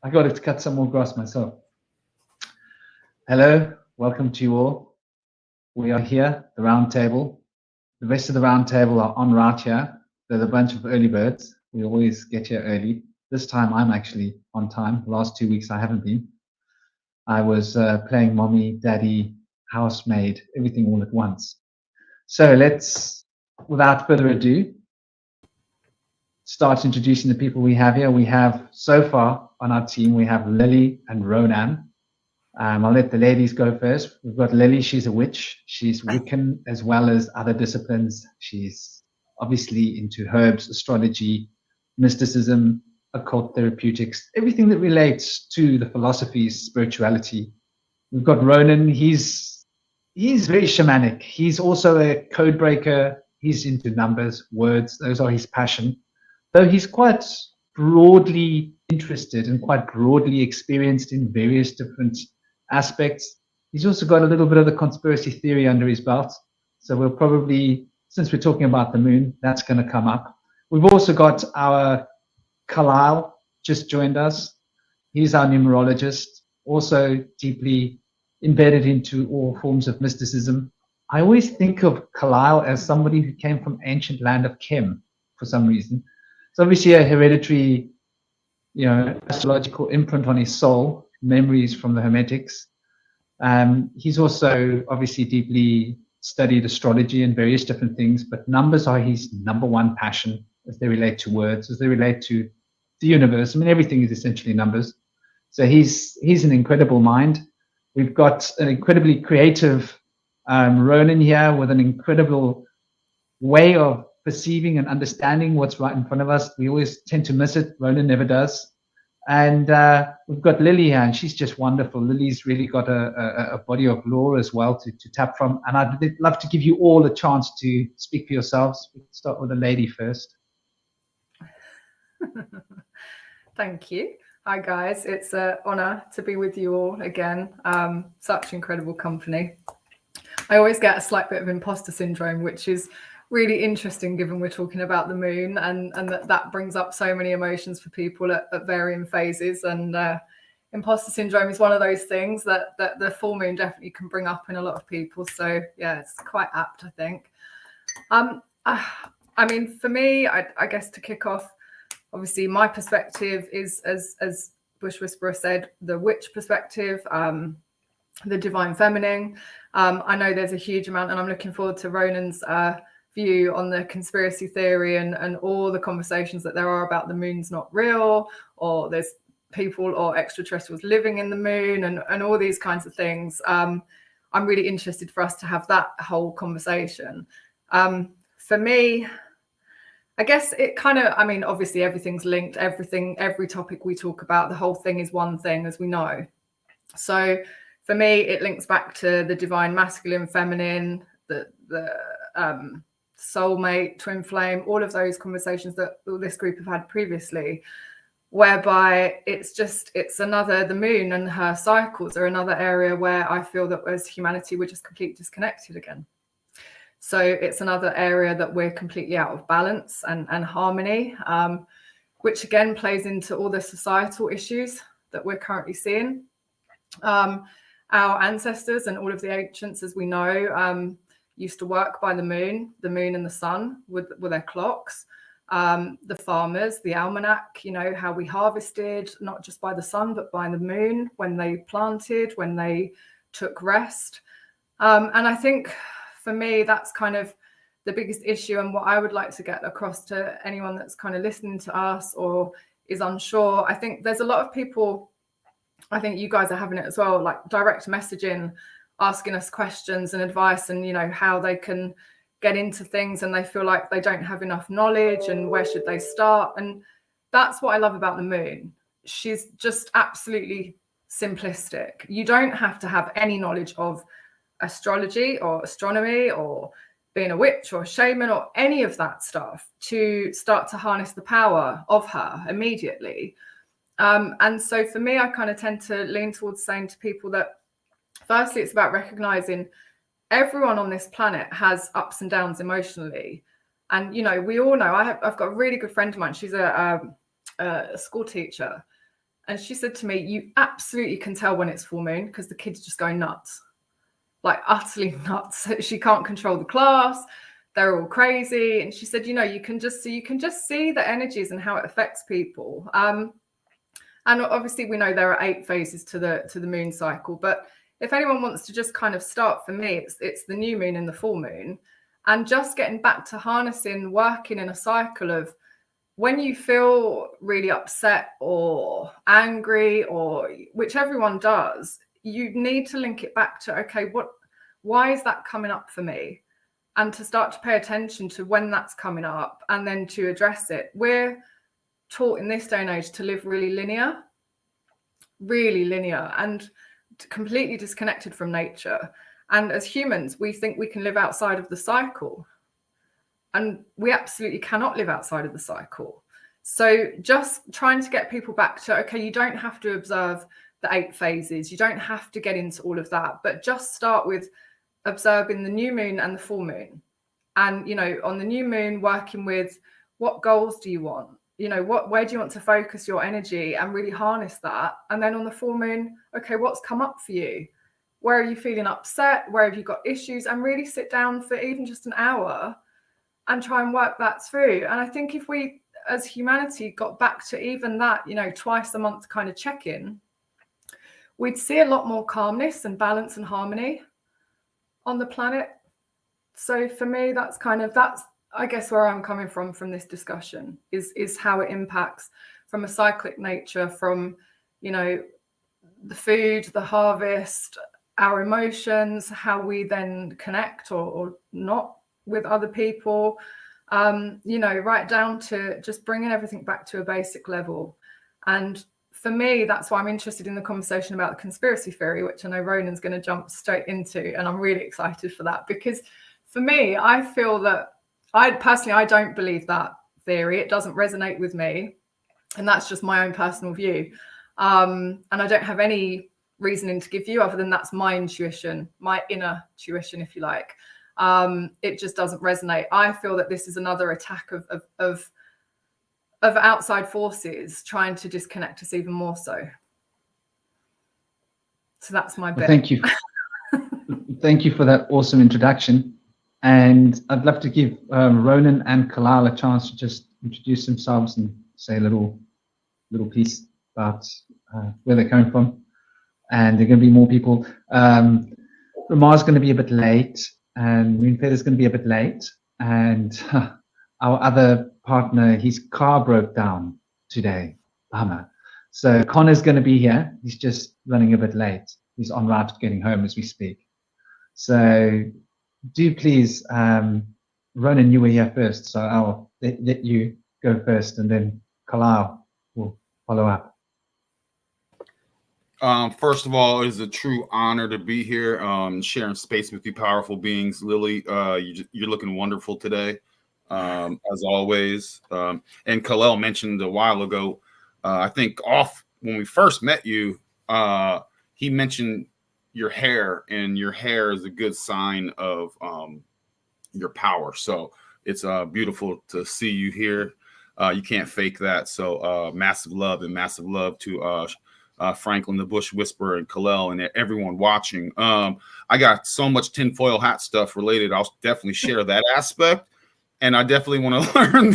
I got to cut some more grass myself. Hello, welcome to you all. We are here, the round table. The rest of the round table are en route here. There's a bunch of early birds. We always get here early. This time I'm actually on time. The last 2 weeks I haven't been. I was playing mommy, daddy, housemaid, everything all at once. So let's, without further ado, start introducing the people we have here. We have, so far on our team, we have Lily and Ronan. I'll let the ladies go first. We've got Lily, she's a witch. She's Wiccan as well as other disciplines. She's obviously into herbs, astrology, mysticism, occult therapeutics, everything that relates to the philosophies, spirituality. We've got Ronan, he's very shamanic. He's also a code breaker. He's into numbers, words, those are his passion. Though he's quite broadly interested and quite broadly experienced in various different aspects. He's also got a little bit of the conspiracy theory under his belt. So we'll probably, since we're talking about the moon, that's going to come up. We've also got our Kalal just joined us. He's our numerologist, also deeply embedded into all forms of mysticism. I always think of Kalal as somebody who came from ancient land of Kem for some reason. It's obviously a hereditary, astrological imprint on his soul, memories from the Hermetics. He's also obviously deeply studied astrology and various different things, but numbers are his number one passion as they relate to words, as they relate to the universe. I mean, everything is essentially numbers. So he's an incredible mind. We've got an incredibly creative Ronan here with an incredible way of perceiving and understanding what's right in front of us. We always tend to miss it. Ronan never does. And we've got Lily here, and she's just wonderful. Lily's really got a body of lore as well to tap from. And I'd love to give you all a chance to speak for yourselves. We'll start with the lady first. Thank you. Hi, guys. It's an honor to be with you all again. Such incredible company. I always get a slight bit of imposter syndrome, which is really interesting given we're talking about the moon and that brings up so many emotions for people at varying phases. And imposter syndrome is one of those things that the full moon definitely can bring up in a lot of people. So yeah, it's quite apt, I think. I mean, for me, I guess to kick off, obviously my perspective is, as Bush Whisperer said, the witch perspective, the divine feminine. I know there's a huge amount, and I'm looking forward to Ronan's view on the conspiracy theory and all the conversations that there are about the moon's not real, or there's people or extraterrestrials living in the moon, and all these kinds of things. I'm really interested for us to have that whole conversation. For me, I guess it kind of, I mean, obviously everything's linked, every topic we talk about, the whole thing is one thing, as we know. So for me, it links back to the divine masculine, feminine, the soulmate, twin flame, all of those conversations that this group have had previously, whereby the moon and her cycles are another area where I feel that as humanity, we're just completely disconnected again. So it's another area that we're completely out of balance and harmony, which again plays into all the societal issues that we're currently seeing. Our ancestors and all of the ancients, as we know, used to work by the moon and the sun with their clocks. The farmers, the almanac, how we harvested, not just by the sun, but by the moon, when they planted, when they took rest. And I think for me, that's kind of the biggest issue, and what I would like to get across to anyone that's kind of listening to us or is unsure. I think there's a lot of people, I think you guys are having it as well, like direct messaging, asking us questions and advice, and how they can get into things, and they feel like they don't have enough knowledge, and where should they start? And that's what I love about the moon. She's just absolutely simplistic. You don't have to have any knowledge of astrology or astronomy or being a witch or a shaman or any of that stuff to start to harness the power of her immediately. And so for me, I kind of tend to lean towards saying to people that firstly, it's about recognizing everyone on this planet has ups and downs emotionally. And, we all know, I've got a really good friend of mine. She's a a school teacher, and she said to me, you absolutely can tell when it's full moon because the kids just go nuts, like utterly nuts. She can't control the class. They're all crazy. And she said, you can just see the energies and how it affects people. And obviously we know there are 8 phases to the moon cycle, but if anyone wants to just kind of start, for me, it's the new moon and the full moon, and just getting back to harnessing, working in a cycle of when you feel really upset or angry, or which everyone does, you need to link it back to, okay, why is that coming up for me? And to start to pay attention to when that's coming up and then to address it. We're taught in this day and age to live really linear, and completely disconnected from nature. And as humans, we think we can live outside of the cycle, and we absolutely cannot live outside of the cycle. So just trying to get people back to, okay, you don't have to observe the 8 phases, you don't have to get into all of that, but just start with observing the new moon and the full moon. And on the new moon, working with, what goals do you want? Where do you want to focus your energy and really harness that? And then on the full moon, okay, what's come up for you? Where are you feeling upset? Where have you got issues? And really sit down for even just an hour and try and work that through. And I think if we as humanity got back to even that, twice a month kind of check-in, we'd see a lot more calmness and balance and harmony on the planet. So for me, that's I guess where I'm coming from this discussion is how it impacts from a cyclic nature, from, the food, the harvest, our emotions, how we then connect or not with other people, right down to just bringing everything back to a basic level. And for me, that's why I'm interested in the conversation about the conspiracy theory, which I know Ronan's going to jump straight into. And I'm really excited for that, because for me, I feel that I don't believe that theory. It doesn't resonate with me. And that's just my own personal view. And I don't have any reasoning to give you other than that's my intuition, my inner tuition, if you like. It just doesn't resonate. I feel that this is another attack of outside forces trying to disconnect us even more so. So that's my bit. Thank you. Thank you for that awesome introduction. And I'd love to give Ronan and Kalal a chance to just introduce themselves and say a little piece about where they're coming from. And there are going to be more people. Ramar's going to be a bit late, and Moonfeather's going to be a bit late. And our other partner, his car broke down today. Bummer. So Connor's going to be here. He's just running a bit late. He's en route to getting home as we speak. So do please, Ronan, you were here first, so I'll let you go first, and then Kalal will follow up. First of all, it is a true honor to be here, sharing space with you powerful beings. Lily, you're looking wonderful today, as always. And Kalel mentioned a while ago, I think when we first met you, he mentioned your hair, and your hair is a good sign of your power. So it's beautiful to see you here. You can't fake that. So massive love to Franklin the Bush Whisperer and Kalel and everyone watching. I got so much tinfoil hat stuff related. I'll definitely share that aspect, and I definitely want to learn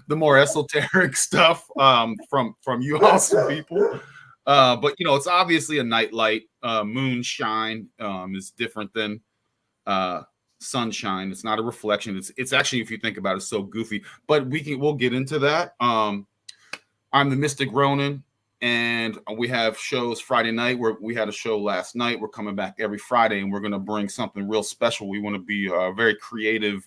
the more esoteric stuff from you awesome people. But it's obviously a nightlight. Moonshine is different than sunshine. It's not a reflection. It's actually, if you think about it, so goofy. But we'll get into that. I'm the Mystic Ronan. And we have shows Friday night. We had a show last night. We're coming back every Friday, and we're going to bring something real special. We want to be very creative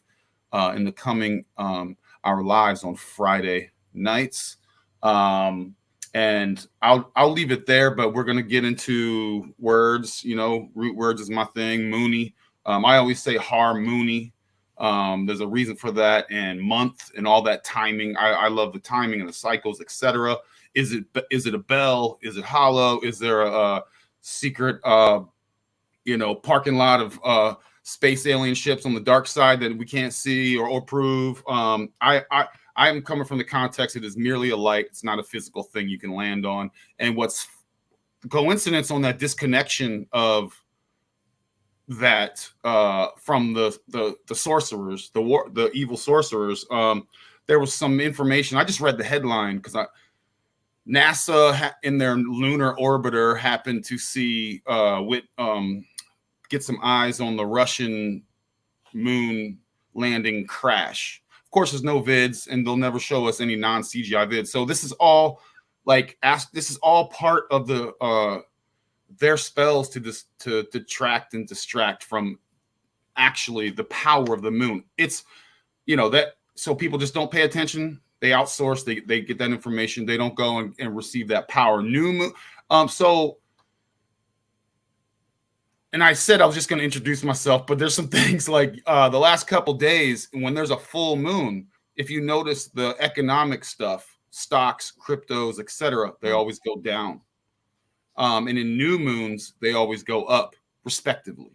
in the coming our lives on Friday nights. And I'll leave it there, but we're going to get into words. Root words is my thing. Moony. I always say harmony. There's a reason for that, and month and all that timing. I love the timing and the cycles, etc. Is it a bell? Is it hollow? Is there a secret, parking lot of space alien ships on the dark side that we can't see or prove? I I'm coming from the context, it is merely a light. It's not a physical thing you can land on. And what's the coincidence on that disconnection of that from the sorcerers, the evil sorcerers, there was some information. I just read the headline because NASA in their lunar orbiter happened to see get some eyes on the Russian moon landing crash. Of course, there's no vids, and they'll never show us any non-CGI vids. So this is all this is all part of their spells to detract and distract from actually the power of the moon. It's, that, so people just don't pay attention. They outsource, they get that information. They don't go and receive that power. New moon. And I said I was just going to introduce myself, but there's some things like the last couple days when there's a full moon, if you notice the economic stuff, stocks, cryptos, etc., they always go down. And in new moons, they always go up, respectively.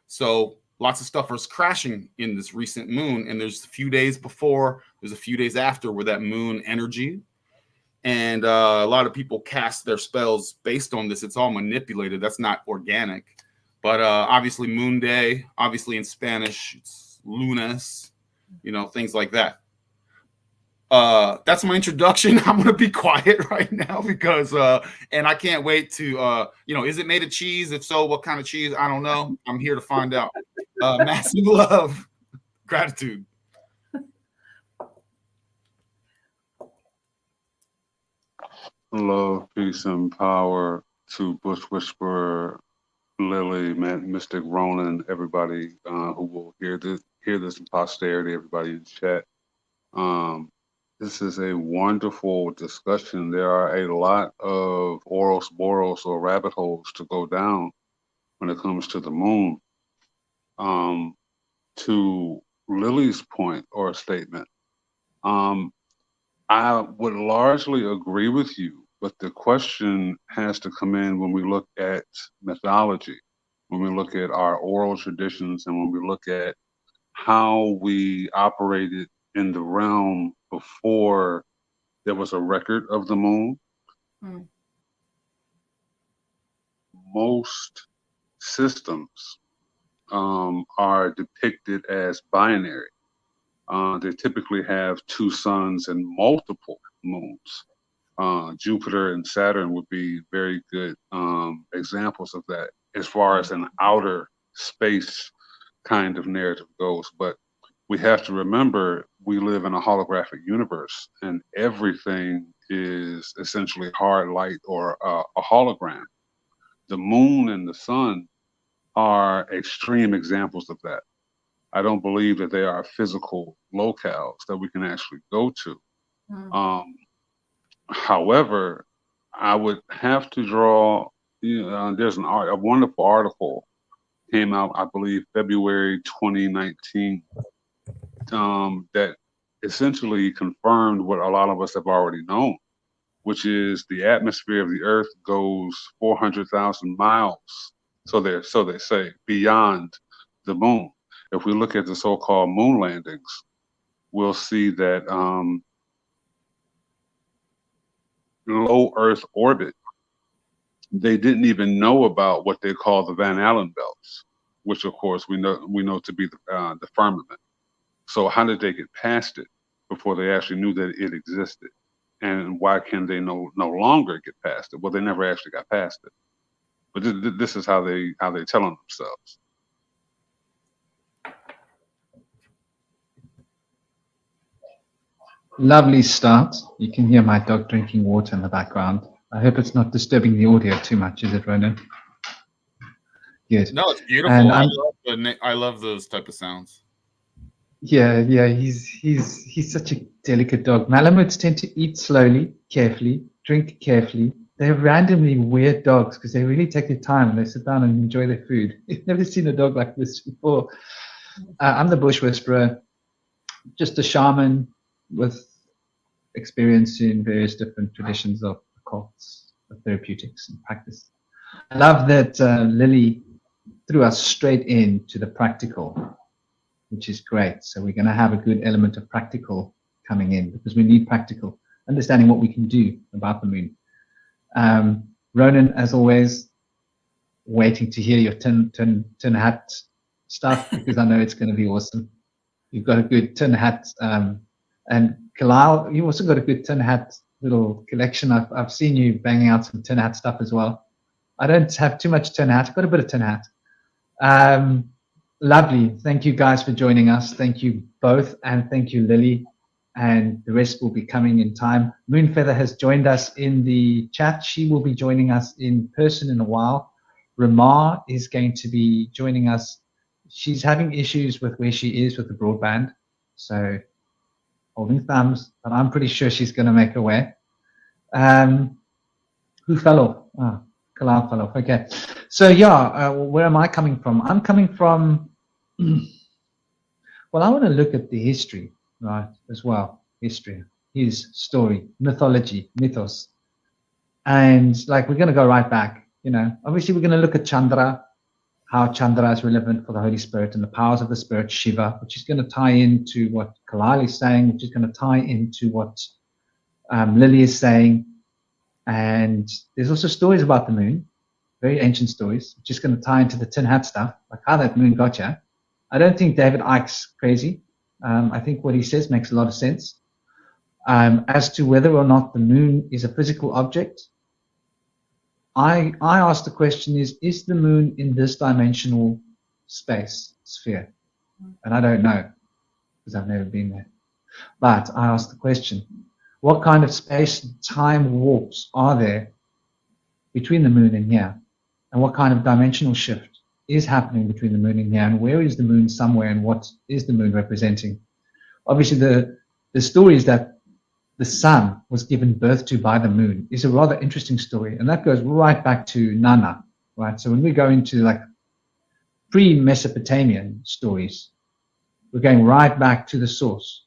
So lots of stuff is crashing in this recent moon. And there's a few days before, there's a few days after where that moon energy. And a lot of people cast their spells based on this. It's all manipulated. That's not organic. But obviously Moon Day, obviously in Spanish, it's lunes, things like that. That's my introduction. I'm going to be quiet right now because, and I can't wait to, is it made of cheese? If so, what kind of cheese? I don't know. I'm here to find out. Massive love, gratitude. Love, peace, and power to Bush Whisperer, Lily, Mystic Ronan, everybody who will hear this in posterity, everybody in chat. This is a wonderful discussion. There are a lot of Ouroboros or rabbit holes to go down when it comes to the moon. To Lily's point or statement, I would largely agree with you, but the question has to come in when we look at mythology, when we look at our oral traditions, and when we look at how we operated in the realm before there was a record of the moon. Most systems are depicted as binary. They typically have two suns and multiple moons. Jupiter and Saturn would be very good examples of that as far as an outer space kind of narrative goes. But we have to remember we live in a holographic universe, and everything is essentially hard light or a hologram. The moon and the sun are extreme examples of that. I don't believe that they are physical locales that we can actually go to. However, I would have to draw, there's a wonderful article came out, I believe, February 2019, that essentially confirmed what a lot of us have already known, which is the atmosphere of the Earth goes 400,000 miles, so they say, beyond the moon. If we look at the so-called moon landings, we'll see that low Earth orbit, they didn't even know about what they call the Van Allen belts, which of course we know to be the firmament. So how did they get past it before they actually knew that it existed? And why can they no longer get past it? Well, they never actually got past it. But this is how they tell on themselves. Lovely start. You can hear my dog drinking water in the background. I hope it's not disturbing the audio too much, is it, Ronan? Good. No, it's beautiful. I love those type of sounds. Yeah, he's such a delicate dog. Malamutes tend to eat slowly, carefully, drink carefully. They're randomly weird dogs because they really take their time and they sit down and enjoy their food. You've never seen a dog like this before. I'm the Bush Whisperer, just a shaman with experience in various different traditions of occults, of therapeutics and practice. I love that Lily threw us straight into the practical, which is great. So we're going to have a good element of practical coming in, because we need practical understanding what we can do about the moon. Ronan, as always, waiting to hear your tin hat stuff, because I know it's going to be awesome. You've got a good tin hat, and Kalal, you also got a good tin hat little collection. I've seen you banging out some tin hat stuff as well. I don't have too much tin hat. I've got a bit of tin hat. Lovely. Thank you guys for joining us. Thank you both, and thank you, Lily. And the rest will be coming in time. Moonfeather has joined us in the chat. She will be joining us in person in a while. Ramar is going to be joining us. She's having issues with where she is with the broadband, so holding thumbs, but I'm pretty sure she's going to make her way. Who fell off? Oh, Kalal fell off. Okay. So yeah, where am I coming from? I'm coming from, well, I want to look at the history, right, as well. History, his story, mythology, mythos. And like, we're going to go right back, you know. Obviously, we're going to look at Chandra, how Chandra is relevant for the Holy Spirit and the powers of the Spirit, Shiva, which is going to tie into what Kalal is saying, which is going to tie into what Lily is saying. And there's also stories about the moon, very ancient stories, which is going to tie into the tin hat stuff, like how that moon got you. I don't think David Icke's crazy. I think what he says makes a lot of sense. As to whether or not the moon is a physical object, I asked the question, is the moon in this dimensional space, sphere? And I don't know, because I've never been there. But I asked the question, what kind of space and time warps are there between the moon and here? And what kind of dimensional shift is happening between the moon and here? And where is the moon somewhere, and what is the moon representing? Obviously, the story is that the sun was given birth to by the moon is a rather interesting story, and that goes right back to Nana, right? So when we go into like pre-Mesopotamian stories, we're going right back to the source,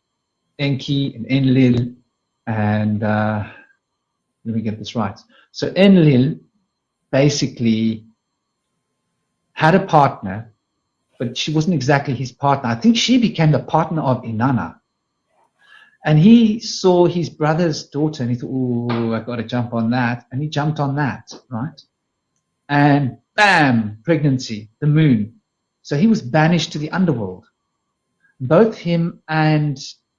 Enki and Enlil, and let me get this right. So Enlil basically had a partner, but she wasn't exactly his partner. I think she became the partner of Inanna. And he saw his brother's daughter, and he thought, oh, I've got to jump on that. And he jumped on that, right? And bam, pregnancy, the moon. So he was banished to the underworld. Both him and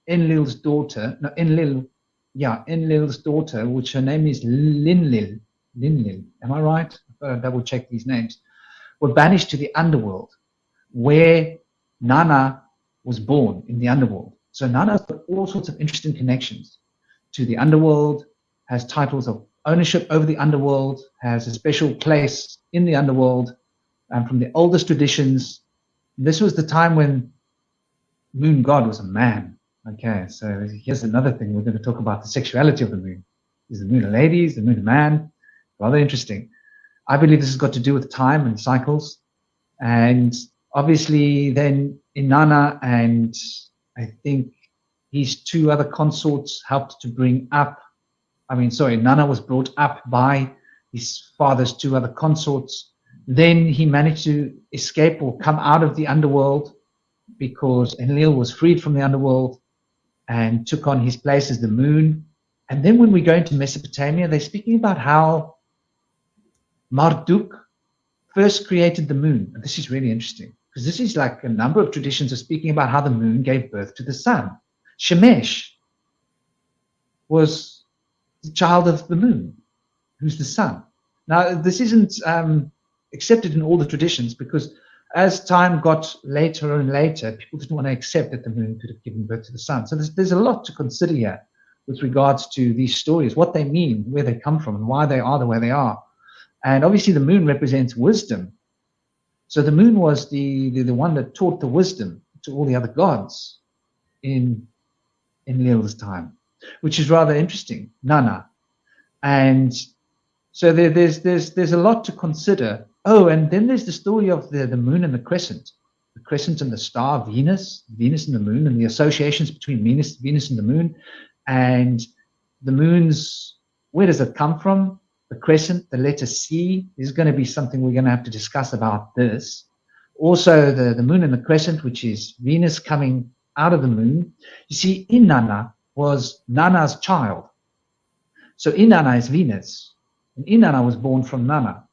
Enlil's daughter, Enlil's daughter, which her name is Linlil, am I right? I've got to double check these names, were banished to the underworld, where Nana was born in the underworld. So Nana's got all sorts of interesting connections to the underworld, has titles of ownership over the underworld, has a special place in the underworld. And from the oldest traditions, this was the time when moon god was a man. Okay, so here's another thing. We're going to talk about the sexuality of the moon. Is the moon a lady? Is the moon a man? Rather interesting. I believe this has got to do with time and cycles. And obviously then Inanna and I think his two other consorts helped to bring up, Nana was brought up by his father's two other consorts. Then he managed to escape or come out of the underworld because Enlil was freed from the underworld and took on his place as the moon. And then when we go into Mesopotamia, they're speaking about how Marduk first created the moon. And this is really interesting, because this is like a number of traditions are speaking about how the moon gave birth to the sun. Shemesh was the child of the moon, who's the sun. Now, this isn't accepted in all the traditions, because as time got later and later, people didn't want to accept that the moon could have given birth to the sun. So there's a lot to consider here with regards to these stories, what they mean, where they come from, and why they are the way they are. And obviously the moon represents wisdom. So the moon was the one that taught the wisdom to all the other gods in Enlil's time, which is rather interesting, Nana. And so there's a lot to consider. Oh, and then there's the story of the moon and the crescent and the star Venus and the moon, and the associations between Venus and the moon. And the moon's, where does it come from? The crescent, the letter C, is going to be something we're going to have to discuss about this. Also, the moon and the crescent, which is Venus coming out of the moon. You see, in Nana, was Nana's child. So Inanna is Venus, and Inanna was born from Nana.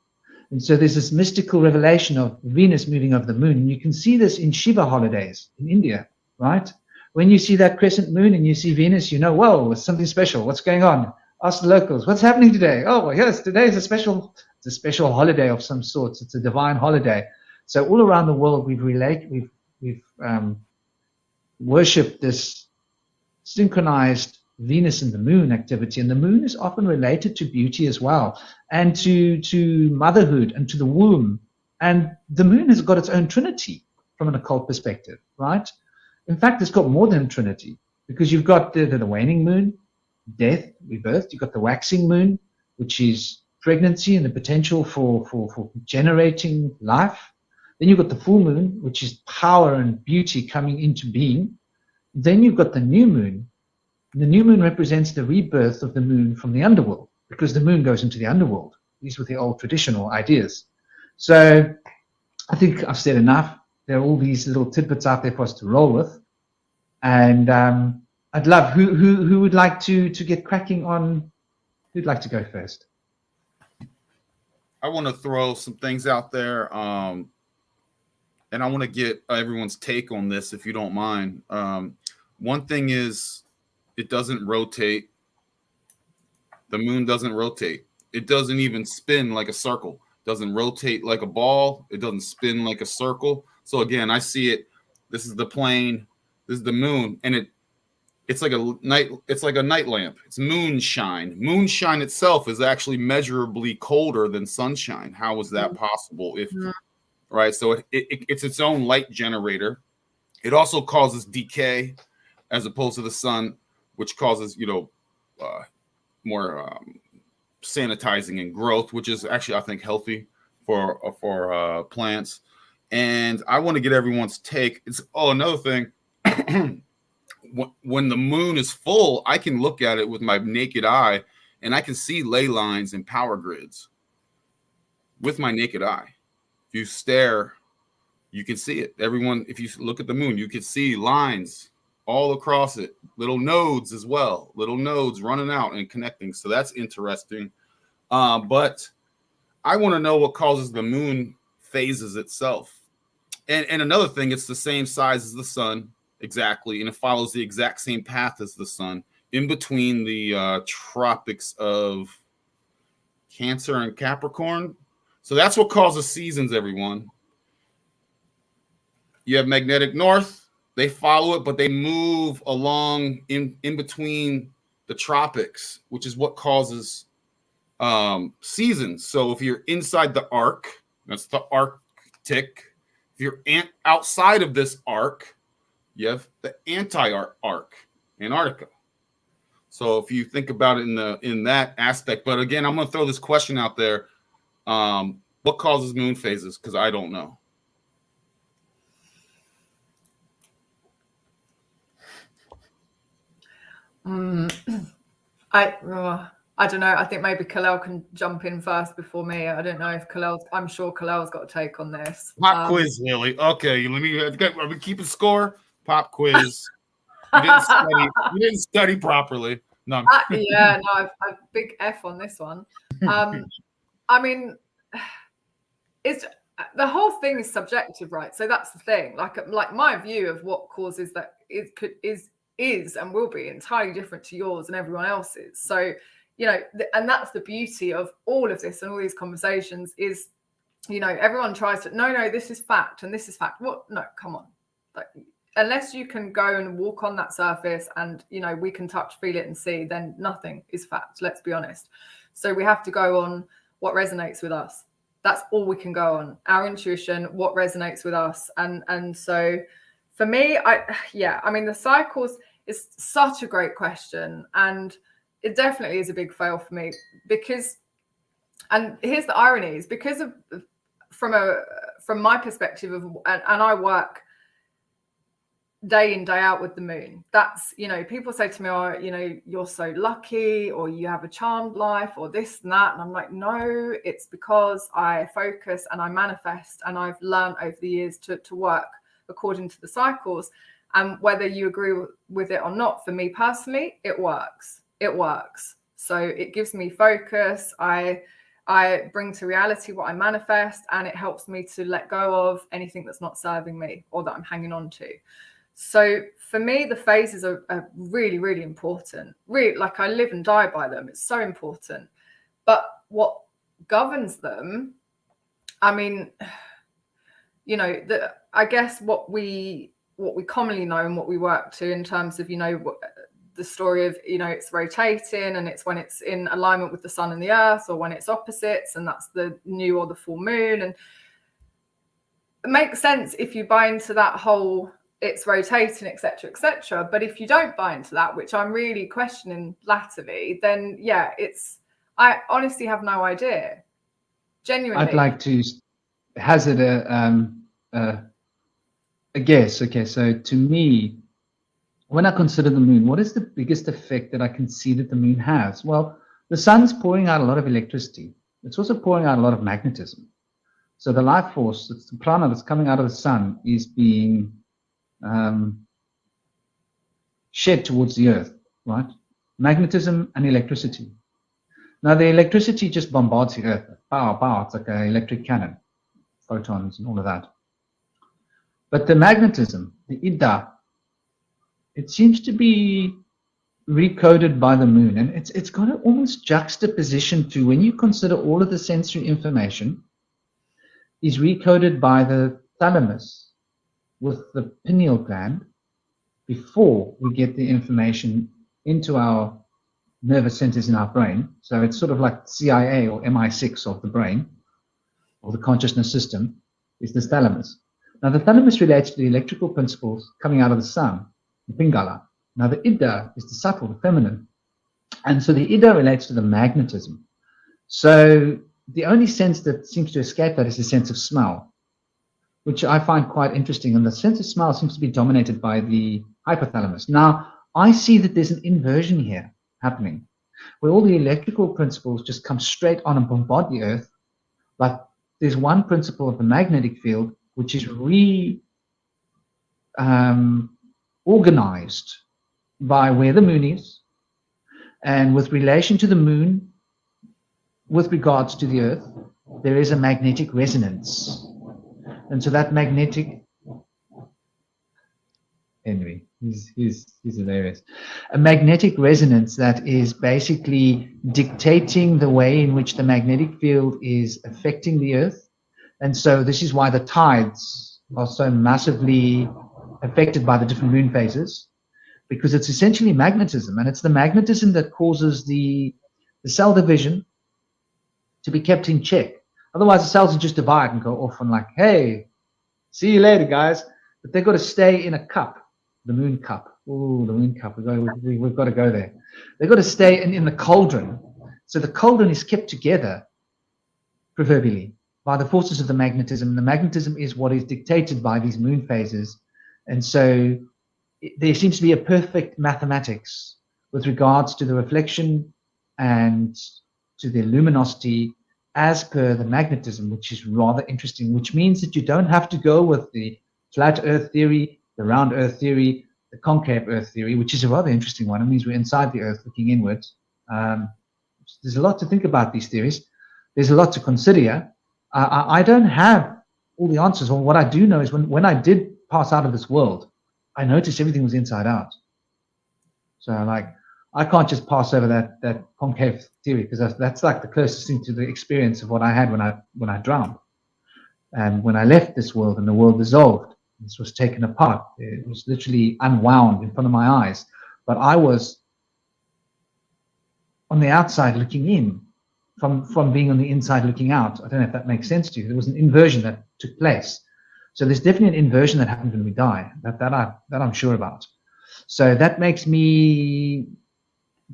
And so there's this mystical revelation of Venus moving over the moon. And you can see this in Shiva holidays in India, right? When you see that crescent moon and you see Venus, you know, whoa, it's something special. What's going on? Ask the locals, what's happening today? Oh, yes, today is a special holiday of some sorts. It's a divine holiday. So all around the world, we've worshipped this synchronized Venus and the moon activity, and the moon is often related to beauty as well, and to motherhood and to the womb. And the moon has got its own trinity from an occult perspective, right? In fact, it's got more than a trinity, because you've got the waning moon, death, rebirth. You've got the waxing moon, which is pregnancy and the potential for generating life. Then you've got the full moon, which is power and beauty coming into being. Then you've got the new moon. The new moon represents the rebirth of the moon from the underworld, because the moon goes into the underworld. These were the old traditional ideas. So I think I've said enough. There are all these little tidbits out there for us to roll with. And I'd love, who would like to get cracking on, who'd like to go first? I want to throw some things out there. And I want to get everyone's take on this, if you don't mind. One thing is, it doesn't rotate. The moon doesn't rotate. It doesn't even spin like a circle. It doesn't rotate like a ball. It doesn't spin like a circle. So again, I see it. This is the plane. This is the moon, and it's like a night. It's like a night lamp. It's moonshine. Moonshine itself is actually measurably colder than sunshine. How is that possible? Right? So it's its own light generator. It also causes decay, as opposed to the sun, which causes, more sanitizing and growth, which is actually, I think, healthy for plants. And I want to get everyone's take. Another thing. When the moon is full, I can look at it with my naked eye, and I can see ley lines and power grids with my naked eye. If you stare, you can see it. Everyone, if you look at the moon, you can see lines all across it, little nodes as well, little nodes running out and connecting. So that's interesting. But I want to know what causes the moon phases itself. And another thing, it's the same size as the sun, exactly, and it follows the exact same path as the sun, in between the tropics of Cancer and Capricorn. So that's what causes seasons, everyone. You have magnetic north. They follow it, but they move along in between the tropics, which is what causes seasons. So if you're inside the arc, that's the Arctic. If you're outside of this arc, you have the anti-arc, Antarctica. So if you think about it in that aspect, but again, I'm going to throw this question out there. What causes moon phases? Because I don't know. I don't know. I think maybe Kalel can jump in first before me. I don't know if I'm sure Kalel's got a take on this. Pop quiz, Lily. Okay, are we keeping score? Pop quiz. You didn't study properly. No. I've big F on this one. I mean, it's the whole thing is subjective, right? So that's the thing. Like my view of what causes that is and will be entirely different to yours and everyone else's. So, and that's the beauty of all of this and all these conversations is, everyone tries to, no, this is fact and this is fact. What? No, come on. Unless you can go and walk on that surface and, we can touch, feel it and see, then nothing is fact. Let's be honest. So we have to go on what resonates with us. That's all we can go on. Our intuition, what resonates with us. And so for me, the cycles is such a great question. And it definitely is a big fail for me because, and here's the irony, is because of, from my perspective of, and I work day in, day out with the moon. That's, people say to me, oh, you're so lucky, or you have a charmed life, or this and that. And I'm like, no, it's because I focus and I manifest, and I've learned over the years to work according to the cycles. And whether you agree with it or not, for me personally, it works. It works. So it gives me focus. I bring to reality what I manifest, and it helps me to let go of anything that's not serving me or that I'm hanging on to. So for me, the phases are really, really important. Really, like, I live and die by them. It's so important. But what governs them, I mean, you know, I guess what we commonly know and what we work to in terms of, you know, the story of, you know, it's rotating, and it's when it's in alignment with the sun and the earth, or when it's opposites, and that's the new or the full moon. And it makes sense if you buy into that whole it's rotating, etc., etc. But if you don't buy into that, which I'm really questioning latterly, then yeah, I honestly have no idea. Genuinely. I'd like to hazard a guess. Okay, so to me, when I consider the moon, what is the biggest effect that I can see that the moon has? Well, the sun's pouring out a lot of electricity. It's also pouring out a lot of magnetism. So the life force, it's the prana that's coming out of the sun, is being shed towards the earth, right? Magnetism and electricity. Now, the electricity just bombards the earth. Pow, pow, it's like an electric cannon, photons and all of that. But the magnetism, the idda, it seems to be recoded by the moon, and it's got an almost juxtaposition to, when you consider all of the sensory information is recoded by the thalamus with the pineal gland before we get the information into our nervous centers in our brain. So it's sort of like CIA or MI6 of the brain, or the consciousness system, is the thalamus. Now, the thalamus relates to the electrical principles coming out of the sun, the pingala. Now, the idda is the subtle, the feminine. And so the idda relates to the magnetism. So the only sense that seems to escape that is the sense of smell, which I find quite interesting. And the sense of smell seems to be dominated by the hypothalamus. Now, I see that there's an inversion here happening, where all the electrical principles just come straight on and bombard the earth. But there's one principle of the magnetic field which is organized by where the moon is, and with relation to the moon, with regards to the earth, there is a magnetic resonance. And so that magnetic, anyway, he's hilarious. A magnetic resonance that is basically dictating the way in which the magnetic field is affecting the earth. And so this is why the tides are so massively affected by the different moon phases, because it's essentially magnetism, and it's the magnetism that causes the cell division to be kept in check. Otherwise, the cells will just divide and go off and like, hey, see you later, guys. But they've got to stay in a cup, the moon cup. Ooh, the moon cup. We've got to go there. They've got to stay in the cauldron. So the cauldron is kept together, proverbially, by the forces of the magnetism. And the magnetism is what is dictated by these moon phases. And so there seems to be a perfect mathematics with regards to the reflection and to the luminosity as per the magnetism, which is rather interesting, which means that you don't have to go with the flat earth theory, the round earth theory, the concave earth theory, which is a rather interesting one. It means we're inside the earth looking inwards. There's a lot to think about these theories. There's a lot to consider. I don't have all the answers. Well, what I do know is when I did pass out of this world, I noticed everything was inside out. So like, I can't just pass over that concave theory, because that's like the closest thing to the experience of what I had when I drowned. And when I left this world and the world dissolved, this was taken apart. It was literally unwound in front of my eyes. But I was on the outside looking in, from being on the inside looking out. I don't know if that makes sense to you. There was an inversion that took place. So there's definitely an inversion that happens when we die. That I'm sure about. So that makes me,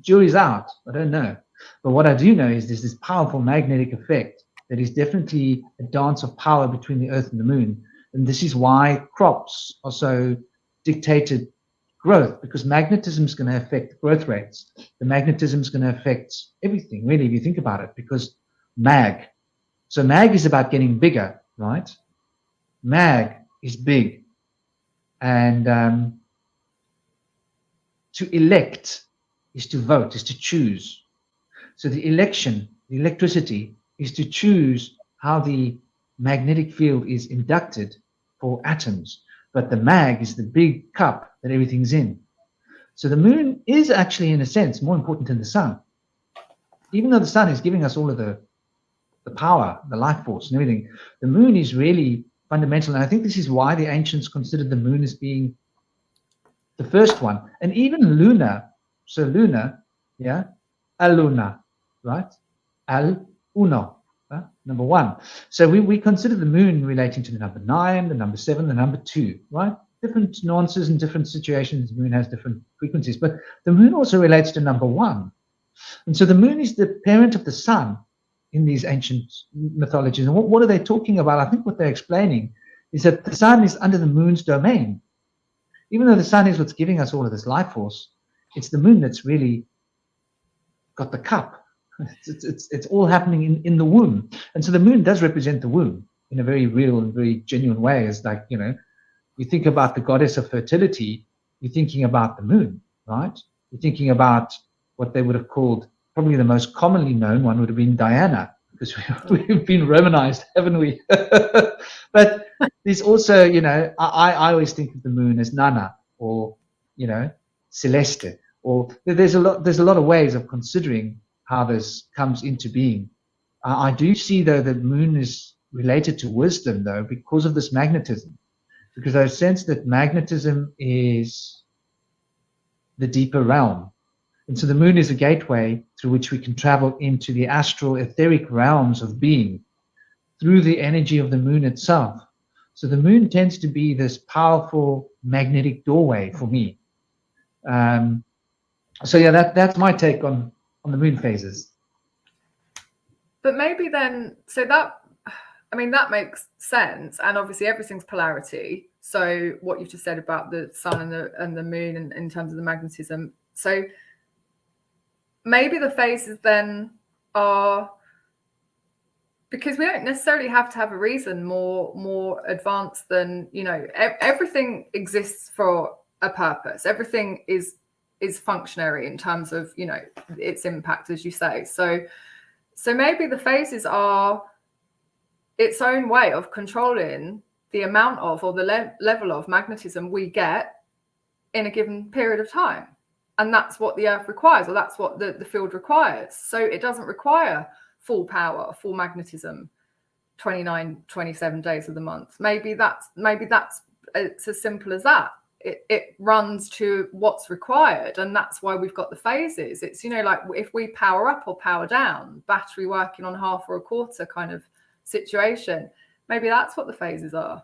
jury's out. I don't know. But what I do know is there's this powerful magnetic effect that is definitely a dance of power between the earth and the moon. And this is why crops are so dictated growth, because magnetism is going to affect growth rates. The magnetism is going to affect everything, really, if you think about it, because mag. So mag is about getting bigger, right? Mag is big. And to elect is to vote, is to choose. So the election, the electricity, is to choose how the magnetic field is inducted for atoms. But the mag is the big cup that everything's in. So the moon is actually, in a sense, more important than the sun. Even though the sun is giving us all of the power, the life force and everything, the moon is really fundamental. And I think this is why the ancients considered the moon as being the first one. And even lunar, so lunar, yeah, al-luna, right? Al-uno, number one. So we consider the moon relating to the number 9, the number 7, the number 2, right? Different nuances in different situations. The moon has different frequencies, but the moon also relates to number 1. And so the moon is the parent of the sun in these ancient mythologies. And what are they talking about? I think what they're explaining is that the sun is under the moon's domain. Even though the sun is what's giving us all of this life force, it's the moon that's really got the cup. It's all happening in the womb. And so the moon does represent the womb in a very real and very genuine way. It's like, you know, you think about the goddess of fertility, you're thinking about the moon, right? You're thinking about what they would have called, probably the most commonly known one would have been Diana, because we've been Romanized, haven't we? But there's also, you know, I always think of the moon as Nana, or, you know, Celeste, or there's a lot of ways of considering how this comes into being. I do see, though, that the moon is related to wisdom, though, because of this magnetism, because I sense that magnetism is the deeper realm. And so the moon is a gateway through which we can travel into the astral etheric realms of being through the energy of the moon itself. So the moon tends to be this powerful magnetic doorway for me. So yeah, that's my take on the moon phases. But maybe then, so that, I mean, that makes sense. And obviously everything's polarity. So what you've just said about the sun and the moon in terms of the magnetism. So maybe the phases then are, because we don't necessarily have to have a reason more advanced than, you know, everything exists for a purpose. Everything is functionary in terms of, you know, its impact, as you say. So maybe the phases are its own way of controlling the amount of, or the level of magnetism we get in a given period of time. And that's what the Earth requires, or that's what the field requires. So it doesn't require full power, full magnetism, 29, 27 days of the month. Maybe that's it's as simple as that. It runs to what's required, and that's why we've got the phases. It's, you know, like if we power up or power down, battery working on half or a quarter kind of situation. Maybe that's what the phases are.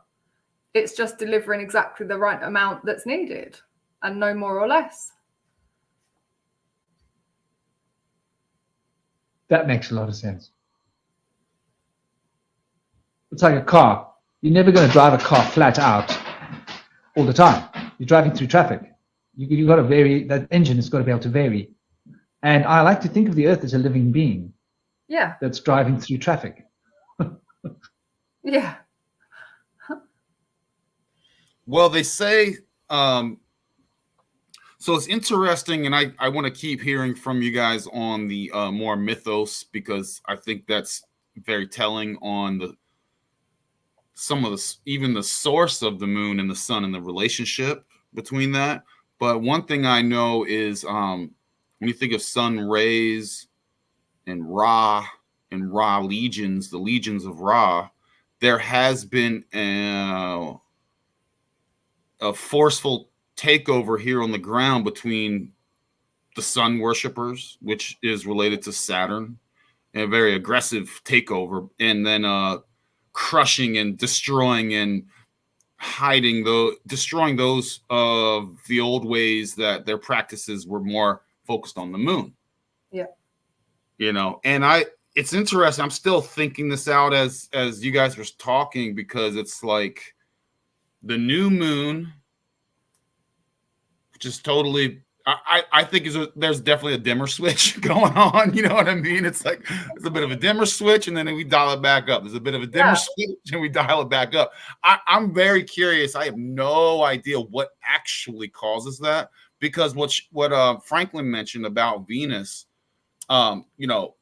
It's just delivering exactly the right amount that's needed, and no more or less. That makes a lot of sense. It's like a car. You're never going to drive a car flat out all the time. You're driving through traffic. You've got to vary. That engine has got to be able to vary. And I like to think of the Earth as a living being. Yeah. That's driving through traffic. Yeah. Well, they say, so it's interesting, and I want to keep hearing from you guys on the more mythos, because I think that's very telling on even the source of the moon and the sun and the relationship between that. But one thing I know is when you think of sun rays and Ra legions, the legions of Ra, there has been a forceful takeover here on the ground between the sun worshippers, which is related to Saturn, and a very aggressive takeover, and then crushing and destroying and destroying those of the old ways that their practices were more focused on the moon. Yeah. You know, and it's interesting. I'm still thinking this out as you guys were talking, because it's like the new moon, just totally, I think there's definitely a dimmer switch going on. You know what I mean? It's like there's a bit of a dimmer switch, and then we dial it back up. There's a bit of a dimmer switch, and we dial it back up. I'm very curious. I have no idea what actually causes that, because what Franklin mentioned about Venus, you know,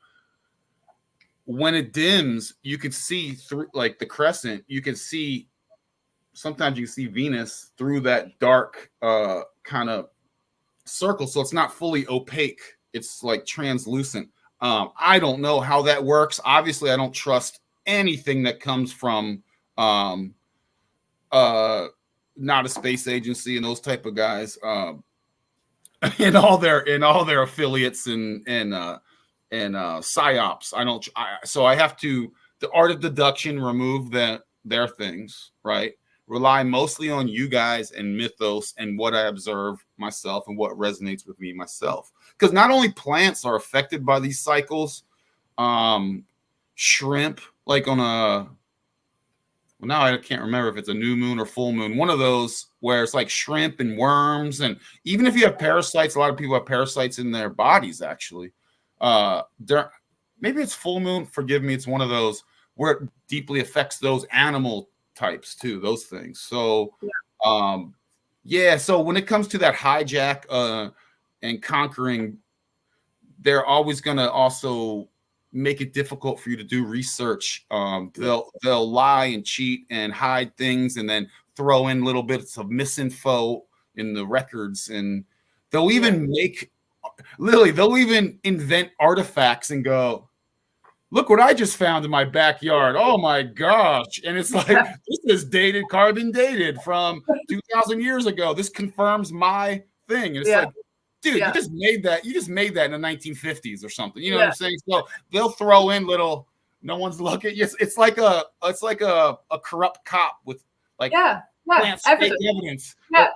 when it dims, you can see through, like the crescent, you can see, sometimes you can see Venus through that dark kind of circle. So it's not fully opaque. It's like translucent. I don't know how that works. Obviously, I don't trust anything that comes from not a space agency and those type of guys, in all their affiliates and psyops. So I have to, the art of deduction, remove their things, right? Rely mostly on you guys and mythos and what I observe myself and what resonates with me myself. Because not only plants are affected by these cycles, shrimp, like on a, well, now I can't remember if it's a new moon or full moon, one of those where it's like shrimp and worms. And even if you have parasites, a lot of people have parasites in their bodies, actually. Maybe it's full moon, forgive me, it's one of those where it deeply affects those animal types too, those things. So so when it comes to that hijack and conquering, they're always going to also make it difficult for you to do research. They'll lie and cheat and hide things, and then throw in little bits of misinfo in the records, and they'll even they'll even invent artifacts and go, look what I just found in my backyard. Oh my gosh. And it's like, this is dated, carbon dated from 2,000 years ago. This confirms my thing. And it's like, dude, you just made that in the 1950s or something. You know what I'm saying? So they'll throw in little, no one's looking. It's like a corrupt cop with like evidence. Yeah.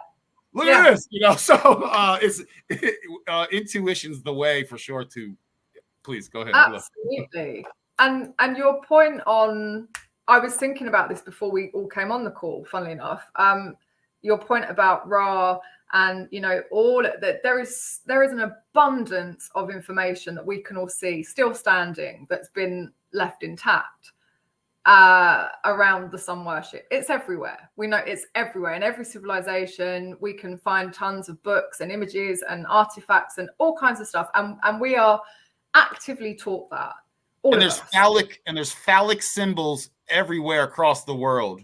Look at this, you know. So intuition's the way for sure to. Please go ahead. Absolutely. And your point on, I was thinking about this before we all came on the call, funnily enough. Your point about Ra, and you know, all that there is an abundance of information that we can all see still standing that's been left intact around the sun worship. It's everywhere. We know it's everywhere. In every civilization, we can find tons of books and images and artifacts and all kinds of stuff. And we are actively taught that. And there's phallic symbols everywhere across the world.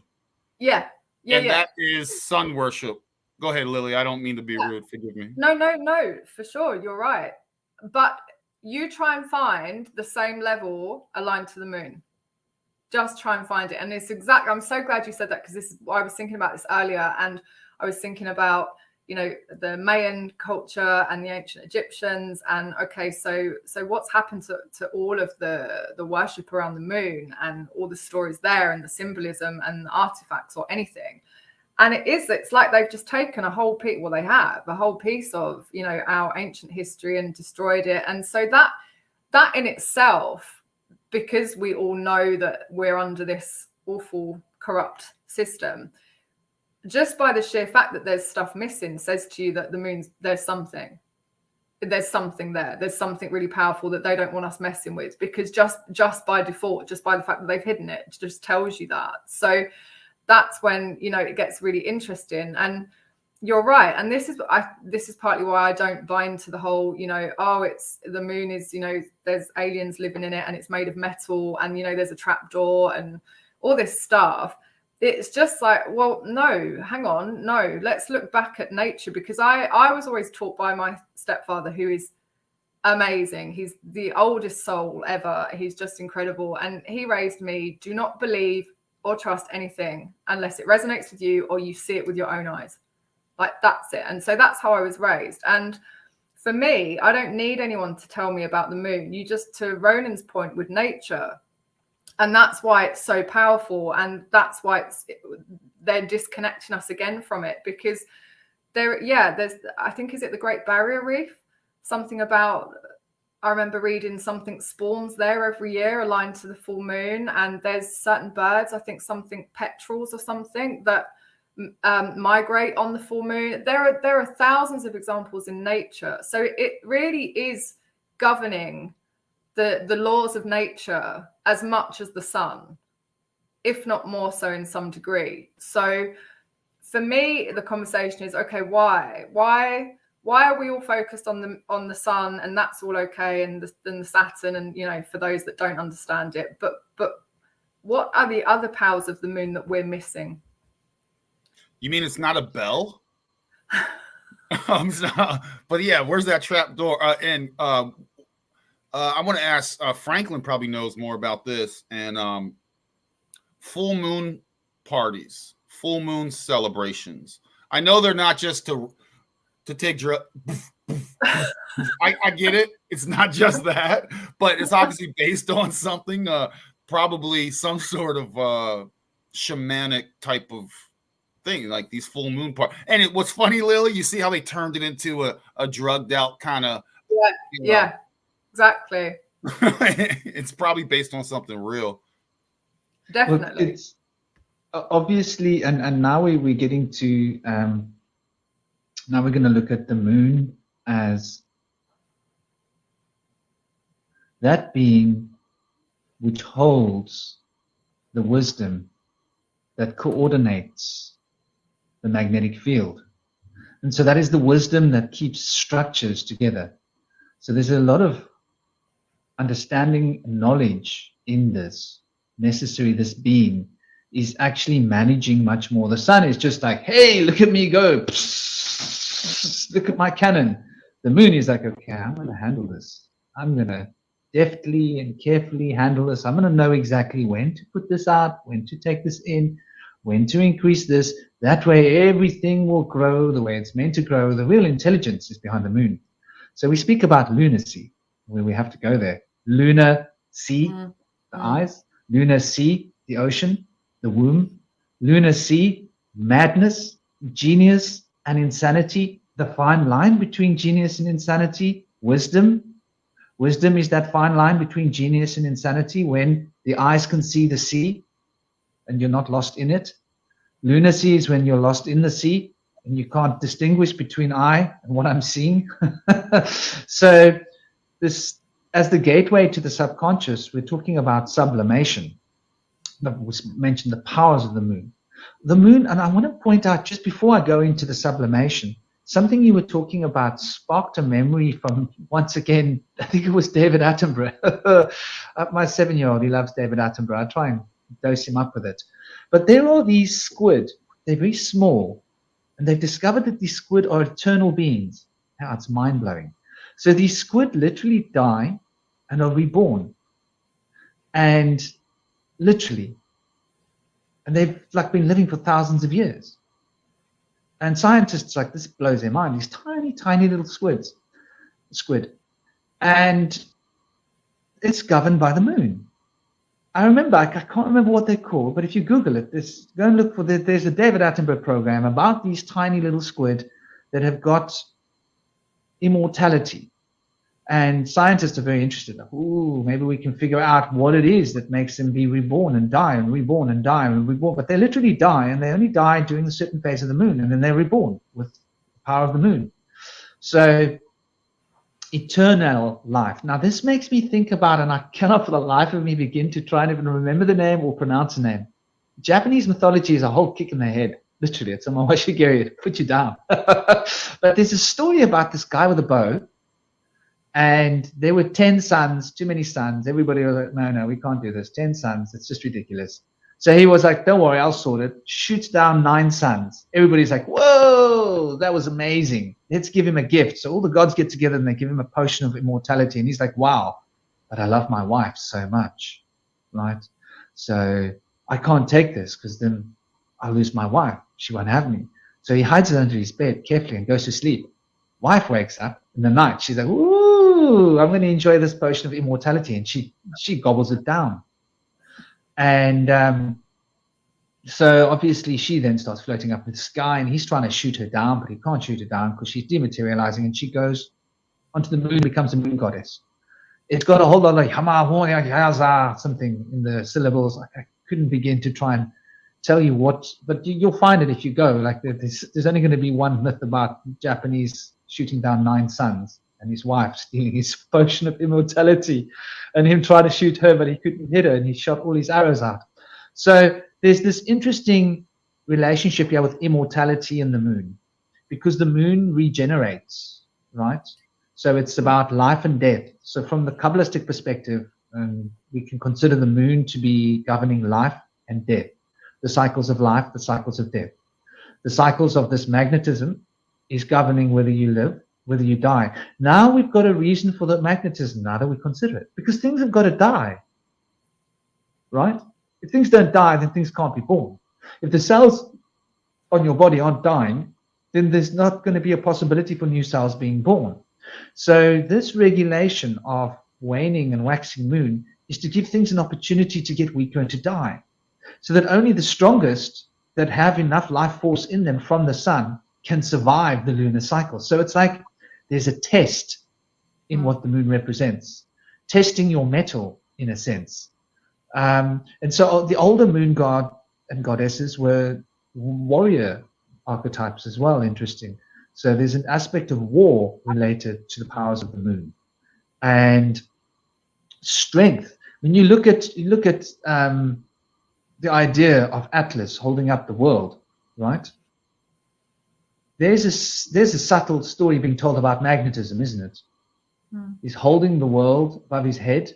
That is sun worship. Go ahead, Lily. I don't mean to be rude. Forgive me. No, for sure. You're right. But you try and find the same level aligned to the moon. Just try and find it. And it's exactly, I'm so glad you said that, because I was thinking about this earlier, and I was thinking about, you know, the Mayan culture and the ancient Egyptians, and okay, so what's happened to all of the worship around the moon and all the stories there and the symbolism and the artifacts or anything. And it's like they've just taken a whole piece, well, they have a whole piece of, you know, our ancient history and destroyed it. And so that in itself, because we all know that we're under this awful corrupt system, just by the sheer fact that there's stuff missing says to you that the moon's, there's something there. There's something really powerful that they don't want us messing with, because just by default, just by the fact that they've hidden it, just tells you that. So that's when, you know, it gets really interesting. And you're right. And this is partly why I don't buy into the whole, you know, it's the moon is, you know, there's aliens living in it and it's made of metal and, you know, there's a trapdoor and all this stuff. It's just like, well, no, hang on. No, let's look back at nature, because I was always taught by my stepfather, who is amazing. He's the oldest soul ever. He's just incredible. And he raised me, do not believe or trust anything unless it resonates with you or you see it with your own eyes. Like, that's it. And so that's how I was raised. And for me, I don't need anyone to tell me about the moon. You just, to Ronan's point with nature, and that's why it's so powerful, and that's why they're disconnecting us again from it, because there's, I think, is it the Great Barrier Reef? Something about, I remember reading something spawns there every year aligned to the full moon, and there's certain birds, I think something petrels or something, that migrate on the full moon. There are thousands of examples in nature. So it really is governing the laws of nature as much as the sun, if not more so in some degree. So for me, the conversation is, okay, why why are we all focused on the sun, and that's all okay, and the Saturn, and you know, for those that don't understand it, but what are the other powers of the moon that we're missing? You mean it's not a bell? But yeah, where's that trap door? I want to ask, Franklin probably knows more about this, and full moon parties, full moon celebrations. I know they're not just to take drugs. I get it. It's not just that, but it's obviously based on something, probably some sort of shamanic type of thing, like these full moon parties. And what's funny, Lily, you see how they turned it into a drugged out kind of. Yeah, exactly. It's probably based on something real. Definitely. Well, it's obviously, and now we're getting to, now we're going to look at the moon as that being which holds the wisdom that coordinates the magnetic field. And so that is the wisdom that keeps structures together. So there's a lot of understanding, knowledge in this necessary. This being is actually managing much more. The sun is just like, hey, look at me go. Psst, look at my cannon. The moon is like, okay, I'm going to handle this. I'm going to deftly and carefully handle this. I'm going to know exactly when to put this out, when to take this in, when to increase this. That way everything will grow the way it's meant to grow. The real intelligence is behind the moon. So we speak about lunacy, where we have to go there. Lunar, sea, the eyes. Lunar sea, the ocean, the womb. Lunar sea, madness, genius, and insanity. The fine line between genius and insanity. Wisdom. Wisdom is that fine line between genius and insanity, when the eyes can see the sea and you're not lost in it. Lunacy is when you're lost in the sea and you can't distinguish between I and what I'm seeing. So this, as the gateway to the subconscious, we're talking about sublimation. We mentioned the powers of the moon. The moon, and I want to point out, just before I go into the sublimation, something you were talking about sparked a memory from, once again, I think it was David Attenborough. My 7-year-old, he loves David Attenborough. I try and dose him up with it. But there are these squid. They're very small. And they've discovered that these squid are eternal beings. Now, it's mind-blowing. So these squid literally die and are reborn. And literally. And they've like been living for thousands of years. And scientists, like, this blows their mind. These tiny, tiny little squid. And it's governed by the moon. I remember, I can't remember what they're called, but if you Google it, go and look for there's a David Attenborough program about these tiny little squid that have got immortality. And scientists are very interested. Like, ooh, maybe we can figure out what it is that makes them be reborn and die and reborn and die and reborn. But they literally die, and they only die during a certain phase of the moon, and then they're reborn with the power of the moon. So eternal life. Now, this makes me think about, and I cannot for the life of me begin to try and even remember the name or pronounce the name. Japanese mythology is a whole kick in the head. Literally, it's a mawashigiri, put you down. But there's a story about this guy with a bow, and there were 10 sons, too many sons. Everybody was like, no, we can't do this. 10 sons, it's just ridiculous. So he was like, don't worry, I'll sort it. Shoots down 9 sons. Everybody's like, whoa, that was amazing. Let's give him a gift. So all the gods get together and they give him a potion of immortality. And he's like, wow, but I love my wife so much, right? So I can't take this because then I'll lose my wife. She won't have me. So he hides it under his bed carefully and goes to sleep. Wife wakes up in the night. She's like, ooh, I'm going to enjoy this potion of immortality. And she gobbles it down. And so obviously she then starts floating up in the sky, and he's trying to shoot her down, but he can't shoot her down because she's dematerializing, and she goes onto the moon, becomes a moon goddess. It's got a whole lot of something in the syllables. I couldn't begin to try and tell you what, but you'll find it if you go. Like there's only going to be one myth about Japanese shooting down 9 sons and his wife stealing his potion of immortality, and him trying to shoot her, but he couldn't hit her, and he shot all his arrows out. So there's this interesting relationship here with immortality and the moon, because the moon regenerates. right? So it's about life and death. So from the Kabbalistic perspective, we can consider the moon to be governing life and death, the cycles of life, the cycles of death. The cycles of this magnetism is governing whether you live, whether you die. Now we've got a reason for the magnetism, now that we consider it, because things have got to die, right? If things don't die, then things can't be born. If the cells on your body aren't dying, then there's not going to be a possibility for new cells being born. So this regulation of waning and waxing moon is to give things an opportunity to get weaker and to die, so that only the strongest that have enough life force in them from the sun can survive the lunar cycle. So it's like there's a test in what the moon represents, testing your metal in a sense. And so the older moon god and goddesses were warrior archetypes as well, interesting. So there's an aspect of war related to the powers of the moon. And strength, when you look at the idea of Atlas holding up the world, right? There's a subtle story being told about magnetism, isn't it? He's holding the world above his head,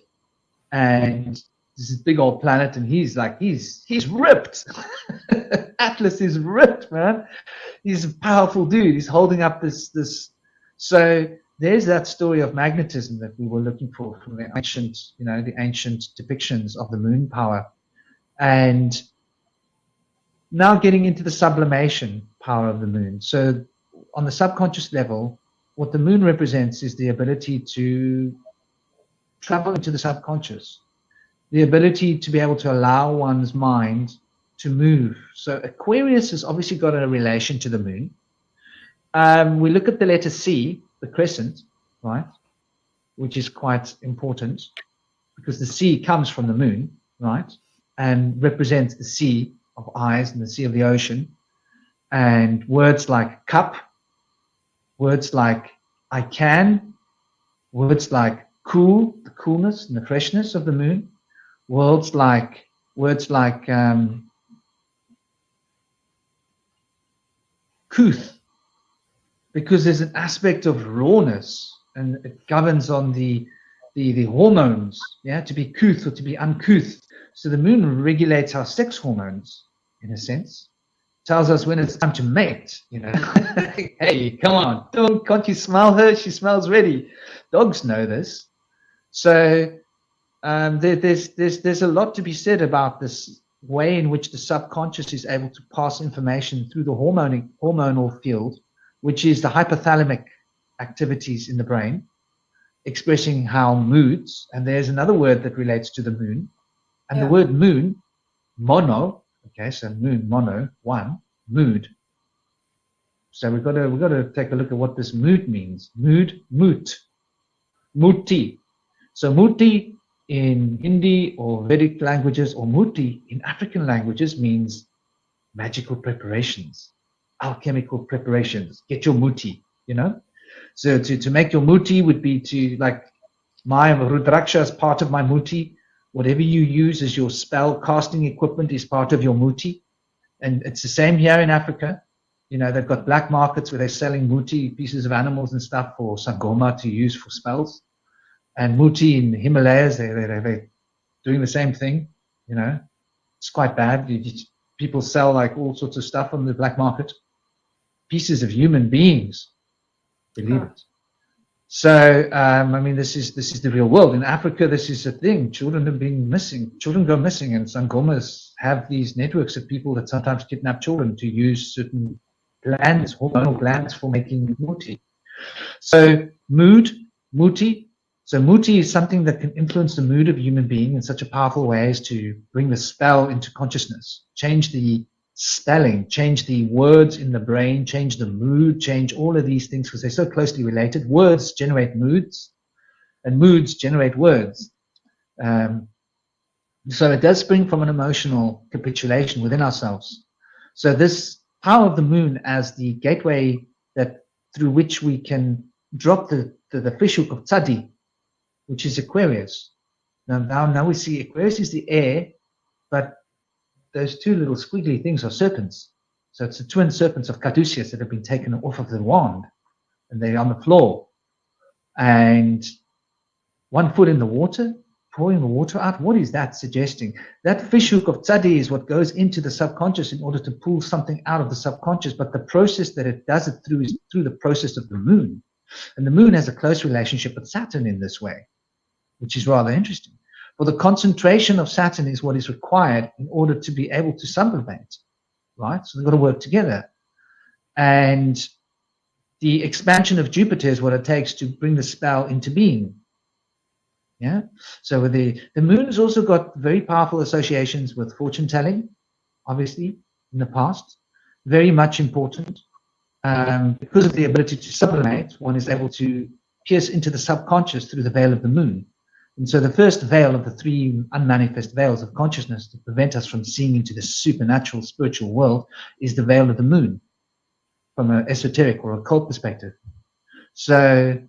and this is big old planet, and he's ripped. Atlas is ripped, man. He's a powerful dude. He's holding up this. So there's that story of magnetism that we were looking for from the ancient depictions of the moon power. And now getting into the sublimation power of the moon. So on the subconscious level, what the moon represents is the ability to travel into the subconscious, the ability to be able to allow one's mind to move. So Aquarius has obviously got a relation to the moon. We look at the letter C, the crescent, right, which is quite important because the C comes from the moon, right, and represents the sea of eyes and the sea of the ocean. And words like cup, words like I can, words like cool, the coolness and the freshness of the moon, words like couth, because there's an aspect of rawness and it governs on the hormones, yeah, to be couth or to be uncouth. So the moon regulates our sex hormones in a sense, tells us when it's time to mate, Hey, come on, can't you smell her? She smells ready. Dogs know this. So there's a lot to be said about this way in which the subconscious is able to pass information through the hormonal field, which is the hypothalamic activities in the brain, expressing how moods, and there's another word that relates to the moon, and the word moon, mono, okay, so moon, mono, one, mood. So we've got to take a look at what this mood means. Mood, moot, muti. So muti in Hindi or Vedic languages, or muti in African languages, means magical preparations, alchemical preparations. Get your muti, So to make your muti would be to, like, my Rudraksha is part of my muti. Whatever you use as your spell casting equipment is part of your muti. And it's the same here in Africa. They've got black markets where they're selling muti, pieces of animals and stuff, for sangoma to use for spells. And muti in the Himalayas, they're doing the same thing. It's quite bad. People sell like all sorts of stuff on the black market. Pieces of human beings, believe it. So, this is the real world. In Africa, this is a thing. Children have been missing. Children go missing, and sangomas have these networks of people that sometimes kidnap children to use certain glands, hormonal glands, for making muti. So, muti. So muti is something that can influence the mood of a human being in such a powerful way as to bring the spell into consciousness, change the spelling, change the words in the brain, change the mood, change all of these things, because they're so closely related. Words generate moods, and moods generate words. So it does spring from an emotional capitulation within ourselves. So this power of the moon as the gateway through which we can drop the fishhook of tzadi, which is Aquarius. Now we see Aquarius is the air, but those two little squiggly things are serpents. So it's the twin serpents of Caduceus that have been taken off of the wand, and they're on the floor. and 1 foot in the water, pouring the water out. What is that suggesting? That fishhook of tzadi is what goes into the subconscious in order to pull something out of the subconscious, but the process that it does it through is through the process of the moon. And the moon has a close relationship with Saturn in this way, which is rather interesting. For the concentration of Saturn is what is required in order to be able to sublimate, right? So they've got to work together. And the expansion of Jupiter is what it takes to bring the spell into being. Yeah. So with the moon has also got very powerful associations with fortune telling, obviously, in the past. Very much important. Because of the ability to sublimate, one is able to pierce into the subconscious through the veil of the moon. And so the first veil of the 3 unmanifest veils of consciousness to prevent us from seeing into the supernatural spiritual world is the veil of the moon, from an esoteric or occult perspective. So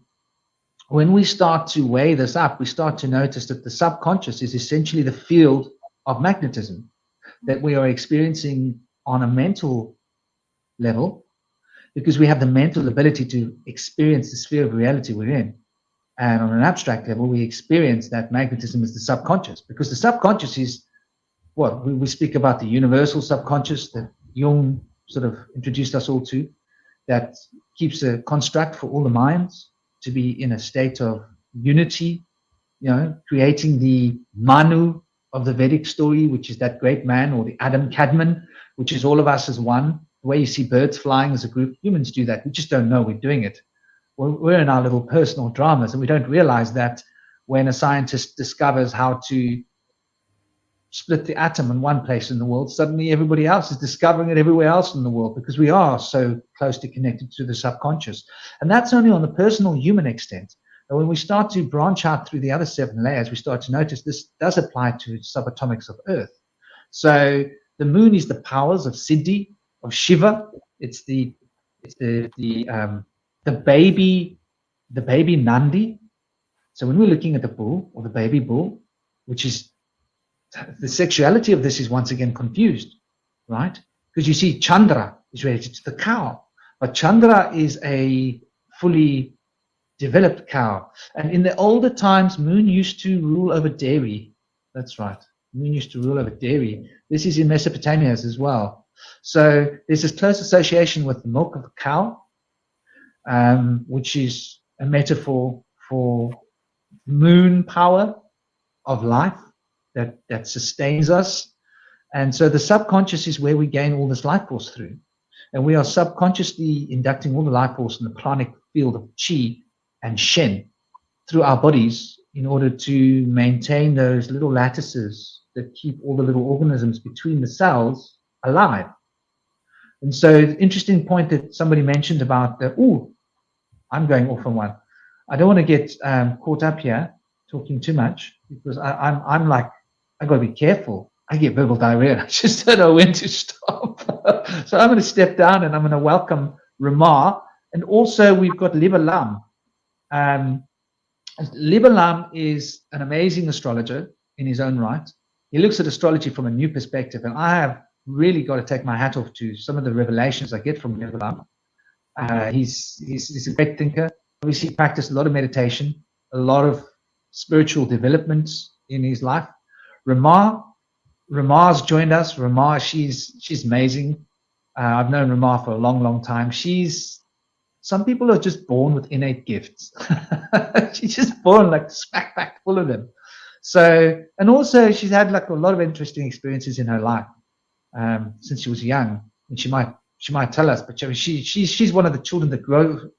when we start to weigh this up, we start to notice that the subconscious is essentially the field of magnetism that we are experiencing on a mental level, because we have the mental ability to experience the sphere of reality we're in. And on an abstract level, we experience that magnetism as the subconscious, because the subconscious is what we speak about, the universal subconscious that Jung sort of introduced us all to, that keeps a construct for all the minds to be in a state of unity, creating the Manu of the Vedic story, which is that great man, or the Adam Kadmon, which is all of us as one. The way you see birds flying as a group, humans do that. We just don't know we're doing it. We're in our little personal dramas, and we don't realize that when a scientist discovers how to split the atom in one place in the world, suddenly everybody else is discovering it everywhere else in the world, because we are so closely connected to the subconscious. And that's only on the personal human extent. But when we start to branch out through the other 7 layers, we start to notice this does apply to subatomics of Earth. So the moon is the powers of Siddhi, of Shiva. It's the baby Nandi. So when we're looking at the bull, or the baby bull, which is the sexuality of this is once again confused, right? Because you see Chandra is related to the cow, but Chandra is a fully developed cow. And in the older times, moon used to rule over dairy. That's right. Moon used to rule over dairy. This is in Mesopotamia as well. So there's this close association with the milk of the cow, which is a metaphor for moon power of life that sustains us. And so the subconscious is where we gain all this life force through. And we are subconsciously inducting all the life force in the pranic field of chi and shen through our bodies in order to maintain those little lattices that keep all the little organisms between the cells alive. And so the interesting point that somebody mentioned about I'm going off on one. I don't want to get caught up here talking too much, because I'm like, I got to be careful. I get verbal diarrhea. I just don't know when to stop. So I'm going to step down, and I'm going to welcome Ramar. And also we've got Libalam. Libalam is an amazing astrologer in his own right. He looks at astrology from a new perspective, and I have really got to take my hat off to some of the revelations I get from Libalam. He's a great thinker. Obviously, he practiced a lot of meditation, a lot of spiritual developments in his life. Ramar's joined us. Ramar, she's amazing. I've known Ramar for a long, long time. Some people are just born with innate gifts. She's just born like smack back full of them. So, and also she's had like a lot of interesting experiences in her life since she was young, and she might tell us. But she's one of the children that grew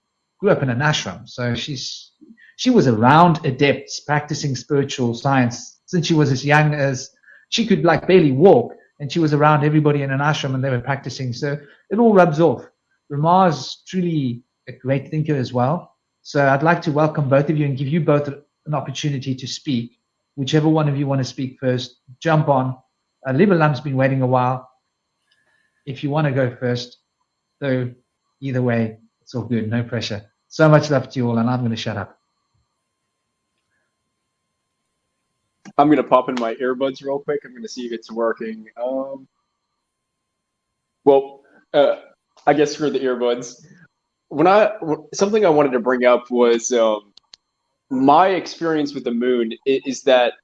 up in an ashram. So she was around adepts practicing spiritual science since she was as young as she could like barely walk, and she was around everybody in an ashram and they were practicing. So it all rubs off. Ramar's truly a great thinker as well. So I'd like to welcome both of you and give you both an opportunity to speak. Whichever one of you want to speak first, jump on. Libalam's been waiting a while. If you want to go first, though, either way, it's all good, no pressure. So much love to you all, and I'm going to shut up. I'm going to pop in my earbuds real quick. I'm going to see if it's working. I guess for the earbuds, something I wanted to bring up was my experience with the moon is that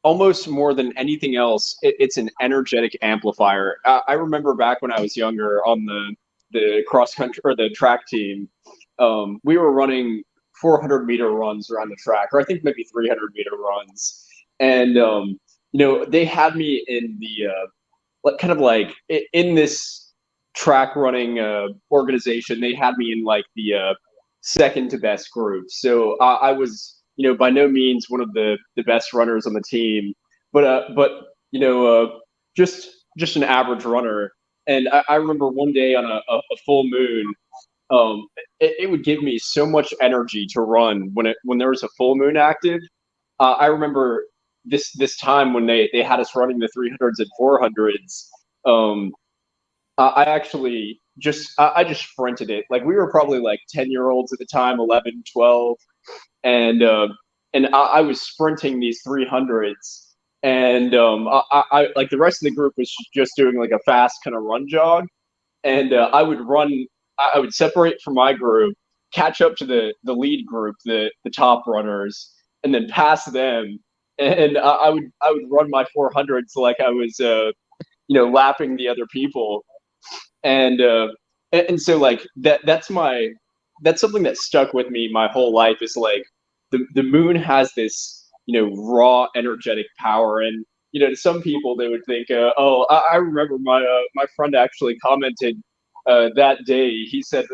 almost more than anything else, it's an energetic amplifier. I remember back when I was younger on the cross country or the track team, we were running 400-meter runs around the track, or I think maybe 300-meter runs. And, they had me in the kind of like in this track running organization. They had me in like the second to best group. So I was, by no means one of the best runners on the team, but just an average runner. And I remember one day on a full moon, it would give me so much energy to run when there was a full moon active. I remember this time when they had us running the 300s and 400s. I actually I just sprinted it. Like, we were probably like 10-year-olds at the time, 11, 12. And I was sprinting these 300s. And I like, the rest of the group was just doing like a fast kind of run jog. And I would separate from my group, catch up to the lead group, the top runners, and then pass them. And I would run my 400s like I was lapping the other people. And so like that's something that stuck with me my whole life, is like the moon has this raw energetic power. And to some people they would think, I remember my friend actually commented that day. He said,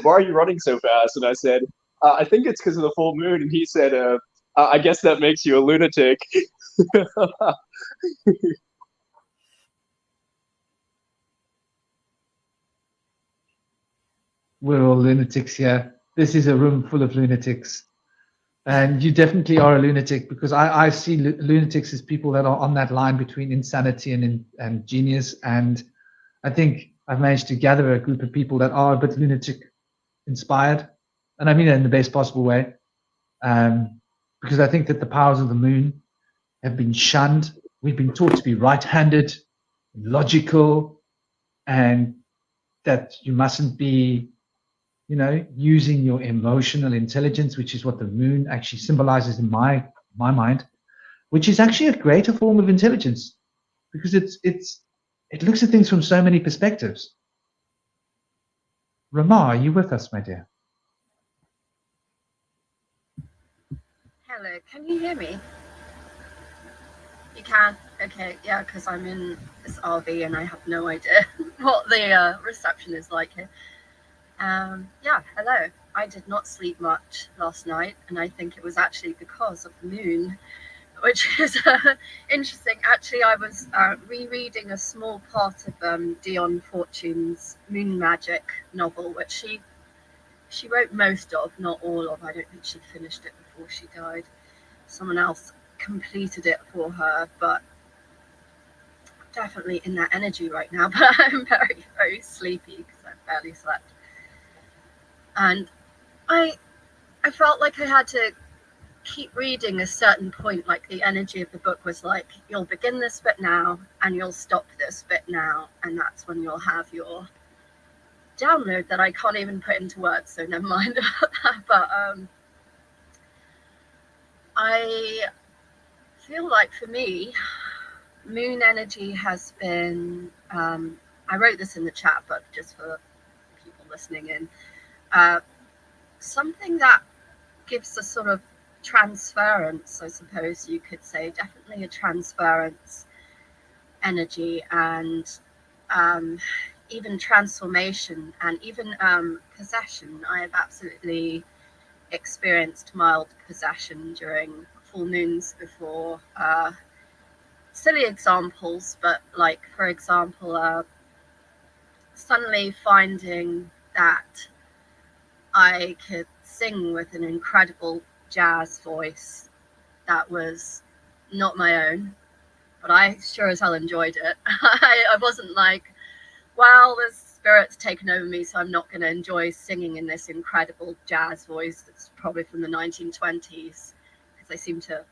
why are you running so fast? And I said, I think it's because of the full moon. And he said, I guess that makes you a lunatic. We're all lunatics here. This is a room full of lunatics. And you definitely are a lunatic, because I see lunatics as people that are on that line between insanity and genius. And I think I've managed to gather a group of people that are a bit lunatic inspired. And I mean it in the best possible way. Because I think that the powers of the moon have been shunned. We've been taught to be right-handed, logical, and that you mustn't be using your emotional intelligence, which is what the moon actually symbolizes in my mind, which is actually a greater form of intelligence, because it looks at things from so many perspectives. Ramar, are you with us, my dear? Hello, can you hear me? You can? Okay, yeah, because I'm in this RV and I have no idea what the reception is like here. Yeah, hello. I did not sleep much last night, and I think it was actually because of the moon, which is interesting. Actually, I was rereading a small part of Dion Fortune's Moon Magic novel, which she wrote most of, not all of. I don't think she finished it before she died. Someone else completed it for her, but definitely in that energy right now. But I'm very, very sleepy because I barely slept. And I felt like I had to keep reading a certain point. Like, the energy of the book was like, you'll begin this bit now and you'll stop this bit now, and that's when you'll have your download that I can't even put into words, so never mind about that. But I feel like, for me, moon energy has been, I wrote this in the chat, but just for people listening in, something that gives a sort of transference, I suppose you could say, definitely a transference energy, and even transformation, and even possession. I have absolutely experienced mild possession during full moons before. Silly examples, but like, for example, suddenly finding that I could sing with an incredible jazz voice that was not my own, but I sure as hell enjoyed it. I wasn't like, well, the spirit's taken over me, so I'm not going to enjoy singing in this incredible jazz voice that's probably from the 1920s, because I seem to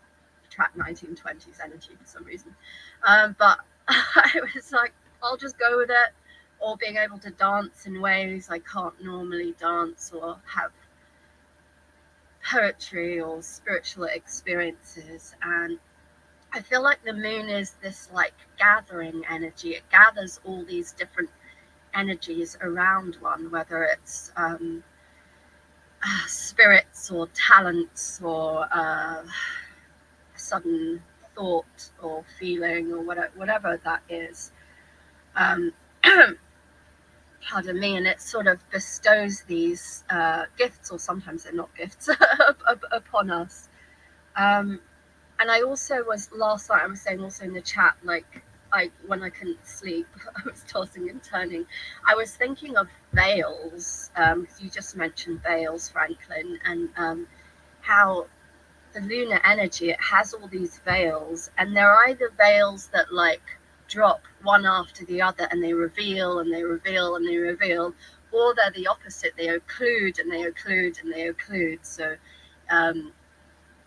attract 1920s energy for some reason. But I was like, I'll just go with it. Or being able to dance in ways I can't normally dance, or have poetry or spiritual experiences. And I feel like the moon is this like gathering energy. It gathers all these different energies around one, whether it's spirits or talents or sudden thought or feeling or whatever that is. Pardon me. And it sort of bestows these gifts, or sometimes they're not gifts, upon us. And I also was, last night I was saying also in the chat, like when I couldn't sleep, I was tossing and turning. I was thinking of veils, because you just mentioned veils, Franklin, and how the lunar energy, it has all these veils, and they're either veils that like drop one after the other and they reveal and they reveal and they reveal, or they're the opposite, they occlude and they occlude and they occlude. So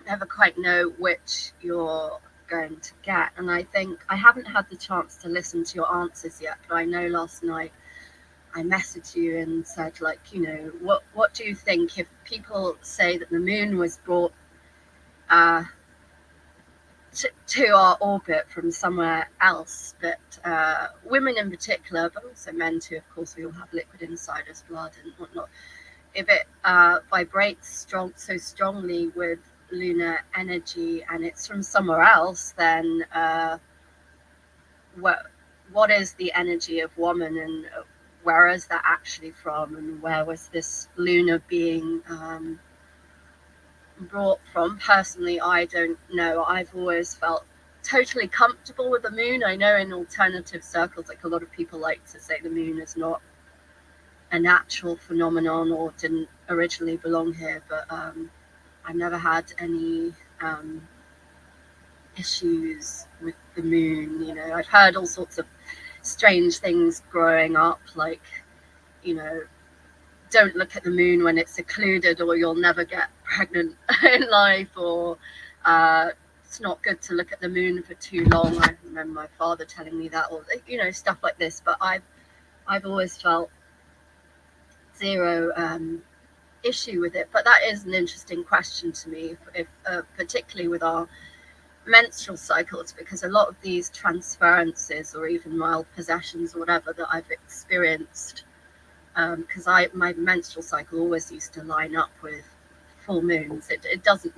never quite know which you're going to get. And I think I haven't had the chance to listen to your answers yet, but I know last night I messaged you and said, like, you know, what do you think if people say that the moon was brought to our orbit from somewhere else, but women in particular, but also men too, of course, we all have liquid inside us, blood and whatnot, if it vibrates so strongly with lunar energy and it's from somewhere else, then what is the energy of woman, and where is that actually from, and where was this lunar being brought from? Personally, I don't know. I've always felt totally comfortable with the moon. I know in alternative circles, like a lot of people like to say the moon is not a natural phenomenon or didn't originally belong here, but I've never had any issues with the moon. You know, I've heard all sorts of strange things growing up, like, you know, don't look at the moon when it's occluded or you'll never get pregnant in life, or it's not good to look at the moon for too long. I remember my father telling me that, or, you know, stuff like this. But I've always felt zero issue with it. But that is an interesting question to me, if particularly with our menstrual cycles, because a lot of these transferences or even mild possessions or whatever that I've experienced, because my menstrual cycle always used to line up with full moons. It doesn't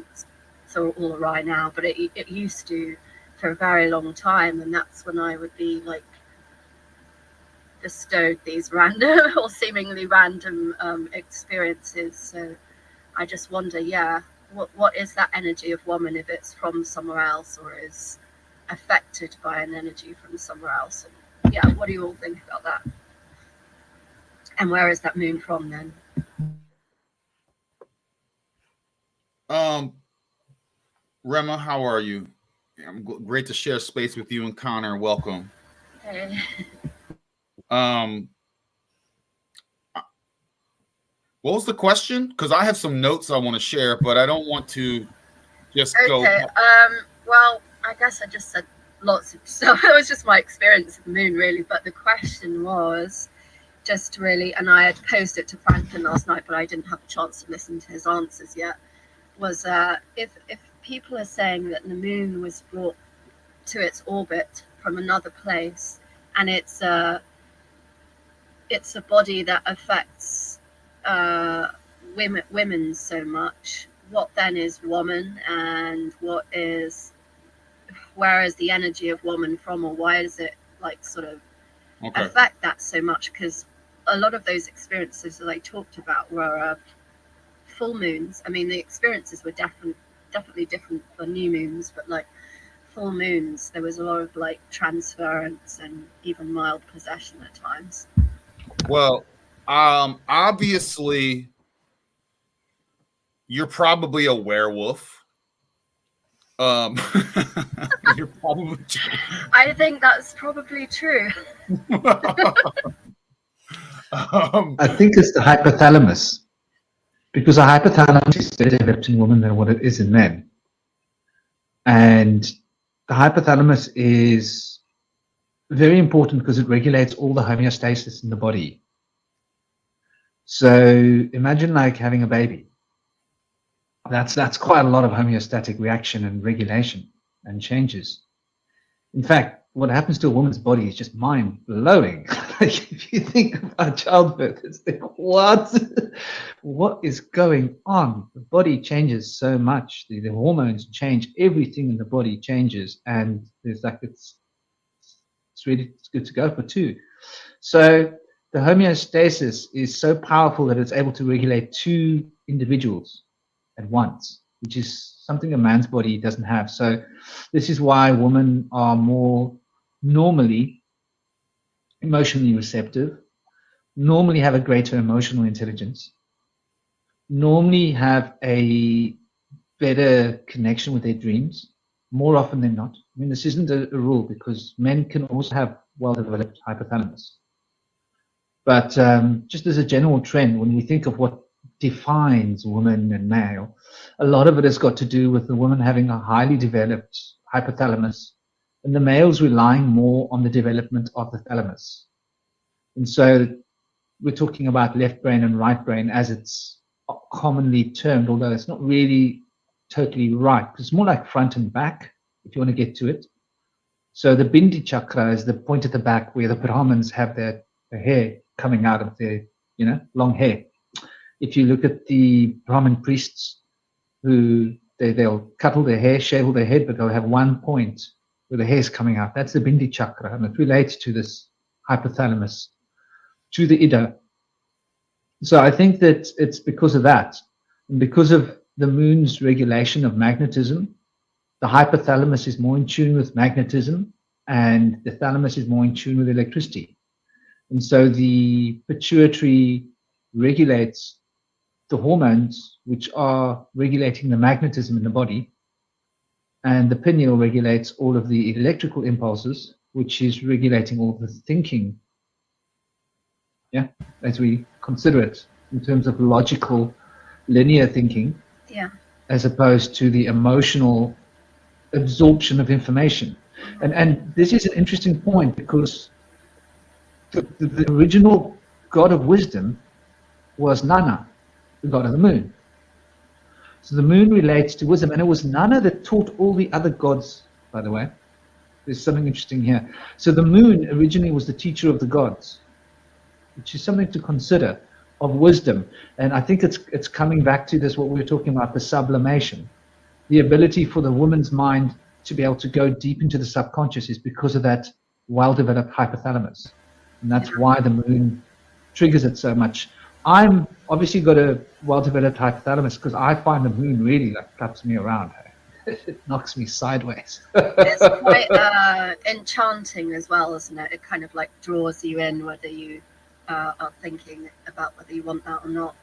so all awry now, but it used to for a very long time, and that's when I would be like bestowed these random or seemingly random experiences. So I just wonder, yeah, what is that energy of woman, if it's from somewhere else or is affected by an energy from somewhere else? And yeah, what do you all think about that? And where is that moon from then? Rema, how are you? I'm great to share space with you and Connor. Welcome. Hey. What was the question? Because I have some notes I want to share, but I don't want to just go. Well, I guess I just said lots of stuff. It was just my experience of the moon, really. But the question was just really, and I had posed it to Franklin last night, but I didn't have a chance to listen to his answers yet, was if people are saying that the moon was brought to its orbit from another place, and it's a body that affects women so much, what then is woman, and where is the energy of woman from, or why does it like sort of affect that so much? Because a lot of those experiences that I talked about were full moons. I mean, the experiences were definitely different for new moons, but like full moons, there was a lot of like transference and even mild possession at times. Well, obviously, you're probably a werewolf. You're probably. I think that's probably true. I think it's the hypothalamus, because the hypothalamus is better developed in women than what it is in men. And the hypothalamus is very important because it regulates all the homeostasis in the body. So imagine like having a baby. That's quite a lot of homeostatic reaction and regulation and changes. In fact, what happens to a woman's body is just mind-blowing. If you think about childbirth, it's like, what is going on? The body changes so much. The hormones change. Everything in the body changes, and there's like it's good to go for two. So the homeostasis is so powerful that it's able to regulate two individuals at once, which is something a man's body doesn't have. So this is why women are more normally emotionally receptive, normally have a greater emotional intelligence, normally have a better connection with their dreams, more often than not. I mean, this isn't a rule, because men can also have well-developed hypothalamus. But just as a general trend, when we think of what defines woman and male, a lot of it has got to do with the woman having a highly developed hypothalamus and the males relying more on the development of the thalamus. And so we're talking about left brain and right brain as it's commonly termed, although it's not really totally right. It's more like front and back, if you want to get to it. So the Bindi chakra is the point at the back where the Brahmins have their hair coming out of their, long hair. If you look at the Brahmin priests, who they'll cut all their hair, shave all their head, but they'll have one point where the hair's coming out. That's the Bindi chakra, and it relates to this hypothalamus, to the Ida. So I think that it's because of that, and because of the moon's regulation of magnetism, the hypothalamus is more in tune with magnetism, and the thalamus is more in tune with electricity. And so the pituitary regulates the hormones, which are regulating the magnetism in the body, and the pineal regulates all of the electrical impulses, which is regulating all the thinking, as we consider it in terms of logical, linear thinking, as opposed to the emotional absorption of information. And this is an interesting point, because the original god of wisdom was Nana, the god of the moon. So the moon relates to wisdom, and it was Nana that taught all the other gods, by the way. There's something interesting here. So the moon originally was the teacher of the gods, which is something to consider, of wisdom. And I think it's coming back to this, what we were talking about, the sublimation. The ability for the woman's mind to be able to go deep into the subconscious is because of that well-developed hypothalamus. And that's why the moon triggers it so much. I'm obviously got a well-developed hypothalamus because I find the moon really cuts me around. It knocks me sideways. It's quite enchanting as well, isn't it? It kind of draws you in, whether you are thinking about whether you want that or not.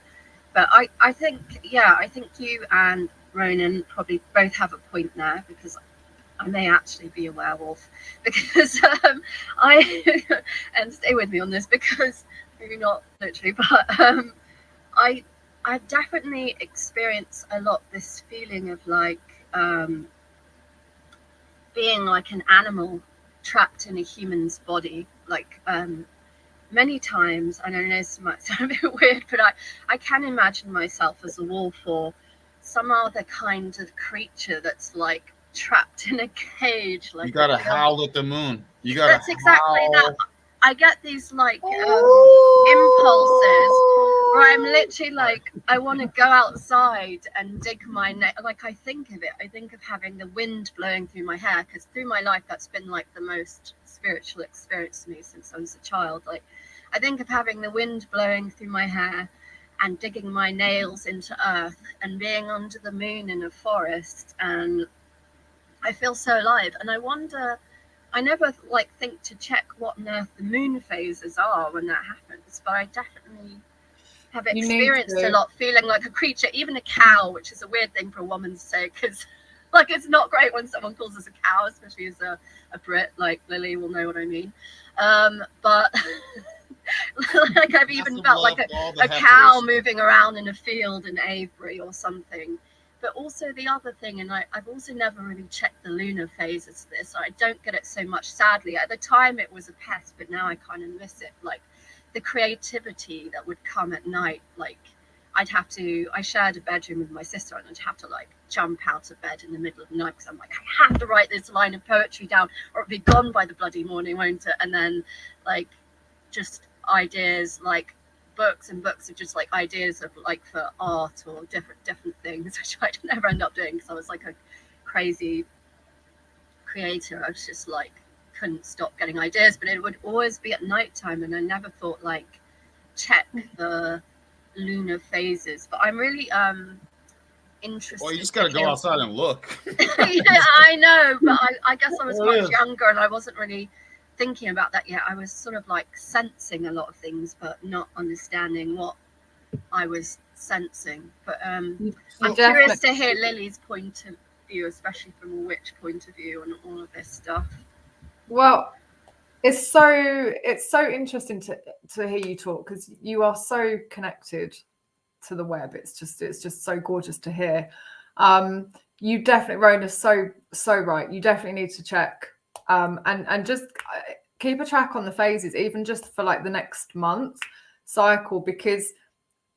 But I think you and Ronan probably both have a point there, because I may actually be a werewolf, because and stay with me on this, because maybe not literally, but I've definitely experienced a lot this feeling of being like an animal trapped in a human's body, many times. And I know this might sound a bit weird, but I can imagine myself as a wolf or some other kind of creature that's trapped in a cage. You gotta howl at the moon. That's exactly that. I get these impulses where I'm literally I want to go outside and dig my nail. I think of it. I think of having the wind blowing through my hair, because through my life that's been the most spiritual experience to me since I was a child. I think of having the wind blowing through my hair and digging my nails into earth and being under the moon in a forest, and I feel so alive. And I wonder, I never think to check what on earth the moon phases are when that happens, but I definitely have experienced a lot, feeling like a creature, even a cow, which is a weird thing for a woman to say, because it's not great when someone calls us a cow, especially as a Brit. Lily will know what I mean. But I've even felt like a cow moving around in a field in Avery or something. But also the other thing, and I've also never really checked the lunar phases of this, so I don't get it so much, sadly. At the time it was a pest, but now I kind of miss it. The creativity that would come at night. I shared a bedroom with my sister, and I'd have to like jump out of bed in the middle of the night because I'm like, I have to write this line of poetry down or it'll be gone by the bloody morning, won't it? And then like just ideas, like books and books of just like ideas of like for art or different things, which I'd never end up doing because I was like a crazy creator. I was just like couldn't stop getting ideas, but it would always be at nighttime, and I never thought like check the lunar phases. But I'm really interested. Well, you just gotta go outside and look. Yeah, I know, but I guess I was much younger and I wasn't really thinking about that yet. I was sort of like sensing a lot of things, but not understanding what I was sensing. But I'm curious to hear Lily's point of view, especially from a witch point of view, and all of this stuff. Well, it's so interesting to hear you talk, because you are so connected to the web. It's just so gorgeous to hear. You definitely, Rona's so right. You definitely need to check and just keep a track on the phases, even just for like the next month cycle, because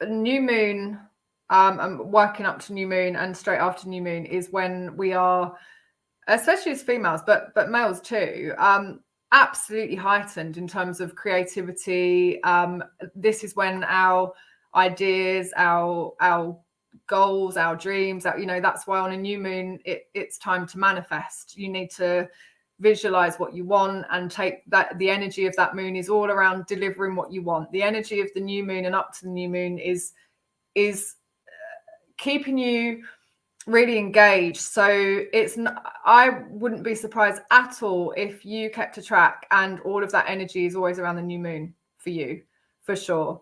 new moon and working up to new moon and straight after new moon is when we are, especially as females, but males too, absolutely heightened in terms of creativity. This is when our ideas, our goals, our dreams, that's why on a new moon it's time to manifest. You need to visualize what you want and take that. The energy of that moon is all around delivering what you want. The energy of the new moon and up to the new moon is keeping you really engaged. So I wouldn't be surprised at all if you kept a track and all of that energy is always around the new moon for you, for sure.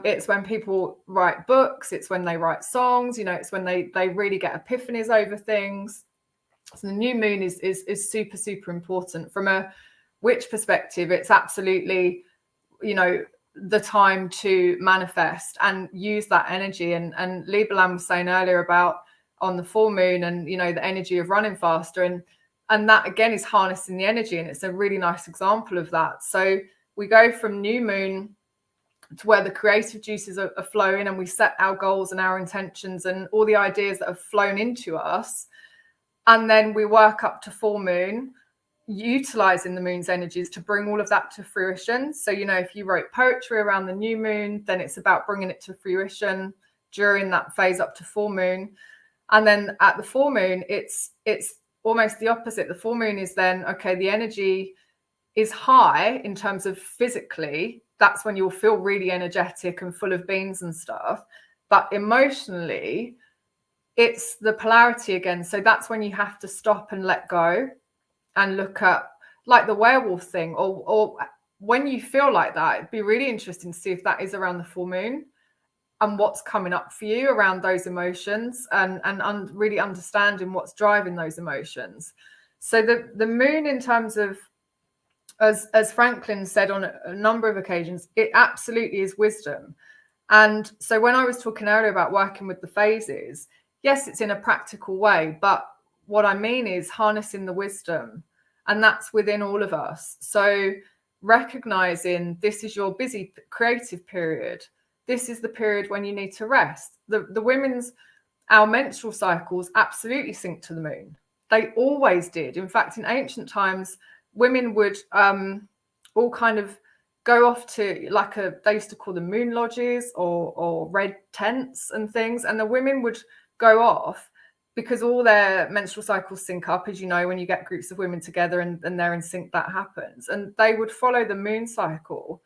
It's when people write books, it's when they write songs, it's when they really get epiphanies over things. So the new moon is super, super important. From a witch perspective, it's absolutely, the time to manifest and use that energy. And Libelan was saying earlier about on the full moon and, the energy of running faster. And that again is harnessing the energy. And it's a really nice example of that. So we go from new moon to where the creative juices are flowing, and we set our goals and our intentions and all the ideas that have flown into us. And then we work up to full moon, utilizing the moon's energies to bring all of that to fruition. So, if you wrote poetry around the new moon, then it's about bringing it to fruition during that phase up to full moon. And then at the full moon, it's almost the opposite. The full moon is then, okay, the energy is high in terms of physically. That's when you'll feel really energetic and full of beans and stuff. But emotionally, it's the polarity again. So that's when you have to stop and let go and look at, like the werewolf thing, or when you feel like that, it'd be really interesting to see if that is around the full moon and what's coming up for you around those emotions, and really understanding what's driving those emotions. So the moon, in terms of, as Franklin said on a number of occasions, it absolutely is wisdom. And so when I was talking earlier about working with the phases, yes, it's in a practical way, but what I mean is harnessing the wisdom, and that's within all of us. So recognizing this is your busy creative period. This is the period when you need to rest. Our menstrual cycles absolutely sync to the moon. They always did. In fact, in ancient times, women would all kind of go off to they used to call them moon lodges or red tents and things. And the women would go off because all their menstrual cycles sync up. As you know, when you get groups of women together and they're in sync, that happens. And they would follow the moon cycle.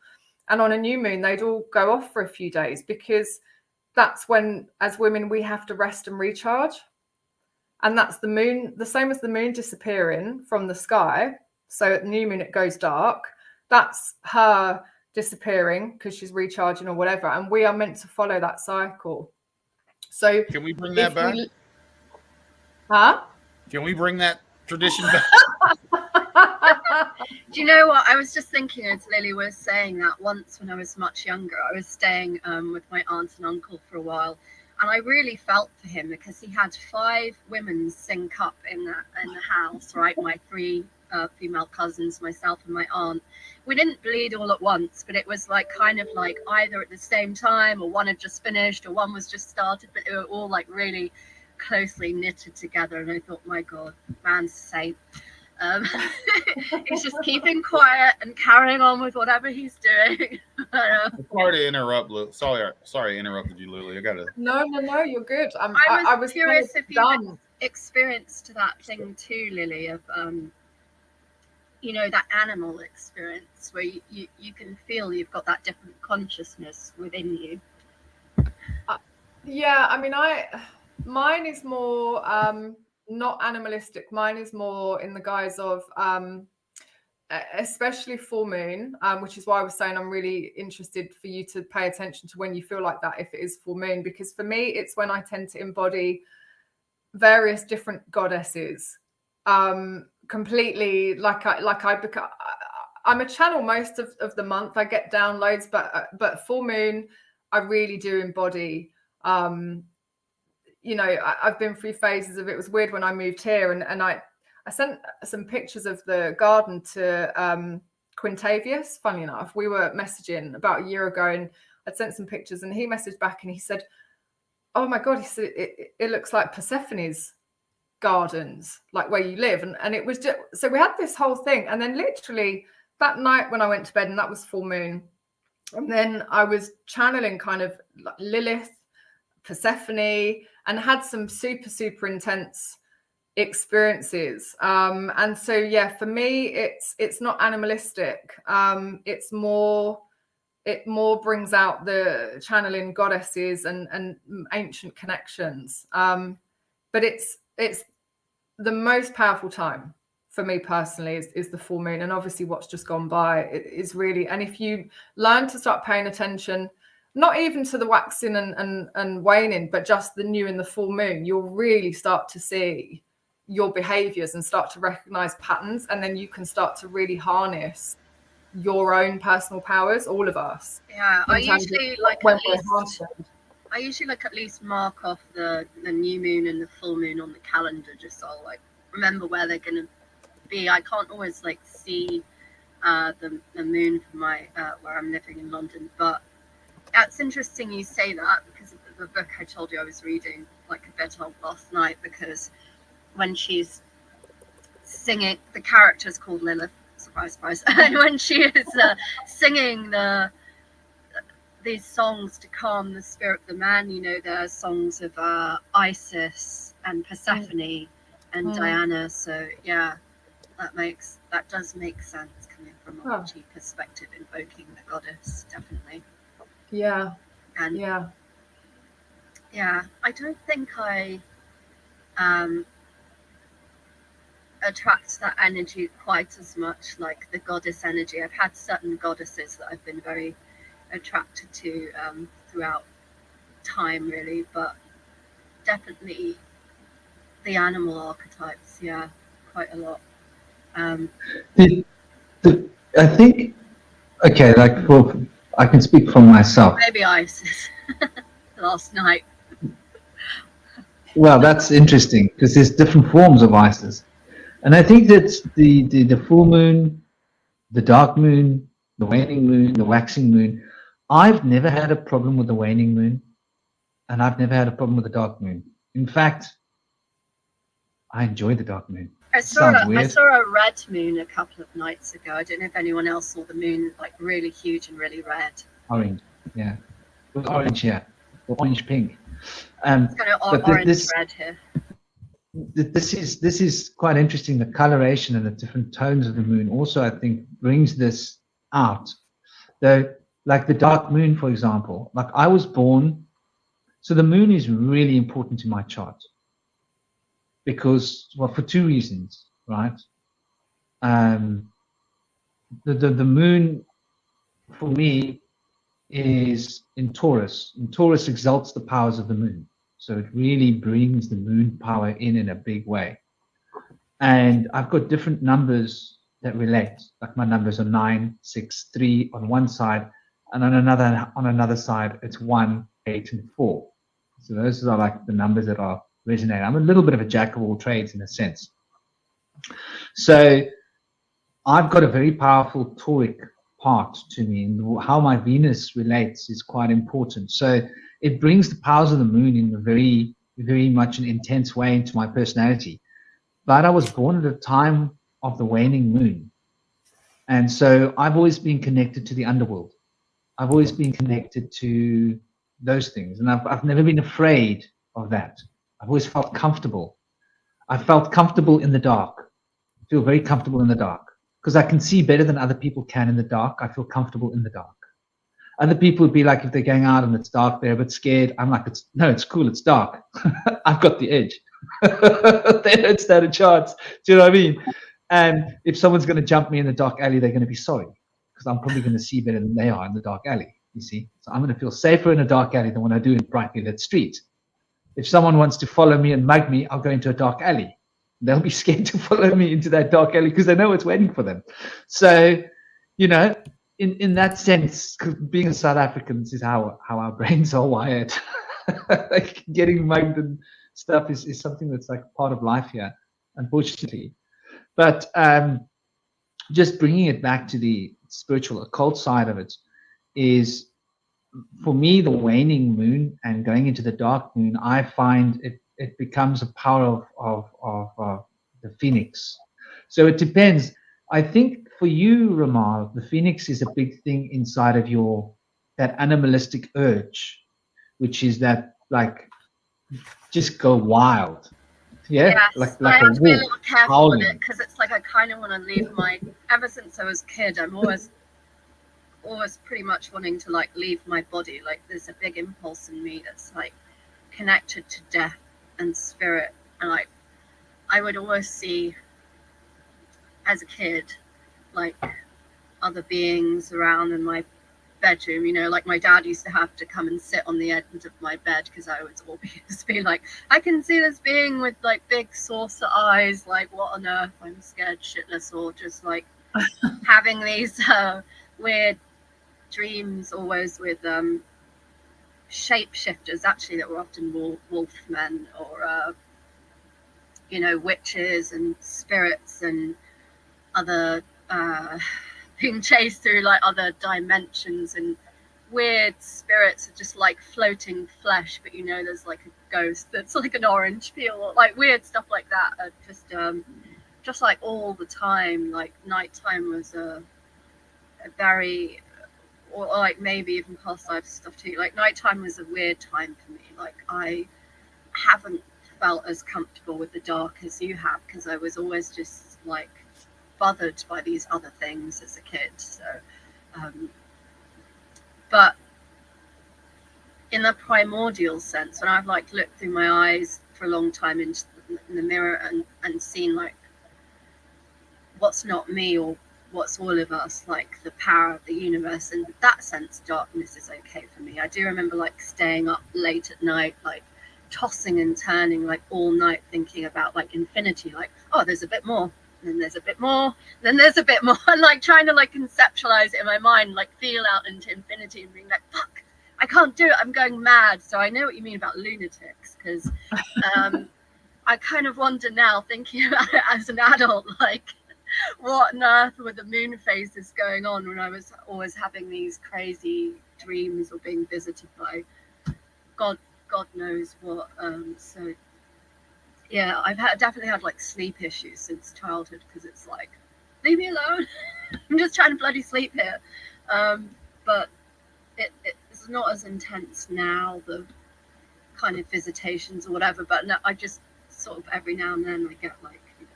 And on a new moon, they'd all go off for a few days, because that's when, as women, we have to rest and recharge. And that's the moon, the same as the moon disappearing from the sky. So at the new moon, it goes dark. That's her disappearing because she's recharging or whatever. And we are meant to follow that cycle. So can we bring that back? Can we bring that tradition back? Do you know what? I was just thinking, as Lily was saying, that once when I was much younger, I was staying with my aunt and uncle for a while. And I really felt for him because he had 5 women sync up in the house, right? My 3 female cousins, myself and my aunt. We didn't bleed all at once, but it was like kind of like either at the same time, or one had just finished, or one was just started, but they were all like really closely knitted together. And I thought, my God, man's safe. He's just keeping quiet and carrying on with whatever he's doing. Sorry to interrupt, sorry I interrupted you, Lily. I gotta. No, you're good. I was curious kind of if you experienced that thing too, Lily, of you know, that animal experience where you can feel you've got that different consciousness within you. Yeah, I mean, mine is more not animalistic. Mine is more in the guise of especially full moon, which is why I was saying I'm really interested for you to pay attention to when you feel like that, if it is full moon, because for me it's when I tend to embody various different goddesses, completely I'm a channel most of the month. I get downloads, but full moon I really do embody. You know, I've been through phases of it. Was weird when I moved here, and I sent some pictures of the garden to Quintavious. Funny enough, we were messaging about a year ago, and I'd sent some pictures, and he messaged back, and he said, "Oh my God," he said, it looks like Persephone's gardens, like where you live. And it was just, so we had this whole thing. And then literally that night when I went to bed, and that was full moon, and then I was channeling kind of like Lilith, Persephone, and had some super intense experiences. And so, yeah, for me, it's not animalistic. It more brings out the channeling goddesses and ancient connections. But it's the most powerful time for me personally is the full moon. And obviously what's just gone by is really, and if you learn to start paying attention, not even to the waxing and waning, but just the new and the full moon, you'll really start to see your behaviors and start to recognize patterns. And then you can start to really harness your own personal powers, all of us. Yeah, I usually at least mark off the new moon and the full moon on the calendar, just so I'll like remember where they're going to be. I can't always like see the moon from my where I'm living in London, but it's interesting you say that, because of the book I told you I was reading like a bit of last night, because when she's singing, the character's called Lilith, surprise, and when she is singing these songs to calm the spirit of the man, you know, there are songs of Isis and Persephone and Diana. So yeah, that does make sense coming from a witchy perspective, invoking the goddess, definitely. Yeah. And yeah, I don't think I attract that energy quite as much, like the goddess energy. I've had certain goddesses that I've been very attracted to throughout time, really, but definitely the animal archetypes, yeah, quite a lot. I think, okay, like I can speak for myself. Maybe Isis last night. Well, that's interesting, because there's different forms of Isis. And I think that the full moon, the dark moon, the waning moon, the waxing moon, I've never had a problem with the waning moon, and I've never had a problem with the dark moon. In fact, I enjoy the dark moon. I saw a red moon a couple of nights ago. I don't know if anyone else saw the moon, like really huge and really red. Orange, yeah. It was orange, yeah. Or orange pink. It's kind of orange red here. This is quite interesting. The coloration and the different tones of the moon also, I think, brings this out. Though, like the dark moon, for example, like I was born, so the moon is really important to my chart because, well, for two reasons, right? The moon for me is in Taurus, and Taurus exalts the powers of the moon. So it really brings the moon power in a big way. And I've got different numbers that relate. Like my numbers are 9, 6, 3 on one side, and on another side it's 1, 8, and 4. So those are like the numbers that are resonating. I'm a little bit of a jack of all trades in a sense. So I've got a very powerful tauric part to me, and how my Venus relates is quite important. So it brings the powers of the moon in a very, very much an intense way into my personality. But I was born at a time of the waning moon. And so I've always been connected to the underworld. I've always been connected to those things. And I've never been afraid of that. I've always felt comfortable. I felt comfortable in the dark. I feel very comfortable in the dark because I can see better than other people can in the dark. I feel comfortable in the dark. Other people would be like, if they're going out and it's dark, they're a bit scared. I'm like, it's cool, it's dark. I've got the edge. They don't stand a chance. Do you know what I mean? And if someone's going to jump me in the dark alley, they're going to be sorry because I'm probably going to see better than they are in the dark alley. You see? So I'm going to feel safer in a dark alley than when I do in brightly lit streets. If someone wants to follow me and mug me, I'll go into a dark alley. They'll be scared to follow me into that dark alley because they know what's waiting for them. So, you know, in that sense, being a South African, this is how our brains are wired. Like getting mugged and stuff is something that's like part of life here, unfortunately. But just bringing it back to the spiritual occult side of it is, for me, the waning moon and going into the dark moon, I find it becomes a power of the phoenix. So it depends. I think for you, Ramal, the phoenix is a big thing inside of that animalistic urge, which is that like just go wild. Yeah, yes, like I a have to be a wolf little careful howling. with it because it's like I kind of want to leave my. Ever since I was a kid, I'm always pretty much wanting to like leave my body. Like there's a big impulse in me that's like connected to death and spirit, and like I would always see as a kid like other beings around in my bedroom, you know, like my dad used to have to come and sit on the edge of my bed because I would always be like, I can see this being with like big saucer eyes, like what on earth, I'm scared shitless, or just like having these weird dreams always with shapeshifters actually that were often wolfmen or you know, witches and spirits and other being chased through like other dimensions, and weird spirits are just like floating flesh, but you know there's like a ghost that's like an orange peel, or like weird stuff like that are just like all the time. Like nighttime was a very, or like maybe even past life stuff too. Like nighttime was a weird time for me. Like I haven't felt as comfortable with the dark as you have because I was always just like bothered by these other things as a kid. So but in the primordial sense, when I've like looked through my eyes for a long time in the mirror and seen like what's not me or what's all of us, like the power of the universe, in that sense darkness is okay for me. I do remember like staying up late at night, like tossing and turning like all night thinking about like infinity, like oh there's a bit more, and then there's a bit more, then there's a bit more, and like trying to like conceptualize it in my mind, like feel out into infinity and being like, fuck, I can't do it, I'm going mad. So I know what you mean about lunatics, because I kind of wonder now, thinking about it as an adult, like what on earth were the moon phases going on when I was always having these crazy dreams or being visited by God knows what. So yeah, I've definitely had like sleep issues since childhood, because it's like, leave me alone. I'm just trying to bloody sleep here. But it's not as intense now, the kind of visitations or whatever. But no, I just sort of every now and then I get like, you know,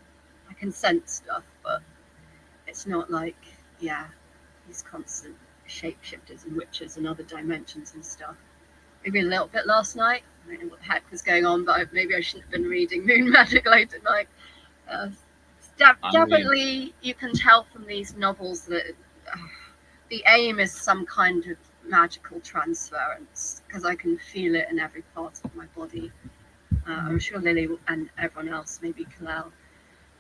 I can sense stuff, but it's not like, yeah, these constant shapeshifters and witches and other dimensions and stuff. Maybe a little bit last night. I don't know what the heck was going on, but maybe I shouldn't have been reading Moon Magic late at night. Definitely, you can tell from these novels that the aim is some kind of magical transference, because I can feel it in every part of my body. I'm sure Lily and everyone else, maybe Kalel,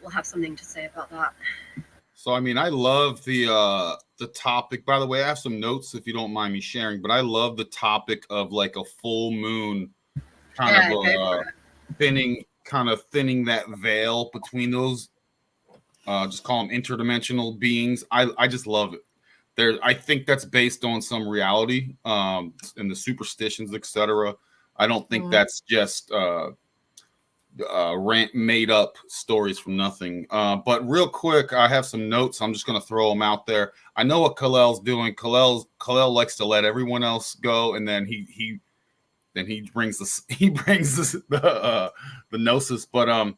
will have something to say about that. So, I mean, I love the topic. By the way, I have some notes if you don't mind me sharing, but I love the topic of like a full moon kind of thinning that veil between those just call them interdimensional beings. I just love it. I think that's based on some reality, and the superstitions, etc. I don't think that's just made up stories from nothing. But real quick, I have some notes. I'm just going to throw them out there. I know what Kalel's doing. Kalel likes to let everyone else go, and then he brings the gnosis. But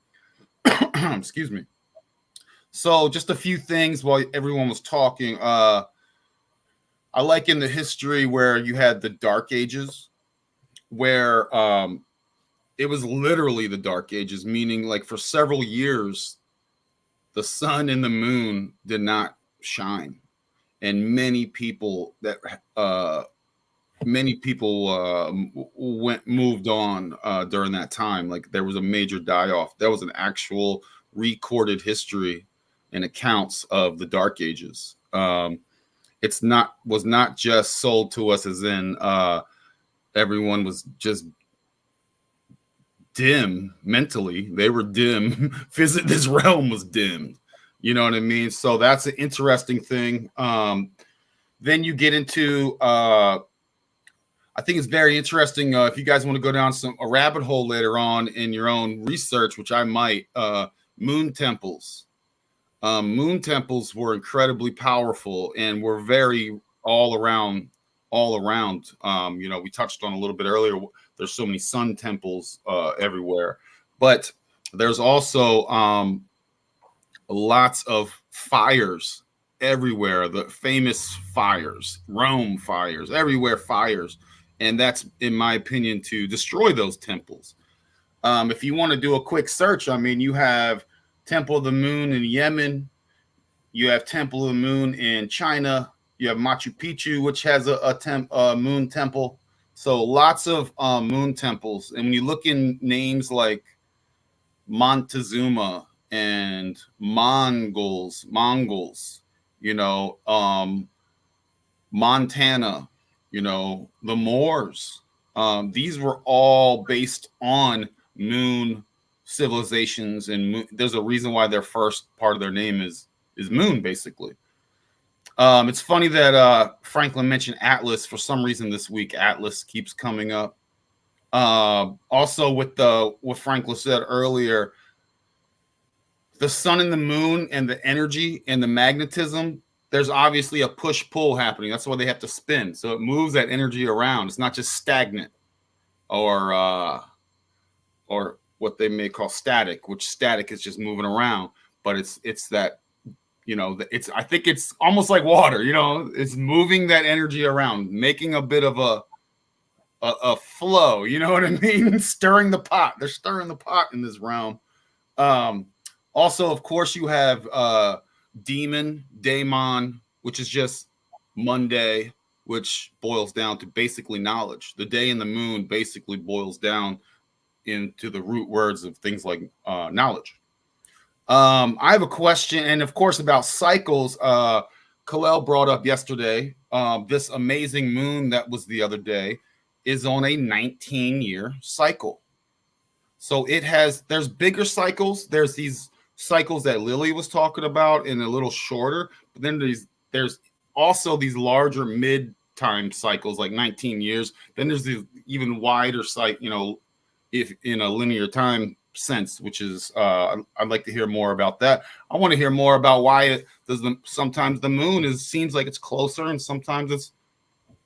excuse me. So just a few things while everyone was talking. I like in the history where you had the Dark Ages, where it was literally the Dark Ages, meaning like for several years, the sun and the moon did not shine, and many people moved on during that time. Like there was a major die-off. That was an actual recorded history and accounts of the Dark Ages. Was not just sold to us as in everyone was just dim mentally. They were dim. This realm was dimmed. You know what I mean? So that's an interesting thing. Then you get into I think it's very interesting. If you guys want to go down a rabbit hole later on in your own research, which I might, moon temples. Moon temples were incredibly powerful and were very all around. We touched on a little bit earlier. There's so many sun temples everywhere, but there's also lots of fires everywhere. The famous fires, Rome fires, everywhere fires. And that's, in my opinion, to destroy those temples. If you want to do a quick search, I mean, you have Temple of the Moon in Yemen. You have Temple of the Moon in China. You have Machu Picchu, which has a moon temple. So lots of moon temples. And when you look in names like Montezuma and Mongols, Montana, the Moors, these were all based on moon civilizations, and there's a reason why their first part of their name is moon, basically. It's funny that Franklin mentioned Atlas. For some reason this week, Atlas keeps coming up. Also, with what Franklin said earlier, the sun and the moon and the energy and the magnetism, there's obviously a push-pull happening. That's why they have to spin. So it moves that energy around. It's not just stagnant or what they may call static, which static is just moving around. But it's that, I think it's almost like water, it's moving that energy around, making a bit of a flow, you know what I mean? Stirring the pot. They're stirring the pot in this realm. Also, of course, you have daemon, which is just Monday, which boils down to basically knowledge. The day and the moon basically boils down into the root words of things like knowledge. I have a question, and of course, about cycles. Kalel brought up yesterday, this amazing moon that was the other day is on a 19-year cycle. So there's bigger cycles. There's these cycles that Lily was talking about and a little shorter, but then there's also these larger mid-time cycles, like 19 years. Then there's the even wider cycle, if in a linear time sense, which is I'd like to hear more about that. I want to hear more about why sometimes the moon seems like it's closer and sometimes it's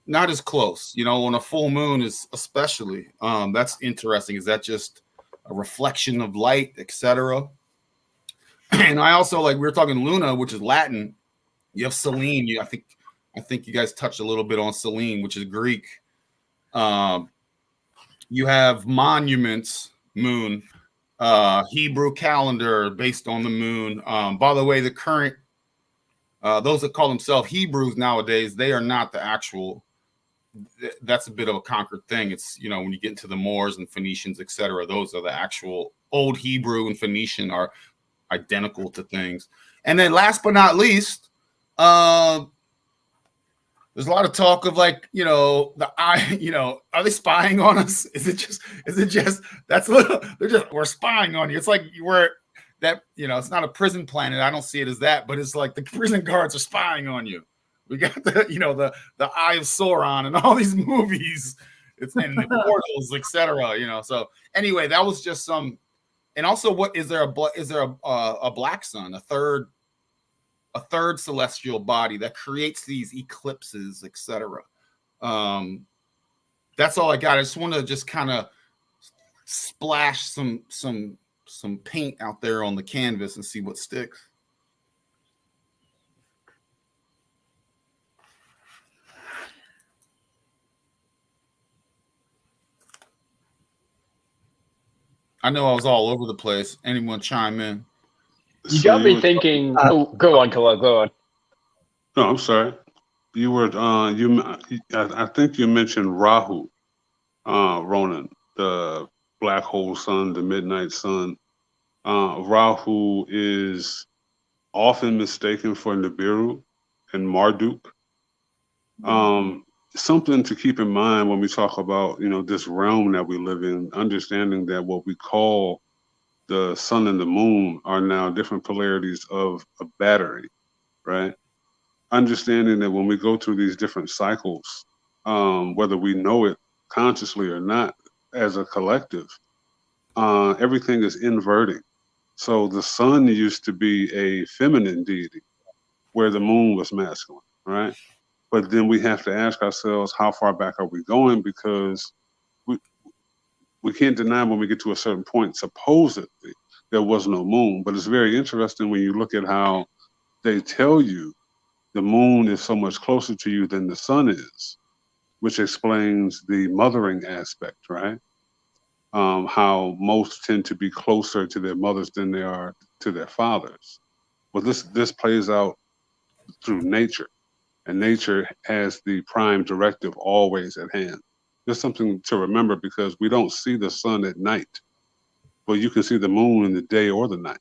not as close, on a full moon is especially. That's interesting. Is that just a reflection of light, etc.? And I also, we were talking Luna, which is Latin. You have Selene. I think you guys touched a little bit on Selene, which is Greek. You have monuments, moon, Hebrew calendar based on the moon. By the way, the current those that call themselves Hebrews nowadays, they are not the actual. That's a bit of a conquered thing. It's when you get into the Moors and Phoenicians, etc. Those are the actual old Hebrew and Phoenician are identical to things. And then last but not least, there's a lot of talk of are they spying on us? Is it just we're spying on you? It's like that, you know, it's not a prison planet. I don't see it as that, but it's like the prison guards are spying on you. We got the, you know, the Eye of Sauron and all these movies. It's in the portals, etc. You know. So anyway, that was just some. And also, what is there a black sun, a third celestial body that creates these eclipses, etc. That's all I got. I just want to just kind of splash some paint out there on the canvas and see what sticks. I know I was all over the place. Anyone chime in? You got me thinking. Go on, Khalil. Go on. No, I'm sorry. You were I think you mentioned Rahu, Ronan, the black hole sun, the midnight sun. Rahu is often mistaken for Nibiru and Marduk. Something to keep in mind when we talk about, you know, this realm that we live in, understanding that what we call the sun and the moon are now different polarities of a battery, right? Understanding that when we go through these different cycles, whether we know it consciously or not, as a collective, everything is inverting. So the sun used to be a feminine deity, where the moon was masculine, right? But then we have to ask ourselves, how far back are we going? Because we can't deny when we get to a certain point, supposedly, there was no moon. But it's very interesting when you look at how they tell you the moon is so much closer to you than the sun is, which explains the mothering aspect, right? How most tend to be closer to their mothers than they are to their fathers. Well, this plays out through nature. And nature has the prime directive always at hand. There's something to remember because we don't see the sun at night, but you can see the moon in the day or the night.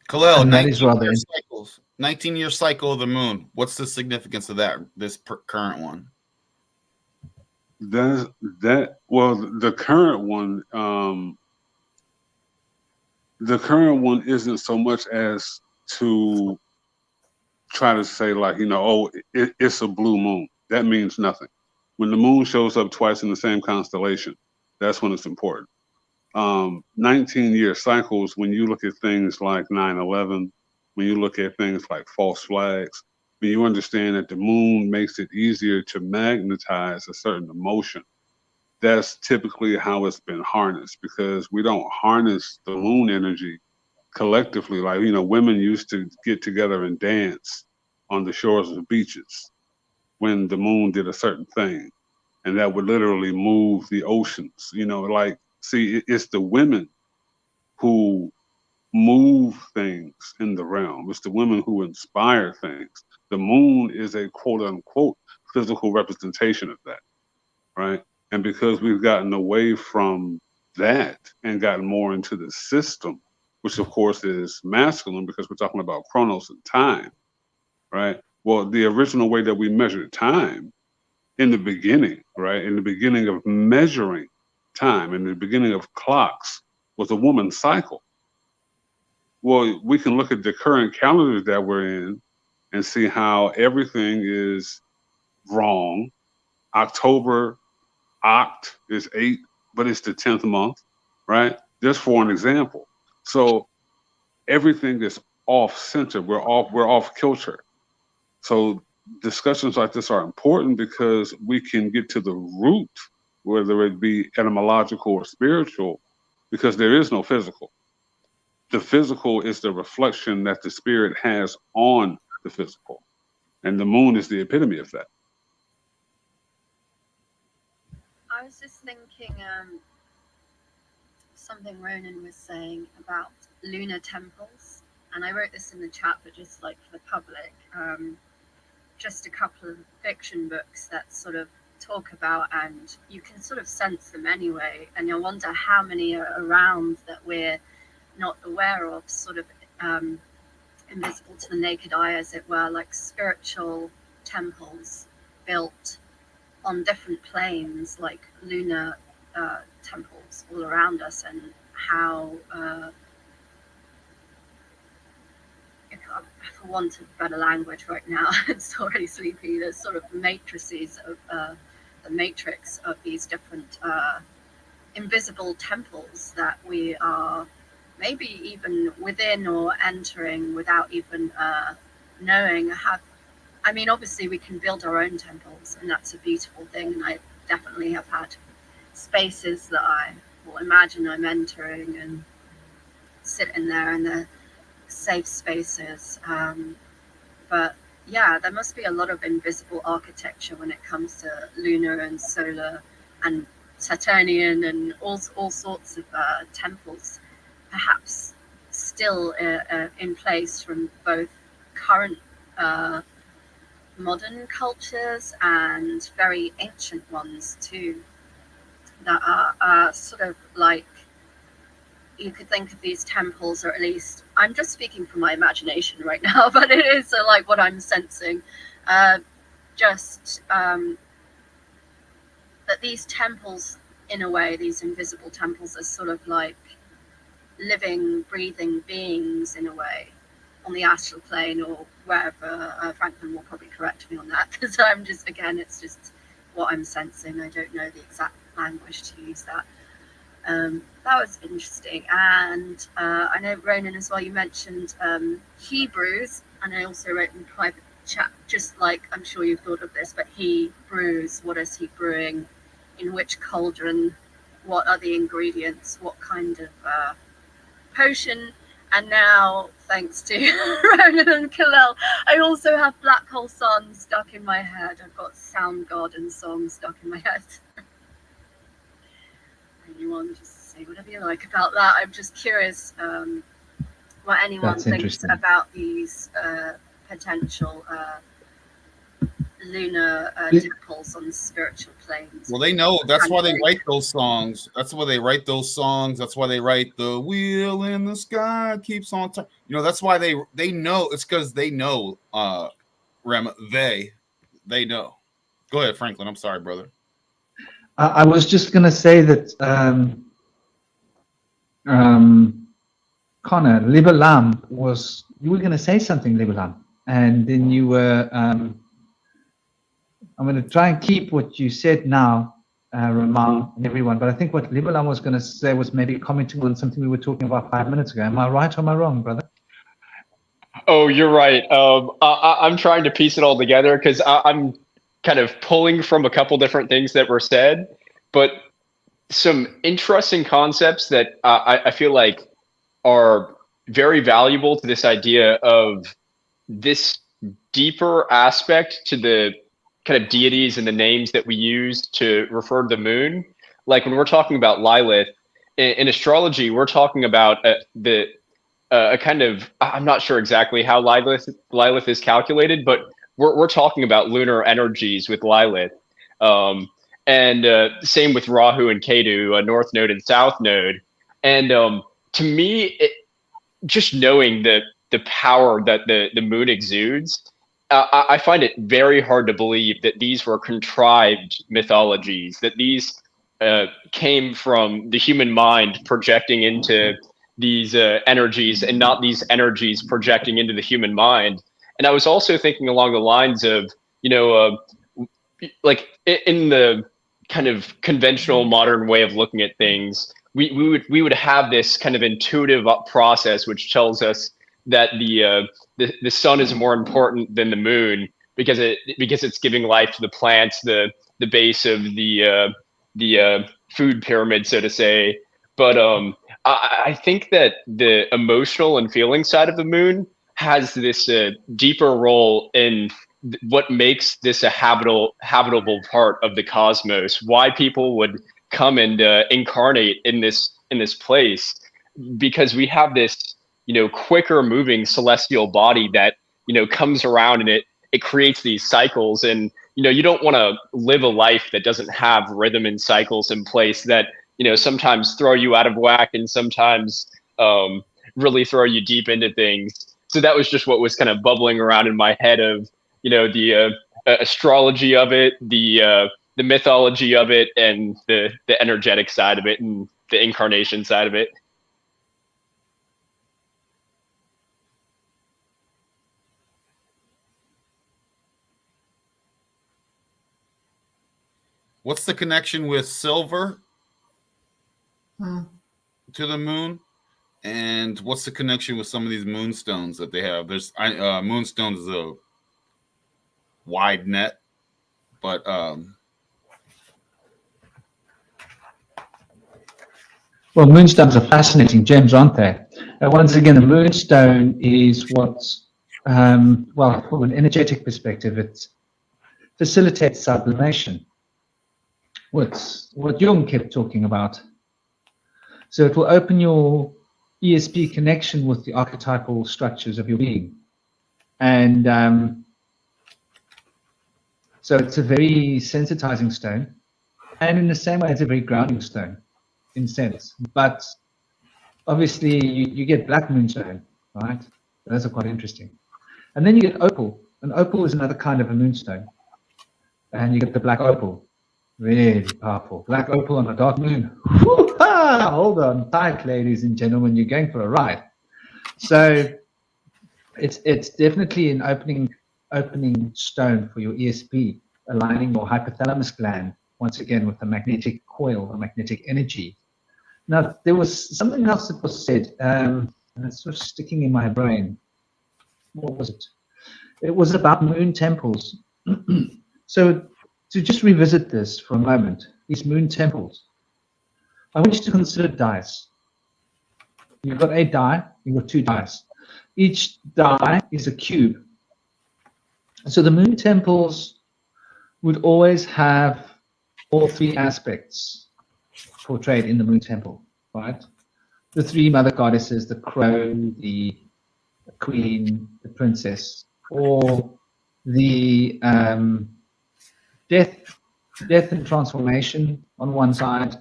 Khalil, And that is rather 19-year cycle of the moon. What's the significance of that? This current one. Well, the current one isn't so much as to try to say like, you know, oh, it's a blue moon. That means nothing. When the moon shows up twice in the same constellation, that's when it's important. 19-year cycles, when you look at things like 9/11, when you look at things like false flags, when you understand that the moon makes it easier to magnetize a certain emotion, that's typically how it's been harnessed, because we don't harness the moon energy collectively. Like, you know, women used to get together and dance on the shores of beaches when the moon did a certain thing, and that would literally move the oceans. You know, like, see, it's the women who move things in the realm. It's the women who inspire things. The moon is a quote unquote physical representation of that, right? And because we've gotten away from that and gotten more into the system, which of course is masculine because we're talking about chronos and time, right? Well, the original way that we measured time in the beginning, right? In the beginning of measuring time, in the beginning of clocks, was a woman's cycle. Well, we can look at the current calendar that we're in and see how everything is wrong. October oct is 8, but it's the 10th month, right? Just for an example. So everything is off center. We're off kilter. So discussions like this are important because we can get to the root, whether it be etymological or spiritual, because there is no physical. The physical is the reflection that the spirit has on the physical. And the moon is the epitome of that. I was just thinking something Ronan was saying about lunar temples, and I wrote this in the chat, but just like for the public, just a couple of fiction books that sort of talk about, and you can sort of sense them anyway, and you'll wonder how many are around that we're not aware of, sort of invisible to the naked eye, as it were, like spiritual temples built on different planes, like lunar temples all around us, and how, for want of better language right now, it's already sleepy, there's sort of matrices of the matrix of these different invisible temples that we are maybe even within or entering without even knowing. I mean, obviously we can build our own temples, and that's a beautiful thing, and I definitely have had spaces that I will imagine I'm entering and sit in there in the safe spaces, but yeah, there must be a lot of invisible architecture when it comes to lunar and solar and Saturnian and all sorts of temples, perhaps still in place from both current modern cultures and very ancient ones too, that are sort of like, you could think of these temples, or at least I'm just speaking from my imagination right now, but it is like what I'm sensing, that these temples, in a way, these invisible temples, are sort of like living, breathing beings in a way on the astral plane or wherever. Franklin will probably correct me on that, because I'm just, again, it's just what I'm sensing. I don't know the exact language to use that. That was interesting. And I know, Ronan, as well, you mentioned Hebrews, and I also wrote in private chat, just like, I'm sure you've thought of this, but he brews, what is he brewing, in which cauldron, what are the ingredients, what kind of potion. And now, thanks to Ronan and Kalel, I also have Black Hole Sun stuck in my head. I've got Soundgarden song stuck in my head. Anyone, just say whatever you like about that. I'm just curious what anyone thinks about these potential lunar temples on spiritual planes. Well, they know. That's why they write those songs. That's why they write those songs. That's why they write "The Wheel in the Sky Keeps on Turning." You know, that's why they know. It's because they know. Rem, they know. Go ahead, Franklin. I'm sorry, brother. I was just going to say that Connor, Libelam was, you were going to say something, Libelam, and then you were, I'm going to try and keep what you said now, Ramon and everyone, but I think what Libelam was going to say was maybe commenting on something we were talking about 5 minutes ago. Am I right or am I wrong, brother? Oh, you're right. I'm trying to piece it all together, because I'm kind of pulling from a couple different things that were said, but some interesting concepts that I feel like are very valuable to this idea of this deeper aspect to the kind of deities and the names that we use to refer to the moon. Like when we're talking about Lilith in astrology, we're talking about a kind of, I'm not sure exactly how Lilith is calculated, but we're talking about lunar energies with Lilith, and same with Rahu and Ketu, a north node and south node. And to me, just knowing the power that the moon exudes, I find it very hard to believe that these were contrived mythologies, that these came from the human mind projecting into these energies, and not these energies projecting into the human mind. And I was also thinking along the lines of, like in the kind of conventional modern way of looking at things, we would have this kind of intuitive process which tells us that the sun is more important than the moon because it's giving life to the plants, the base of the food pyramid, so to say. But I think that the emotional and feeling side of the moon has this deeper role in what makes this a habitable part of the cosmos. Why people would come and incarnate in this place, because we have this quicker moving celestial body that comes around, and it creates these cycles. And you don't want to live a life that doesn't have rhythm and cycles in place that sometimes throw you out of whack and sometimes really throw you deep into things. So that was just what was kind of bubbling around in my head of, the astrology of it, the mythology of it, and the energetic side of it, and the incarnation side of it. What's the connection with silver to the moon? And what's the connection with some of these moonstones that they have? There's moonstones is a wide net, but well, moonstones are fascinating gems, aren't they? Once again, the moonstone is what's well, from an energetic perspective, it facilitates sublimation. What Jung kept talking about. So it will open your ESP connection with the archetypal structures of your being. And so it's a very sensitizing stone. And in the same way, it's a very grounding stone, in a sense. But obviously, you get black moonstone, right? Those are quite interesting. And then you get opal. And opal is another kind of a moonstone. And you get the black opal. Really powerful. Black opal on a dark moon. Woo-ha! Hold on tight, ladies and gentlemen. You're going for a ride. So it's definitely an opening stone for your ESP, aligning your hypothalamus gland once again with the magnetic coil, the magnetic energy. Now, there was something else that was said, and it's sort of sticking in my brain. What was it? It was about moon temples. So to just revisit this for a moment, these moon temples, I want you to consider dice. You've got a die, you've got two dice. Each die is a cube. So the moon temples would always have all three aspects portrayed in the moon temple, right? The three mother goddesses, the crone, the queen, the princess, or the death and transformation on one side,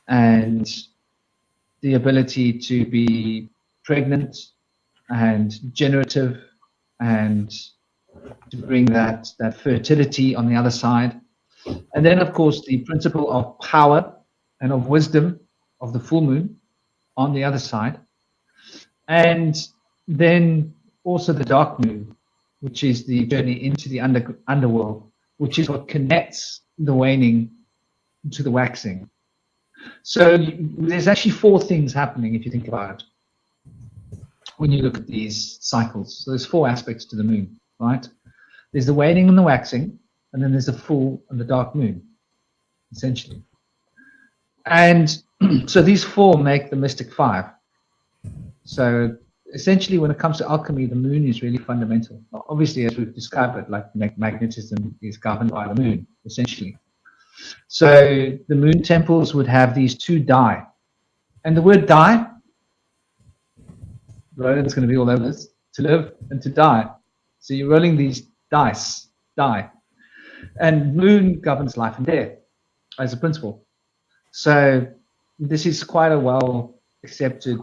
and the ability to be pregnant and generative and to bring that fertility on the other side. And then, of course, the principle of power and of wisdom of the full moon on the other side. And then also the dark moon, which is the journey into the underworld, which is what connects the waning to the waxing. So there's actually four things happening if you think about it when you look at these cycles. So there's four aspects to the moon, right? There's the waning and the waxing, and then there's the full and the dark moon, essentially. And so these four make the mystic five. So essentially, when it comes to alchemy, the moon is really fundamental. Obviously, as we've discovered, like magnetism is governed by the moon, essentially. So the moon temples would have these two die. And the word die, Roland's going to be all over this, to live and to die. So you're rolling these dice, die. And moon governs life and death as a principle. So this is quite a well accepted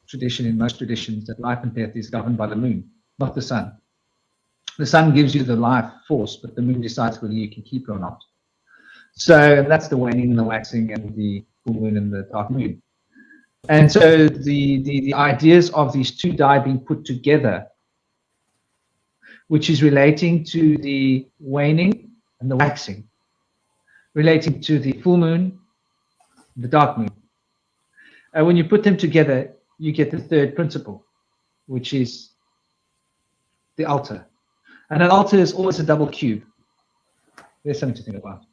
tradition in most traditions, that life and death is governed by the moon, not the sun. The sun gives you the life force, but the moon decides whether you can keep it or not. So that's the waning and the waxing and the full moon and the dark moon. And so the ideas of these two die being put together, which is relating to the waning and the waxing, relating to the full moon, the dark moon. And when you put them together, you get the third principle, which is the altar. And an altar is always a double cube. There's something to think about.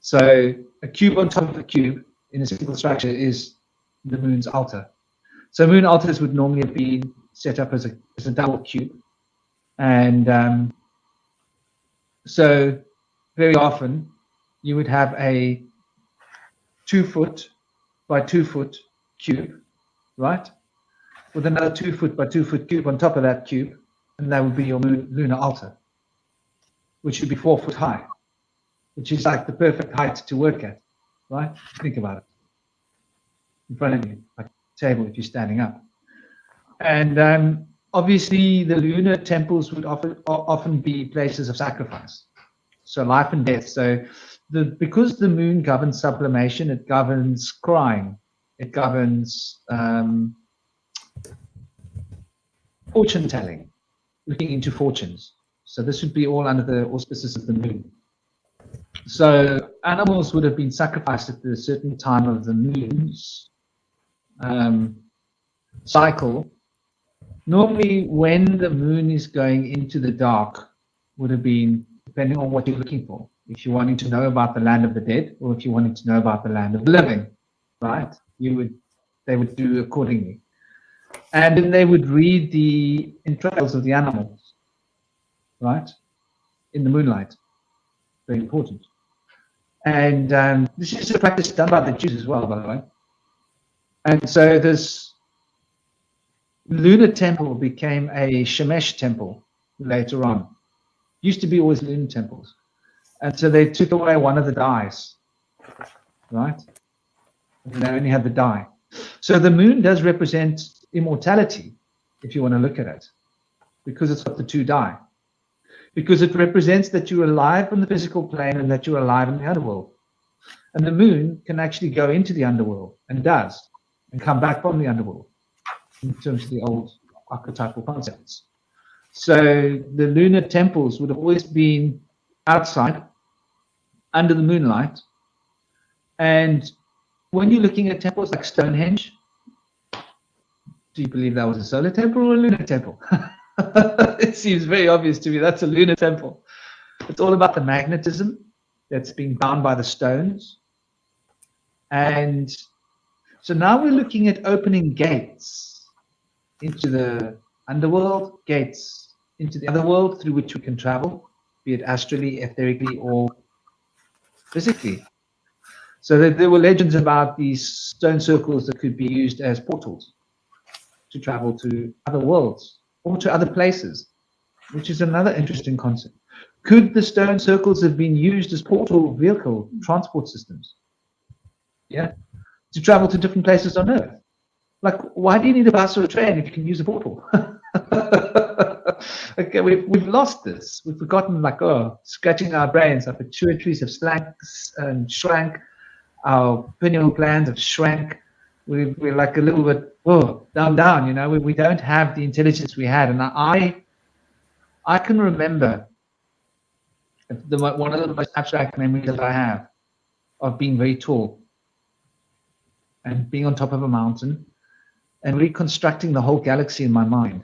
So a cube on top of a cube in a single structure is the moon's altar. So moon altars would normally have been set up as a double cube. And so very often you would have a 2 foot by 2 foot cube, right? With another 2 foot by 2 foot cube on top of that cube, and that would be your lunar altar, which would be 4 foot high, which is like the perfect height to work at, right? Think about it. In front of you, like a table if you're standing up. And obviously, the lunar temples would often be places of sacrifice, so life and death. So, because the moon governs sublimation, it governs crying, it governs fortune telling, looking into fortunes. So this would be all under the auspices of the moon. So animals would have been sacrificed at a certain time of the moon's cycle. Normally, when the moon is going into the dark, would have been, depending on what you're looking for. If you're wanting to know about the land of the dead, or if you're wanting to know about the land of the living, right? They would do accordingly. And then they would read the entrails of the animals, right? In the moonlight. Very important. And this is a practice done by the Jews as well, by the way. And so this lunar temple became a Shemesh temple later on. Used to be always lunar temples. And so they took away one of the dyes, right? And they only had the dye. So the moon does represent immortality, if you want to look at it, because it's got the two dye. Because it represents that you're alive on the physical plane and that you're alive in the underworld. And the moon can actually go into the underworld, and does, and come back from the underworld, in terms of the old archetypal concepts. So the lunar temples would have always been outside, under the moonlight. And when you're looking at temples like Stonehenge, do you believe that was a solar temple or a lunar temple? It seems very obvious to me that's a lunar temple. It's all about the magnetism that's being bound by the stones. And so now we're looking at opening gates into the underworld, gates into the other world through which we can travel, be it astrally, etherically, or physically. So there were legends about these stone circles that could be used as portals to travel to other worlds or to other places, which is another interesting concept. Could the stone circles have been used as portal vehicle transport systems? Yeah, to travel to different places on Earth. Like, why do you need a bus or a train if you can use a portal? Okay, we've lost this. We've forgotten, like, scratching our brains. Our pituitaries have shrank. Our pineal glands have shrank. We're like a little bit down. You know, we don't have the intelligence we had. And I can remember one of the most abstract memories that I have of being very tall and being on top of a mountain and reconstructing the whole galaxy in my mind,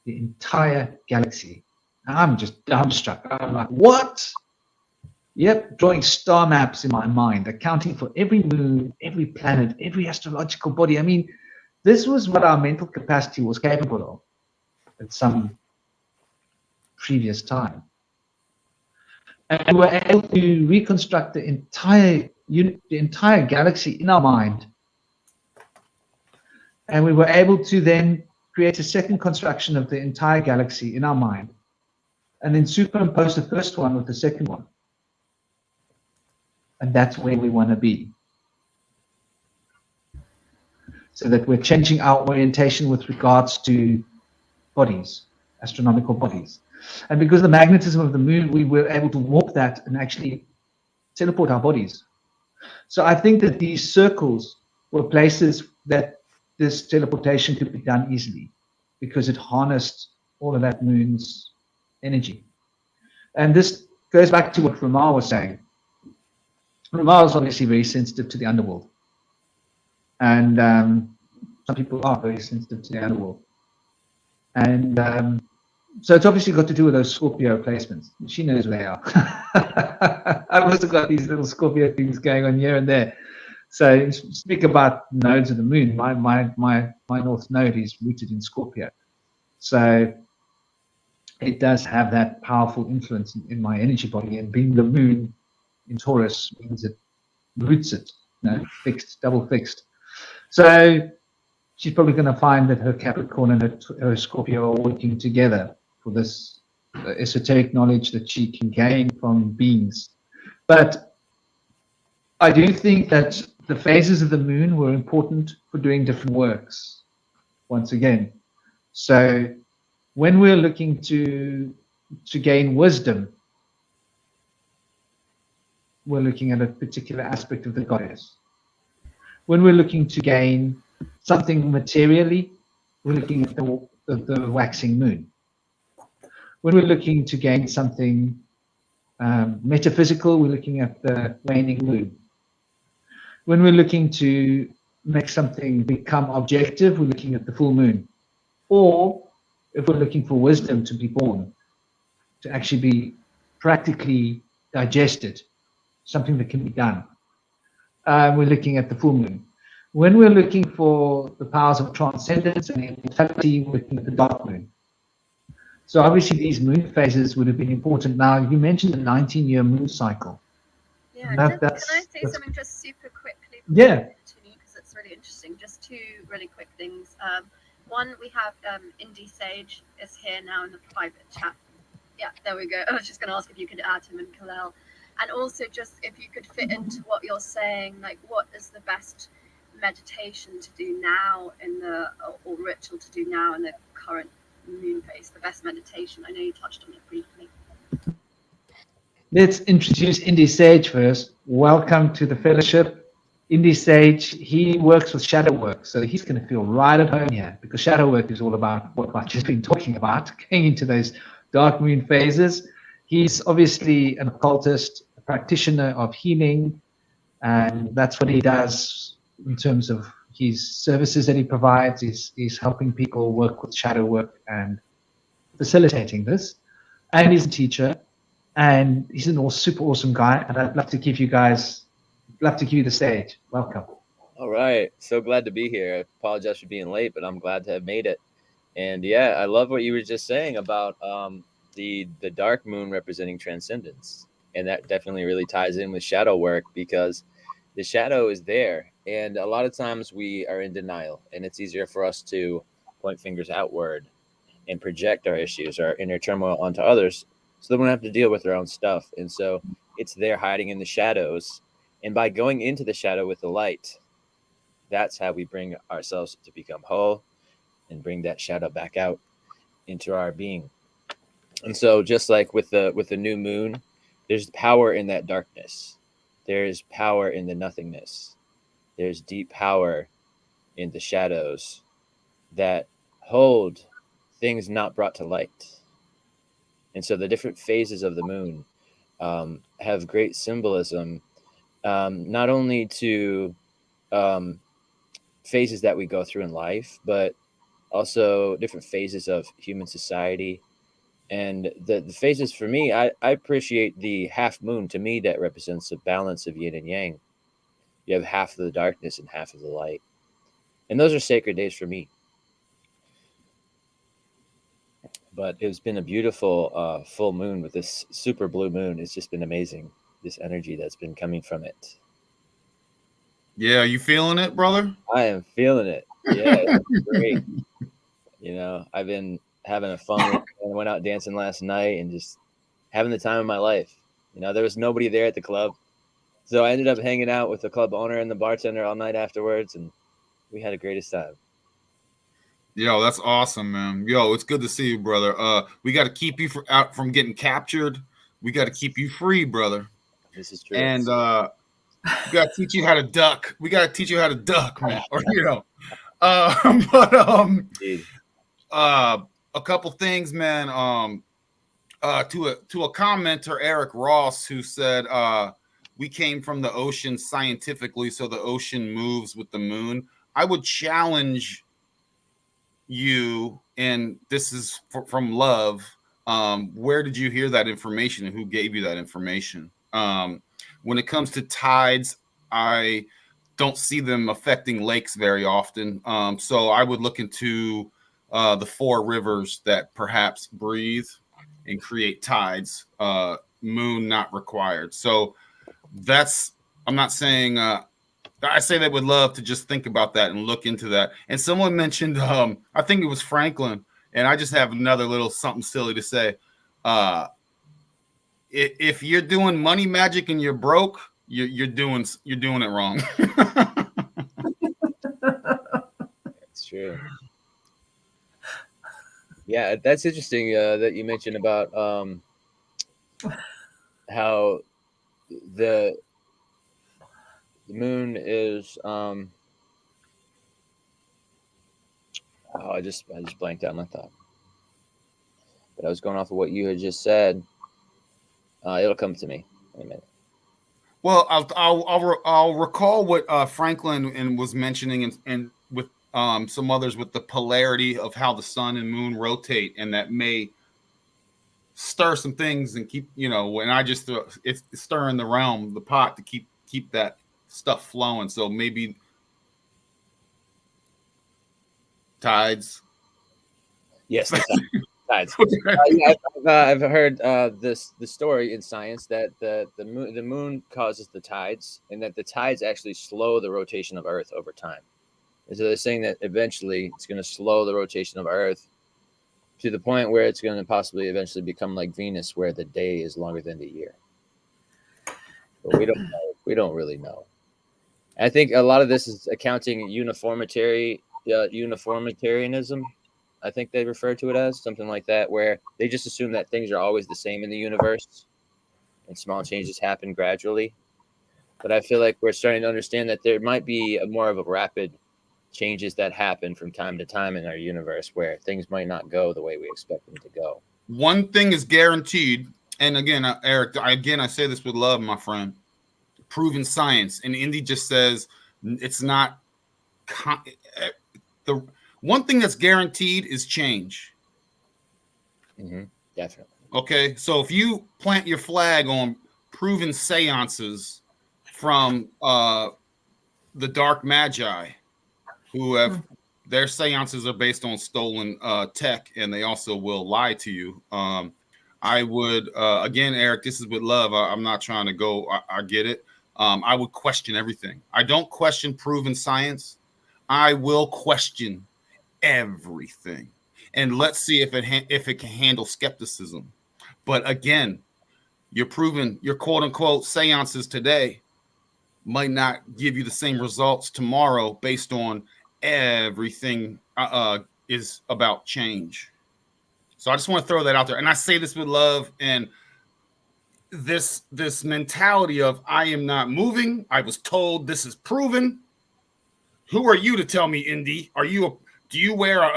the entire galaxy. I'm just dumbstruck. I'm like, what? Yep, drawing star maps in my mind, accounting for every moon, every planet, every astrological body. I mean, this was what our mental capacity was capable of at some previous time. And we were able to reconstruct the entire galaxy in our mind. And we were able to then create a second construction of the entire galaxy in our mind, and then superimpose the first one with the second one. And that's where we want to be. So that we're changing our orientation with regards to bodies, astronomical bodies. And because of the magnetism of the moon, we were able to warp that and actually teleport our bodies. So I think that these circles were places that this teleportation could be done easily, because it harnessed all of that moon's energy. And this goes back to what Ramar was saying. Ramar is obviously very sensitive to the underworld. And some people are very sensitive to the underworld. And so it's obviously got to do with those Scorpio placements. She knows where they are. I've also got these little Scorpio things going on here and there. So speak about nodes of the moon. My north node is rooted in Scorpio. So it does have that powerful influence in my energy body. And being the moon in Taurus means it roots it, fixed, double fixed. So she's probably going to find that her Capricorn and her Scorpio are working together for this esoteric knowledge that she can gain from beings. But I do think that the phases of the moon were important for doing different works. Once again, So when we're looking to gain wisdom, we're looking at a particular aspect of the goddess. When we're looking to gain something materially, we're looking at the waxing moon. When we're looking to gain something metaphysical, we're looking at the waning moon. When we're looking to make something become objective, we're looking at the full moon. Or if we're looking for wisdom to be born, to actually be practically digested, something that can be done, we're looking at the full moon. When we're looking for the powers of transcendence and immortality, we're looking at the dark moon. So obviously these moon phases would have been important. Now, you mentioned the 19-year moon cycle. Yeah, That- can I say something just super quickly? Yeah. Because it's really interesting. Just two really quick things. One, we have Indie Sage is here now in the private chat. Yeah, there we go. I was just going to ask if you could add him and Kalel. And also just if you could fit into what you're saying, like what is the best meditation to do now in the, or ritual to do now in the current moon phase, the best meditation? I know you touched on it briefly. Let's introduce Indy Sage first. Welcome to the fellowship. Indy Sage, he works with shadow work, so he's going to feel right at home here, because shadow work is all about what I've just been talking about, going into those dark moon phases. He's obviously an occultist, a practitioner of healing, and that's what he does in terms of his services that he provides. He's helping people work with shadow work and facilitating this. And he's a teacher, and he's a super awesome guy, and I'd love to give you the stage. Welcome. All right. So glad to be here. I apologize for being late, but I'm glad to have made it. And yeah, I love what you were just saying about the dark moon representing transcendence. And that definitely really ties in with shadow work, because the shadow is there. And a lot of times we are in denial, and it's easier for us to point fingers outward and project our issues, our inner turmoil onto others, so that we don't have to deal with our own stuff. And so it's there hiding in the shadows. And by going into the shadow with the light, that's how we bring ourselves to become whole and bring that shadow back out into our being. And so just like with the new moon, there's power in that darkness. There's power in the nothingness. There's deep power in the shadows that hold things not brought to light. And so the different phases of the moon have great symbolism, not only to phases that we go through in life, but also different phases of human society. And the phases for me, I appreciate the half moon. To me, that represents a balance of yin and yang. You have half of the darkness and half of the light. And those are sacred days for me. But it's been a beautiful full moon with this super blue moon. It's just been amazing, this energy that's been coming from it. Yeah, you feeling it, brother? I am feeling it. Yeah, it's great. You know, I've been having a fun weekend. I went out dancing last night and just having the time of my life. You know, there was nobody there at the club. So I ended up hanging out with the club owner and the bartender all night afterwards, and we had the greatest time. Yo, that's awesome, man. Yo, it's good to see you, brother. We got to keep you out from getting captured. We got to keep you free, brother. This is true. And we got to teach you how to duck. We got to teach you how to duck, man. Or, you know. A couple things, man. To a commenter, Eric Ross, who said we came from the ocean scientifically, so the ocean moves with the moon. I would challenge you, and this is from love. Where did you hear that information, and who gave you that information? When it comes to tides, I don't see them affecting lakes very often. So I would look into the four rivers that perhaps breathe and create tides. Moon not required. So I'm not saying, I say that with love to just think about that and look into that. And someone mentioned, I think it was Franklin, and I just have another little something silly to say. If you're doing money magic and you're broke, you're doing it wrong. It's true. Yeah, that's interesting that you mentioned about how the moon is I just blanked out my thought. But I was going off of what you had just said. It'll come to me in a minute. Well, I'll recall what Franklin and was mentioning, and with some others, with the polarity of how the sun and moon rotate, and that may stir some things and keep, when I just it's stirring the realm, the pot, to keep that stuff flowing. So maybe tides. Yes, the tides. Okay. I've heard the story in science that the moon causes the tides, and that the tides actually slow the rotation of Earth over time. And so they're saying that eventually it's going to slow the rotation of Earth to the point where it's going to possibly eventually become like Venus, where the day is longer than the year. But we don't know. We don't really know. I think a lot of this is accounting uniformitarianism. I think they refer to it as something like that, where they just assume that things are always the same in the universe and small changes happen gradually. But I feel like we're starting to understand that there might be more of a rapid changes that happen from time to time in our universe, where things might not go the way we expect them to go. One thing is guaranteed, and again, Eric, I say this with love, my friend, proven science. And Indy just says it's not. The one thing that's guaranteed is change. Mm-hmm. Definitely. Okay, so if you plant your flag on proven seances from the dark magi, who have their seances are based on stolen tech, and they also will lie to you. I would again, Eric, this is with love. I'm not trying to go. I get it. I would question everything. I don't question proven science. I will question everything, and let's see if it can handle skepticism. But again, your quote unquote seances today might not give you the same results tomorrow, based on everything is about change. So I just want to throw that out there, and I say this with love, and this mentality of I am not moving. I was told this is proven. Who are you to tell me, Indy? Do you wear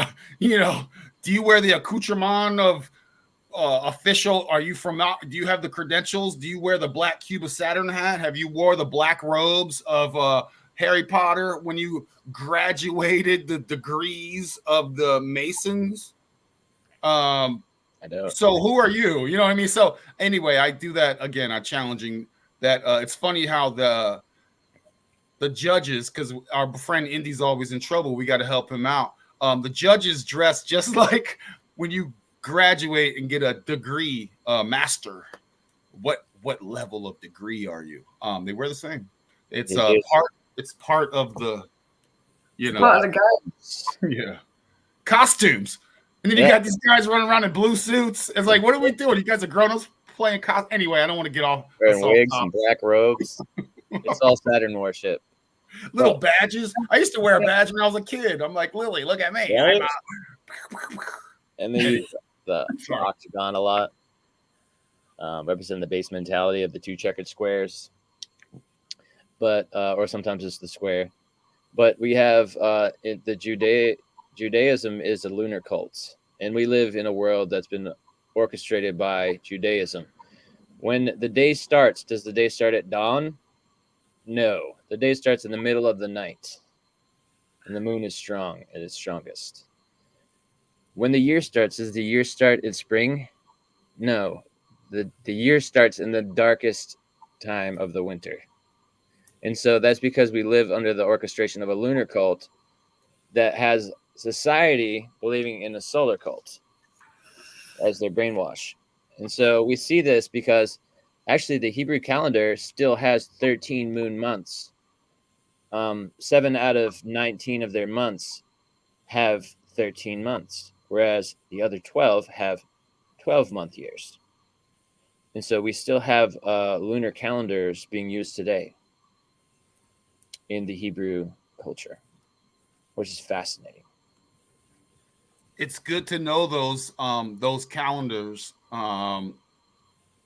the accoutrement of official? Are you from out? Do you have the credentials? Do you wear the black cube of Saturn hat? Have you wore the black robes of Harry Potter when you graduated the degrees of the Masons? I know. So who are you? You know what I mean? So anyway, I do that again. I'm challenging that. It's funny how the judges, because our friend Indy's always in trouble. We got to help him out. The judges dress just like when you graduate and get a degree, master. What level of degree are you? They wear the same. It's part of the, part of the game. yeah, costumes. And then you got these guys running around in blue suits. It's like, what are we doing? You guys are grown-ups playing costumes. Anyway, I don't want to get off. Wearing wigs and black robes. It's all Saturn worship. Little badges. I used to wear a badge when I was a kid. I'm like, Lily, look at me. Right? And they use the octagon a lot, representing the base mentality of the two checkered squares. But or sometimes it's the square. But we have Judaism is a lunar cult, and we live in a world that's been orchestrated by Judaism. When the day starts, does the day start at dawn? No, the day starts in the middle of the night, and the moon is strong at its strongest. When the year starts, does the year start in spring? No, the year starts in the darkest time of the winter. And so that's because we live under the orchestration of a lunar cult that has society believing in a solar cult as their brainwash. And so we see this because actually the Hebrew calendar still has 13 moon months. 7 out of 19 of their months have 13 months, whereas the other 12 have 12-month years. And so we still have lunar calendars being used today in the Hebrew culture, which is fascinating. it's good to know those calendars,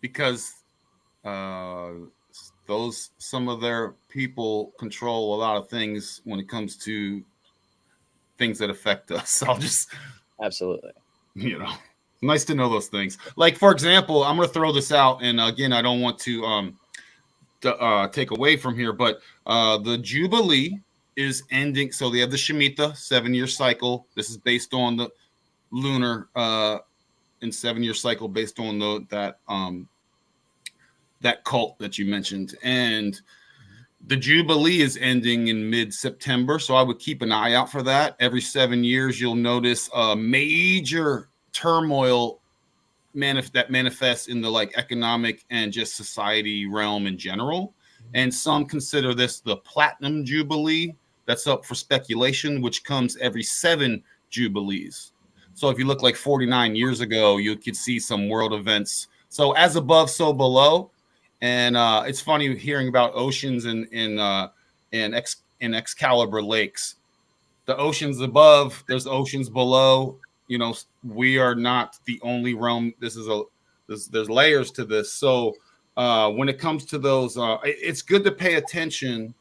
because some of their people control a lot of things when it comes to things that affect us. I'll just, Absolutely. Nice to know those things. Like, for example, I'm going to throw this out, and again, I don't want to take away from here, but the Jubilee is ending. So they have the Shemitah 7-year cycle. This is based on the lunar and 7-year cycle, based on that cult that you mentioned. And the Jubilee is ending in mid-September, so I would keep an eye out for that. Every 7 years, you'll notice a major turmoil that manifests in the economic and just society realm in general. And some consider this the Platinum Jubilee. That's up for speculation, which comes every 7 Jubilees. So if you look 49 years ago, you could see some world events. So as above, so below. And it's funny hearing about oceans in Excalibur lakes. The oceans above, there's oceans below. We are not the only realm. There's layers to this. So when it comes to those, it's good to pay attention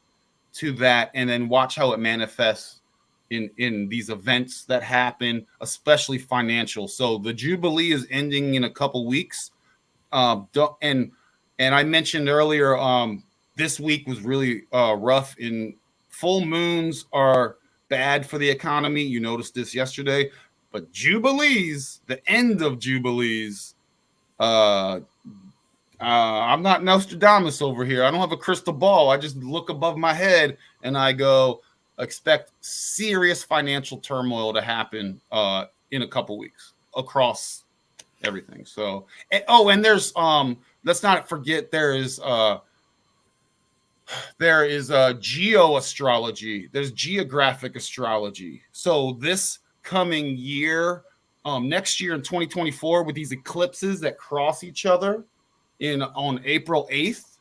to that and then watch how it manifests in these events that happen, especially financial. So the Jubilee is ending in a couple weeks. And I mentioned earlier, this week was really rough. In full moons are bad for the economy. You noticed this yesterday. But Jubilees, the end of Jubilees, I'm not Nostradamus over here. I don't have a crystal ball. I just look above my head and I go, expect serious financial turmoil to happen in a couple weeks across everything. So, and there's let's not forget there is geo-astrology. There's geographic astrology. So this coming year, next year in 2024, with these eclipses that cross each other on April 8th,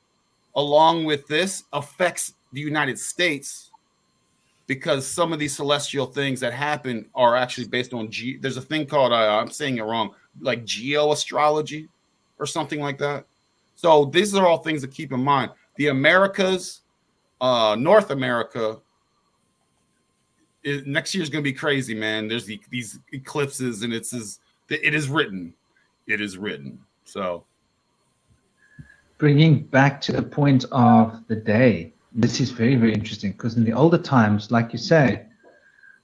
along with this, affects the United States, because some of these celestial things that happen are actually based on there's a thing called I'm saying it wrong, like geo-astrology or something like that. So these are all things to keep in mind. The Americas, North America, next year is going to be crazy, man. There's these eclipses, and it is written. It is written. So, bringing back to the point of the day, this is very, very interesting, because in the older times, like you say,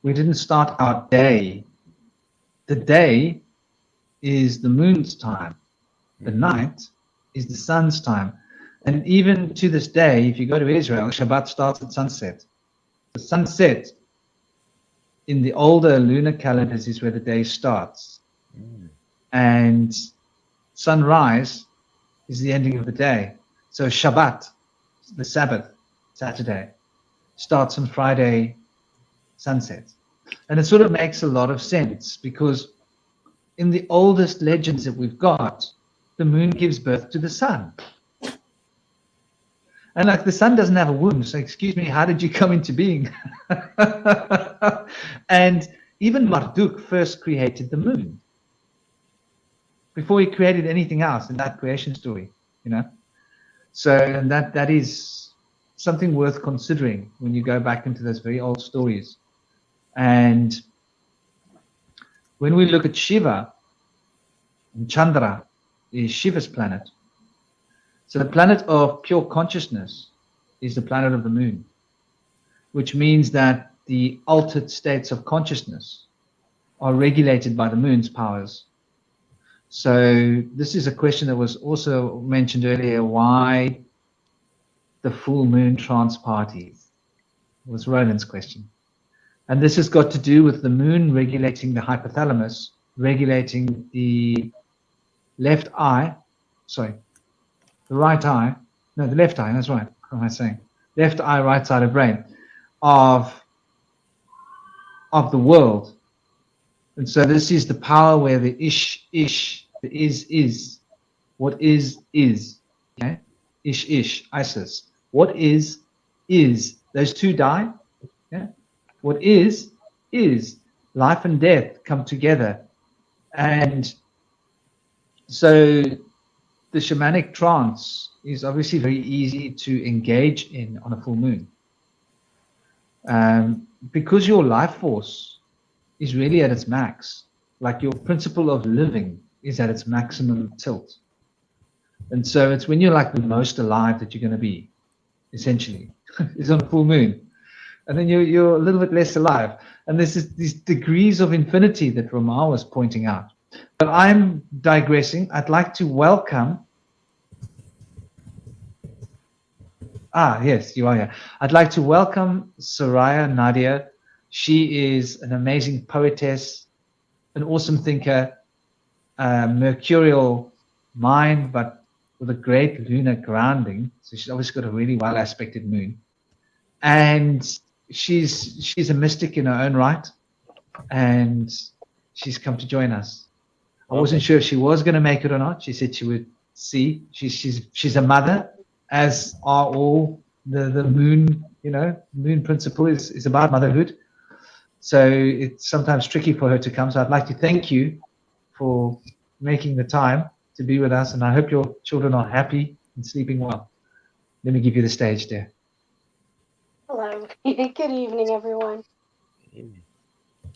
we didn't start our day. The day is the moon's time. The night is the sun's time. And even to this day, if you go to Israel, Shabbat starts at sunset. The sunset in the older lunar calendars is where the day starts. And sunrise is the ending of the day. So Shabbat, the Sabbath, Saturday, starts on Friday sunset. And it sort of makes a lot of sense, because in the oldest legends that we've got, the moon gives birth to the sun. And the sun doesn't have a womb, so excuse me, how did you come into being? And even Marduk first created the moon before he created anything else in that creation story, So, and that is something worth considering when you go back into those very old stories. And when we look at Shiva, and Chandra is Shiva's planet. So the planet of pure consciousness is the planet of the moon, which means that the altered states of consciousness are regulated by the moon's powers. So this is a question that was also mentioned earlier, why the full moon trance parties, was Roland's question. And this has got to do with the moon regulating the hypothalamus, regulating the left eye, the right eye, no, the left eye, that's right, what am I saying? Left eye, right side of brain, of the world. And so this is the power where the the is, what is, okay? Ish, Isis. What is, those two die, yeah? What is, life and death come together. And so the shamanic trance is obviously very easy to engage in on a full moon. Because your life force is really at its max, like your principle of living is at its maximum tilt. And so it's when you're like the most alive that you're going to be, essentially, is on a full moon. And then you're a little bit less alive. And there's these degrees of infinity that Ramar was pointing out. But I'm digressing. I'd like to welcome... yes, you are here. I'd like to welcome Soraya Nadia. She is an amazing poetess, an awesome thinker, mercurial mind, but with a great lunar grounding. So she's obviously got a really well-aspected moon. And she's a mystic in her own right. And she's come to join us. I wasn't sure if she was going to make it or not. She said she would see. She's a mother, as are all the moon, moon principle is about motherhood. So it's sometimes tricky for her to come. So I'd like to thank you for making the time to be with us. And I hope your children are happy and sleeping well. Let me give you the stage there. Hello. Good evening, everyone.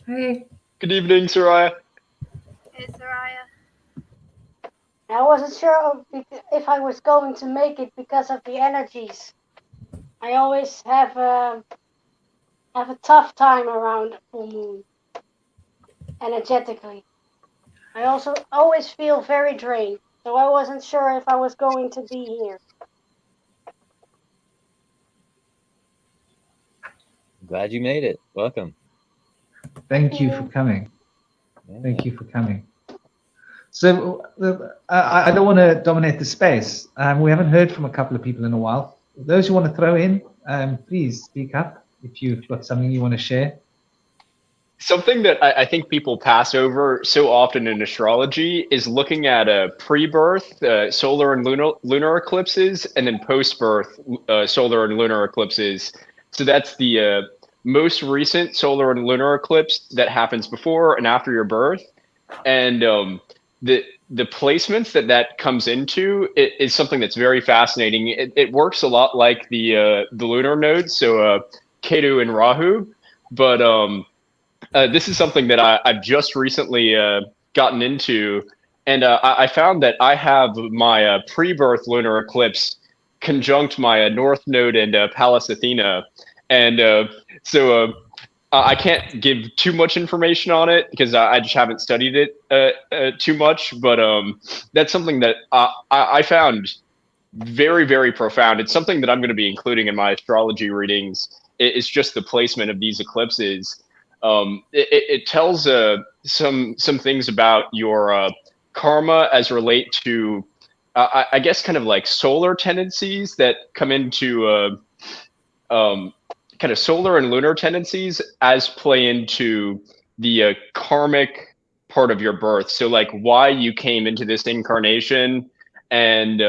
Hey. Good evening, Soraya. Hey, Soraya. I wasn't sure if I was going to make it because of the energies. I always have a tough time around full moon, energetically. I also always feel very drained, so I wasn't sure if I was going to be here. Glad you made it. Welcome. Thank you for coming. Thank you for coming. So I don't want to dominate the space. We haven't heard from a couple of people in a while. Those who want to throw in, please speak up if you've got something you want to share. Something that I think people pass over so often in astrology is looking at pre-birth solar and lunar eclipses, and then post-birth solar and lunar eclipses. So that's the most recent solar and lunar eclipse that happens before and after your birth. And the placements that comes into is something that's very fascinating. It works a lot like the lunar nodes, so Ketu and Rahu, but this is something that I've just recently gotten into, and I found that I have my pre-birth lunar eclipse conjunct my north node and Pallas Athena, and so I can't give too much information on it because I just haven't studied it too much, but that's something that I found very, very profound. It's something that I'm going to be including in my astrology readings. It's just the placement of these eclipses. It tells some things about your karma as relate to, I guess, kind of like solar tendencies that come into kind of solar and lunar tendencies as play into the karmic part of your birth. So like why you came into this incarnation, and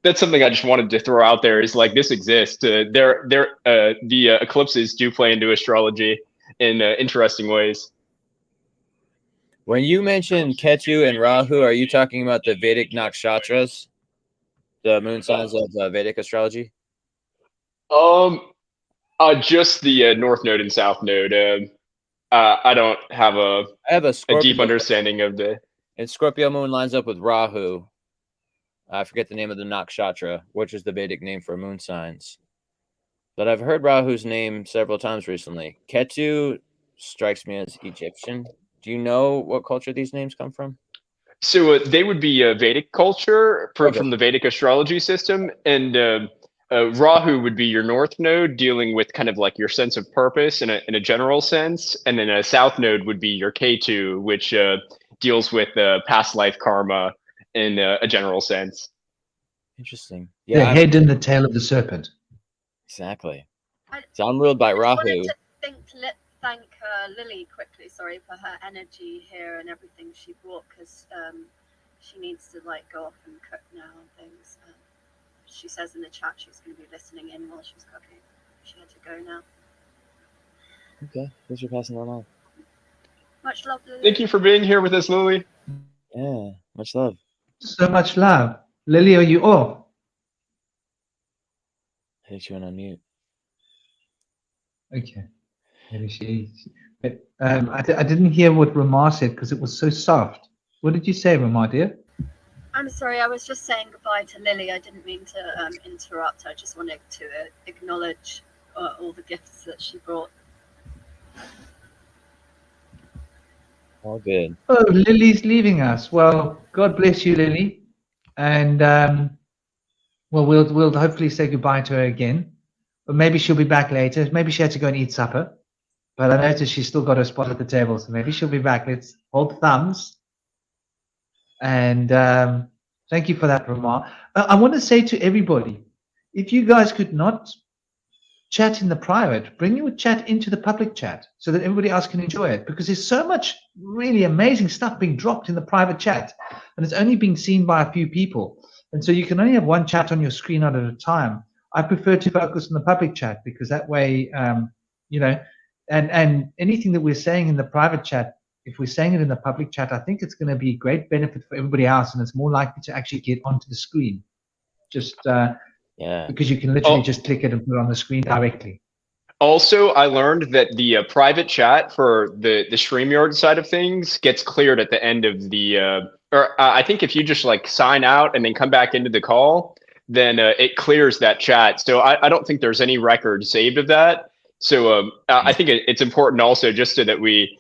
that's something I just wanted to throw out there, is like this exists. The eclipses do play into astrology in interesting ways. When you mention Ketu and Rahu, are you talking about the Vedic nakshatras, the moon signs of Vedic astrology? Just the north node and south node. I don't have a deep understanding of the. And Scorpio moon lines up with Rahu. I forget the name of the nakshatra, which is the Vedic name for moon signs. But I've heard Rahu's name several times recently. Ketu strikes me as Egyptian. Do you know what culture these names come from? So they would be Vedic culture from the Vedic astrology system, and Rahu would be your north node, dealing with kind of like your sense of purpose in a general sense, and then a south node would be your Ketu, which deals with past life karma in a general sense. Interesting. Yeah, the head and the tail of the serpent. Exactly. So I'm ruled by Rahu. I wanted to thank Lily quickly, sorry, for her energy here and everything she brought, because she needs to like go off and cook now and things. She says in the chat she's going to be listening in while she's cooking. She had to go now. Okay, thanks for passing that on. Much love, Lily. Thank you for being here with us, Lily. Yeah, much love. So much love. Lily, are you off? I think she went on mute. Okay. Maybe she. But, I didn't hear what Ramar said because it was so soft. What did you say, Ramar, dear? I'm sorry, I was just saying goodbye to Lily. I didn't mean to interrupt. I just wanted to acknowledge all the gifts that she brought. All good. Oh, Lily's leaving us. Well, God bless you, Lily. And well, we'll hopefully say goodbye to her again. But maybe she'll be back later. Maybe she had to go and eat supper. But I noticed she's still got her spot at the table, so maybe she'll be back. Let's hold thumbs. And thank you for that, Ramar. I want to say to everybody, if you guys could not chat in the private, bring your chat into the public chat so that everybody else can enjoy it, because there's so much really amazing stuff being dropped in the private chat, and it's only being seen by a few people. And so you can only have one chat on your screen at a time. I prefer to focus on the public chat because that way, you know, and anything that we're saying in the private chat, if we're saying it in the public chat, I think it's going to be a great benefit for everybody else, and it's more likely to actually get onto the screen. Just Yeah. because you can literally just click it and put it on the screen directly. Also, I learned that the private chat for the StreamYard side of things gets cleared at the end of the, I think if you just like sign out and then come back into the call, then it clears that chat. So I don't think there's any record saved of that. So I think it's important also just so that we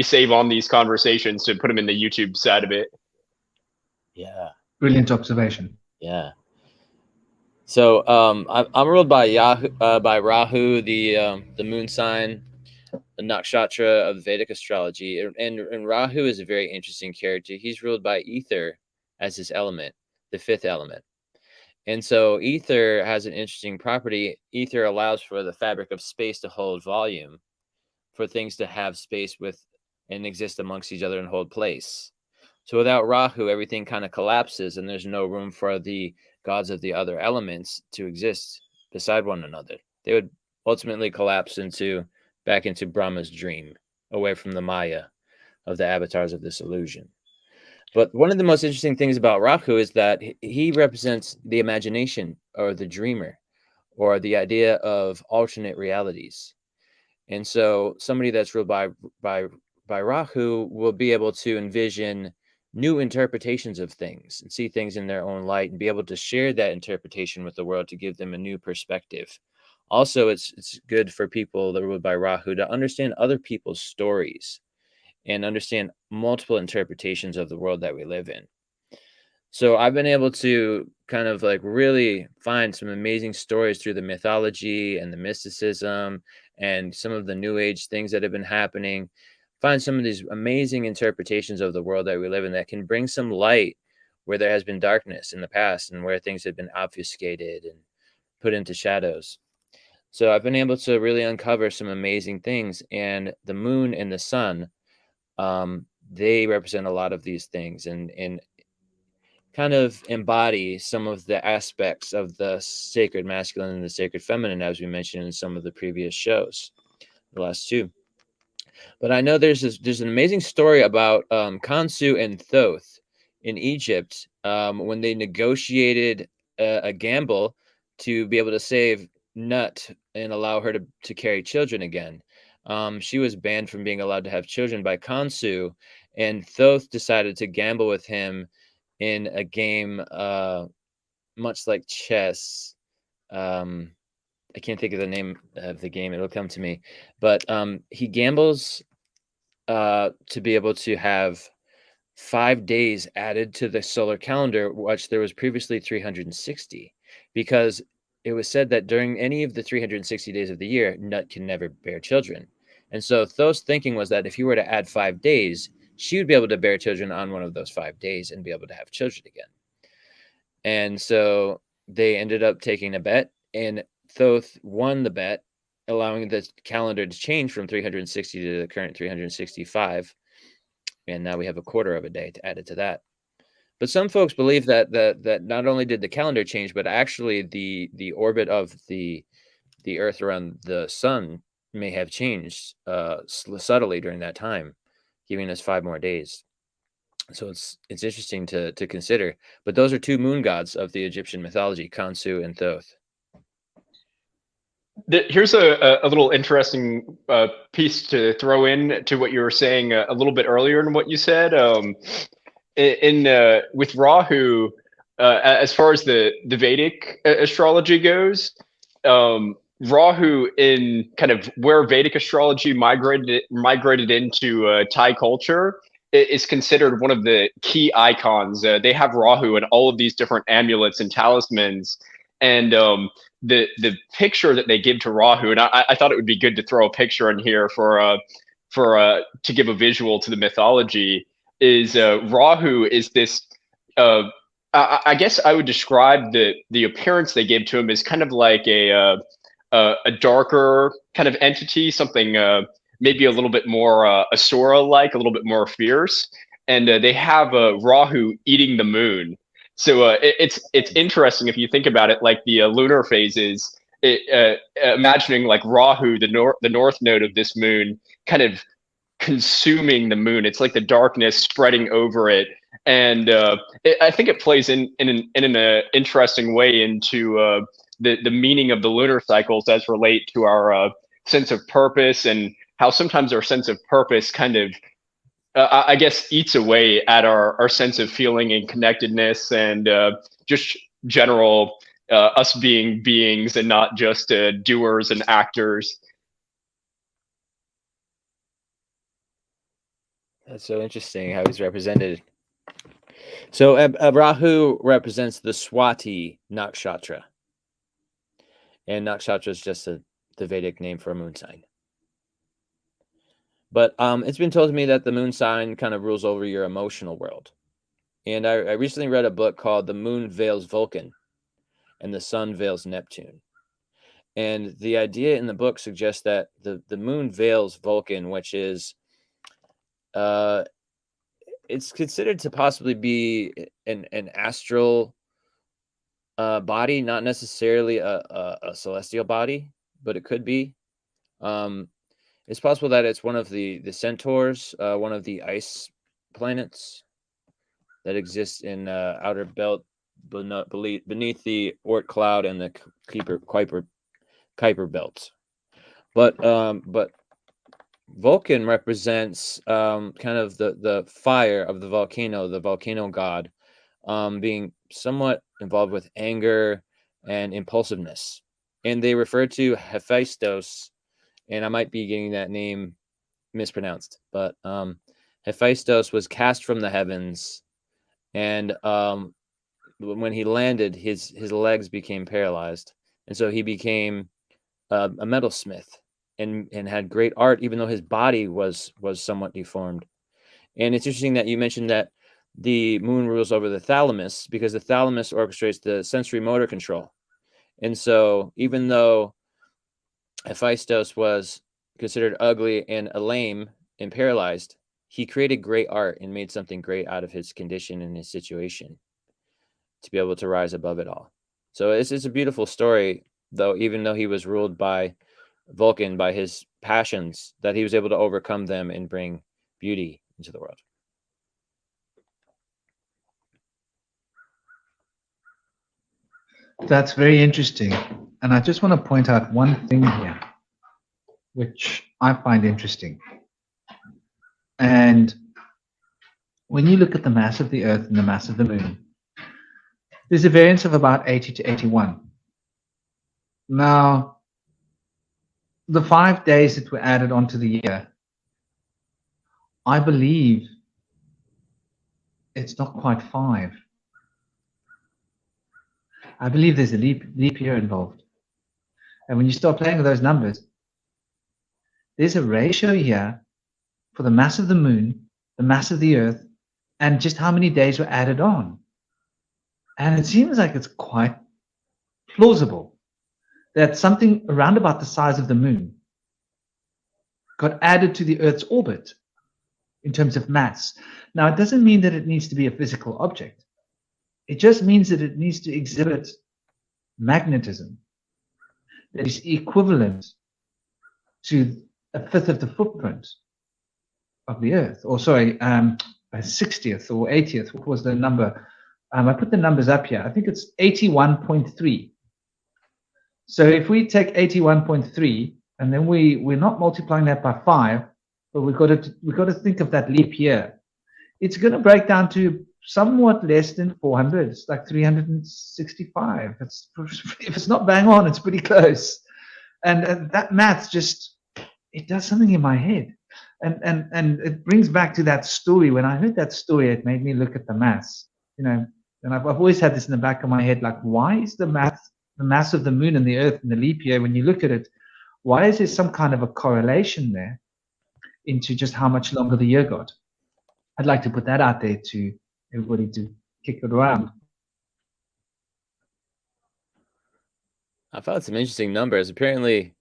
save on these conversations to put them in the YouTube side of it. Yeah. Brilliant observation. Yeah. So I'm ruled by Rahu, the moon sign, the nakshatra of Vedic astrology, and Rahu is a very interesting character. He's ruled by ether as his element, the fifth element. And so ether has an interesting property. Ether allows for the fabric of space to hold volume, for things to have space with and exist amongst each other and hold place. So without Rahu, everything kind of collapses and there's no room for the gods of the other elements to exist beside one another. They would ultimately collapse back into Brahma's dream, away from the Maya of the avatars of this illusion. But one of the most interesting things about Rahu is that he represents the imagination, or the dreamer, or the idea of alternate realities. And so somebody that's ruled by Rahu will be able to envision new interpretations of things and see things in their own light and be able to share that interpretation with the world to give them a new perspective. Also, it's good for people that are ruled by Rahu to understand other people's stories and understand multiple interpretations of the world that we live in. So I've been able to kind of like really find some amazing stories through the mythology and the mysticism and some of the new age things that have been happening. Find some of these amazing interpretations of the world that we live in that can bring some light where there has been darkness in the past and where things have been obfuscated and put into shadows. So I've been able to really uncover some amazing things, and the moon and the sun, they represent a lot of these things and kind of embody some of the aspects of the sacred masculine and the sacred feminine, as we mentioned in some of the previous shows, the last two. But I know there's an amazing story about Khonsu and Thoth in Egypt when they negotiated a gamble to be able to save Nut and allow her to carry children again. She was banned from being allowed to have children by Khonsu, and Thoth decided to gamble with him in a game much like chess. I can't think of the name of the game. It'll come to me. But he gambles to be able to have 5 days added to the solar calendar, which there was previously 360, because it was said that during any of the 360 days of the year, Nut can never bear children. And so Thoth's thinking was that if he were to add 5 days, she would be able to bear children on one of those 5 days and be able to have children again. And so they ended up taking a bet, and Thoth won the bet, allowing the calendar to change from 360 to the current 365. And now we have a quarter of a day to add it to that. But some folks believe that not only did the calendar change, but actually the orbit of the Earth around the sun may have changed subtly during that time, giving us 5 more days. So it's interesting to consider. But those are 2 moon gods of the Egyptian mythology, Khonsu and Thoth. Here's a little interesting piece to throw in to what you were saying a little bit earlier in what you said. With Rahu, as far as the Vedic astrology goes, Rahu, in kind of where Vedic astrology migrated into Thai culture, is considered one of the key icons. They have Rahu in all of these different amulets and talismans, and the picture that they give to Rahu, and I thought it would be good to throw a picture in here for to give a visual to the mythology. Is Rahu is this? I guess I would describe the appearance they give to him as kind of like a darker kind of entity, something maybe a little bit more Asura-like, a little bit more fierce, and they have Rahu eating the moon. So it's interesting if you think about it, like the lunar phases. Imagining like Rahu, the north node of this moon, kind of consuming the moon. It's like the darkness spreading over it, and I think it plays in an interesting way into the meaning of the lunar cycles as relate to our sense of purpose, and how sometimes our sense of purpose kind of I guess eats away at our sense of feeling and connectedness, and just general us being beings and not just doers and actors. That's so interesting how he's represented. So Rahu represents the Swati nakshatra, and nakshatra is just the Vedic name for a moon sign. But it's been told to me that the moon sign kind of rules over your emotional world. And I recently read a book called The Moon Veils Vulcan and the Sun Veils Neptune. And the idea in the book suggests that the moon veils Vulcan, which is, it's considered to possibly be an astral body, not necessarily a celestial body, but it could be. It's possible that it's one of the centaurs, one of the ice planets that exists in outer belt beneath the Oort cloud and the Kuiper belt. But Vulcan represents kind of the fire of the volcano god, being somewhat involved with anger and impulsiveness. And they refer to Hephaestus, and I might be getting that name mispronounced, but Hephaestus was cast from the heavens, and when he landed, his legs became paralyzed, and so he became a metalsmith and had great art, even though his body was somewhat deformed. And it's interesting that you mentioned that the moon rules over the thalamus, because the thalamus orchestrates the sensory motor control. And so even though Hephaestus was considered ugly and lame and paralyzed, he created great art and made something great out of his condition and his situation to be able to rise above it all. So it's a beautiful story, though, even though he was ruled by Vulcan, by his passions, that he was able to overcome them and bring beauty into the world. That's very interesting. And I just want to point out one thing here, which I find interesting. And when you look at the mass of the Earth and the mass of the Moon, there's a variance of about 80 to 81. Now, the 5 days that were added onto the year, I believe it's not quite 5. I believe there's a leap year involved. And when you start playing with those numbers, there's a ratio here for the mass of the Moon, the mass of the Earth, and just how many days were added on. And it seems like it's quite plausible that something around about the size of the Moon got added to the Earth's orbit in terms of mass. Now, it doesn't mean that it needs to be a physical object. It just means that it needs to exhibit magnetism that is equivalent to a fifth of the footprint of the Earth, or sorry, a 60th or 80th. What was the number? I put the numbers up here. I think it's 81.3. So if we take 81.3 and then we're not multiplying that by 5, but we've got to think of that leap year. It's going to break down to somewhat less than 400. It's like 365. If it's not bang on, it's pretty close. And that math just, it does something in my head. And it brings back to that story. When I heard that story, it made me look at the maths, and I've always had this in the back of my head, like, why is the mass of the moon and the Earth and the leap year, when you look at it, why is there some kind of a correlation there into just how much longer the year got? I'd like to put that out there to everybody to kick it around. I found some interesting numbers. Apparently,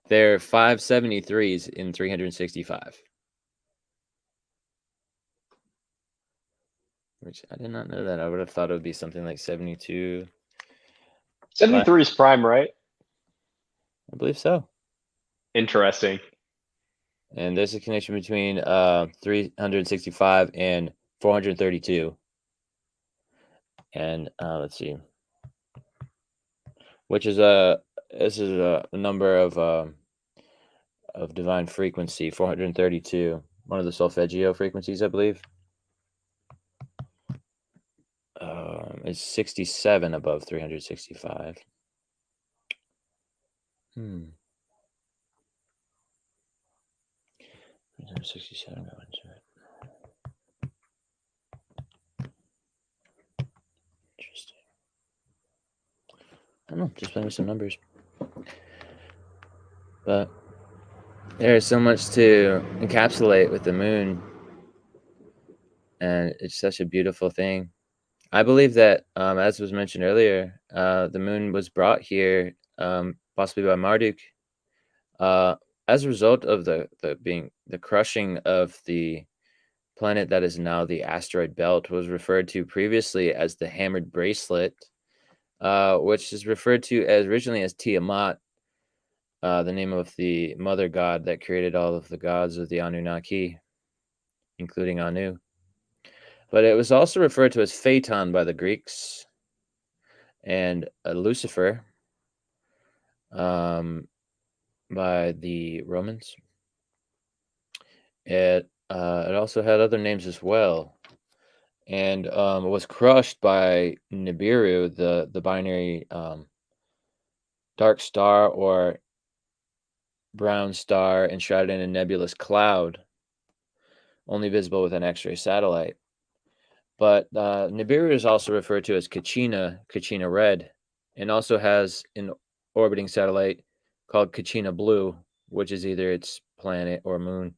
there are 573s in 365. Which I did not know that. I would have thought it would be something like 72. 73 is prime, right? I believe so. Interesting. And there's a connection between 365 and 432. And let's see. Which is this is a number of divine frequency, 432. One of the solfeggio frequencies, I believe. It's 67 above 365. 367 go into it. Interesting. I don't know, just playing with some numbers. But there's so much to encapsulate with the moon. And it's such a beautiful thing. I believe that, as was mentioned earlier, the moon was brought here, possibly by Marduk, as a result of the crushing of the planet that is now the asteroid belt. Was referred to previously as the hammered bracelet, which is referred to as originally as Tiamat, the name of the mother god that created all of the gods of the Anunnaki, including Anu. But it was also referred to as Phaeton by the Greeks, and Lucifer by the Romans. It also had other names as well, and was crushed by Nibiru, the binary dark star or brown star enshrouded in a nebulous cloud, only visible with an X-ray satellite. But Nibiru is also referred to as Kachina Red, and also has an orbiting satellite called Kachina Blue, which is either its planet or moon.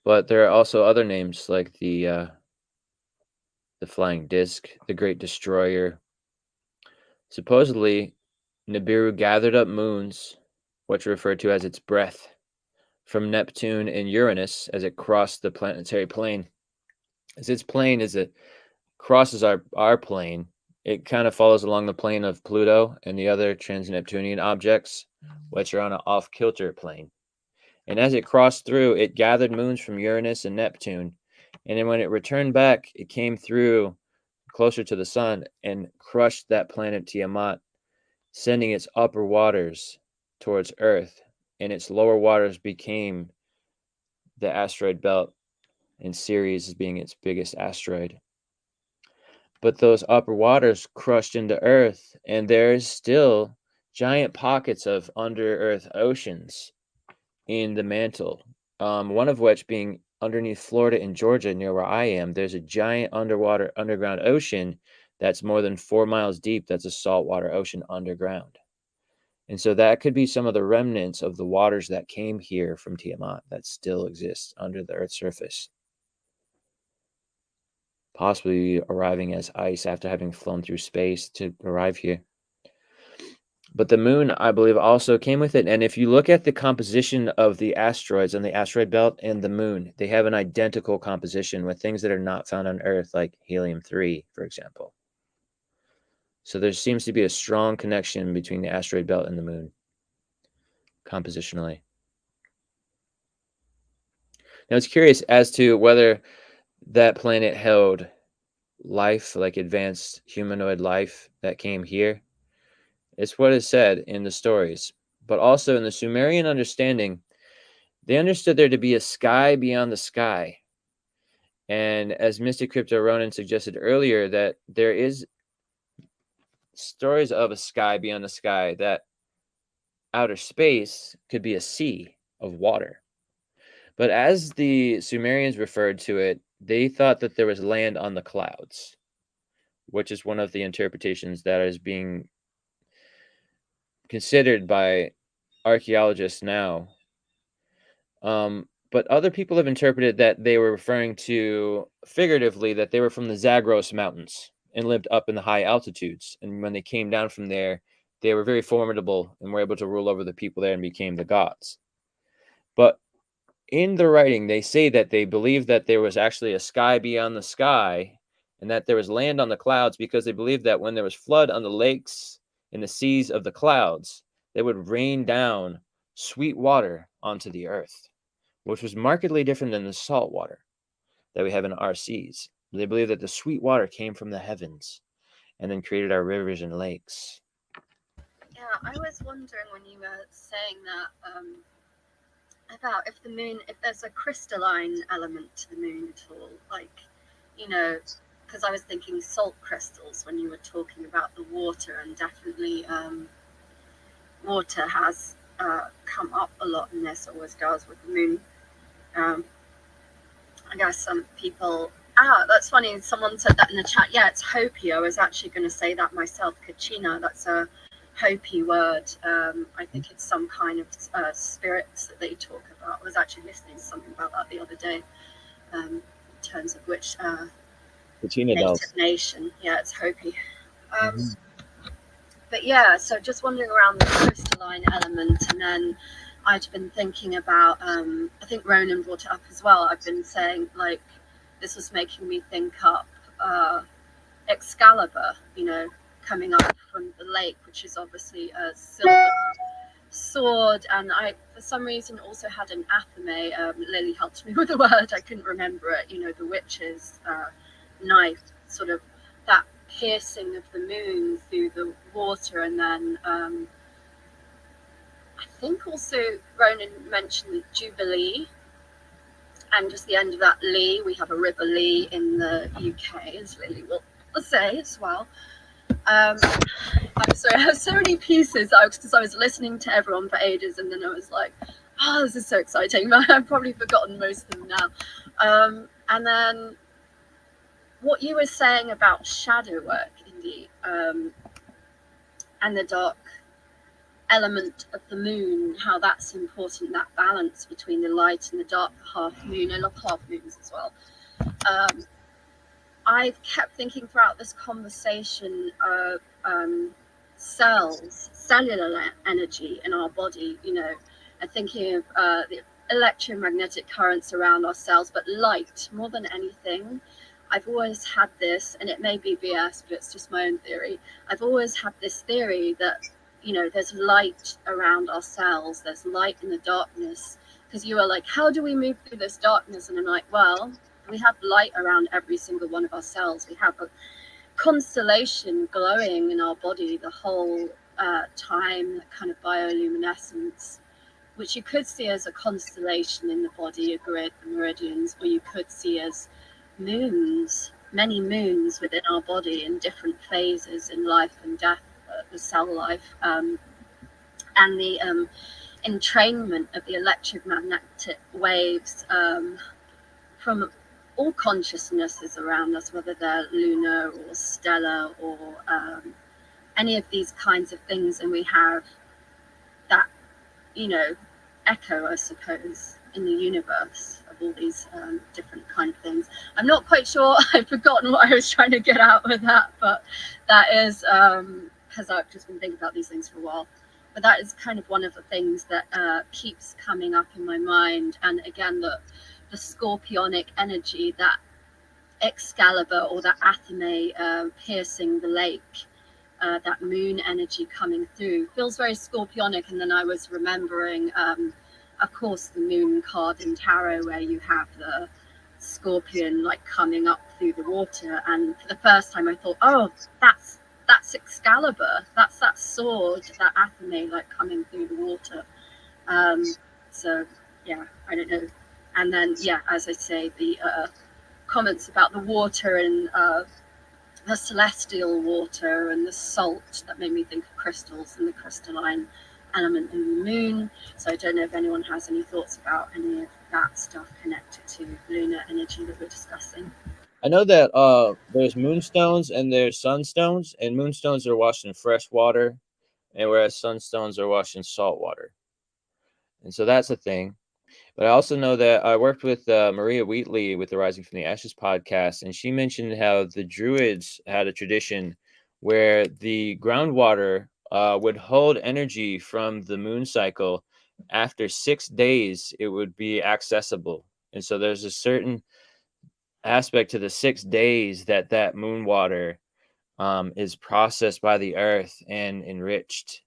But there are also other names like the Flying Disc, the Great Destroyer. Supposedly, Nibiru gathered up moons, which are referred to as its breath, from Neptune and Uranus as it crossed the planetary plane. As its plane as it crosses our plane, it kind of follows along the plane of Pluto and the other trans-Neptunian objects, which are on an off-kilter plane. And as it crossed through, it gathered moons from Uranus and Neptune. And then when it returned back, it came through closer to the sun and crushed that planet Tiamat, sending its upper waters towards Earth. And its lower waters became the asteroid belt, and Ceres as being its biggest asteroid. But those upper waters crushed into Earth, and there's still giant pockets of under-Earth oceans in the mantle. One of which being underneath Florida and Georgia, near where I am. There's a giant underground ocean that's more than 4 miles deep. That's a saltwater ocean underground. And so that could be some of the remnants of the waters that came here from Tiamat that still exist under the Earth's surface, possibly arriving as ice after having flown through space to arrive here. But the moon, I believe, also came with it. And if you look at the composition of the asteroids on the asteroid belt and the moon, they have an identical composition with things that are not found on Earth, like helium-3, for example. So there seems to be a strong connection between the asteroid belt and the moon. compositionally. Now, it's curious as to whether that planet held life, like advanced humanoid life that came here. It's what is said in the stories, but also in the Sumerian understanding, they understood there to be a sky beyond the sky. And as Mystic Crypto Ronan suggested earlier, that there is stories of a sky beyond the sky, that outer space could be a sea of water. But as the Sumerians referred to it, they thought that there was land on the clouds, which is one of the interpretations that is being considered by archaeologists now. But other people have interpreted that they were referring to, figuratively, that they were from the Zagros Mountains and lived up in the high altitudes. And when they came down from there, they were very formidable and were able to rule over the people there and became the gods. But in the writing, they say that they believed that there was actually a sky beyond the sky and that there was land on the clouds, because they believed that when there was flood on the lakes and the seas of the clouds, they would rain down sweet water onto the earth, which was markedly different than the salt water that we have in our seas. They believe that the sweet water came from the heavens and then created our rivers and lakes. Yeah, I was wondering when you were saying that about if the moon, if there's a crystalline element to the moon at all, like, you know, because I was thinking salt crystals when you were talking about the water, and definitely water has come up a lot in this, always does with the moon. I guess some people, that's funny, someone said that in the chat. Yeah, it's Hopi. I was actually going to say that myself. Kachina, that's a Hopi word. I think it's some kind of spirits that they talk about. I was actually listening to something about that the other day, in terms of which native nation. Yeah, it's Hopi. But yeah, so just wandering around the crystalline element, and then I'd been thinking about, I think Ronan brought it up as well. I've been saying, like, this was making me think up Excalibur, you know, coming up from the lake, which is obviously a silver sword. And I, for some reason, also had an athame. Lily helped me with the word. I couldn't remember it. You know, the witch's knife, sort of that piercing of the moon through the water. And then I think also Ronan mentioned the Jubilee, and just the end of that Lee. We have a river Lee in the UK, as Lily will say as well. I'm sorry, I have so many pieces because I was listening to everyone for ages, and then I was like, oh, this is so exciting, but I've probably forgotten most of them now. And then what you were saying about shadow work, Indy, and the dark element of the moon, how that's important, that balance between the light and the dark half moon. I love half moons as well. I've kept thinking throughout this conversation of cells, cellular energy in our body, you know, and thinking of the electromagnetic currents around our cells, but light more than anything. I've always had this, and it may be BS, but it's just my own theory. I've always had this theory that, you know, there's light around our cells, there's light in the darkness, because you are like, how do we move through this darkness? And I'm like, well, we have light around every single one of our cells. We have a constellation glowing in our body the whole time, kind of bioluminescence, which you could see as a constellation in the body, a grid, the meridians, or you could see as moons, many moons within our body in different phases in life and death, the cell life, and the entrainment of the electromagnetic waves from all consciousnesses around us, whether they're lunar or stellar or any of these kinds of things. And we have that, you know, echo, I suppose, in the universe of all these different kind of things. I'm not quite sure. I've forgotten what I was trying to get out with that, but that is because I've just been thinking about these things for a while. But that is kind of one of the things that keeps coming up in my mind. And again, the scorpionic energy, that Excalibur or that athame piercing the lake, that moon energy coming through. Feels very scorpionic. And then I was remembering, of course, the moon card in tarot, where you have the scorpion like coming up through the water. And for the first time I thought, oh, that's Excalibur. That's that sword, that Athame, like coming through the water. So yeah, I don't know. And then yeah, as I say, the comments about the water and the celestial water and the salt, that made me think of crystals and the crystalline element in the moon. So I don't know if anyone has any thoughts about any of that stuff connected to lunar energy that we're discussing. I know that there's moonstones and there's sunstones, and moonstones are washed in fresh water, and whereas sunstones are washed in salt water. And so that's a thing. But I also know that I worked with Maria Wheatley with the Rising from the Ashes podcast, and she mentioned how the Druids had a tradition where the groundwater would hold energy from the moon cycle. After 6 days, it would be accessible. And so there's a certain aspect to the 6 days that moon water is processed by the earth and enriched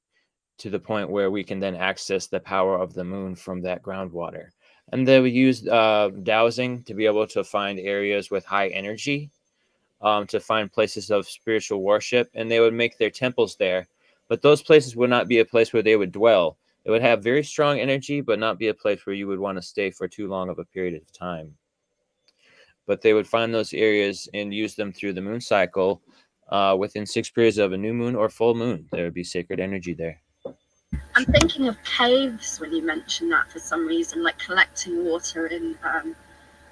to the point where we can then access the power of the moon from that groundwater. And they would use dowsing to be able to find areas with high energy, to find places of spiritual worship, and they would make their temples there. But those places would not be a place where they would dwell. It would have very strong energy, but not be a place where you would want to stay for too long of a period of time. But they would find those areas and use them through the moon cycle. Within 6 periods of a new moon or full moon, there would be sacred energy there. I'm thinking of caves when you mentioned that for some reason, like collecting water in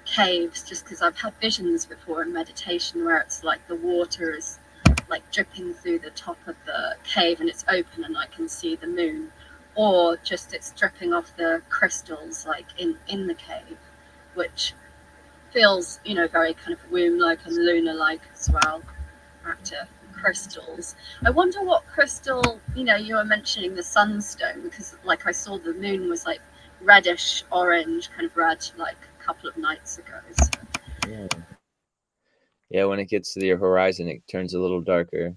caves, just because I've had visions before in meditation where it's like the water is like dripping through the top of the cave and it's open and I can see the moon, or just it's dripping off the crystals like in the cave, which feels, you know, very kind of womb-like and lunar-like as well, active crystals. I wonder what crystal, you know, you were mentioning the sunstone, because like I saw the moon was like reddish orange, kind of red, like a couple of nights ago. So. Yeah, when it gets to the horizon, it turns a little darker.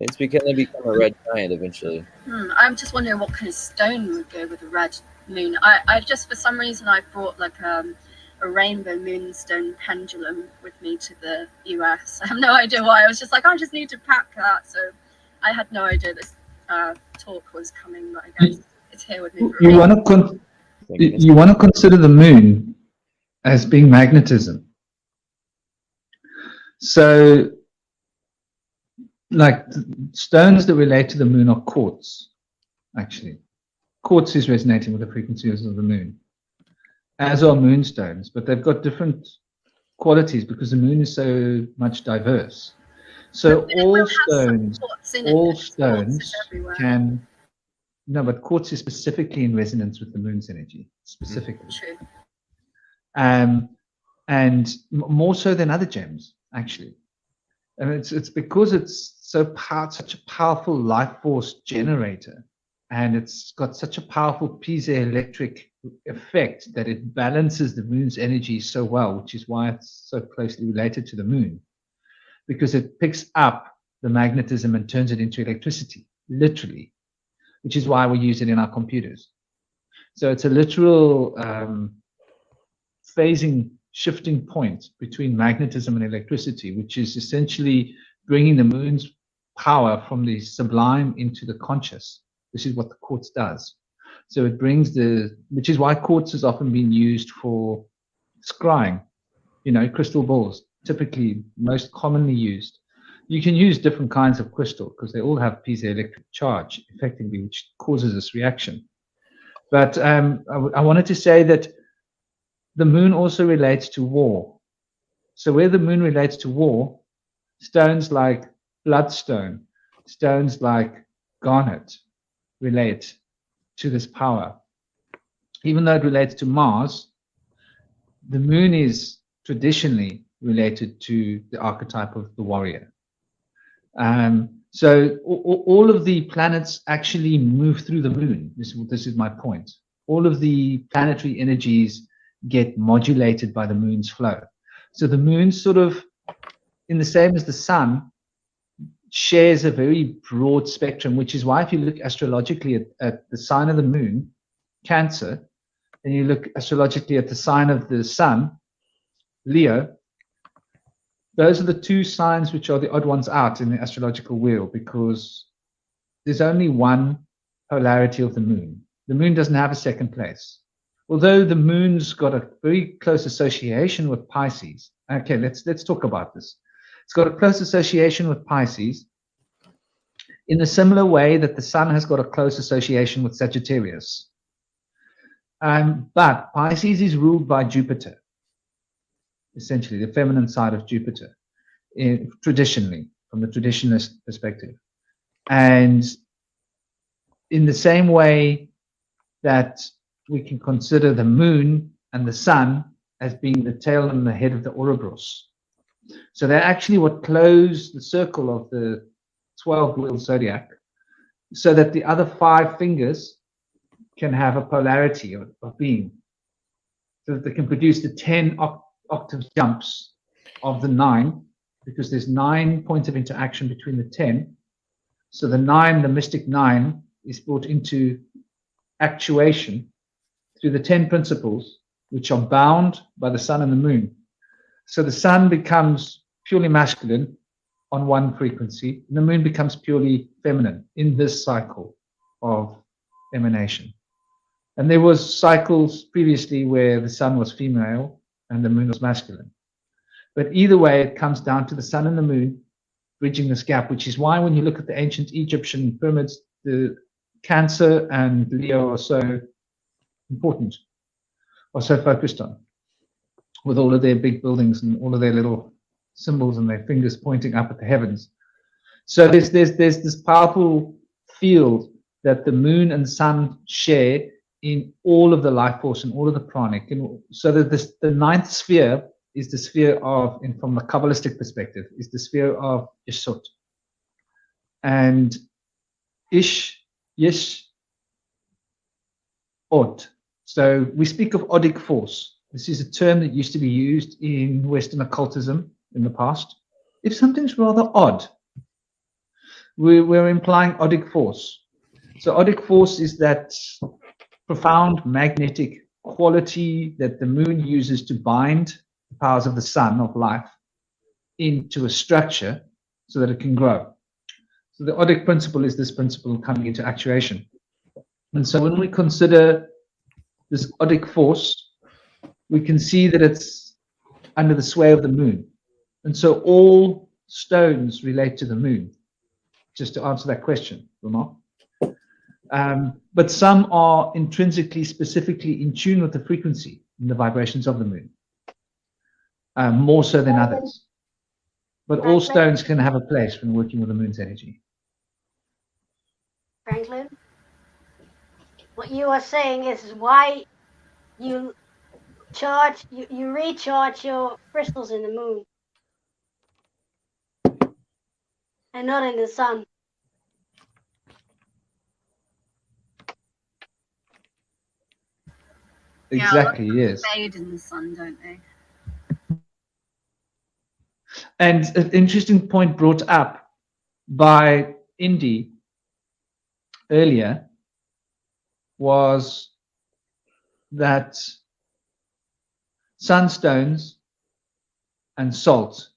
It's going to become a red giant eventually. I'm just wondering what kind of stone would go with a red moon. I just, for some reason, I brought like a rainbow moonstone pendulum with me to the US. I have no idea why. I was just like, I just need to pack that. So I had no idea this talk was coming, but I guess it's here with me. You want to consider the moon as being magnetism. So, like stones that relate to the moon are quartz. Actually, quartz is resonating with the frequencies of the moon, as are moonstones, but they've got different qualities because the moon is so much diverse. So all stones can, no, but quartz is specifically in resonance with the moon's energy, specifically. True. And more so than other gems, actually. And it's because it's such a powerful life force generator, and it's got such a powerful piezoelectric effect that it balances the moon's energy so well, which is why it's so closely related to the moon, because it picks up the magnetism and turns it into electricity, literally, which is why we use it in our computers. So it's a literal shifting point between magnetism and electricity, which is essentially bringing the moon's power from the sublime into the conscious. This is what the quartz does. So it brings which is why quartz has often been used for scrying, you know, crystal balls, typically most commonly used. You can use different kinds of crystal because they all have piezoelectric charge, effectively, which causes this reaction. But I wanted to say that the moon also relates to war. So where the moon relates to war, stones like bloodstone, stones like garnet relate to this power. Even though it relates to Mars, the moon is traditionally related to the archetype of the warrior. So all of the planets actually move through the moon. This is my point. All of the planetary energies get modulated by the moon's flow. So the moon sort of, in the same as the sun, shares a very broad spectrum, which is why if you look astrologically at the sign of the moon, Cancer, and you look astrologically at the sign of the sun, Leo, those are the two signs which are the odd ones out in the astrological wheel, because there's only one polarity of the moon. The moon doesn't have a second place. Although the moon's got a very close association with Pisces. Okay, let's talk about this. It's got a close association with Pisces in a similar way that the sun has got a close association with Sagittarius. But Pisces is ruled by Jupiter, essentially the feminine side of Jupiter, traditionally, from the traditionalist perspective. And in the same way that we can consider the moon and the sun as being the tail and the head of the Ouroboros. So they're actually what close the circle of the 12-wheel zodiac, so that the other 5 fingers can have a polarity of being, so that they can produce the 10 octave jumps of the 9, because there's 9 points of interaction between the 10. So the 9, the mystic 9, is brought into actuation through the 10 principles, which are bound by the sun and the moon. So the sun becomes purely masculine on one frequency, and the moon becomes purely feminine in this cycle of emanation. And there was cycles previously where the sun was female and the moon was masculine. But either way, it comes down to the sun and the moon bridging this gap, which is why when you look at the ancient Egyptian pyramids, the Cancer and Leo are so important, are so focused on, with all of their big buildings and all of their little symbols and their fingers pointing up at the heavens. So there's this powerful field that the moon and sun share in all of the life force and all of the pranic. And so that the 9th sphere is the sphere of, and from the Kabbalistic perspective, is the sphere of Yesod. And Yish, Od. So we speak of odic force. This is a term that used to be used in Western occultism in the past. If something's rather odd, we're implying odic force. So odic force is that profound magnetic quality that the moon uses to bind the powers of the sun, of life, into a structure so that it can grow. So the odic principle is this principle coming into actuation. And so when we consider this odic force, we can see that it's under the sway of the moon. And so all stones relate to the moon, just to answer that question, Lamar. But some are intrinsically, specifically in tune with the frequency and the vibrations of the moon, more so than others. But all stones can have a place when working with the moon's energy. Franklin, what you are saying is why you recharge your crystals in the moon and not in the sun. Exactly, yes. They fade in the sun, don't they? And an interesting point brought up by Indy earlier was that sunstones and salt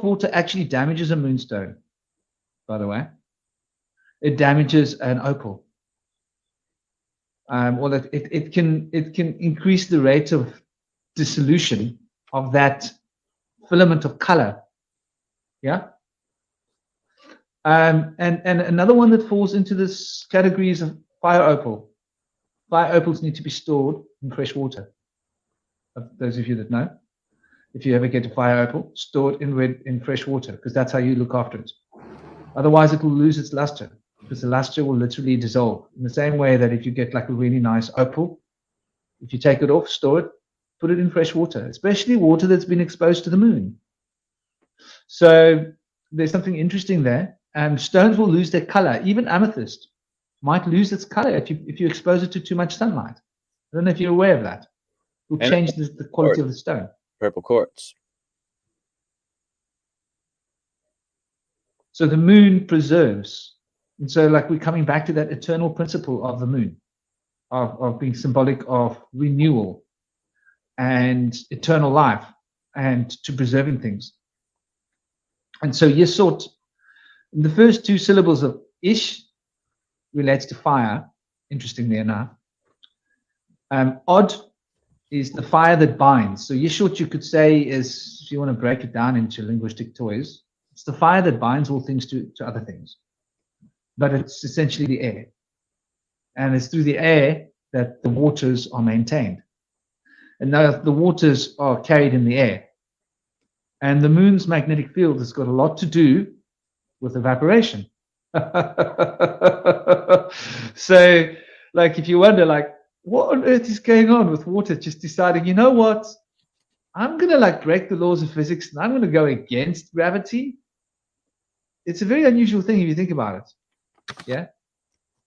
water actually damages a moonstone, by the way. It damages an opal. Or that it can increase the rate of dissolution of that filament of color. Yeah. And another one that falls into this category is a fire opal. Fire opals need to be stored in fresh water. Those of you that know, if you ever get a fire opal, store it in fresh water, because that's how you look after it. Otherwise, it will lose its luster, because the luster will literally dissolve. In the same way that if you get like a really nice opal, if you take it off, store it, put it in fresh water, especially water that's been exposed to the moon. So there's something interesting there. And stones will lose their color. Even amethyst might lose its color if you expose it to too much sunlight. I don't know if you're aware of that. It will change the quality of the stone. Purple quartz. So the moon preserves. And so like we're coming back to that eternal principle of the moon, of being symbolic of renewal and eternal life and to preserving things. And so Yesod, the first two syllables of Ish relates to fire, interestingly enough. Od is the fire that binds. So Yesod, you could say, is, if you want to break it down into linguistic toys, it's the fire that binds all things to other things. But it's essentially the air. And it's through the air that the waters are maintained. And now the waters are carried in the air. And the moon's magnetic field has got a lot to do with evaporation. So, like, if you wonder, like, what on earth is going on with water just deciding, you know what, I'm going to like break the laws of physics and I'm going to go against gravity. It's a very unusual thing if you think about it. Yeah.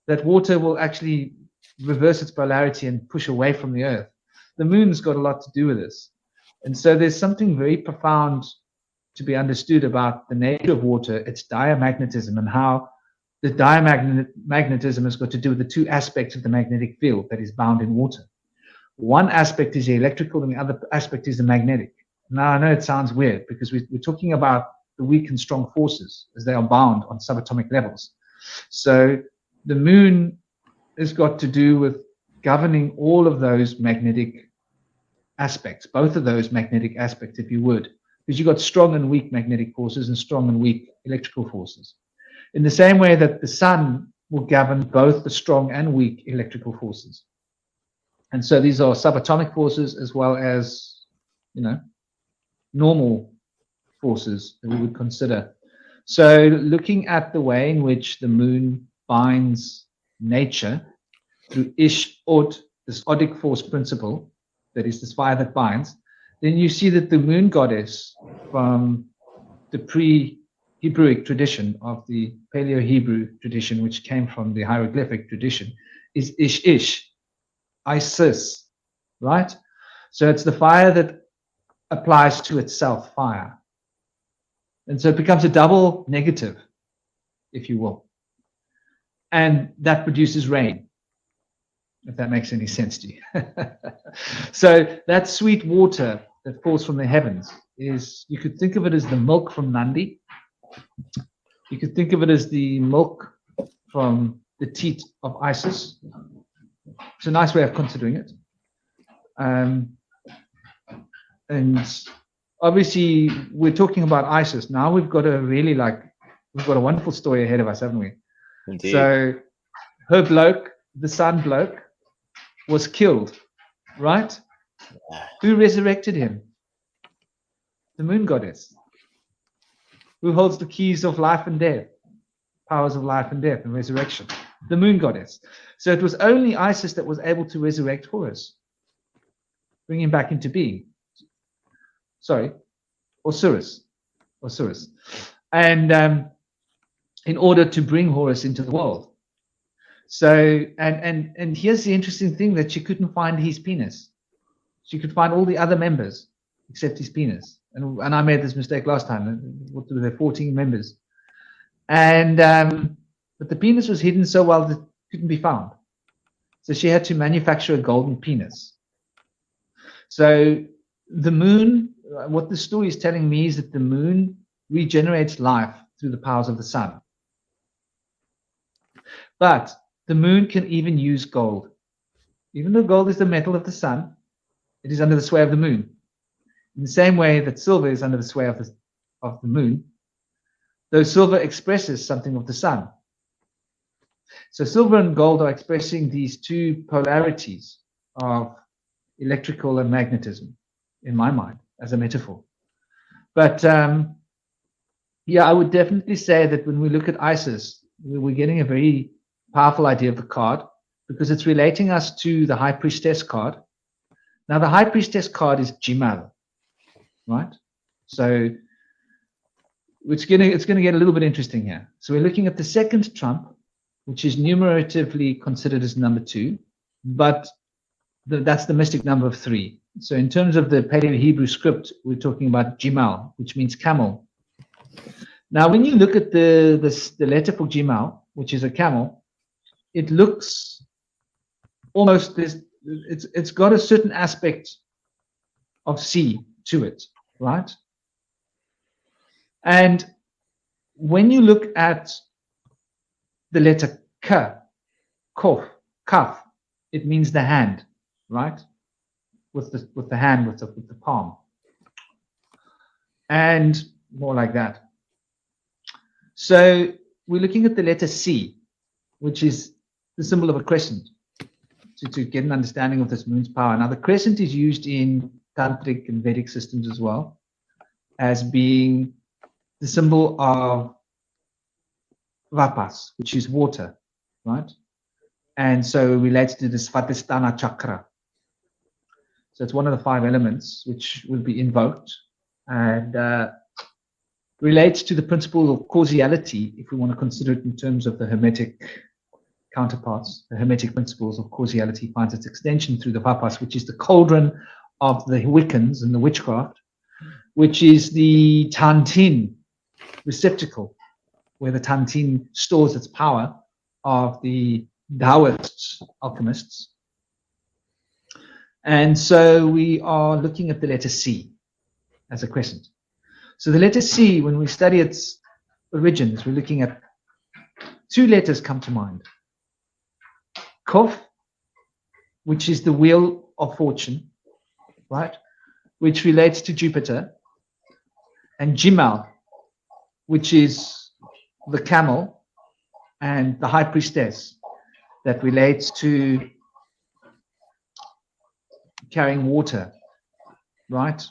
That water will actually reverse its polarity and push away from the earth. The moon's got a lot to do with this. And so there's something very profound to be understood about the nature of water, its diamagnetism, and how the diamagnetism has got to do with the two aspects of the magnetic field that is bound in water. One aspect is the electrical and the other aspect is the magnetic. Now, I know it sounds weird because we're talking about the weak and strong forces as they are bound on subatomic levels. So the moon has got to do with governing all of those magnetic aspects, both of those magnetic aspects, if you would, because you've got strong and weak magnetic forces and strong and weak electrical forces. In the same way that the sun will govern both the strong and weak electrical forces. And so these are subatomic forces as well as, you know, normal forces that we would consider. So looking at the way in which the moon binds nature through Ish Od, this odic force principle, that is this fire that binds, then you see that the moon goddess from the pre-Hebrewic tradition of the Paleo-Hebrew tradition, which came from the hieroglyphic tradition, is Ish, Isis, right? So it's the fire that applies to itself, fire. And so it becomes a double negative, if you will. And that produces rain, if that makes any sense to you. So that sweet water that falls from the heavens is, you could think of it as the milk from Nandi. You could think of it as the milk from the teat of Isis. It's a nice way of considering it. And obviously, we're talking about Isis. Now we've got a really we've got a wonderful story ahead of us, haven't we? Indeed. So her bloke, the sun bloke, was killed, right? Who resurrected him? The moon goddess. Who holds the keys of life and death, powers of life and death and resurrection? The moon goddess. So it was only Isis that was able to resurrect Horus, bring him back into being. Sorry, Osiris. And in order to bring Horus into the world. So, and here's the interesting thing, that she couldn't find his penis. She could find all the other members except his penis. And I made this mistake last time. What were there, 14 members? And but the penis was hidden so well that it couldn't be found. So she had to manufacture a golden penis. So the moon, what the story is telling me is that the moon regenerates life through the powers of the sun. But the moon can even use gold. Even though gold is the metal of the sun, it is under the sway of the moon. In the same way that silver is under the sway of the moon, though silver expresses something of the sun. So silver and gold are expressing these two polarities of electrical and magnetism, in my mind, as a metaphor. But yeah, I would definitely say that when we look at Isis, we're getting a very powerful idea of the card, because it's relating us to the High Priestess card. Now, the High Priestess card is Jimal, right? So it's going to get a little bit interesting here. So we're looking at the second trump, which is numeratively considered as number 2, but that's the mystic number of 3. So in terms of the Paleo-Hebrew script, we're talking about Jimal, which means camel. Now, when you look at the letter for Jimal, which is a camel, it looks almost it's got a certain aspect of sea to it, right? And when you look at the letter K, kof, kaf, it means the hand, right? With the hand, with the palm, and more like that. So we're looking at the letter C, which is the symbol of a crescent, to get an understanding of this moon's power. Now, the crescent is used in Tantric and Vedic systems as well as being the symbol of Vapas, which is water, right? And so it relates to the Svatisthana chakra. So it's one of the 5 elements which will be invoked, and relates to the principle of causality, if we want to consider it in terms of the Hermetic counterparts. The Hermetic principles of causality finds its extension through the Vapas, which is the cauldron of the Wiccans and the witchcraft, which is the Tantin receptacle, where the Tantin stores its power of the Taoists, alchemists. And so we are looking at the letter C as a crescent. So the letter C, when we study its origins, we're looking at 2 letters come to mind. Kof, which is the wheel of fortune, right? Which relates to Jupiter. And Jimal, which is the camel and the high priestess, that relates to carrying water, right?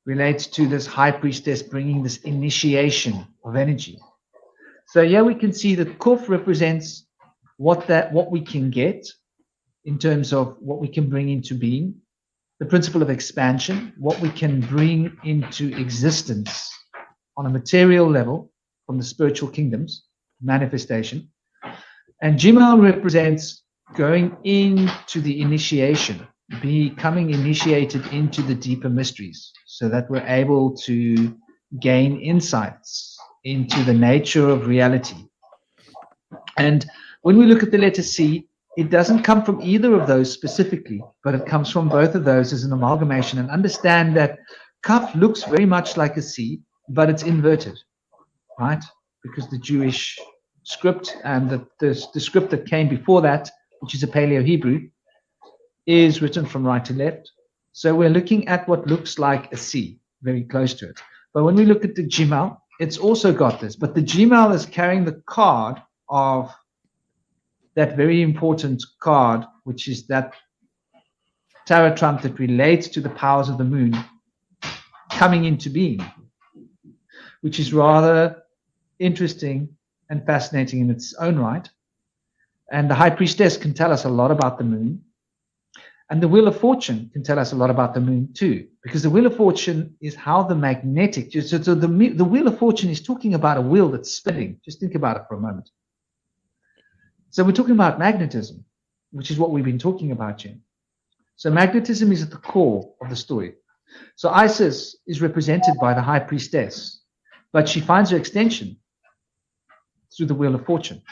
Relates to this high priestess bringing this initiation of energy. So here we can see that Kuf represents what we can get in terms of what we can bring into being, the principle of expansion, what we can bring into existence on a material level from the spiritual kingdoms, manifestation. And Jimal represents going into the initiation, becoming initiated into the deeper mysteries, so that we're able to gain insights into the nature of reality. And when we look at the letter C, it doesn't come from either of those specifically, but it comes from both of those as an amalgamation. And understand that Kaf looks very much like a C, but it's inverted, right? Because the Jewish script and the script that came before that, which is a Paleo-Hebrew, is written from right to left. So we're looking at what looks like a C, very close to it. But when we look at the Jimal, it's also got this. But the Jimal is carrying the card of that very important card, which is that tarot trump that relates to the powers of the moon coming into being, which is rather interesting and fascinating in its own right. And the high priestess can tell us a lot about the moon. And the Wheel of Fortune can tell us a lot about the moon too, because the Wheel of Fortune is how the magnetic, so the Wheel of Fortune is talking about a wheel that's spinning. Just think about it for a moment. So we're talking about magnetism, which is what we've been talking about, Jen. So magnetism is at the core of the story. So Isis is represented by the high priestess, but she finds her extension through the Wheel of Fortune.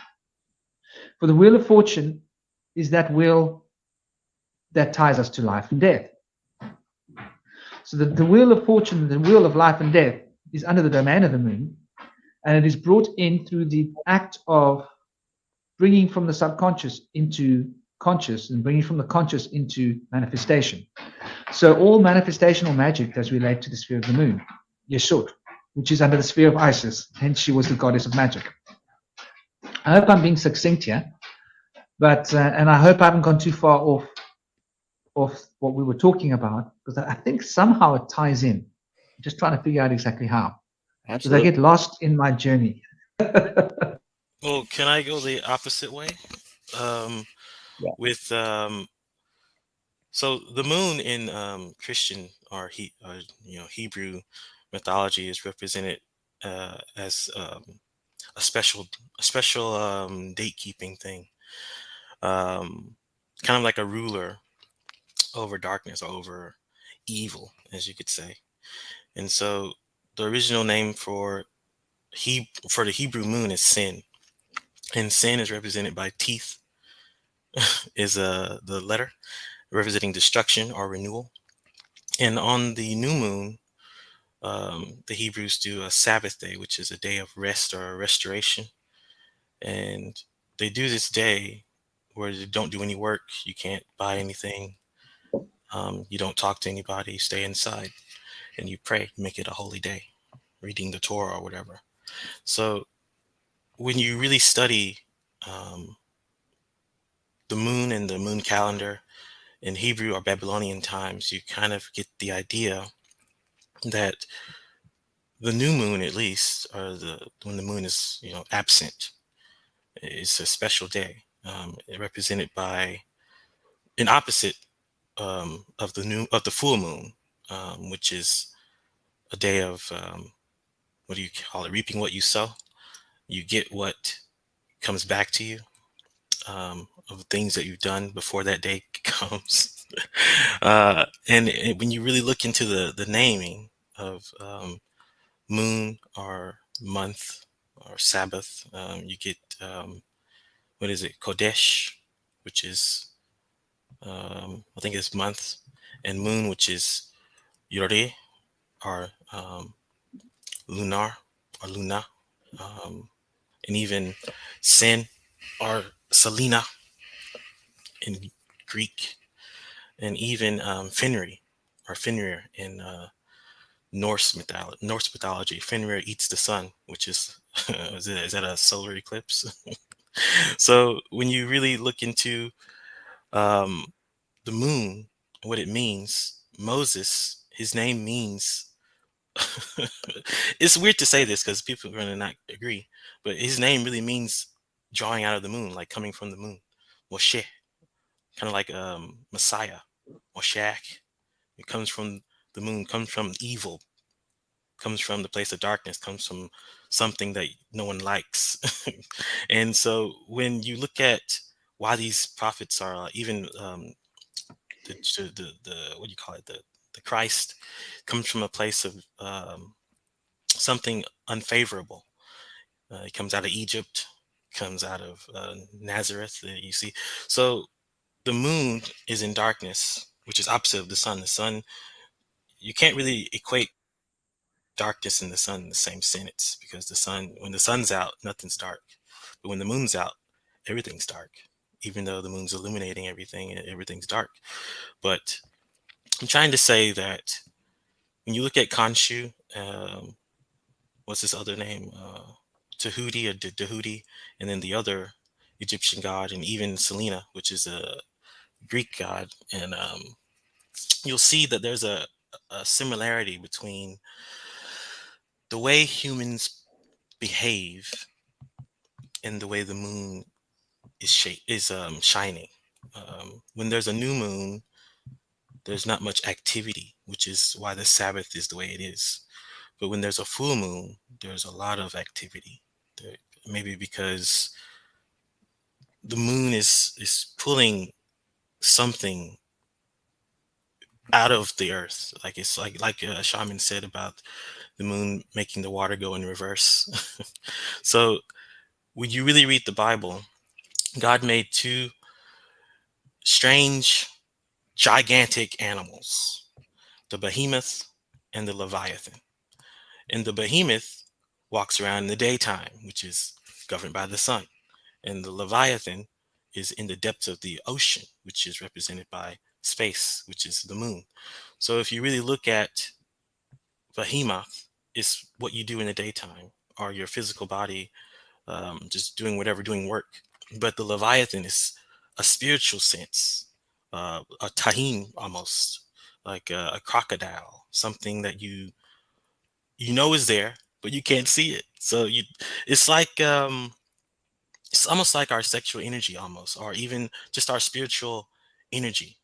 For the Wheel of Fortune is that wheel that ties us to life and death. So the Wheel of Fortune, the wheel of life and death, is under the domain of the moon, and it is brought in through the act of bringing from the subconscious into conscious and bringing from the conscious into manifestation. So all manifestational magic does relate to the sphere of the moon, Yeshut, which is under the sphere of Isis, hence she was the goddess of magic. I hope I'm being succinct here, but and I hope I haven't gone too far off what we were talking about, because I think somehow it ties in. I'm just trying to figure out exactly how. Absolutely. Because I get lost in my journey. Well, can I go the opposite way? Yeah. With so the moon in Christian or Hebrew mythology is represented as a special date keeping thing, kind of like a ruler over darkness, over evil, as you could say. And so the original name for for the Hebrew moon is sin, and sin is represented by teeth, is the letter representing destruction or renewal. And on the new moon, the Hebrews do a Sabbath day, which is a day of rest or restoration. And they do this day where you don't do any work, you can't buy anything, you don't talk to anybody, you stay inside and you pray, make it a holy day, reading the Torah or whatever. So when you really study the moon and the moon calendar in Hebrew or Babylonian times, you kind of get the idea that the new moon, at least, or when the moon is absent, is a special day. Represented by an opposite of the full moon, which is a day of what do you call it? Reaping what you sow. You get what comes back to you of things that you've done before that day comes. And when you really look into the naming of moon or month or Sabbath, you get what is it? Kodesh, which is I think it's month, and moon, which is Yore or lunar or luna, and even sin or Selena in Greek, and even Fenrir or Fenrir in Norse mythology. Fenrir eats the sun, which is is that a solar eclipse? So when you really look into the moon, what it means, Moses, his name means it's weird to say this because people are going to not agree, but his name really means drawing out of the moon, like coming from the moon. Moshe, kind of like Messiah, Moshiach. It comes from the moon, comes from evil, comes from the place of darkness, comes from something that no one likes. And so when you look at why these prophets are even the what do you call it, the Christ comes from a place of something unfavorable. It comes out of Egypt, comes out of Nazareth. You see, so the moon is in darkness, which is opposite of the sun. The sun, you can't really equate darkness and the sun in the same sentence, because the sun, when the sun's out, nothing's dark, but when the moon's out, everything's dark. Even though the moon's illuminating everything, everything's dark. But I'm trying to say that when you look at Khonshu, what's his other name? Tahuti or Dahuti, and then the other Egyptian god, and even Selena, which is a Greek god. And you'll see that there's a similarity between the way humans behave and the way the moon is shining. When there's a new moon, there's not much activity, which is why the Sabbath is the way it is. But when there's a full moon, there's a lot of activity. Maybe because the moon is pulling something out of the earth. Like it's like a shaman said about the moon making the water go in reverse. So when you really read the Bible, God made two strange, gigantic animals, the behemoth and the leviathan. And the behemoth walks around in the daytime, which is governed by the sun. And the leviathan is in the depths of the ocean, which is represented by space, which is the moon. So if you really look at behemoth, it's what you do in the daytime, or your physical body, just doing whatever, doing work. But the leviathan is a spiritual sense, a tahim almost, like a crocodile, something that you know is there, but you can't see it. So it's like it's almost like our sexual energy, almost, or even just our spiritual energy.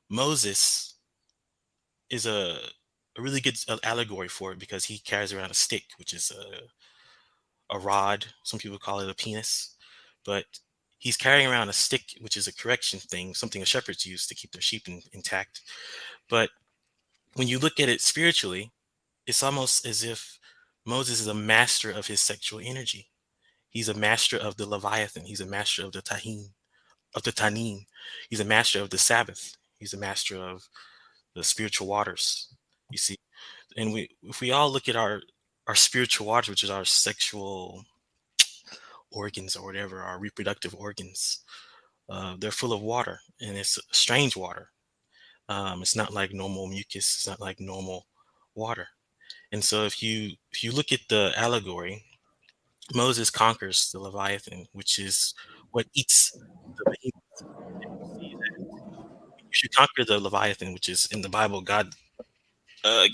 Moses is a really good allegory for it, because he carries around a stick, which is a rod. Some people call it a penis, but he's carrying around a stick, which is a correction thing, something the shepherds use to keep their sheep intact. But when you look at it spiritually, it's almost as if Moses is a master of his sexual energy. He's a master of the Leviathan. He's a master of the Tanin. He's a master of the Sabbath. He's a master of the spiritual waters. You see, and if we all look at our spiritual waters, which is our sexual organs or whatever, our reproductive organs, they're full of water, and it's strange water. It's not like normal mucus. It's not like normal water. And so if you look at the allegory, Moses conquers the Leviathan, which is what eats the behemoth. And you see that if you conquer the Leviathan, which is in the Bible, God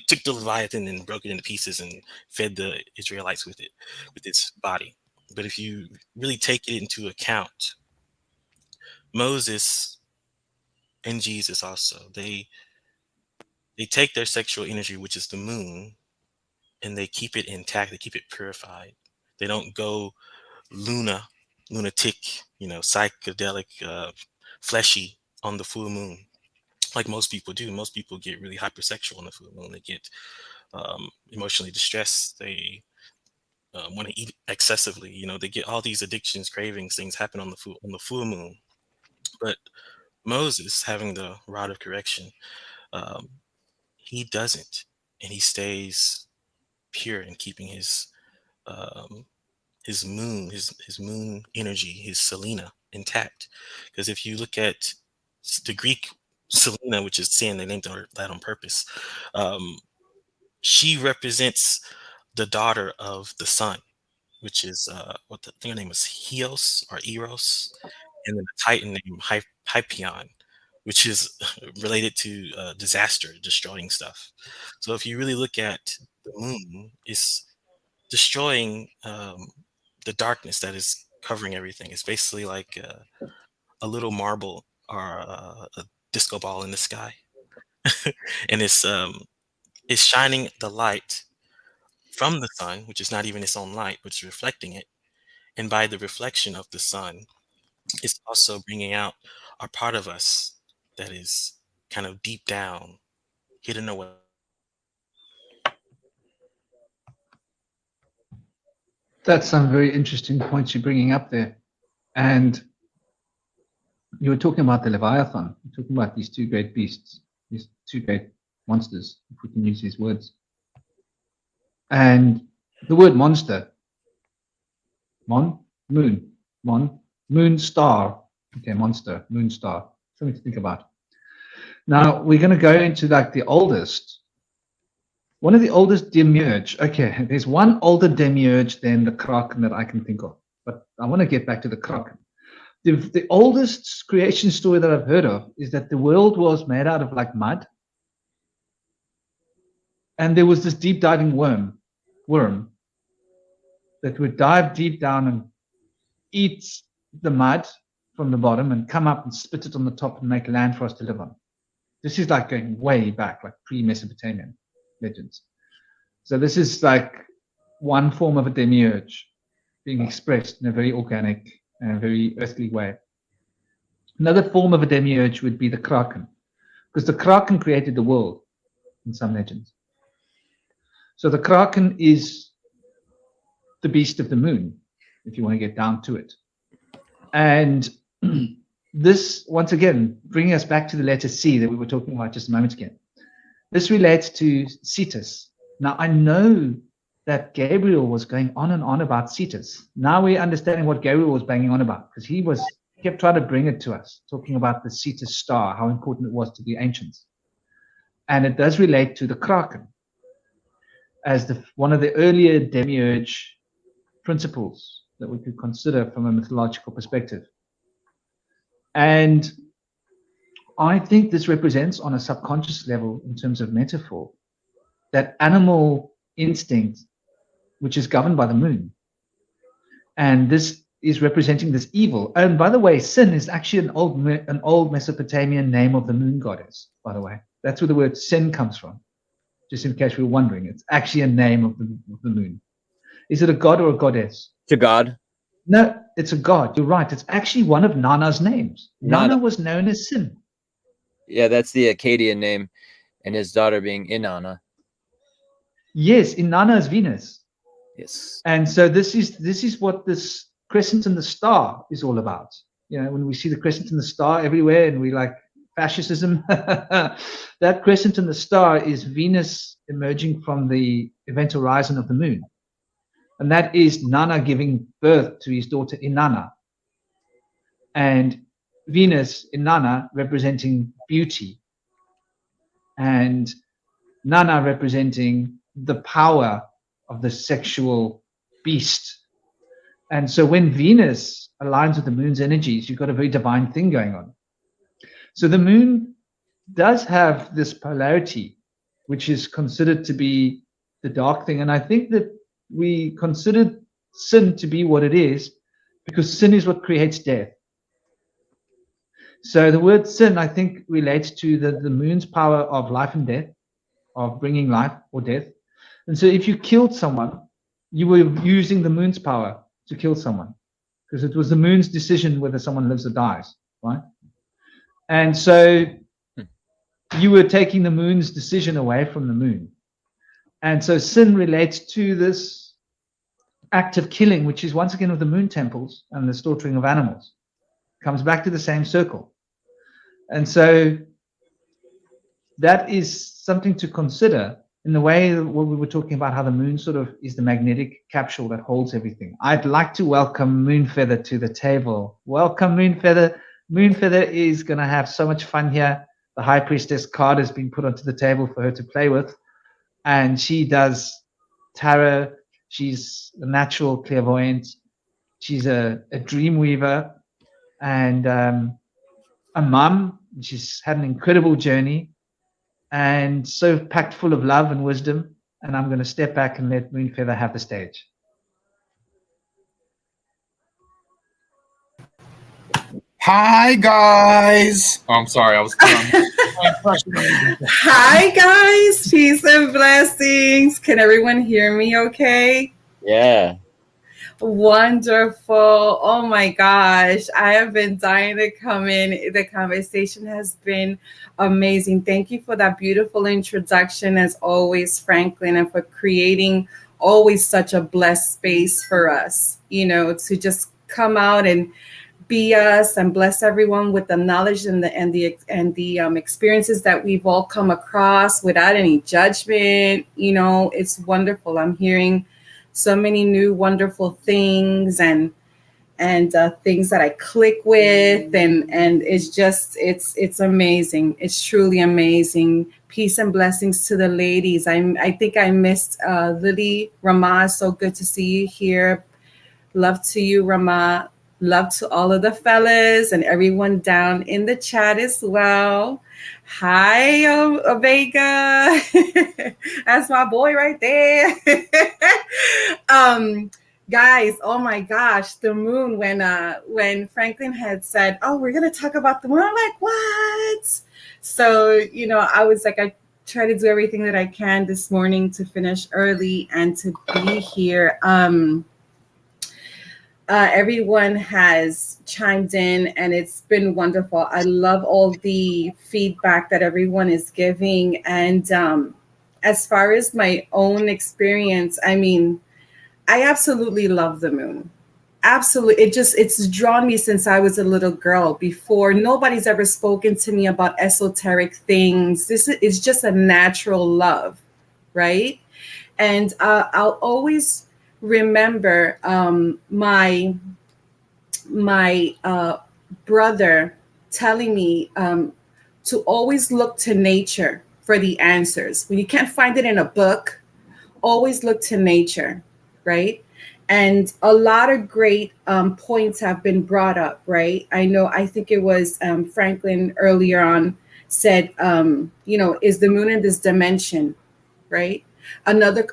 took the Leviathan and broke it into pieces and fed the Israelites with it, with its body. But if you really take it into account, Moses and Jesus also, they take their sexual energy, which is the moon, and they keep it intact. They keep it purified. They don't go lunatic, psychedelic, fleshy on the full moon, like most people do. Most people get really hypersexual on the full moon. They get emotionally distressed. They want to eat excessively. They get all these addictions, cravings, things happen on the full moon. But Moses, having the rod of correction, he doesn't, and he stays pure in keeping his moon energy, his Selena, intact. Because if you look at the Greek Selena, which is sin, they named that on purpose. She represents the daughter of the sun, which is I think her name is Hios or Eros, and then a Titan named Hypeion, which is related to disaster, destroying stuff. So if you really look at the moon, it's destroying the darkness that is covering everything. It's basically like a little marble or a disco ball in the sky, and it's shining the light from the sun, which is not even its own light, but it's reflecting it. And by the reflection of the sun, it's also bringing out a part of us that is kind of deep down, hidden away. That's some very interesting points you're bringing up there. And you were talking about the Leviathan. You're talking about these two great beasts, these two great monsters, if we can use these words. And the word monster, moon, star. Okay, monster, moon, star. Something to think about. Now, we're going to go into like the oldest. One of the oldest demiurge. Okay, there's one older demiurge than the Kraken that I can think of. But I want to get back to the Kraken. The oldest creation story that I've heard of is that the world was made out of like mud. And there was this deep diving worm that would dive deep down and eat the mud from the bottom and come up and spit it on the top and make land for us to live on. This is like going way back, like pre-Mesopotamian legends. So this is like one form of a demiurge being expressed in a very organic and a very earthly way. Another form of a demiurge would be the Kraken, because the Kraken created the world in some legends. So the Kraken is the beast of the moon, if you want to get down to it. And this, once again, bringing us back to the letter C that we were talking about just a moment ago. This relates to Cetus. Now, I know that Gabriel was going on and on about Cetus. Now we're understanding what Gabriel was banging on about, because he kept trying to bring it to us, talking about the Cetus star, how important it was to the ancients. And it does relate to the Kraken as one of the earlier demiurge principles that we could consider from a mythological perspective. And I think this represents, on a subconscious level, in terms of metaphor, that animal instinct, which is governed by the moon. And this is representing this evil. And by the way, Sin is actually an old Mesopotamian name of the moon goddess, by the way. That's where the word Sin comes from. Just in case we were wondering, it's actually a name of the moon. Is it a god or a goddess? It's a god. No, it's a god. You're right. It's actually one of Nana's names. Nana was known as Sin. Yeah, that's the Akkadian name, and his daughter being Inanna. Yes, Inanna is Venus. Yes. And so this is what this crescent in the star is all about. You know, when we see the crescent in the star everywhere, and we like fascism, that crescent in the star is Venus emerging from the event horizon of the moon. And that is Nana giving birth to his daughter Inanna. And Venus, Inanna, representing beauty. And Nana representing the power of the sexual beast. And so when Venus aligns with the moon's energies, you've got a very divine thing going on. So the moon does have this polarity, which is considered to be the dark thing. And I think that we consider sin to be what it is because sin is what creates death. So the word sin, I think, relates to the moon's power of life and death, of bringing life or death. And so if you killed someone, you were using the moon's power to kill someone, because it was the moon's decision whether someone lives or dies, right? And so you were taking the moon's decision away from the moon. And so sin relates to this act of killing, which is once again of the moon temples and the slaughtering of animals. Comes back to the same circle. And so that is something to consider in the way what we were talking about, how the moon sort of is the magnetic capsule that holds everything. I'd like to welcome Moonfeather to the table. Welcome, Moonfeather. Moonfeather is going to have so much fun here. The High Priestess card has been put onto the table for her to play with. And she does tarot. She's a natural clairvoyant. She's a dream weaver and a mum. She's had an incredible journey and so packed full of love and wisdom. And I'm going to step back and let Moonfeather have the stage. Hi, guys. Oh, I'm sorry. I was Hi, guys. Peace and blessings. Can everyone hear me okay? Yeah. Wonderful. Oh my gosh. I have been dying to come in. The conversation has been amazing. Thank you for that beautiful introduction, as always, Franklin, and for creating always such a blessed space for us, you know, to just come out and be us and bless everyone with the knowledge and the experiences that we've all come across without any judgment. You know, it's wonderful. I'm hearing so many new wonderful things and things that I click with, and it's amazing. It's truly amazing. Peace and blessings to the ladies. I think I missed Lily. Rama, so good to see you here. Love to you, Rama. Love to all of the fellas and everyone down in the chat as well. Hi, Vega. That's my boy right there. Guys, oh my gosh, the moon. When Franklin had said, "Oh, we're gonna talk about the moon," I'm like, "What?" So, you know, I was like, I try to do everything that I can this morning to finish early and to be here. Everyone has chimed in and it's been wonderful. I love all the feedback that everyone is giving. And as far as my own experience, I mean, I absolutely love the moon. Absolutely. It's drawn me since I was a little girl. Before, nobody's ever spoken to me about esoteric things. This is just a natural love, right? And I'll always remember my brother telling me to always look to nature for the answers. When you can't find it in a book, always look to nature, right? And a lot of great points have been brought up, right? I think it was Franklin earlier on said, you know, is the moon in this dimension, right? Another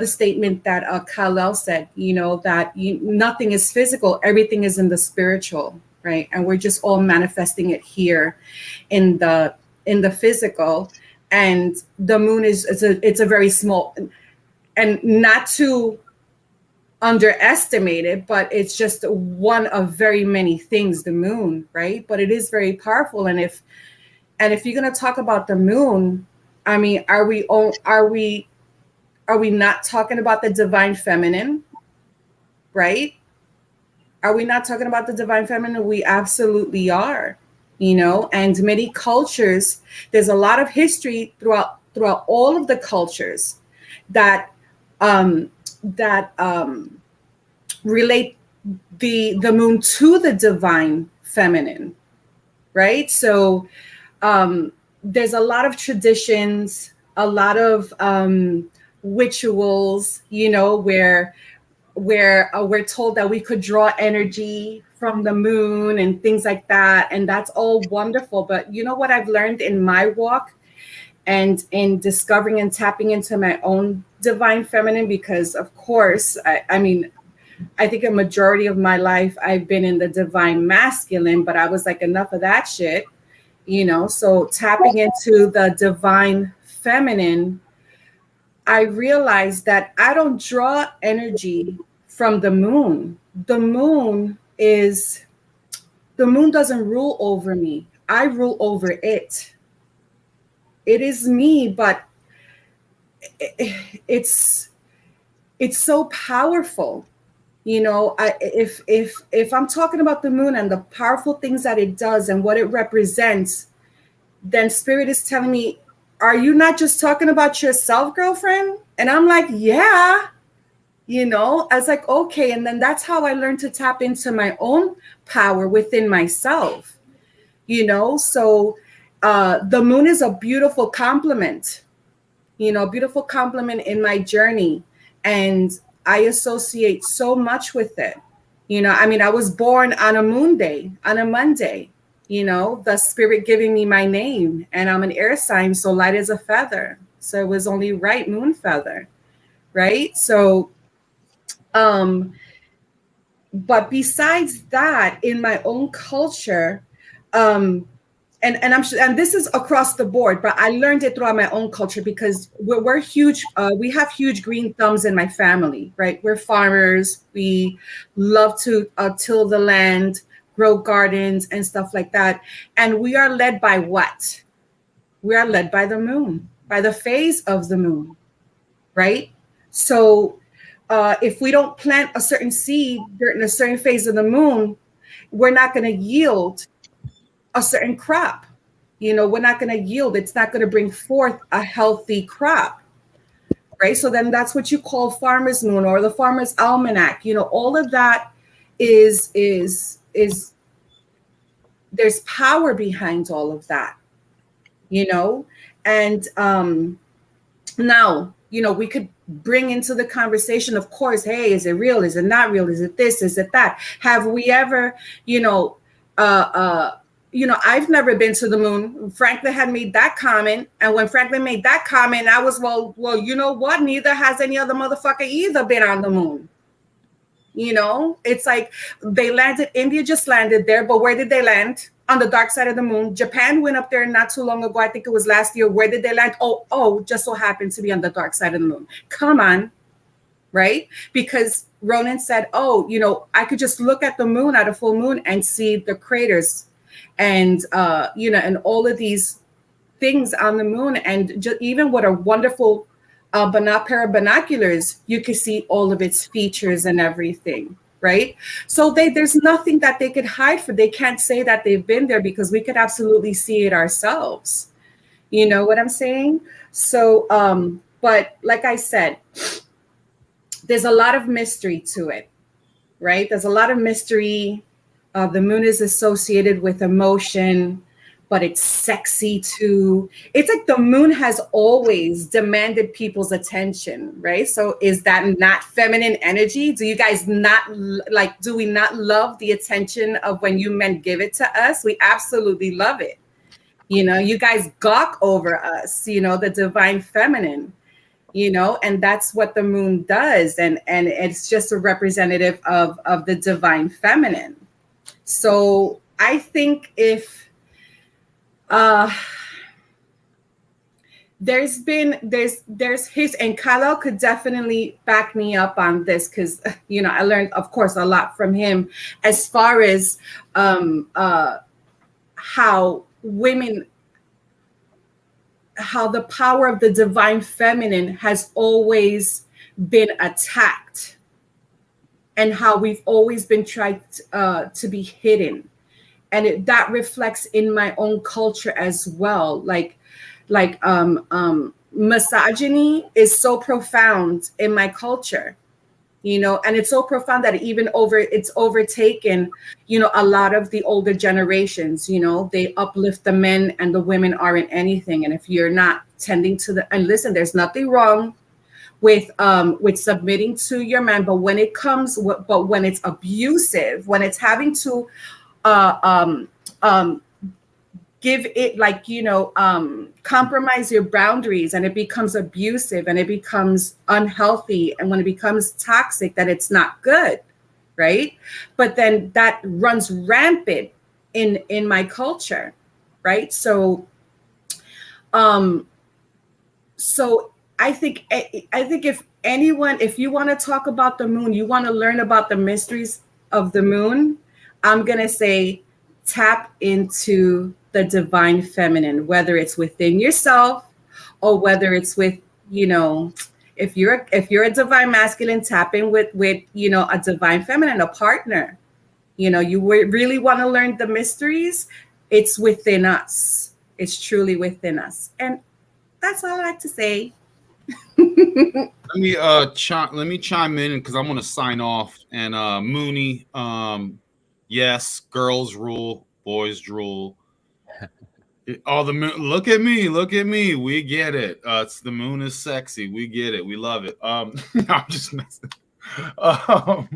statement that Kal-El said, you know, that nothing is physical, everything is in the spiritual, right? And we're just all manifesting it here in the physical. And the moon it's a very small, and not to underestimate it, but it's just one of very many things, the moon, right? But it is very powerful. And if you're going to talk about the moon, I mean, are we Are we not talking about the divine feminine? Right? Are we not talking about the divine feminine? We absolutely are, you know, and many cultures, there's a lot of history throughout all of the cultures that relate the moon to the divine feminine, right? So there's a lot of traditions, a lot of rituals, you know, where we're told that we could draw energy from the moon and things like that, and that's all wonderful. But you know what I've learned in my walk and in discovering and tapping into my own divine feminine, because of course, I mean, I think a majority of my life I've been in the divine masculine, but I was like, enough of that shit, you know. So tapping into the divine feminine, I realized that I don't draw energy from the moon. The moon doesn't rule over me. I rule over it. It is me, but it's so powerful. You know, if I'm talking about the moon and the powerful things that it does and what it represents, then spirit is telling me, are you not just talking about yourself, girlfriend? And I'm like, yeah, you know, I was like, okay. And then that's how I learned to tap into my own power within myself, you know. So the moon is a beautiful complement, you know, beautiful complement in my journey. And I associate so much with it. You know, I mean, I was born on a moon day, on a Monday, you know, the spirit giving me my name, and I'm an air sign, so light as a feather. So it was only right, moon feather, right? So, but besides that, in my own culture, and I'm sure, and this is across the board, but I learned it throughout my own culture because we're huge. We have huge green thumbs in my family, right? We're farmers. We love to till the land, grow gardens and stuff like that. And we are led by what? We are led by the moon, by the phase of the moon, right? So if we don't plant a certain seed during a certain phase of the moon, we're not going to yield a certain crop. You know, we're not going to yield. It's not going to bring forth a healthy crop, right? So then that's what you call farmer's moon or the farmer's almanac. You know, all of that is there's power behind all of that, you know. And now, you know, we could bring into the conversation, of course, hey, is it real? Is it not real? Is it this? Is it that? Have we ever, you know, I've never been to the moon. Franklin had made that comment. And when Franklin made that comment, I was, well, you know what? Neither has any other motherfucker either been on the moon. You know, it's like they landed, India just landed there, but where did they land? On the dark side of the moon. Japan went up there not too long ago. I think it was last year. Where did they land? Oh, just so happened to be on the dark side of the moon. Come on, right? Because Ronan said, oh, you know, I could just look at the moon at a full moon and see the craters and, you know, and all of these things on the moon. And just, even with a wonderful pair of binoculars, you can see all of its features and everything, right? So there's nothing that they could hide for. They can't say that they've been there because we could absolutely see it ourselves. You know what I'm saying? So, but like I said, there's a lot of mystery to it, right? There's a lot of mystery. The moon is associated with emotion, but it's sexy too. It's like the moon has always demanded people's attention, right? So is that not feminine energy? Do you guys not like, do we not love the attention of when you men give it to us? We absolutely love it. You know, you guys gawk over us, you know, the divine feminine, you know, and that's what the moon does. And it's just a representative of the divine feminine. So I think if there's his, and Khalil could definitely back me up on this because, you know, I learned, of course, a lot from him as far as how women how the power of the divine feminine has always been attacked, and how we've always been tried to be hidden. And that reflects in my own culture as well. Like misogyny is so profound in my culture, you know, and it's so profound that it's overtaken, you know, a lot of the older generations. You know, they uplift the men and the women aren't anything. And if you're not tending to and listen, there's nothing wrong with submitting to your man, but when it's abusive, when it's having to give it, like, you know, compromise your boundaries, and it becomes abusive and it becomes unhealthy, and when it becomes toxic, that it's not good, right? But then that runs rampant in my culture, right? So I think if you want to talk about the moon, you want to learn about the mysteries of the moon, I'm going to say tap into the divine feminine, whether it's within yourself or whether it's with, you know, if you're a divine masculine, tap in with, you know, a divine feminine, a partner. You know, you really want to learn the mysteries, it's within us. It's truly within us. And that's all I like to say. Let me chime in, because I'm going to sign off. And Mooney, yes, girls rule, boys drool. All the moon, look at me, we get it. It's the moon is sexy, we get it, we love it. I'm just messing. So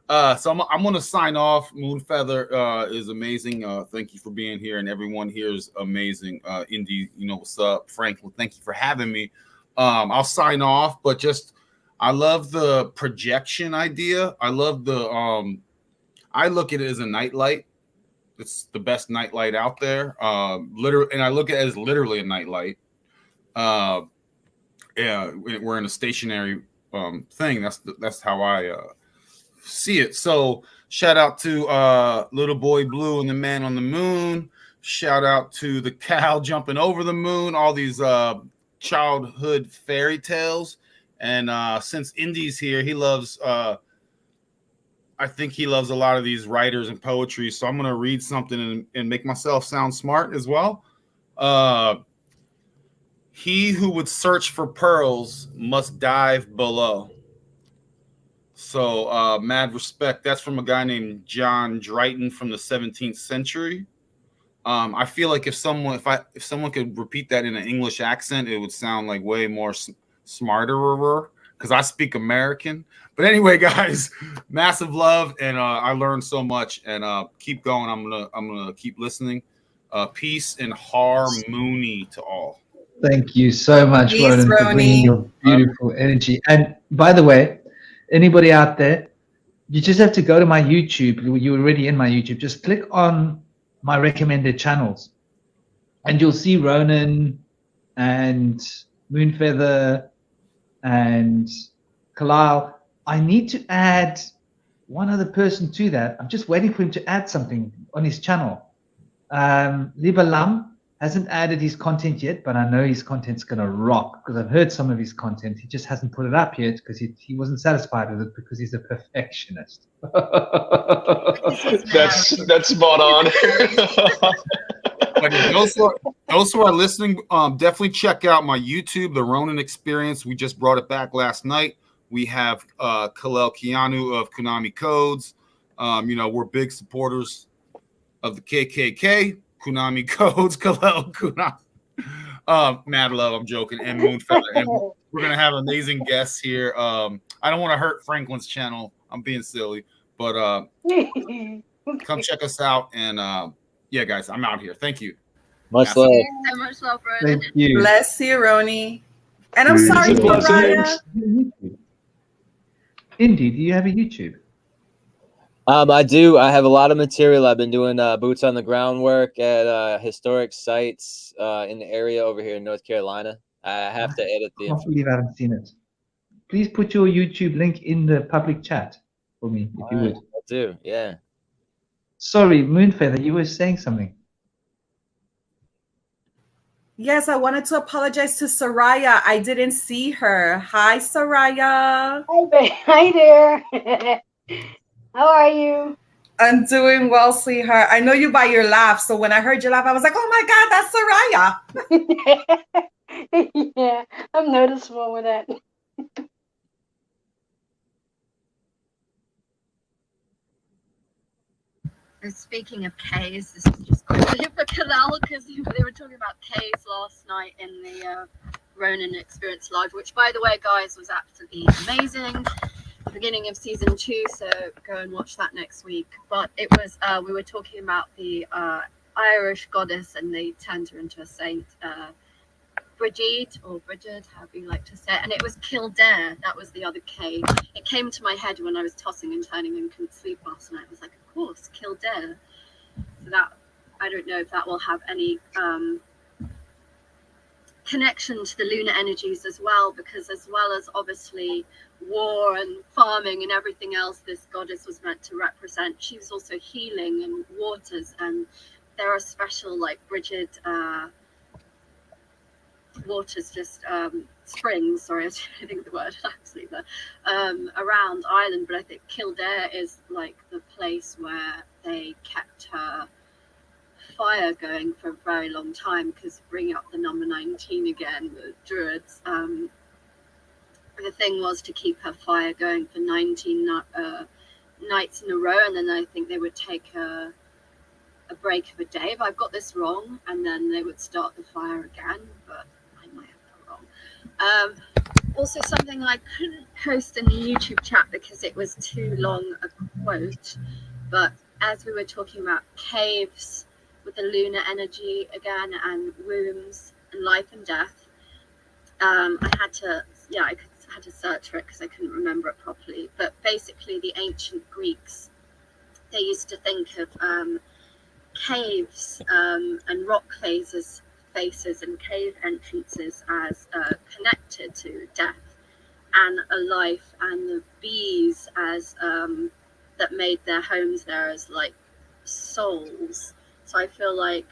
I'm going to sign off. Moonfeather is amazing. Thank you for being here, and everyone here is amazing. Indy, you know what's up. Franklin, thank you for having me. I'll sign off, but just, I love the projection idea. I love the, I look at it as a nightlight. It's the best nightlight out there. Literally, and I look at it as literally a nightlight. Yeah, we're in a stationary thing. That's how I see it. So shout out to Little Boy Blue and the Man on the Moon. Shout out to the cow jumping over the moon. All these childhood fairy tales. And since Indy's here, he loves I think he loves a lot of these writers and poetry. So I'm going to read something and make myself sound smart as well. He who would search for pearls must dive below. So mad respect. That's from a guy named John Drayton from the 17th century. I feel like if someone could repeat that in an English accent, it would sound like way more smarter, because I speak American. But anyway, guys, massive love, and I learned so much. And keep going. I'm gonna keep listening. Peace and harmony to all. Thank you so much, Peace, Ronan, for bringing your beautiful energy. And by the way, anybody out there, you just have to go to my YouTube. You're already in my YouTube. Just click on my recommended channels, and you'll see Ronan and Moonfeather and Kalal. I need to add one other person to that. I'm just waiting for him to add something on his channel. Liba Lam hasn't added his content yet, but I know his content's going to rock, because I've heard some of his content. He just hasn't put it up yet because he wasn't satisfied with it, because he's a perfectionist. That's spot on. But those who are listening, definitely check out my YouTube, The Ronin Experience. We just brought it back last night. We have Kalel Keanu of Konami Codes. You know, we're big supporters of the KKK. Konami Codes, Kalel, Konami. Mad love, I'm joking. And Moonfeather. And we're going to have amazing guests here. I don't want to hurt Franklin's channel. I'm being silly. But come check us out. And yeah, guys, I'm out here. Thank you. Much love. So much love, Ronan. Thank you. Bless you, Roni. And I'm sorry for Raya. Indy, do you have a YouTube? I do. I have a lot of material. I've been doing boots on the ground work at historic sites in the area over here in North Carolina. I have to edit the I can't believe I haven't seen it. Please put your YouTube link in the public chat for me, if you would. I'll do, yeah. Sorry, Moonfeather, you were saying something. Yes, I wanted to apologize to Soraya. I didn't see her. Hi, Soraya. Hi there. How are you? I'm doing well, sweetheart. I know you by your laugh. So when I heard your laugh, I was like, oh my God, that's Soraya. Yeah, I'm noticeable with that. And speaking of K's, this is just quickly for Kalal, because they were talking about K's last night in the Ronin Experience Live, which, by the way, guys, was absolutely amazing. The beginning of season 2, so go and watch that next week. But it was, we were talking about the Irish goddess, and they turned her into a saint, Bridget, or Bridget, however you like to say it, and it was Kildare. That was the other K. It came to my head when I was tossing and turning and couldn't sleep last night. I was like, of course, Kildare. So that, I don't know if that will have any connection to the lunar energies as well, because as well as obviously war and farming and everything else this goddess was meant to represent, she was also healing and waters, and there are special, like Bridget, waters, just springs, sorry, I didn't think of the word actually, but around Ireland. But I think Kildare is like the place where they kept her fire going for a very long time, because bringing up the number 19 again, the druids, the thing was to keep her fire going for 19 nights in a row, and then I think they would take a break of a day if I've got this wrong, and then they would start the fire again, but I might have that wrong. Also, something I couldn't post in the YouTube chat because it was too long a quote, but as we were talking about caves with the lunar energy again, and wombs and life and death, I had to search for it because I couldn't remember it properly. But basically, the ancient Greeks, they used to think of caves and rock faces and cave entrances as connected to death and a life, and the bees as that made their homes there as like souls. So I feel like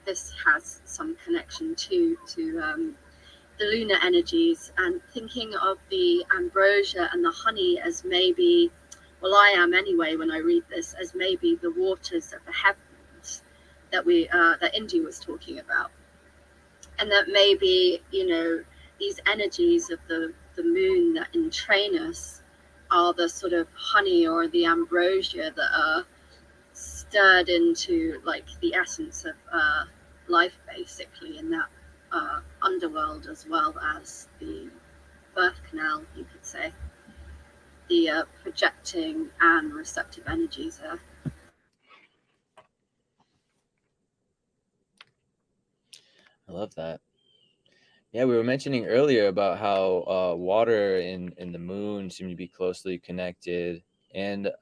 this has some connection to the lunar energies, and thinking of the ambrosia and the honey as maybe, well, I am anyway when I read this, as maybe the waters of the heavens that that Indy was talking about, and that maybe, you know, these energies of the moon that entrain us are the sort of honey or the ambrosia that are stirred into like the essence of life, basically, in that underworld, as well as the birth canal, you could say, the projecting and receptive energies there. I love that. Yeah, we were mentioning earlier about how water and the moon seem to be closely connected. And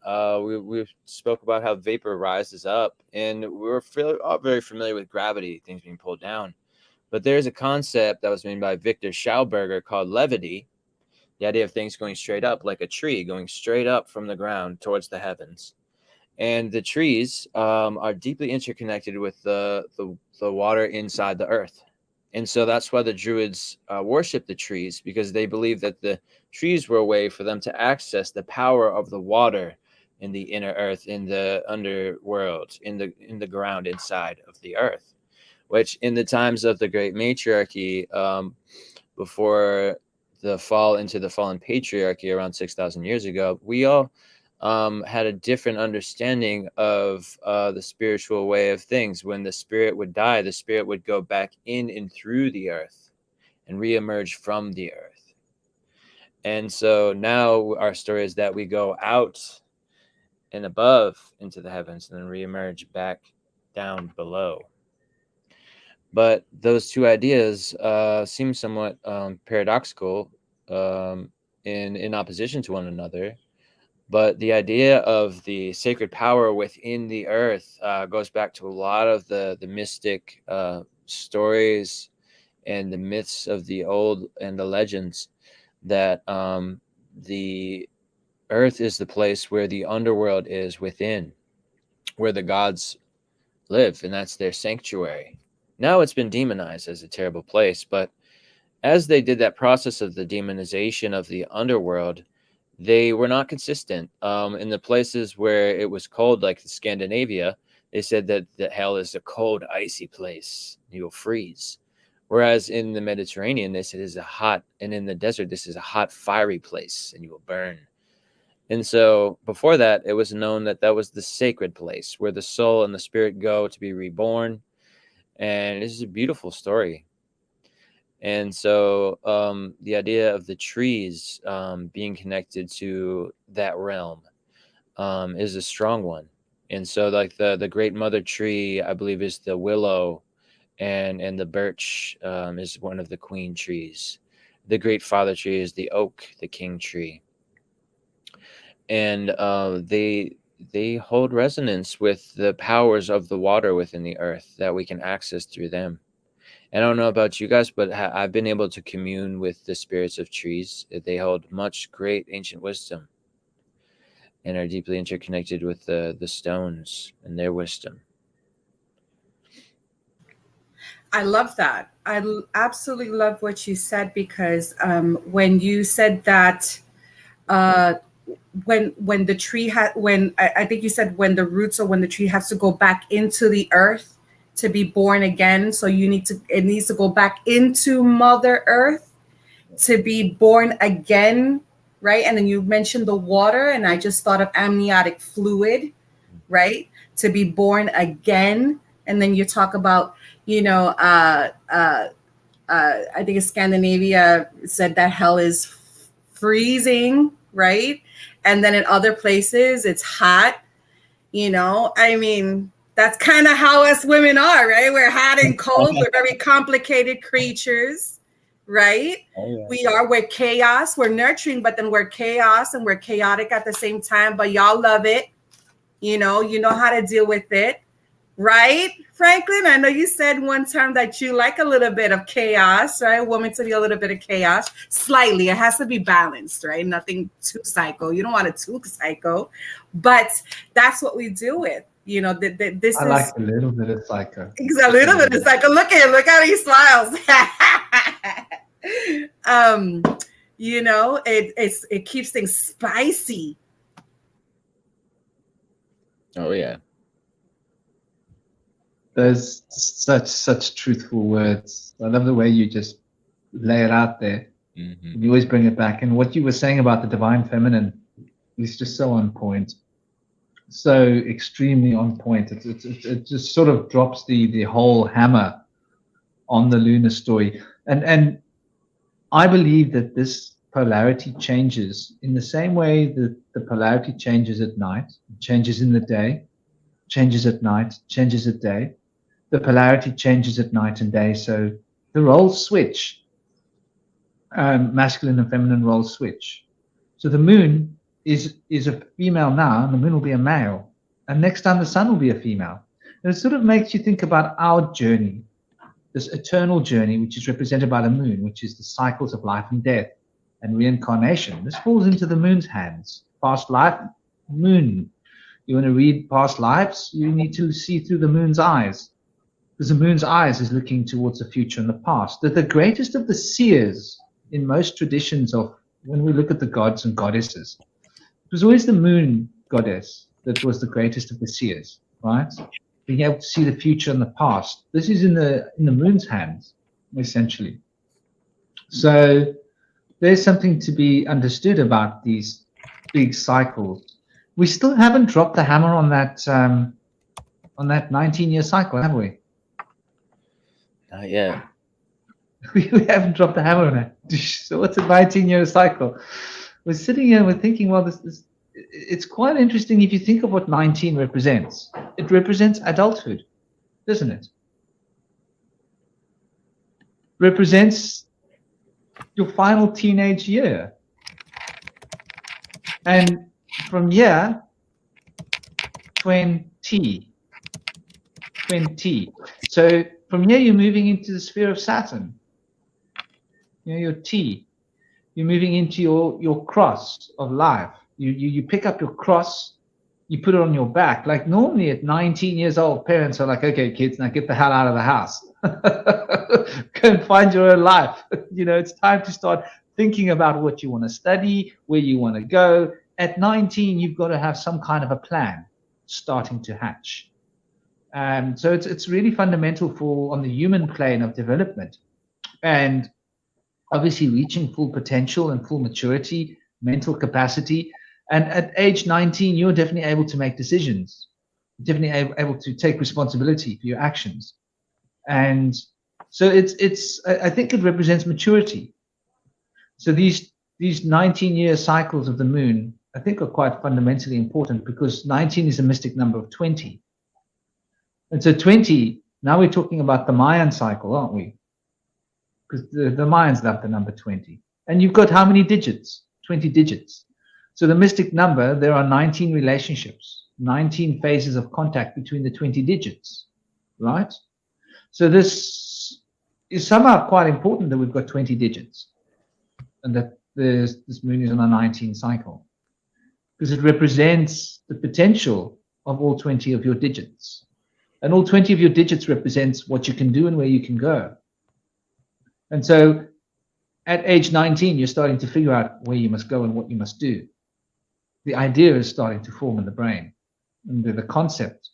we spoke about how vapor rises up, and we're very familiar with gravity, things being pulled down. But there's a concept that was made by Victor Schauberger called levity, the idea of things going straight up, like a tree going straight up from the ground towards the heavens. And the trees are deeply interconnected with the water inside the earth. And so that's why the Druids worship the trees, because they believe that the trees were a way for them to access the power of the water in the inner earth, in the underworld, in the ground inside of the earth, which in the times of the Great Matriarchy, before the fall into the fallen patriarchy around 6,000 years ago, we all had a different understanding of the spiritual way of things. When the spirit would die, the spirit would go back in and through the earth and reemerge from the earth. And so now our story is that we go out and above into the heavens and then reemerge back down below. But those two ideas seem somewhat paradoxical, in opposition to one another. But the idea of the sacred power within the earth goes back to a lot of the mystic stories and the myths of the old and the legends, that the earth is the place where the underworld is within, where the gods live, and that's their sanctuary. Now it's been demonized as a terrible place, but as they did that process of the demonization of the underworld, they were not consistent. In the places where it was cold, like Scandinavia, they said that hell is a cold, icy place. You'll freeze. Whereas in the Mediterranean, they said it's a hot, and in the desert, this is a hot, fiery place, and you will burn. And so before that, it was known that that was the sacred place where the soul and the spirit go to be reborn. And this is a beautiful story. And so the idea of the trees being connected to that realm is a strong one. And so like the great mother tree, I believe, is the willow, and the birch is one of the queen trees. The great father tree is the oak, the king tree. And they hold resonance with the powers of the water within the earth that we can access through them. And I don't know about you guys, but I've been able to commune with the spirits of trees. They hold much great ancient wisdom and are deeply interconnected with the stones and their wisdom. I love that. I absolutely love what you said, because when you said that when the tree I think you said when the roots or when the tree has to go back into the earth to be born again, so it needs to go back into Mother Earth to be born again, right? And then you mentioned the water, and I just thought of amniotic fluid, right? To be born again. And then you talk about, I think it's Scandinavia said that hell is freezing, right? And then in other places it's hot. I mean, that's kind of how us women are, right? We're hot and cold. We're very complicated creatures, right? Oh, yeah. We're chaos. We're nurturing, but then we're chaos and we're chaotic at the same time. But y'all love it. You know how to deal with it, right? Franklin, I know you said one time that you like a little bit of chaos, right? A woman to be a little bit of chaos, slightly. It has to be balanced, right? Nothing too psycho. You don't want it too psycho, but that's what we deal with. This I like a little bit of psycho. A little bit of psycho. Look at him. Look how he smiles. It keeps things spicy. Oh yeah. There's such truthful words. I love the way you just lay it out there. Mm-hmm. You always bring it back. And what you were saying about the divine feminine is just so on point. So extremely on point. It just sort of drops the whole hammer on the lunar story. And I believe that this polarity changes in the same way that the polarity changes at night, changes in the day, changes at night, changes at day. The polarity changes at night and day. So the roles switch. Masculine and feminine roles switch. So the moon is a female now, and the moon will be a male. And next time the sun will be a female. And it sort of makes you think about our journey, this eternal journey, which is represented by the moon, which is the cycles of life and death and reincarnation. This falls into the moon's hands. Past life, moon. You want to read past lives, you need to see through the moon's eyes. Because the moon's eyes is looking towards the future and the past. That the greatest of the seers in most traditions of when we look at the gods and goddesses, it was always the moon goddess that was the greatest of the seers, right? Being able to see the future and the past. This is in the moon's hands, essentially. So there's something to be understood about these big cycles. We still haven't dropped the hammer on that 19-year cycle, have we? Not yet. We haven't dropped the hammer on it. So what's a 19-year cycle? We're sitting here and we're thinking, well, it's quite interesting if you think of what 19 represents. It represents adulthood, doesn't it? Represents your final teenage year. And from here, 20. So from here, you're moving into the sphere of Saturn. Your T. You're moving into your cross of life. You pick up your cross, you put it on your back. Like normally at 19 years old, parents are like, okay, kids, now get the hell out of the house. Go and find your own life. You know, it's time to start thinking about what you want to study, where you want to go. At 19, you've got to have some kind of a plan starting to hatch. So it's really fundamental for on the human plane of development, and obviously reaching full potential and full maturity, mental capacity. And at age 19, you're definitely able to make decisions, definitely able to take responsibility for your actions. And so I think it represents maturity. So these 19-year cycles of the moon, I think, are quite fundamentally important, because 19 is a mystic number of 20. And so 20, now we're talking about the Mayan cycle, aren't we? Because the Mayans love the number 20. And you've got how many digits? 20 digits. So the mystic number, there are 19 relationships, 19 phases of contact between the 20 digits, right? So this is somehow quite important that we've got 20 digits and that this moon is on a 19 cycle, because it represents the potential of all 20 of your digits. And all 20 of your digits represents what you can do and where you can go. And so at age 19, you're starting to figure out where you must go and what you must do. The idea is starting to form in the brain, and the concept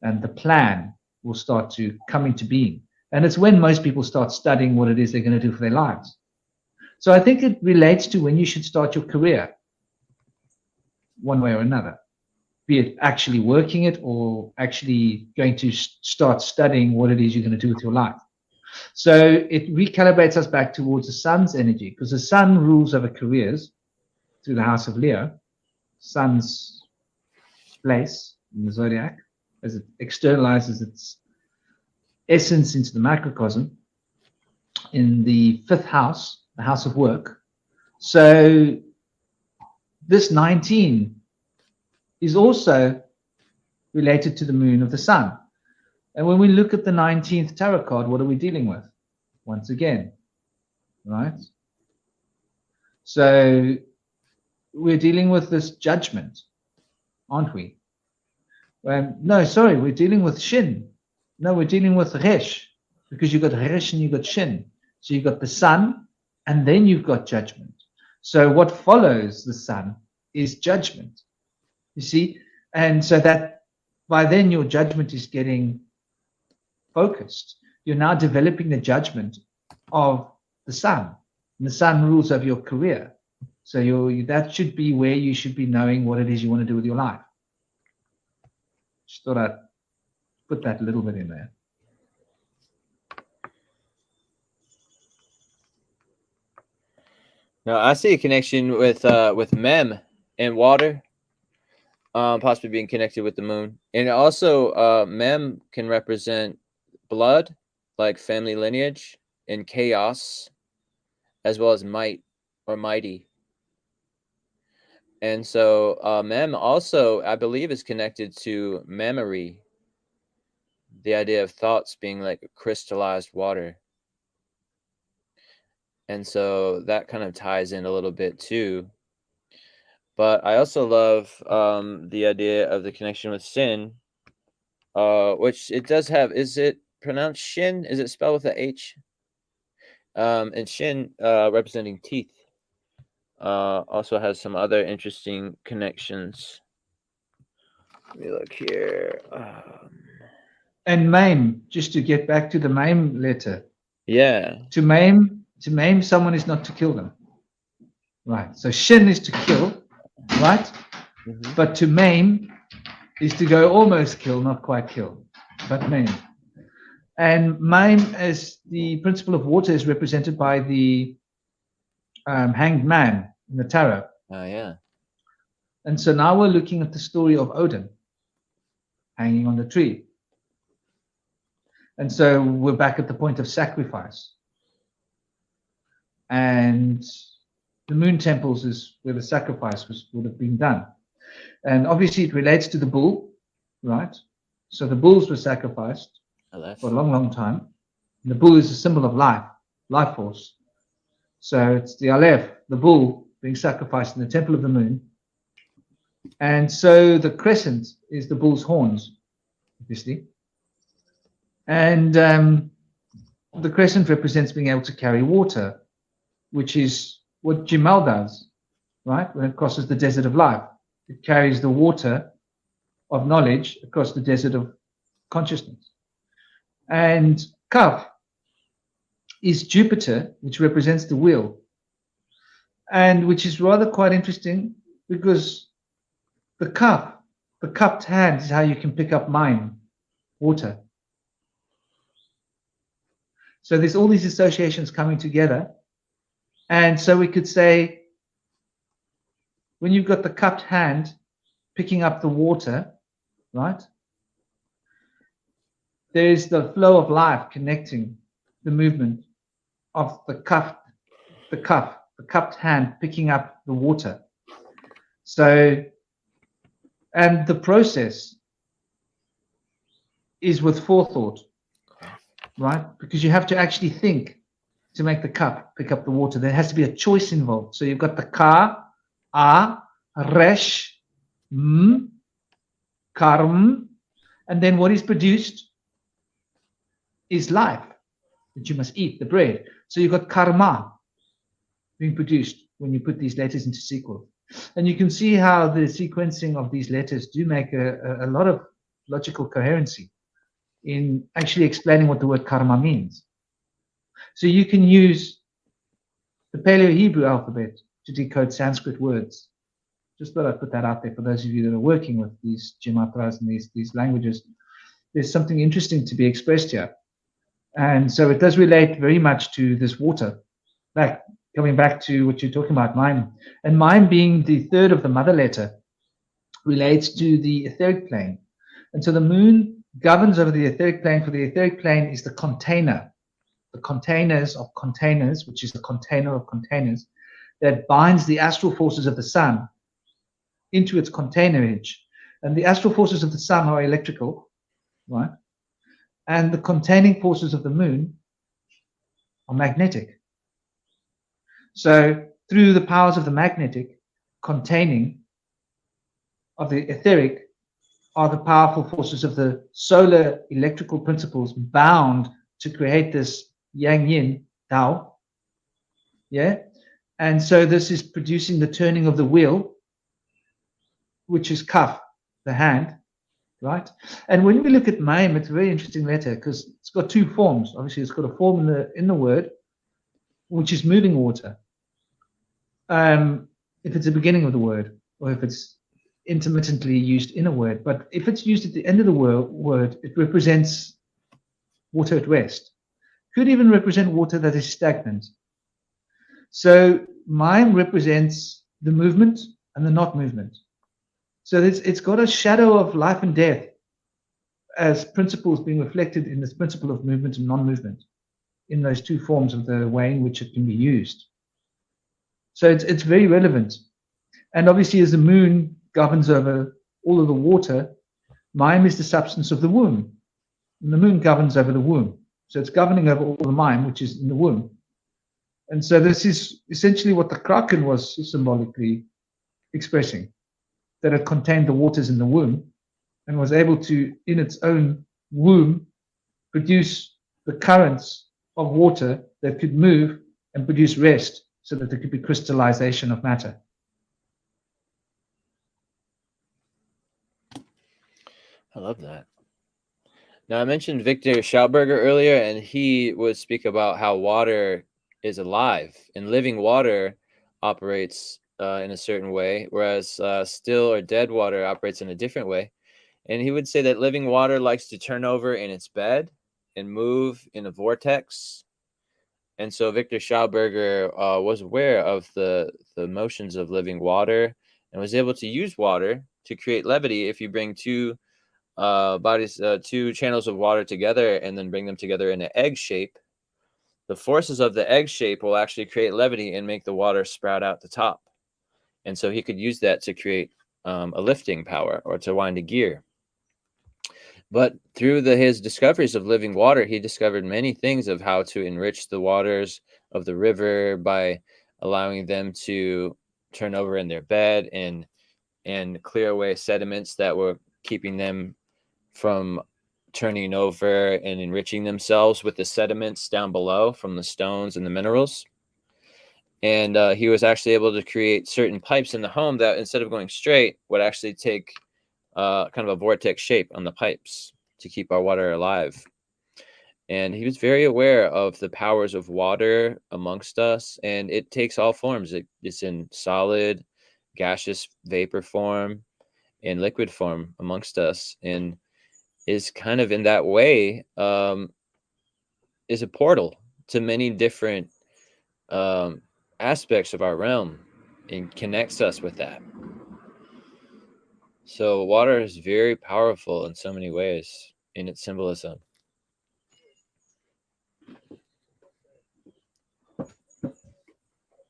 and the plan will start to come into being. And it's when most people start studying what it is they're going to do for their lives. So I think it relates to when you should start your career, one way or another, be it actually working it or actually going to start studying what it is you're going to do with your life. So it recalibrates us back towards the sun's energy, because the sun rules over careers through the house of Leo, sun's place in the zodiac, as it externalizes its essence into the macrocosm in the 5th house, the house of work. So this 19 is also related to the moon of the sun. And when we look at the 19th tarot card, what are we dealing with? Once again, right? So we're dealing with this judgment, aren't we? No, sorry, we're dealing with Shin. No, we're dealing with Resh, because you've got Resh and you've got Shin. So you've got the sun, and then you've got judgment. So what follows the sun is judgment, you see? And so that by then your judgment is getting focused. You're now developing the judgment of the sun, and the sun rules over your career. So that should be where you should be knowing what it is you want to do with your life. Just thought I'd put that a little bit in there. Now I see a connection with Mem and water, possibly being connected with the moon, and also Mem can represent blood, like family lineage, and chaos, as well as might or mighty. And so Mem also, I believe, is connected to memory, the idea of thoughts being like crystallized water. And so that kind of ties in a little bit too. But I also love the idea of the connection with sin, which it does have. Is it pronounced Shin? Is it spelled with an H? And Shin representing teeth. Also has some other interesting connections. Let me look here. And maim, just to get back to the maim letter. Yeah. To maim someone is not to kill them. Right. So Shin is to kill, right? Mm-hmm. But to maim is to go almost kill, not quite kill, but maim. And maim, as the principle of water, is represented by the hanged man in the tarot. Oh, yeah. And so now we're looking at the story of Odin hanging on the tree. And so we're back at the point of sacrifice. And the moon temples is where the sacrifice would have been done. And obviously it relates to the bull, right? So the bulls were sacrificed for a long, long time. And the bull is a symbol of life force. So it's the Aleph, the bull, being sacrificed in the temple of the moon. And so the crescent is the bull's horns, obviously. And the crescent represents being able to carry water, which is what Jimal does, right? When it crosses the desert of life, it carries the water of knowledge across the desert of consciousness. And Kaf is Jupiter, which represents the wheel, and which is rather quite interesting because the cupped hand is how you can pick up mine, water. So there's all these associations coming together. And so we could say, when you've got the cupped hand picking up the water, right? There's the flow of life connecting the movement of the cupped hand picking up the water. So, and the process is with forethought, right? Because you have to actually think to make the cup pick up the water. There has to be a choice involved. So you've got the ka, a, resh, m, karm, and then what is produced is life that you must eat, the bread. So you've got karma being produced when you put these letters into sequence. And you can see how the sequencing of these letters do make a lot of logical coherency in actually explaining what the word karma means. So you can use the Paleo-Hebrew alphabet to decode Sanskrit words. Just thought I'd put that out there for those of you that are working with these gematras and these languages. There's something interesting to be expressed here. And so it does relate very much to this water. Coming back to what you're talking about, mime. And mime being the third of the mother letter relates to the etheric plane. And so the moon governs over the etheric plane, for the etheric plane is the container. The containers of containers, which is the container of containers, that binds the astral forces of the sun into its containerage. And the astral forces of the sun are electrical, right? And the containing forces of the moon are magnetic. So through the powers of the magnetic, containing of the etheric are the powerful forces of the solar electrical principles bound to create this yang yin Tao. Yeah. And so this is producing the turning of the wheel, which is kaf, the hand, right? And when we look at Maim, it's a very interesting letter because it's got two forms. Obviously, it's got a form in the word, which is moving water. If it's the beginning of the word, or if it's intermittently used in a word. But if it's used at the end of the word, it represents water at rest. Could even represent water that is stagnant. So Maim represents the movement and the not movement. So it's got a shadow of life and death as principles being reflected in this principle of movement and non-movement in those two forms of the way in which it can be used. So it's very relevant. And obviously, as the moon governs over all of the water, Maim is the substance of the womb. And the moon governs over the womb. So it's governing over all the Maim, which is in the womb. And so this is essentially what the Kraken was symbolically expressing, that it contained the waters in the womb and was able to, in its own womb, produce the currents of water that could move and produce rest so that there could be crystallization of matter. I love that. Now, I mentioned Victor Schauberger earlier, and he would speak about how water is alive, and living water operates in a certain way, whereas still or dead water operates in a different way. And he would say that living water likes to turn over in its bed and move in a vortex. And so Victor Schauberger was aware of the motions of living water and was able to use water to create levity. If you bring two channels of water together and then bring them together in an egg shape, the forces of the egg shape will actually create levity and make the water sprout out the top. And so he could use that to create a lifting power or to wind a gear. But through his discoveries of living water, he discovered many things of how to enrich the waters of the river by allowing them to turn over in their bed and clear away sediments that were keeping them from turning over and enriching themselves with the sediments down below from the stones and the minerals. And he was actually able to create certain pipes in the home that, instead of going straight, would actually take kind of a vortex shape on the pipes to keep our water alive. And he was very aware of the powers of water amongst us, and it takes all forms. It's in solid, gaseous vapor form, and liquid form amongst us, and is kind of in that way is a portal to many different aspects of our realm, and connects us with that. So water is very powerful in so many ways in its symbolism.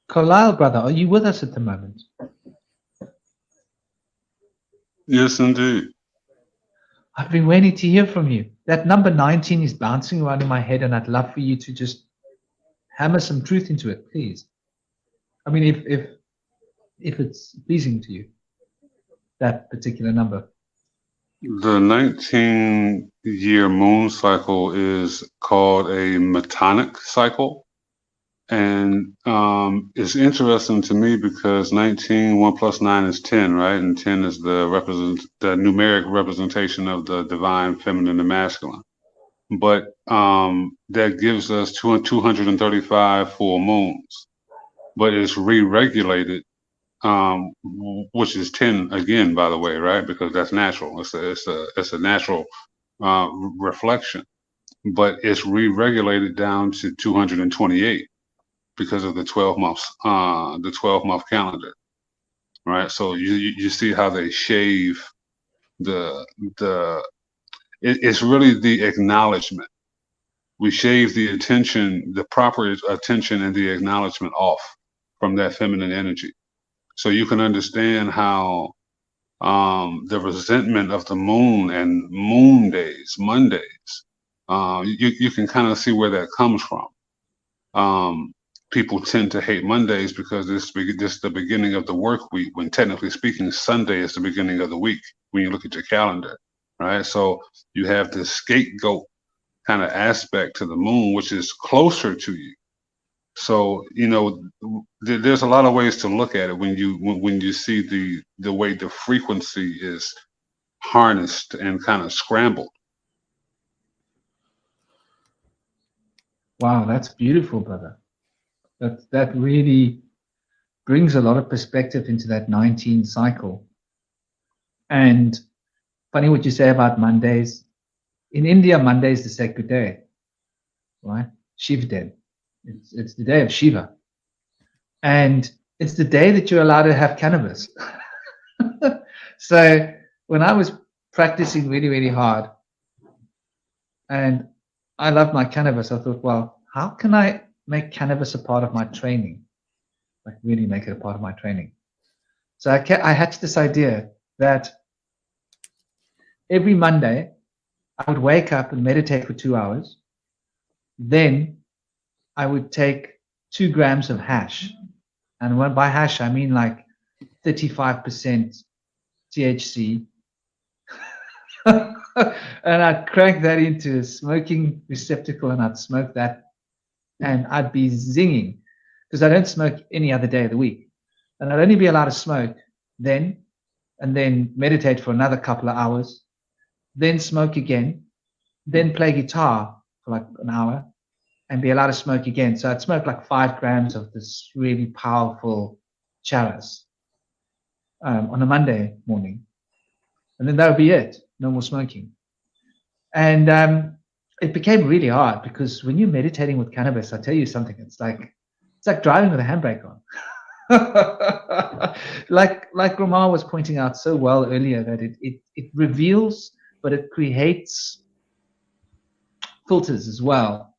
Carlisle, brother, are you with us at the moment? Yes, indeed. I've been waiting to hear from you. That number 19 is bouncing around in my head, and I'd love for you to just hammer some truth into it, please. I mean, if it's pleasing to you, that particular number. The 19-year moon cycle is called a metonic cycle. And it's interesting to me because 19, 1 plus 9 is 10, right? And 10 is the numeric representation of the divine feminine and masculine. But that gives us 235 full moons. But it's re-regulated, which is 10 again, by the way, right? Because that's natural. It's a natural reflection. But it's re-regulated down to 228. Because of the 12 months, the 12-month calendar, right? So you see how they shave it's really the acknowledgement. We shave the attention, the proper attention and the acknowledgement off from that feminine energy. So you can understand how the resentment of the moon and moon days, Mondays, you can kind of see where that comes from. People tend to hate Mondays because this is the beginning of the work week, when technically speaking, Sunday is the beginning of the week when you look at your calendar, right? So you have this scapegoat kind of aspect to the moon, which is closer to you. So, you know, there's a lot of ways to look at it when you see the way the frequency is harnessed and kind of scrambled. Wow, that's beautiful, brother. That really brings a lot of perspective into that 19 cycle. And funny what you say about Mondays. In India, Monday is the sacred day, right? Shiva Day. It's the day of Shiva. And it's the day that you're allowed to have cannabis. So when I was practicing really, really hard, and I loved my cannabis, I thought, well, how can I make cannabis a part of my training, like really make it a part of my training? So I hatched this idea that every Monday I would wake up and meditate for 2 hours. Then I would take 2 grams of hash. And when by hash, I mean like 35% THC. And I'd crank that into a smoking receptacle and I'd smoke that. And I'd be zinging because I don't smoke any other day of the week. And I'd only be allowed to smoke then, and then meditate for another couple of hours, then smoke again, then play guitar for like an hour and be allowed to smoke again. So I'd smoke like 5 grams of this really powerful chalice on a Monday morning. And then that would be it. No more smoking. And it became really hard because when you're meditating with cannabis, I'll tell you something, it's like driving with a handbrake on. like Ramar was pointing out so well earlier, that it reveals, but it creates filters as well.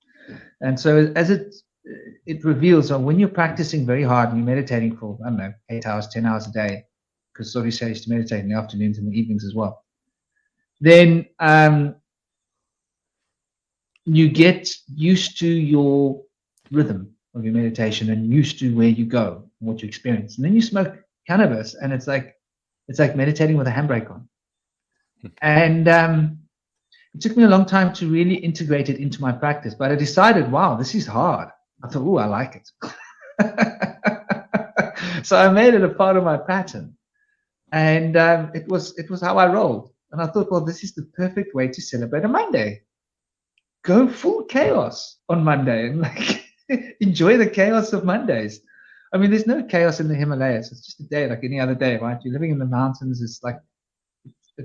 And so as it reveals, when you're practicing very hard and you're meditating for, I don't know, 8 hours, 10 hours a day, because Sori says to meditate in the afternoons and the evenings as well, then you get used to your rhythm of your meditation and used to where you go and what you experience. And then you smoke cannabis and it's like meditating with a handbrake on. And It took me a long time to really integrate it into my practice, but I decided, wow, this is hard. I thought, oh, I like it. So I made it a part of my pattern, and it was how I rolled. And I thought, well, this is the perfect way to celebrate a Monday. Go full chaos on Monday and like enjoy the chaos of Mondays. I mean, there's no chaos in the Himalayas. It's just a day like any other day, right? You're living in the mountains. It's like,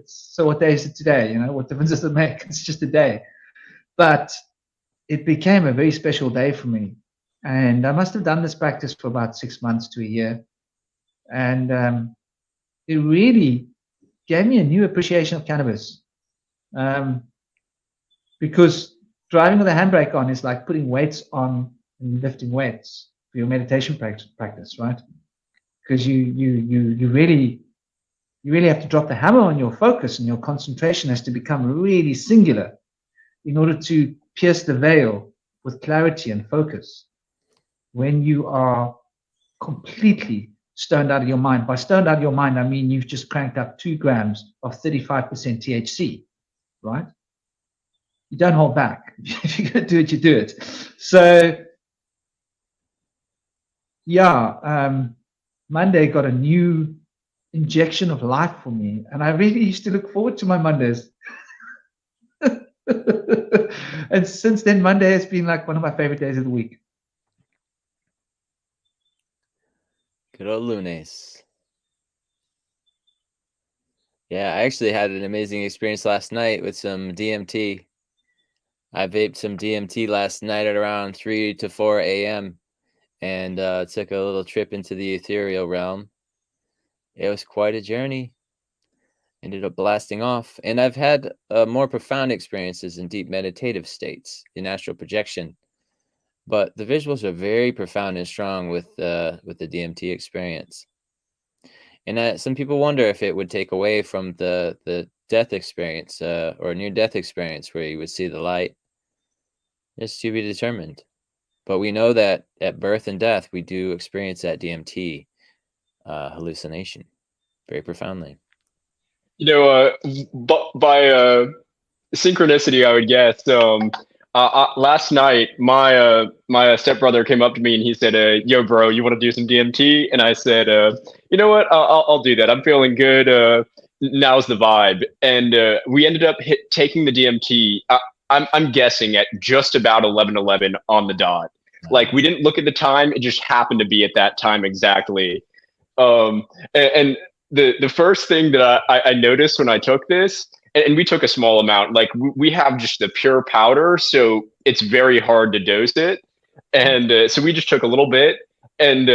so what day is it today? You know, what difference does it make? It's just a day. But it became a very special day for me. And I must have done this practice for about 6 months to a year. And it really gave me a new appreciation of cannabis. Because driving with a handbrake on is like putting weights on and lifting weights for your meditation practice, right? Because you really have to drop the hammer on your focus, and your concentration has to become really singular in order to pierce the veil with clarity and focus. When you are completely stoned out of your mind, by stoned out of your mind, I mean you've just cranked up 2 grams of 35% THC, right? You don't hold back. If you're going to do it, you do it. So, yeah, Monday got a new injection of life for me, and I really used to look forward to my Mondays. And since then, Monday has been like one of my favorite days of the week. Good old lunes. Yeah, I actually had an amazing experience last night with some DMT. I vaped some DMT last night at around 3 to 4 a.m. and took a little trip into the ethereal realm. It was quite a journey. Ended up blasting off. And I've had more profound experiences in deep meditative states, in astral projection. But the visuals are very profound and strong with the DMT experience. And some people wonder if it would take away from the death experience or near-death experience where you would see the light. It's to be determined. But we know that at birth and death, we do experience that DMT hallucination very profoundly. You know, by synchronicity, I would guess. Last night, my stepbrother came up to me and he said, "Yo, bro, you want to do some DMT?" And I said, "You know what? I'll do that. I'm feeling good. Now's the vibe." And we ended up taking the DMT. I'm guessing at just about 11:11 on the dot. Like, we didn't look at the time; it just happened to be at that time exactly. And the first thing that I noticed when I took this, and we took a small amount, like we have just the pure powder, so it's very hard to dose it. And so we just took a little bit, and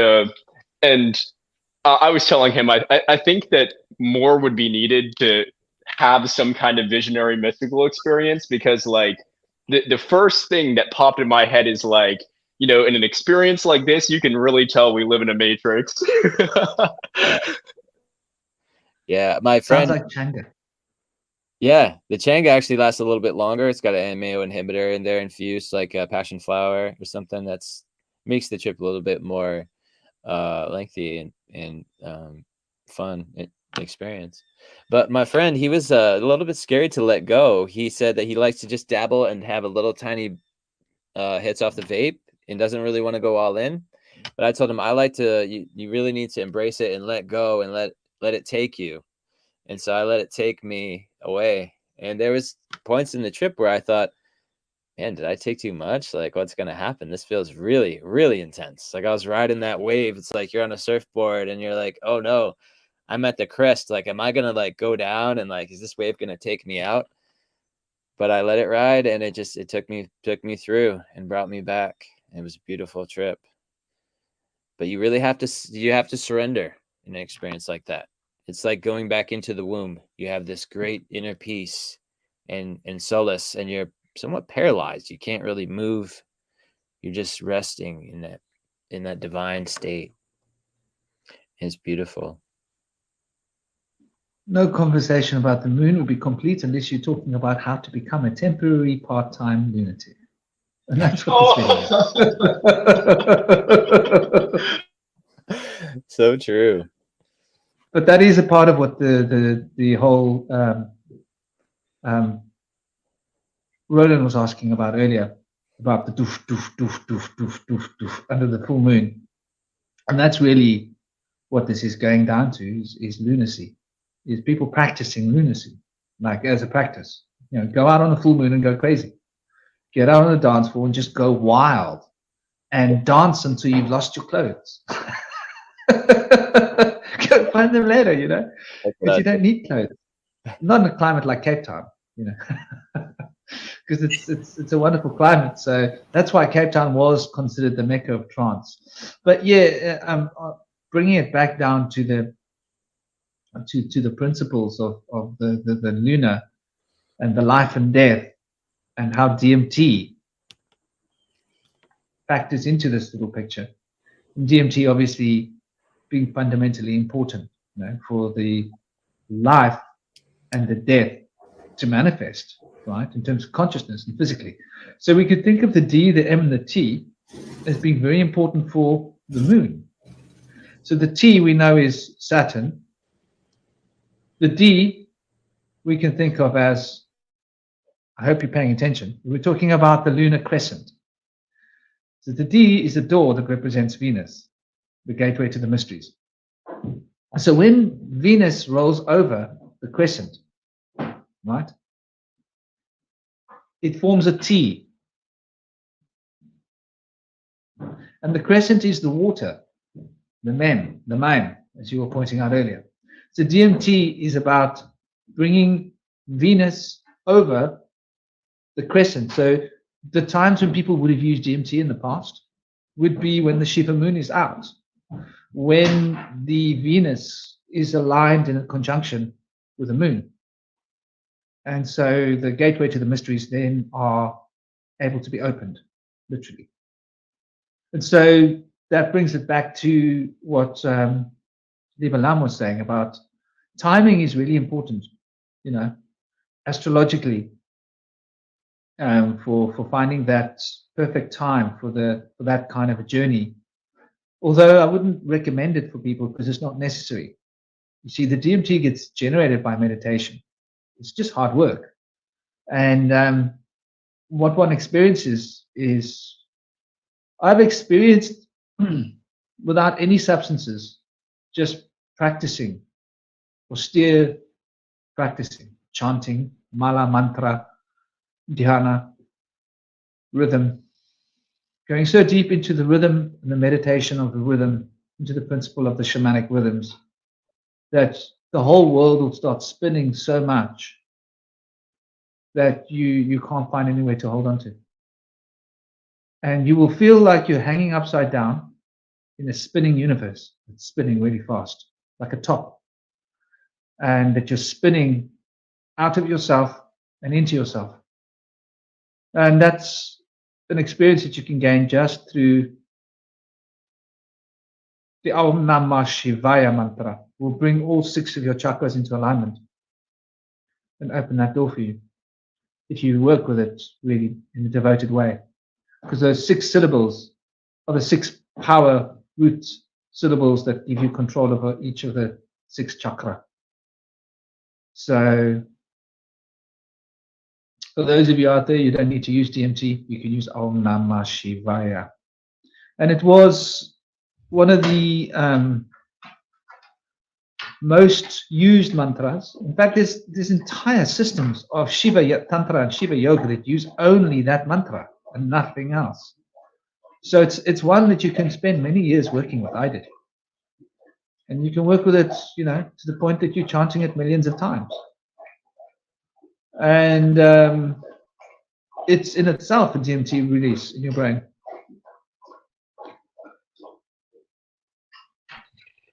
I was telling him, I think that more would be needed to have some kind of visionary mystical experience, because like the first thing that popped in my head is like, you know, in an experience like this, you can really tell we live in a matrix. Yeah, my friend. Sounds like Changa. Yeah, the Changa actually lasts a little bit longer. It's got an MAO inhibitor in there infused, like a passion flower or something. That's makes the trip a little bit more lengthy and fun experience. But my friend, he was a little bit scared to let go. He said that he likes to just dabble and have a little tiny hits off the vape and doesn't really want to go all in. But I told him, I like to, you really need to embrace it and let go and let it take you. And so I let it take me away. And there was points in the trip where I thought, man, did I take too much? Like, what's going to happen? This feels really, really intense. Like, I was riding that wave. It's like you're on a surfboard and you're like, oh no, I'm at the crest. Like, am I going to like go down? And like, is this wave going to take me out? But I let it ride, and it took me through and brought me back. It was a beautiful trip. But you really have to surrender in an experience like that. It's like going back into the womb. You have this great inner peace and solace, and you're somewhat paralyzed. You can't really move. You're just resting in that divine state. It's beautiful. No conversation about the moon will be complete unless you're talking about how to become a temporary part-time lunatic. And that's what this video is. So true. But that is a part of what the whole Roland was asking about earlier, about the doof, doof, doof, doof, doof, doof, doof under the full moon. And that's really what this is going down to, is lunacy, is people practicing lunacy, like as a practice. You know, go out on a full moon and go crazy. Get out on the dance floor and just go wild and dance until you've lost your clothes. Go find them later, you know, but you don't need clothes. Not in a climate like Cape Town, you know, because it's a wonderful climate. So that's why Cape Town was considered the Mecca of trance. But yeah, bringing it back down to the principles of the lunar and the life and death, and how DMT factors into this little picture. And DMT obviously being fundamentally important, you know, for the life and the death to manifest, right, in terms of consciousness and physically. So we could think of the D, the M, and the T as being very important for the moon. So the T we know is Saturn. The D we can think of as, I hope you're paying attention, we're talking about the lunar crescent. So the D is the door that represents Venus, the gateway to the mysteries. So when Venus rolls over the crescent, right, it forms a T. And the crescent is the water, the mem, the main, as you were pointing out earlier. So DMT is about bringing Venus over the crescent. So the times when people would have used DMT in the past would be when the Shiva moon is out, when the Venus is aligned in a conjunction with the moon. And so the gateway to the mysteries then are able to be opened, literally. And so that brings it back to what Liba Lam was saying about timing is really important, you know, astrologically, for finding that perfect time for that kind of a journey. Although I wouldn't recommend it for people because it's not necessary. You see, the DMT gets generated by meditation. It's just hard work. And what one experiences is, I've experienced without any substances, just practicing, austere practicing, chanting, mala, mantra, dhyana, rhythm, going so deep into the rhythm and the meditation of the rhythm, into the principle of the shamanic rhythms, that the whole world will start spinning so much that you can't find any way to hold on to. And you will feel like you're hanging upside down in a spinning universe. It's spinning really fast, like a top. And that you're spinning out of yourself and into yourself. And that's an experience that you can gain just through the Om Namah Shivaya mantra. Will bring all 6 of your chakras into alignment and open that door for you, if you work with it really in a devoted way. Because those 6 syllables are the 6 power root syllables that give you control over each of the 6 chakra. So for those of you out there, you don't need to use DMT. You can use Om Namah Shivaya. And it was one of the most used mantras. In fact, there's entire systems of Shiva Tantra and Shiva Yoga that use only that mantra and nothing else. So it's one that you can spend many years working with. I did. And you can work with it, you know, to the point that you're chanting it millions of times. And it's in itself a DMT release in your brain.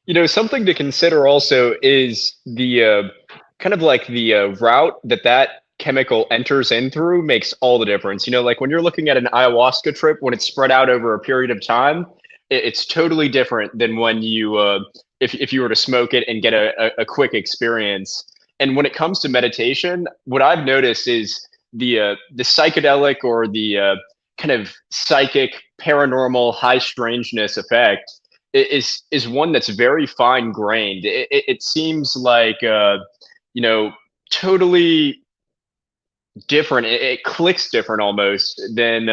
You know, something to consider also is the kind of like the route that chemical enters in through makes all the difference. You know, like when you're looking at an ayahuasca trip, when it's spread out over a period of time, it's totally different than when you, if you were to smoke it and get a quick experience. And when it comes to meditation, what I've noticed is the psychedelic or the kind of psychic, paranormal, high strangeness effect is one that's very fine grained. It seems like you know, totally different. It clicks different almost than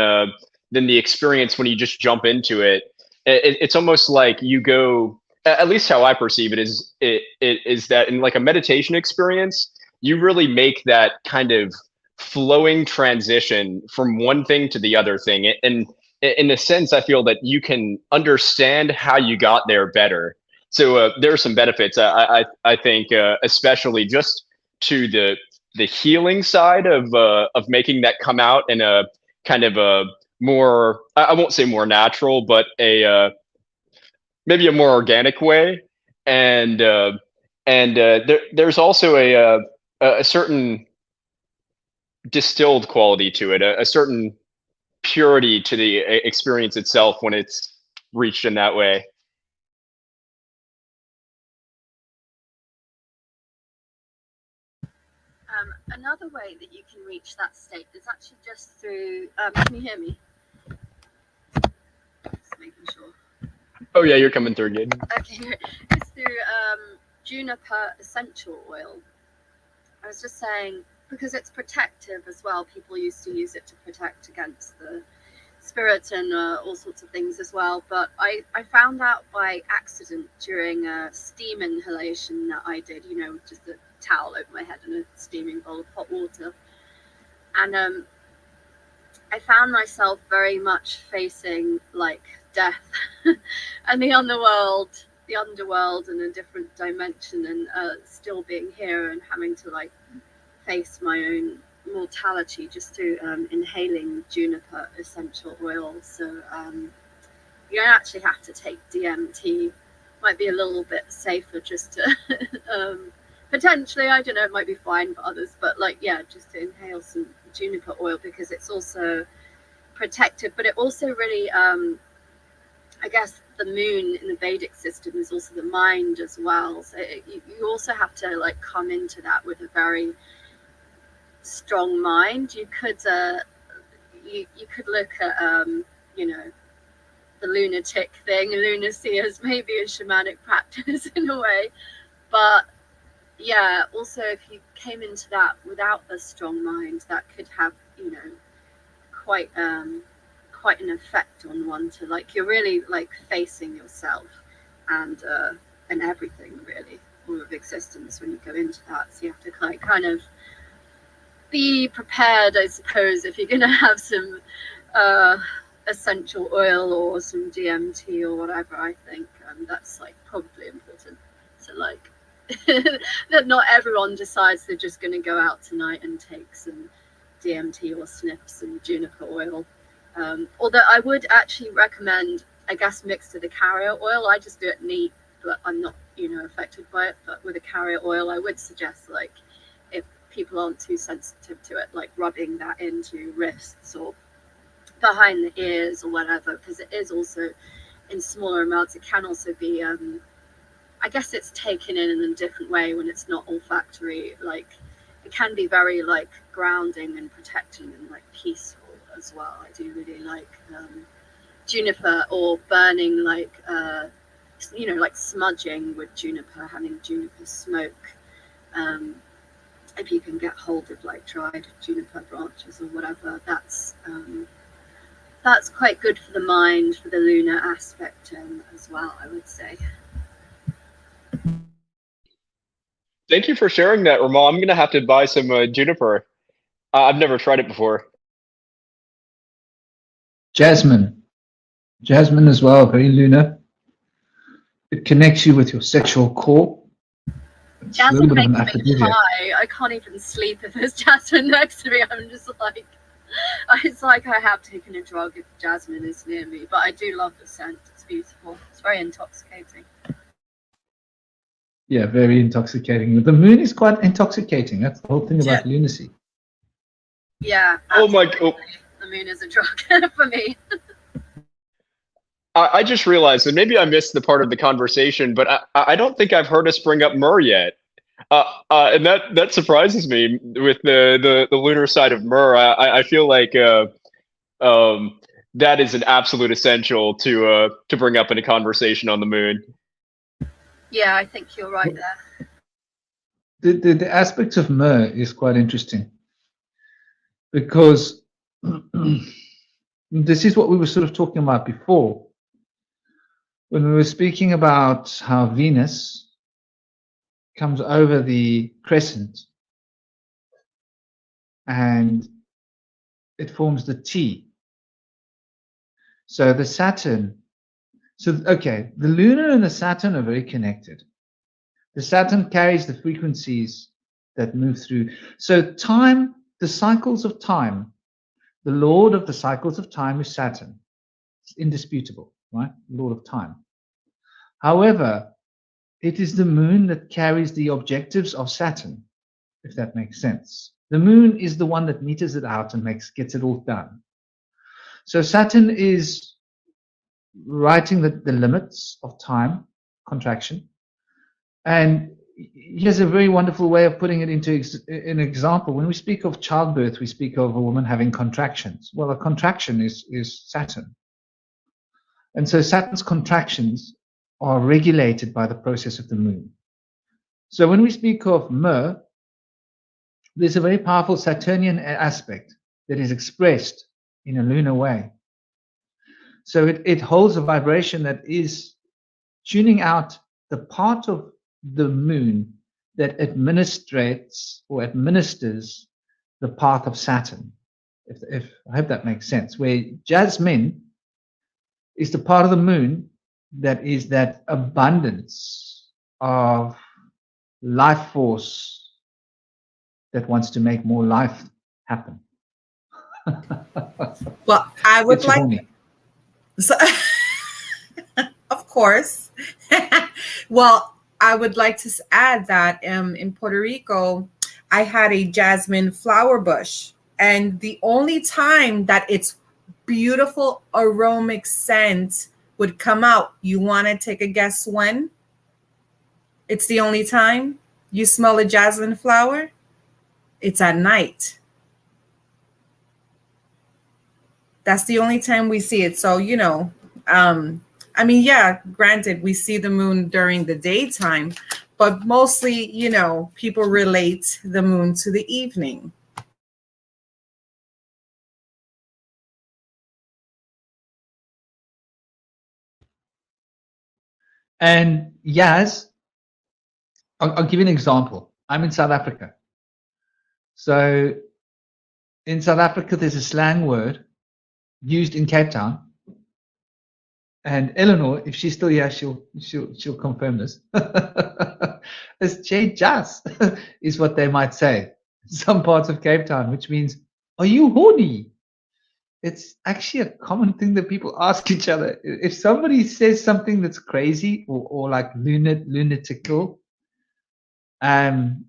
the experience when you just jump into it. It's almost like you go. At least how I perceive it is that in like a meditation experience, you really make that kind of flowing transition from one thing to the other thing. And in a sense, I feel that you can understand how you got there better. So there are some benefits, I think, especially just to the healing side of making that come out in a kind of a more, I won't say more natural, but maybe a more organic way. And there's also a certain distilled quality to it, a certain purity to the experience itself when it's reached in that way. Another way that you can reach that state is actually just through, can you hear me? Just making sure. Oh yeah, you're coming through good. Okay, it's through juniper essential oil. I was just saying, because it's protective as well, people used to use it to protect against the spirit and all sorts of things as well. But I found out by accident during a steam inhalation that I did, you know, just a towel over my head and a steaming bowl of hot water. And I found myself very much facing like death and the underworld and a different dimension, and still being here and having to like face my own mortality just through inhaling juniper essential oil. So you don't actually have to take DMT. Might be a little bit safer just to potentially, I don't know, it might be fine for others, but like, yeah, just to inhale some juniper oil, because it's also protective, but it also really I guess the moon in the Vedic system is also the mind as well. So you also have to like come into that with a very strong mind. You could you could look at you know, the lunatic thing, lunacy, as maybe a shamanic practice in a way, but yeah, also if you came into that without a strong mind, that could have, you know, quite an effect on one, to like, you're really like facing yourself and everything really, all of existence when you go into that. So you have to kind of be prepared, I suppose, if you're going to have some essential oil or some DMT or whatever. I think that's like probably important to like that not everyone decides they're just going to go out tonight and take some DMT or sniff some juniper oil. Although I would actually recommend, I guess, mixed with the carrier oil. I just do it neat, but I'm not, you know, affected by it. But with a carrier oil, I would suggest, like, if people aren't too sensitive to it, like rubbing that into wrists or behind the ears or whatever, because it is also in smaller amounts. It can also be, I guess it's taken in a different way when it's not olfactory. Like, it can be very like grounding and protecting and like peaceful as well. I do really like juniper, or burning, like you know, like smudging with juniper, having juniper smoke. If you can get hold of like dried juniper branches or whatever, that's quite good for the mind, for the lunar aspect as well, I would say. Thank you for sharing that, Ramal. I'm gonna have to buy some juniper. I've never tried it before. Jasmine as well, very lunar. It connects you with your sexual core. It's Jasmine makes me high. I can't even sleep if there's jasmine next to me. I'm just like, it's like I have taken a drug if jasmine is near me. But I do love the scent. It's beautiful. It's very intoxicating. Yeah, very intoxicating. The moon is quite intoxicating. That's the whole thing about lunacy. Yeah. Oh my God. The moon is a drug for me. I just realized, and maybe I missed the part of the conversation, but I don't think I've heard us bring up myrrh yet. And that surprises me with the lunar side of myrrh. I feel like that is an absolute essential to bring up in a conversation on the moon. Yeah, I think you're right there. The aspects of myrrh is quite interesting. because this is what we were sort of talking about before when we were speaking about how Venus comes over the crescent and it forms the T. So the Saturn, okay, the lunar and the Saturn are very connected. The Saturn carries the frequencies that move through. So time, the cycles of time, the lord of the cycles of time is Saturn. It's indisputable, right? Lord of time. However, it is the moon that carries the objectives of Saturn, if that makes sense. The moon is the one that meters it out and gets it all done. So Saturn is writing the limits of time, contraction. And here's a very wonderful way of putting it into an example. When we speak of childbirth, we speak of a woman having contractions. Well, a contraction is Saturn. And so Saturn's contractions are regulated by the process of the moon. So when we speak of Mer, there's a very powerful Saturnian aspect that is expressed in a lunar way. So it holds a vibration that is tuning out the part of the moon that administrates or administers the path of Saturn. If I hope that makes sense. Where Jasmine is the part of the moon that is that abundance of life force that wants to make more life happen. Well, I would It's like, horny. so, of course. Well, I would like to add that in Puerto Rico, I had a jasmine flower bush, and the only time that its beautiful aromatic scent would come out, you want to take a guess when? It's the only time you smell a jasmine flower? It's at night. That's the only time we see it. So, you know, I mean, yeah, granted, we see the moon during the daytime, but mostly, you know, people relate the moon to the evening. And yes, I'll give you an example. I'm in South Africa. So in South Africa, there's a slang word used in Cape Town. And Eleanor, if she's still here, she'll confirm this. It's Jay Jas is what they might say in some parts of Cape Town, which means, are you horny? It's actually a common thing that people ask each other. If somebody says something that's crazy or like lunatical, then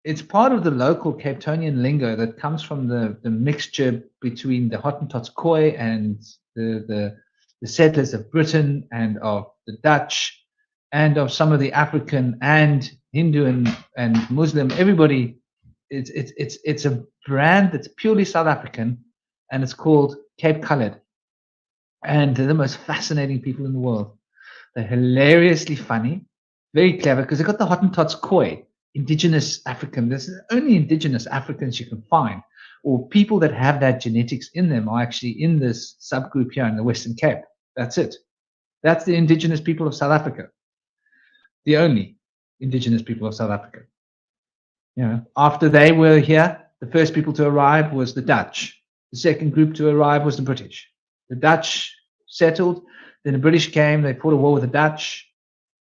it's part of the local Cape Townian lingo that comes from the mixture between the Hottentots Khoi and the settlers of Britain and of the Dutch and of some of the African and Hindu and Muslim. Everybody, it's a brand that's purely South African, and it's called Cape Colored. And they're the most fascinating people in the world. They're hilariously funny, very clever, because they've got the Hottentots Khoi, indigenous African. This is only indigenous Africans you can find, or people that have that genetics in them are actually in this subgroup here in the Western Cape. That's it. That's the indigenous people of South Africa. The only indigenous people of South Africa. You know, after they were here, the first people to arrive was the Dutch. The second group to arrive was the British. The Dutch settled, then the British came, they fought a war with the Dutch.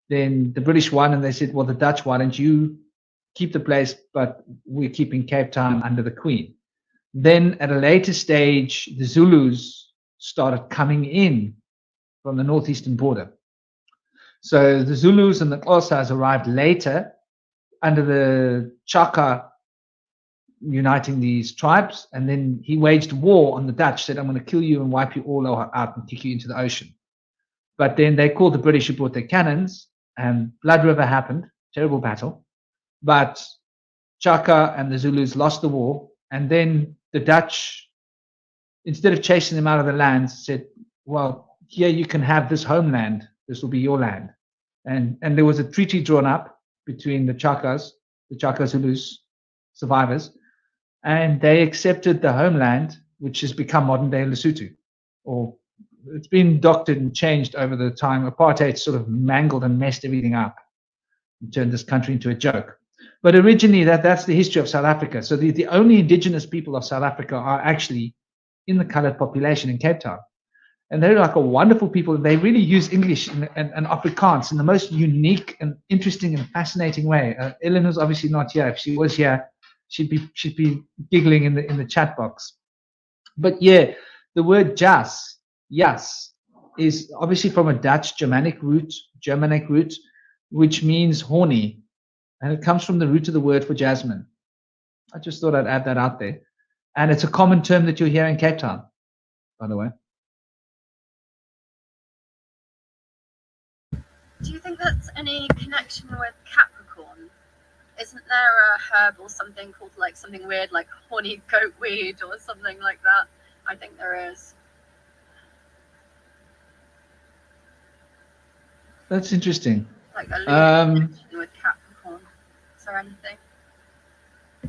Then the British won, and they said, well, the Dutch, why don't you keep the place, but we're keeping Cape Town under the Queen. Then at a later stage, the Zulus started coming in from the northeastern border. So the Zulus and the Xhosas arrived later under the Chaka uniting these tribes, and then he waged war on the Dutch, said, I'm going to kill you and wipe you all out and kick you into the ocean. But then they called the British, who brought their cannons, and Blood River happened, terrible battle. But Chaka and the Zulus lost the war, and then the Dutch, instead of chasing them out of the land, said, well, here you can have this homeland, this will be your land. And there was a treaty drawn up between the Chaka Zulus, survivors, and they accepted the homeland, which has become modern-day Lesotho, or it's been doctored and changed over the time. Apartheid sort of mangled and messed everything up and turned this country into a joke. But originally, that's the history of South Africa. So the only indigenous people of South Africa are actually in the colored population in Cape Town. And they're like a wonderful people. They really use English and Afrikaans in the most unique and interesting and fascinating way. Eleanor's obviously not here. If she was here, she'd be giggling in the chat box. But yeah, the word jas, is obviously from a Dutch Germanic root, which means horny, and it comes from the root of the word for jasmine. I just thought I'd add that out there, and it's a common term that you'll hear in Cape Town, by the way. Do you think that's any connection with Capricorn? Isn't there a herb or something called like something weird like horny goat weed or something like that? I think there is. That's interesting. Like a connection with Capricorn. Is there anything?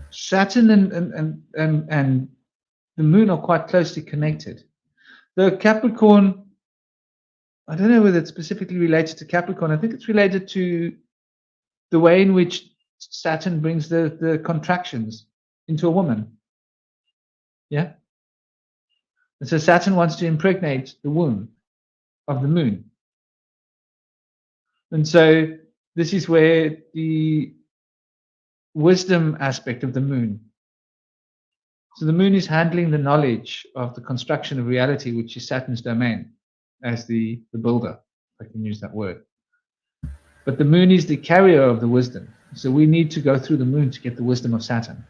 Saturn and the moon are quite closely connected. The Capricorn, I don't know whether it's specifically related to Capricorn. I think it's related to the way in which Saturn brings the contractions into a woman. Yeah. And so Saturn wants to impregnate the womb of the moon. And so this is where the wisdom aspect of the moon. So the moon is handling the knowledge of the construction of reality, which is Saturn's domain, as the builder, if I can use that word. But the moon is the carrier of the wisdom. So we need to go through the moon to get the wisdom of Saturn,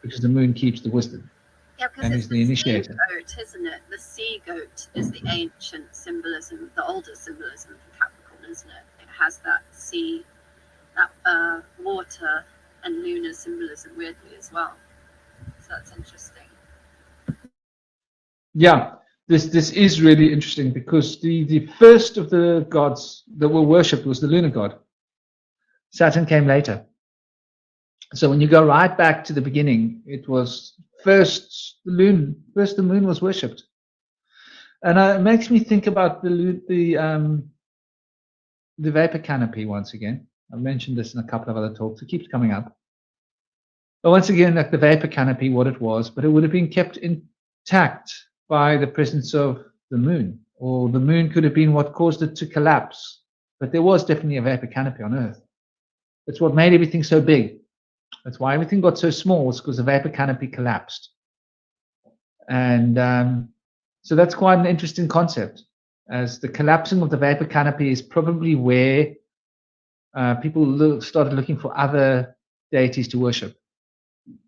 because the moon keeps the wisdom. Yeah, because it's the initiator. Sea goat, isn't it? The sea goat is the ancient symbolism, the older symbolism for Capricorn, isn't it? It has that sea, that water and lunar symbolism weirdly as well. So that's interesting. Yeah, this is really interesting, because the first of the gods that were worshipped was the lunar god. Saturn came later. So when you go right back to the beginning, it was first the moon was worshipped. And it makes me think about the vapor canopy once again. I've mentioned this in a couple of other talks. It keeps coming up. But once again, like the vapor canopy, what it was, but it would have been kept intact by the presence of the moon, or the moon could have been what caused it to collapse. But there was definitely a vapor canopy on Earth. That's what made everything so big. That's why everything got so small, was because the vapor canopy collapsed. And so that's quite an interesting concept, as the collapsing of the vapor canopy is probably where people started looking for other deities to worship,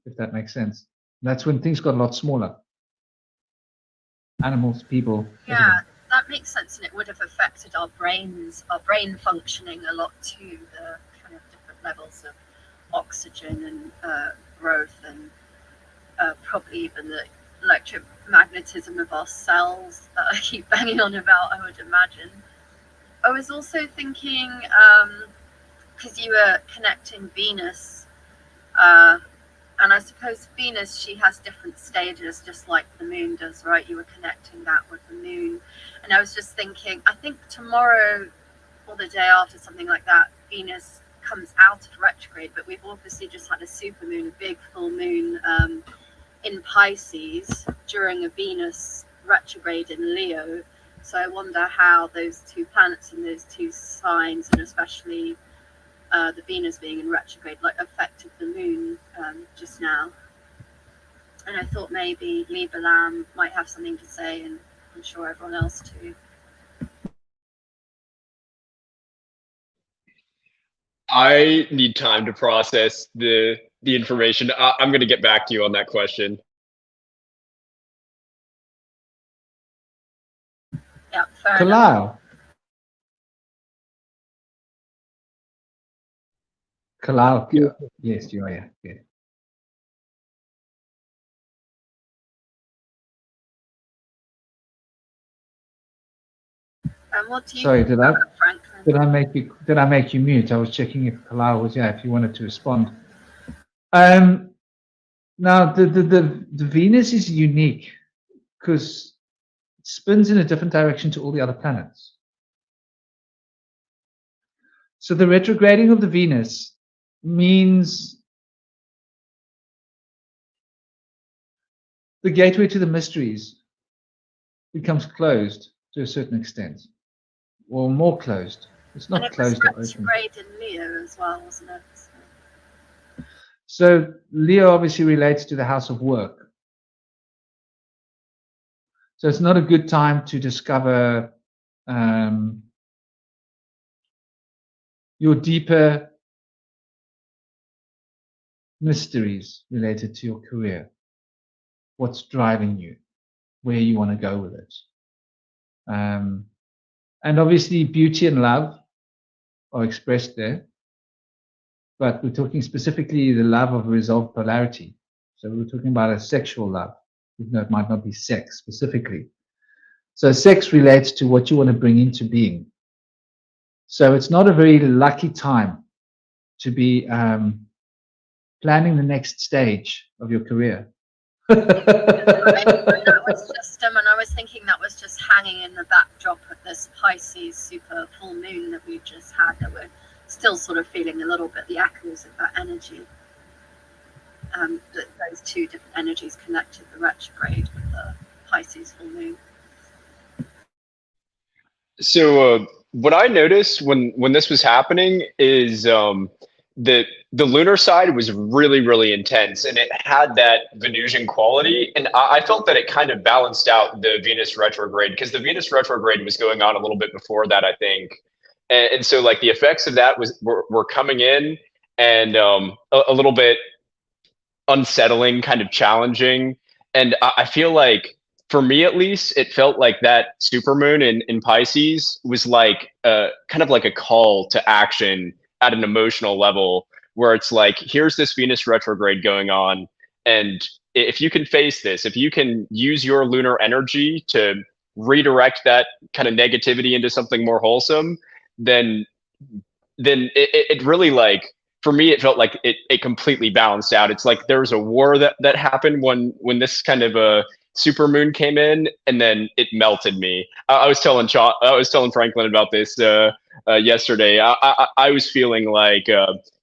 if that makes sense. That's when things got a lot smaller. Animals, people. Yeah, everything. That makes sense, and it would have affected our brain functioning a lot too, the kind of different levels of oxygen and growth, and probably even the electromagnetism of our cells that I keep banging on about, I would imagine. I was also thinking, because you were connecting Venus, and I suppose Venus, she has different stages, just like the moon does, right? You were connecting that with the moon. And I was just thinking, I think tomorrow or the day after, something like that, Venus comes out of retrograde, but we've obviously just had a supermoon, a big full moon in Pisces during a Venus retrograde in Leo. So I wonder how those two planets and those two signs, and especially the Venus being in retrograde, like affected the moon just now. And I thought maybe Libra Lamb might have something to say, and I'm sure everyone else too. I need time to process the information. I'm going to get back to you on that question. Yeah, fair enough. Kalau. Yes, you are. Yeah. What do you Sorry, think about Franklin? Did I make you mute? I was checking if Kalau was if you wanted to respond. Now, the Venus is unique because it spins in a different direction to all the other planets. So the retrograding of the Venus means the gateway to the mysteries becomes closed to a certain extent, or more closed. It's not closed or open. Retrograde in Leo as well, wasn't it? So Leo obviously relates to the house of work. So it's not a good time to discover your deeper mysteries related to your career. What's driving you, where you want to go with it. And obviously beauty and love are expressed there, but we're talking specifically the love of resolved polarity. So we're talking about a sexual love, even though it might not be sex specifically. So sex relates to what you want to bring into being. So it's not a very lucky time to be planning the next stage of your career. I was thinking that was just hanging in the backdrop of this Pisces super full moon that we just had, that we're still sort of feeling a little bit the echoes of that energy. Those two different energies connected, the retrograde with the Pisces full moon. So what I noticed when this was happening is the lunar side was really, really intense, and it had that Venusian quality. And I felt that it kind of balanced out the Venus retrograde, because the Venus retrograde was going on a little bit before that, I think. And so like the effects of that were coming in, and a little bit unsettling, kind of challenging. And I feel like, for me at least, it felt like that supermoon in Pisces was like kind of like a call to action at an emotional level, where it's like, here's this Venus retrograde going on, and if you can face this, if you can use your lunar energy to redirect that kind of negativity into something more wholesome, then it really, like, for me, it felt like it completely balanced out. It's like there was a war that happened when this kind of a supermoon came in, and then it melted me. I was telling Franklin about this yesterday. I was feeling like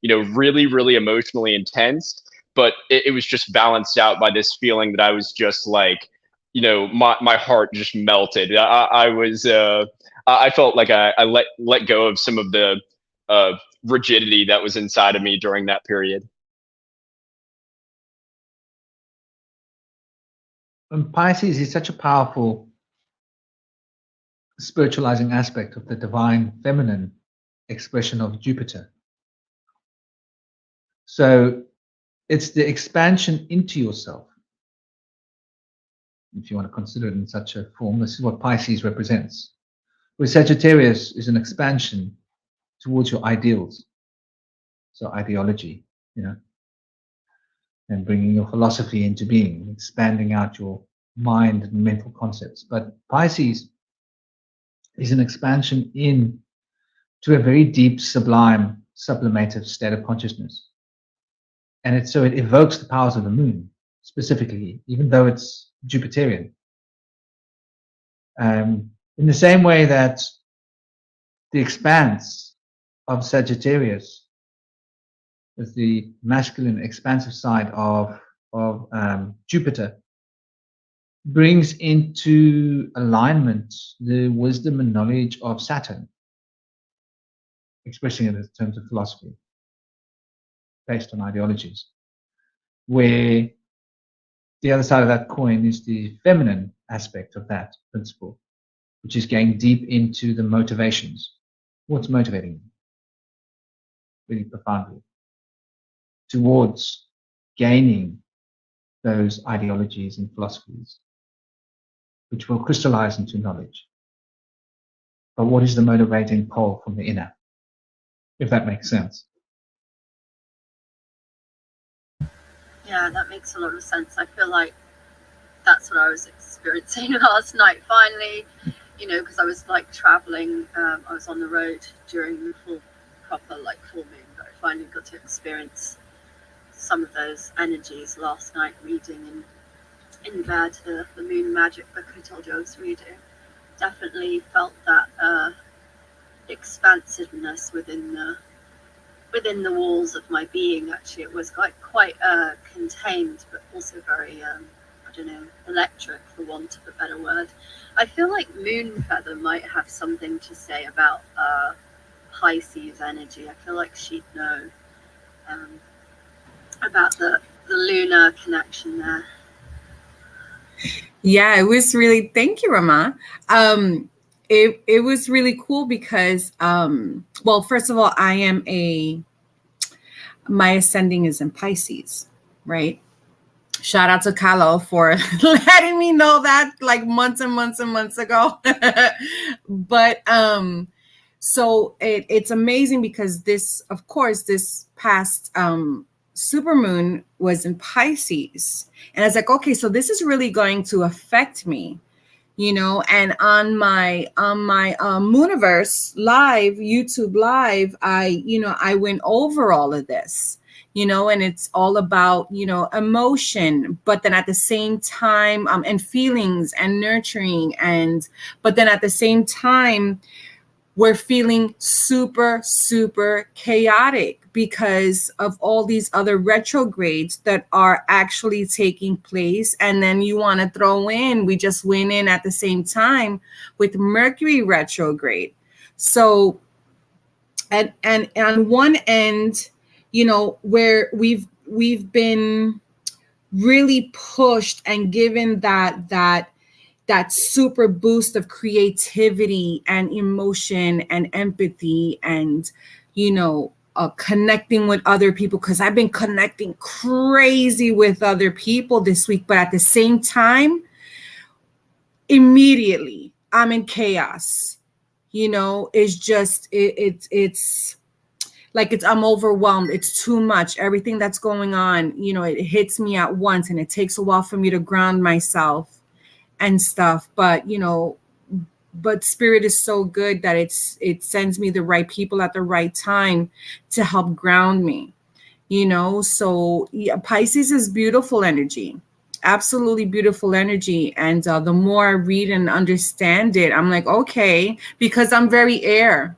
really, really emotionally intense, but it was just balanced out by this feeling that I was just like, my heart just melted. I felt like I let go of some of the rigidity that was inside of me during that period. And Pisces is such a powerful spiritualizing aspect of the divine feminine expression of Jupiter. So it's the expansion into yourself. If you want to consider it in such a form, this is what Pisces represents. Where Sagittarius is an expansion towards your ideals. So ideology, and bringing your philosophy into being, expanding out your mind and mental concepts. But Pisces is an expansion in to a very deep, sublime, sublimative state of consciousness. And it evokes the powers of the moon, specifically, even though it's Jupiterian. In the same way that the expanse of Sagittarius is the masculine, expansive side of Jupiter, brings into alignment the wisdom and knowledge of Saturn, expressing it in terms of philosophy based on ideologies, where the other side of that coin is the feminine aspect of that principle, which is going deep into the motivations. What's motivating you? Really profoundly towards gaining those ideologies and philosophies, which will crystallize into knowledge. But what is the motivating pull from the inner, if that makes sense? Yeah, that makes a lot of sense. I feel like that's what I was experiencing last night, finally, because I was like traveling. I was on the road during the full moon, but I finally got to experience some of those energies last night reading in bed, the Moon Magic book I told you I was reading. Definitely felt that expansiveness within the walls of my being. Actually, it was quite contained, but also very I don't know, electric, for want of a better word. I feel like Moonfeather might have something to say about Pisces energy. I feel like she'd know about the lunar connection there. Yeah, it was really, thank you, Rama. It was really cool because, well, first of all, my ascending is in Pisces, right? Shout out to Kalo for letting me know that like months and months and months ago. But so it's amazing because this, of course, this past supermoon was in Pisces. And I was like, okay, so this is really going to affect me, you know. And on my Mooniverse live, YouTube live, I went over all of this, you know, and it's all about, you know, emotion, but then at the same time, and feelings and nurturing, but then at the same time, we're feeling super, super chaotic because of all these other retrogrades that are actually taking place. And then you want to throw in, we just went in at the same time with Mercury retrograde. So, and on one end, you know, where we've been really pushed and given that super boost of creativity and emotion and empathy and, you know, connecting with other people, because I've been connecting crazy with other people this week, but at the same time, immediately I'm in chaos. You know, it's just, it's like I'm overwhelmed. It's too much. Everything that's going on, you know, it hits me at once, and it takes a while for me to ground myself and stuff. But, you know, but Spirit is so good that it sends me the right people at the right time to help ground me, you know. So yeah, Pisces is beautiful energy, absolutely beautiful energy. And the more I read and understand it, I'm like, okay, because I'm very air,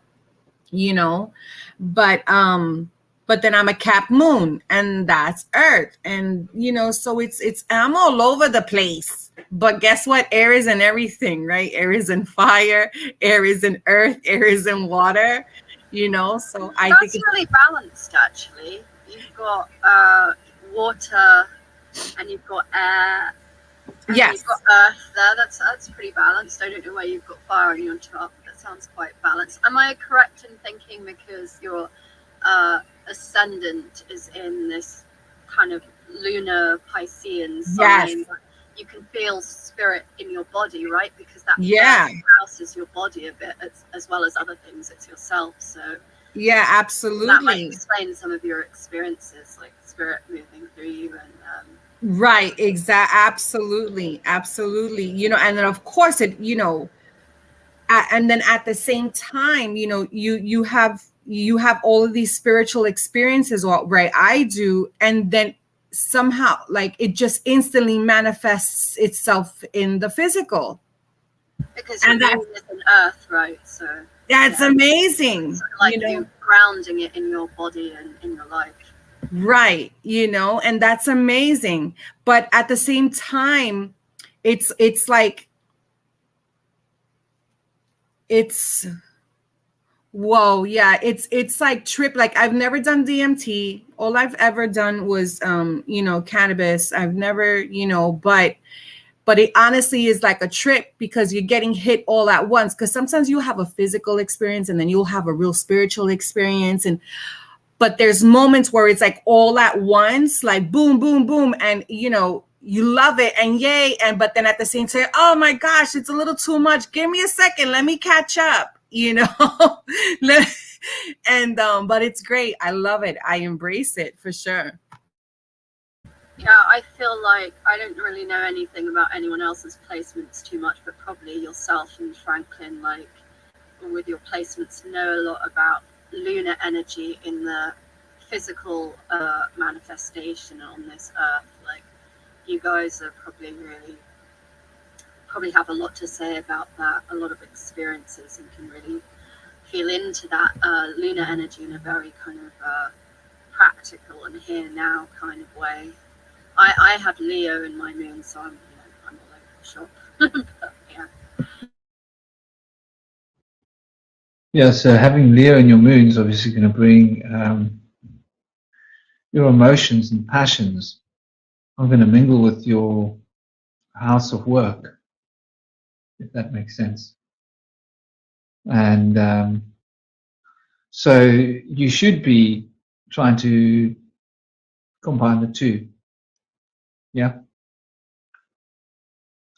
you know, but then I'm a cap moon, and that's earth. And, you know, so it's I'm all over the place. But guess what? Air is in everything, right? Air is in fire, air is in earth, air is in water, you know. So I think it's really balanced, actually. You've got water, and you've got air, and yes, you've got earth there. That's pretty balanced. I don't know where you've got fire on your chart, but that sounds quite balanced. Am I correct in thinking, because your ascendant is in this kind of lunar Piscean sign, yes, you can feel spirit in your body, right? Because that yeah, house is your body a bit, as well as other things. It's yourself. So yeah, that absolutely. might explain some of your experiences, like spirit moving through you. And right, absolutely, you know. And then of course it, you know, and then at the same time, you know, you have all of these spiritual experiences, right? I do. And then somehow, like, it just instantly manifests itself in the physical, because your moon is an earth, right? So that's amazing. So, like, you know, you grounding it in your body and in your life, right? You know, and that's amazing. But at the same time, it's like, it's, whoa, yeah, it's like trip. Like, I've never done DMT. All I've ever done was you know, cannabis. I've never, you know, but it honestly is like a trip, because you're getting hit all at once. Because sometimes you have a physical experience, and then you'll have a real spiritual experience, but there's moments where it's like all at once, like boom, boom, boom, and, you know, you love it and yay, but then at the same time, oh my gosh, it's a little too much. Give me a second, let me catch up, you know. And but it's great. I love it. I embrace it for sure. Yeah, I feel like I don't really know anything about anyone else's placements too much, but probably yourself and Franklin, like, with your placements, know a lot about lunar energy in the physical manifestation on this earth. Like, you guys are probably have a lot to say about that, a lot of experiences, and can really feel into that lunar energy in a very kind of practical and here now kind of way. I have Leo in my moon, so I'm all over the shop. But, yeah. Yeah, so having Leo in your moon is obviously going to bring your emotions and passions are going to mingle with your house of work, if that makes sense. And so you should be trying to combine the two, yeah,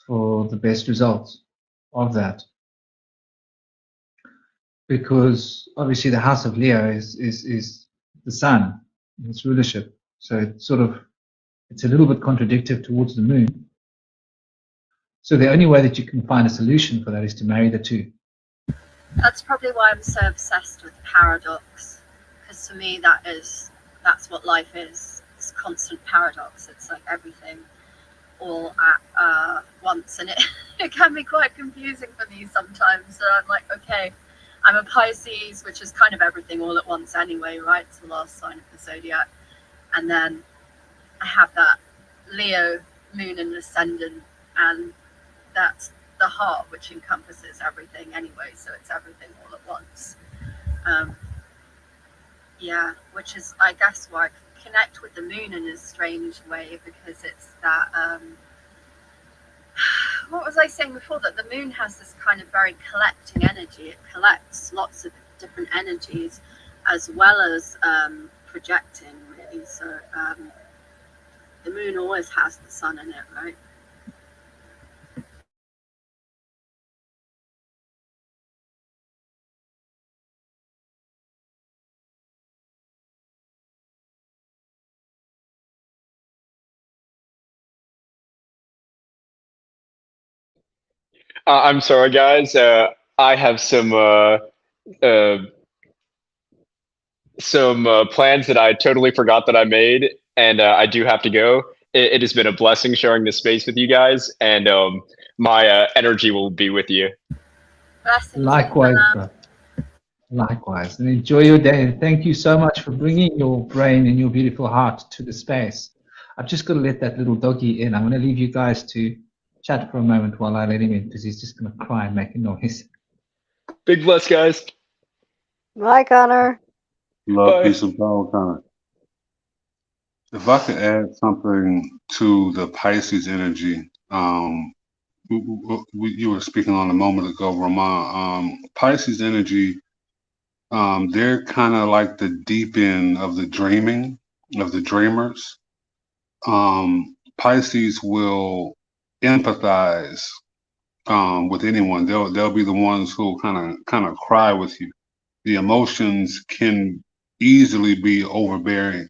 for the best results of that. Because obviously the house of Leo is the sun, its rulership. So it's a little bit contradictory towards the moon. So the only way that you can find a solution for that is to marry the two. That's probably why I'm so obsessed with paradox, because for me that's what life is. It's constant paradox. It's like everything all at once, and it can be quite confusing for me sometimes. So I'm like, okay, I'm a Pisces, which is kind of everything all at once anyway, right? It's the last sign of the zodiac. And then I have that Leo moon and ascendant, and that's the heart, which encompasses everything anyway. So it's everything all at once. Yeah, which is, I guess, why I connect with the moon in a strange way, because it's that, what was I saying before, that the moon has this kind of very collecting energy. It collects lots of different energies as well as projecting, really. So the moon always has the sun in it, right? I'm sorry, guys. I have some plans that I totally forgot that I made, and I do have to go. It has been a blessing sharing this space with you guys, and my energy will be with you. Blessings. Likewise, bro. Likewise. And enjoy your day. And thank you so much for bringing your brain and your beautiful heart to the space. I've just got to let that little doggy in. I'm going to leave you guys to chat for a moment while I let him in, because he's just going to cry and make a noise. Big bless, guys. Bye, Connor. Love, Bye. peace, and power, Connor. If I could add something to the Pisces energy, you were speaking on a moment ago, Ramon. Pisces energy, they're kind of like the deep end of the dreaming, of the dreamers. Pisces will empathize with anyone. They'll be the ones who kind of cry with you. The emotions can easily be overbearing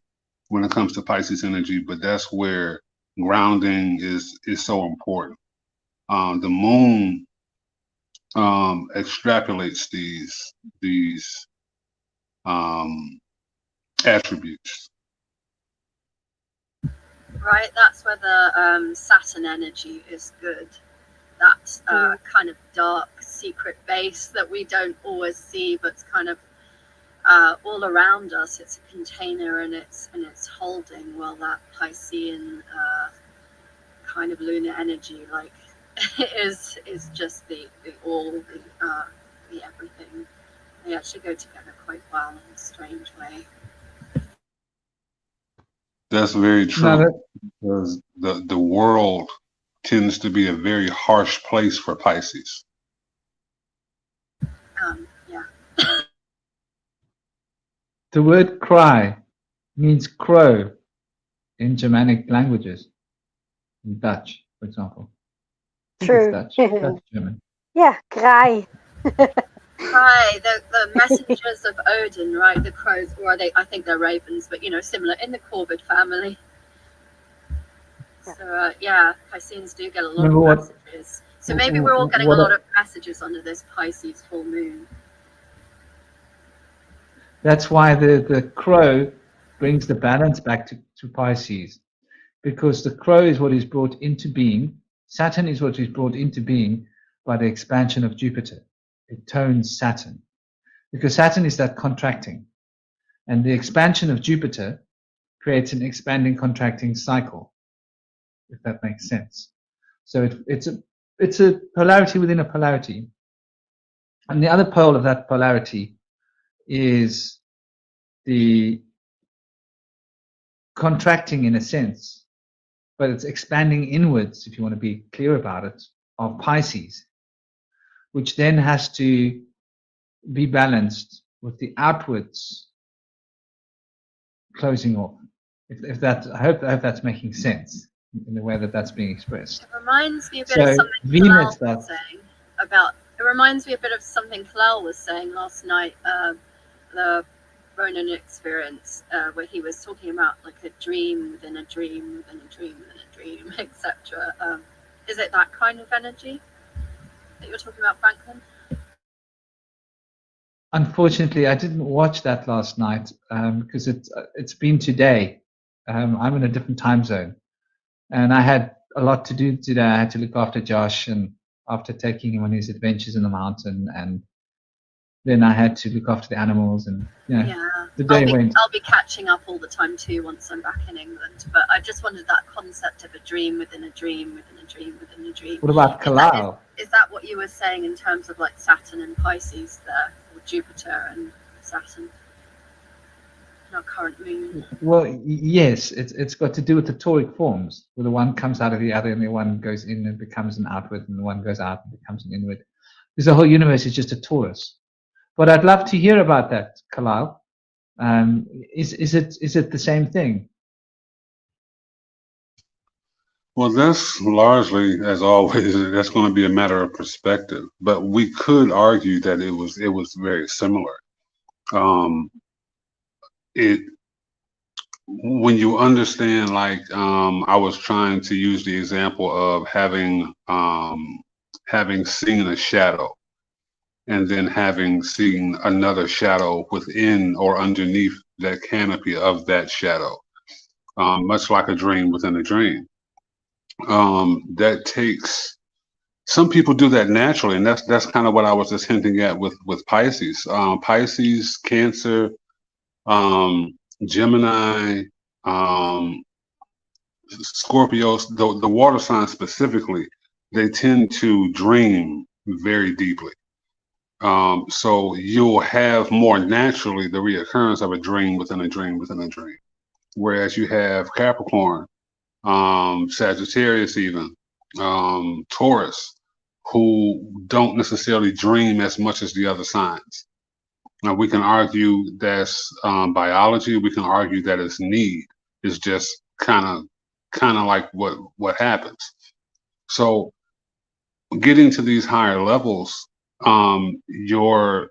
when it comes to Pisces energy, but that's where grounding is so important. The moon extrapolates these attributes. Right, that's where the Saturn energy is good. That kind of dark secret base that we don't always see, but it's kind of all around us. It's a container, and it's holding, well, that Piscean kind of lunar energy, like is just the all, the everything. They actually go together quite well in a strange way. That's very true, because the world tends to be a very harsh place for Pisces. Yeah. The word cry means crow in Germanic languages, in Dutch, for example. True. Dutch German. Yeah, cry. Hi, the messengers of Odin, right? The crows, or I think they're ravens, but similar in the Corvid family. So yeah, Pisceans do get a lot of messages. So maybe we're all getting a lot of messages under this Pisces full moon. That's why the crow brings the balance back to Pisces, because the crow is what is brought into being. Saturn is what is brought into being by the expansion of Jupiter. It tones Saturn, because Saturn is that contracting, and the expansion of Jupiter creates an expanding, contracting cycle, if that makes sense. So it's a polarity within a polarity, and the other pole of that polarity is the contracting, in a sense, but it's expanding inwards, if you want to be clear about it, of Pisces, which then has to be balanced with the outwards closing off. If that, I hope that's making sense in the way that that's being expressed. It reminds me a bit So of something Venus, Kalal was saying about. It reminds me a bit of something Kalal was saying last night. The Ronan experience, where he was talking about like a dream within a dream within a dream within a dream, etc. Is it that kind of energy that you're talking about, Franklin? Unfortunately, I didn't watch that last night because it's been today. I'm in a different time zone, and I had a lot to do today. I had to look after Josh, and after taking him on his adventures in the mountain, and then I had to look after the animals, and the day went. I'll be catching up all the time too once I'm back in England. But I just wondered that concept of a dream within a dream within a dream within a dream. What about Kalal? Is that what you were saying in terms of like Saturn and Pisces there, or Jupiter and Saturn? Our current moon. Well, yes, it's got to do with the toric forms, where the one comes out of the other, and the one goes in and becomes an outward, and the one goes out and becomes an inward. Because the whole universe is just a torus. But I'd love to hear about that, Kalal. Is it the same thing? Well, that's largely, as always, that's going to be a matter of perspective. But we could argue that it was very similar. When you understand, like I was trying to use the example of having seen a shadow, and then having seen another shadow within or underneath that canopy of that shadow, much like a dream within a dream. That takes, some people do that naturally, and that's kind of what I was just hinting at with Pisces. Pisces, Cancer, Gemini, Scorpios, the water signs specifically, they tend to dream very deeply. So you'll have more naturally the reoccurrence of a dream within a dream within a dream. Whereas you have Capricorn, Sagittarius even, Taurus, who don't necessarily dream as much as the other signs. Now we can argue that's biology. We can argue that it's need. It's just kind of like what happens. So getting to these higher levels, your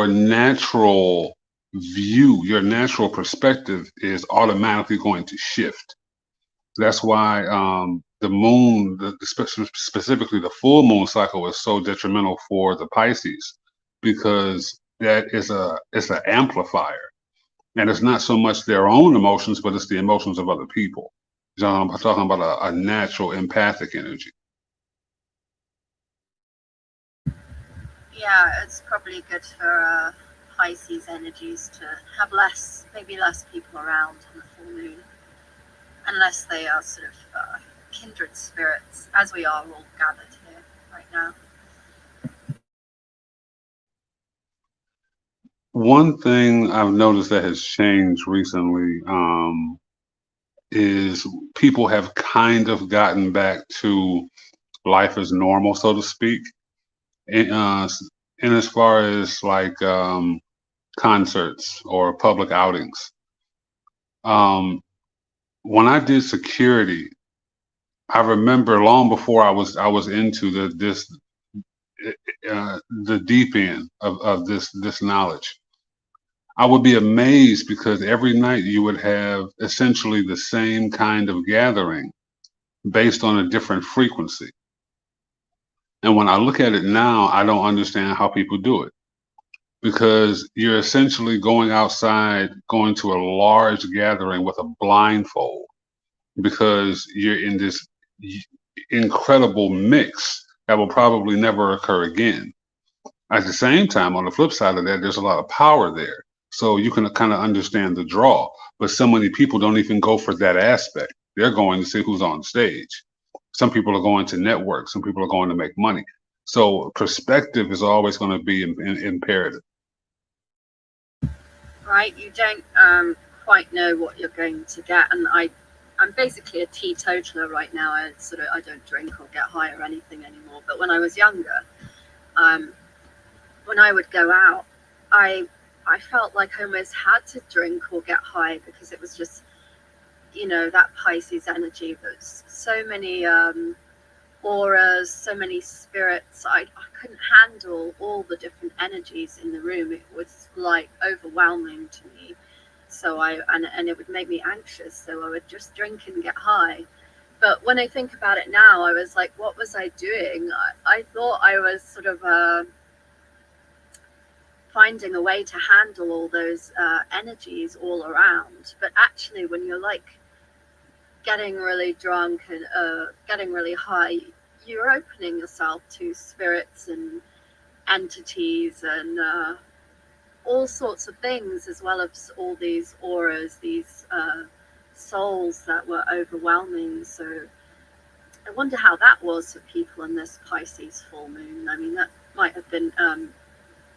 natural view, your natural perspective is automatically going to shift. That's why the moon, specifically the full moon cycle, is so detrimental for the Pisces, because that is it's an amplifier, and it's not so much their own emotions, but it's the emotions of other people. I'm talking about a natural empathic energy. Yeah, it's probably good for Pisces energies to have maybe less people around on the full moon, unless they are sort of kindred spirits, as we are all gathered here right now. One thing I've noticed that has changed recently is people have kind of gotten back to life as normal, so to speak. And as far as like concerts or public outings, when I did security, I remember long before I was into the deep end of this knowledge, I would be amazed because every night you would have essentially the same kind of gathering based on a different frequency. And when I look at it now, I don't understand how people do it. because you're essentially going outside, going to a large gathering with a blindfold, because you're in this incredible mix that will probably never occur again. At the same time, on the flip side of that, there's a lot of power there. So you can kind of understand the draw. But so many people don't even go for that aspect. They're going to see who's on stage. Some people are going to network. Some people are going to make money. So perspective is always going to be imperative. Right, you don't quite know what you're going to get, and I'm basically a teetotaler right now. I don't drink or get high or anything anymore. But when I was younger, when I would go out, I felt like I almost had to drink or get high, because it was just, you know, that Pisces energy. There's so many auras, so many spirits. I couldn't handle all the different energies in the room. It was like overwhelming to me. So and it would make me anxious. So I would just drink and get high. But when I think about it now, I was like, what was I doing? I thought I was sort of finding a way to handle all those energies all around. But actually, when you're like getting really drunk and getting really high, you're opening yourself to spirits and entities and all sorts of things, as well as all these auras, these souls that were overwhelming. So I wonder how that was for people in this Pisces full moon. I mean, that might have been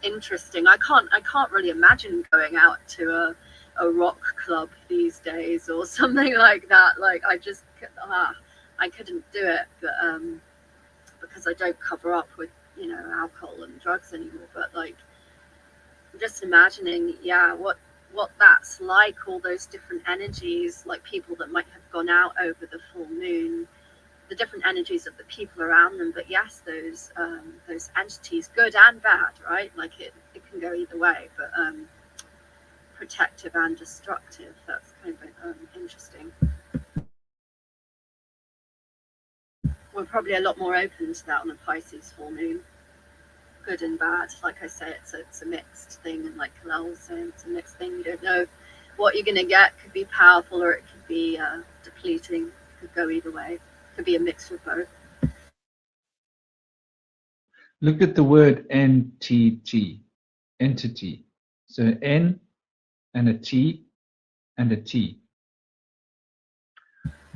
interesting. I can't really imagine going out to a rock club these days or something like that. Like I couldn't do it, but because I don't cover up with, you know, alcohol and drugs anymore. But like, just imagining, yeah, what that's like, all those different energies, like people that might have gone out over the full moon, the different energies of the people around them. But yes, those entities, good and bad, right? Like it can go either way, but protective and destructive. That's kind of interesting. We're probably a lot more open to that on the Pisces full moon. Good and bad. Like I say, it's a mixed thing, and like Kalel was saying, it's a mixed thing. You don't know what you're going to get. Could be powerful or it could be depleting. Could go either way. Could be a mix of both. Look at the word NTT, entity. So N and a T and a T.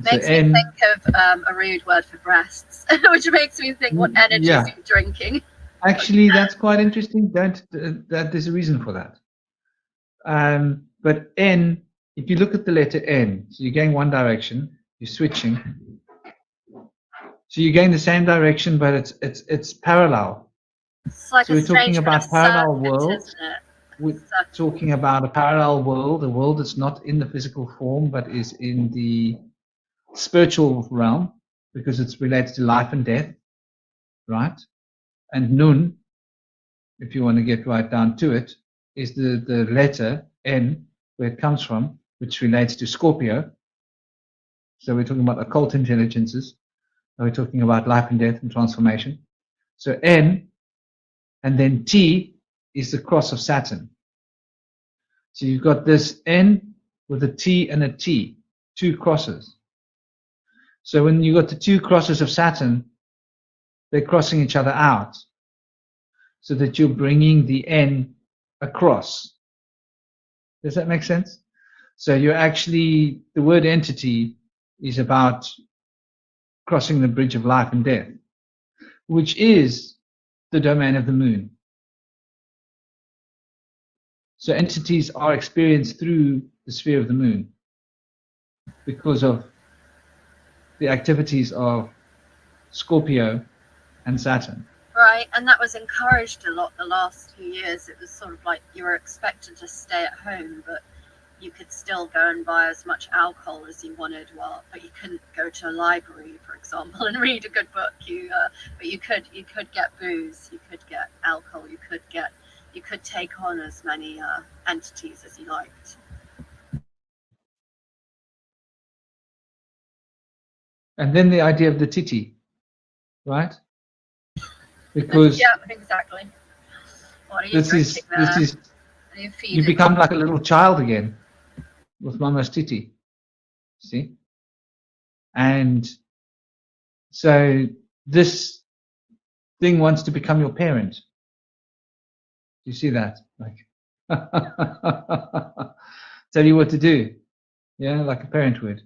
Makes so me N, think of a rude word for breasts, which makes me think, what energy is he drinking? Actually, that's quite interesting. That there's a reason for that. But N, if you look at the letter N, so you're going one direction, you're switching. So you're going the same direction, but it's parallel. It's like so we're talking about parallel worlds. We're talking about a parallel world, a world that's not in the physical form, but is in the spiritual realm, because it's related to life and death, right? And Nun, if you want to get right down to it, is the letter N, where it comes from, which relates to Scorpio. So we're talking about occult intelligences. We're talking about life and death and transformation. So N, and then T is the cross of Saturn. So you've got this N with a T and a T, two crosses. So when you got the two crosses of Saturn, they're crossing each other out, so that you're bringing the N across. Does that make sense? So you're actually, the word entity is about crossing the bridge of life and death, which is the domain of the moon. So entities are experienced through the sphere of the moon because of the activities of Scorpio and Saturn. Right, and that was encouraged a lot the last few years. It was sort of like you were expected to stay at home, but you could still go and buy as much alcohol as you wanted. But you couldn't go to a library, for example, and read a good book. But you could get booze, you could get alcohol, you could take on as many entities as you liked. And then the idea of the titi, right? Because yeah, exactly. What are you drinking there? This is Are you you feeding? become like a little child again with Mama's titi. See? And so this thing wants to become your parent. Do you see that? Like tell you what to do. Yeah, like a parent would.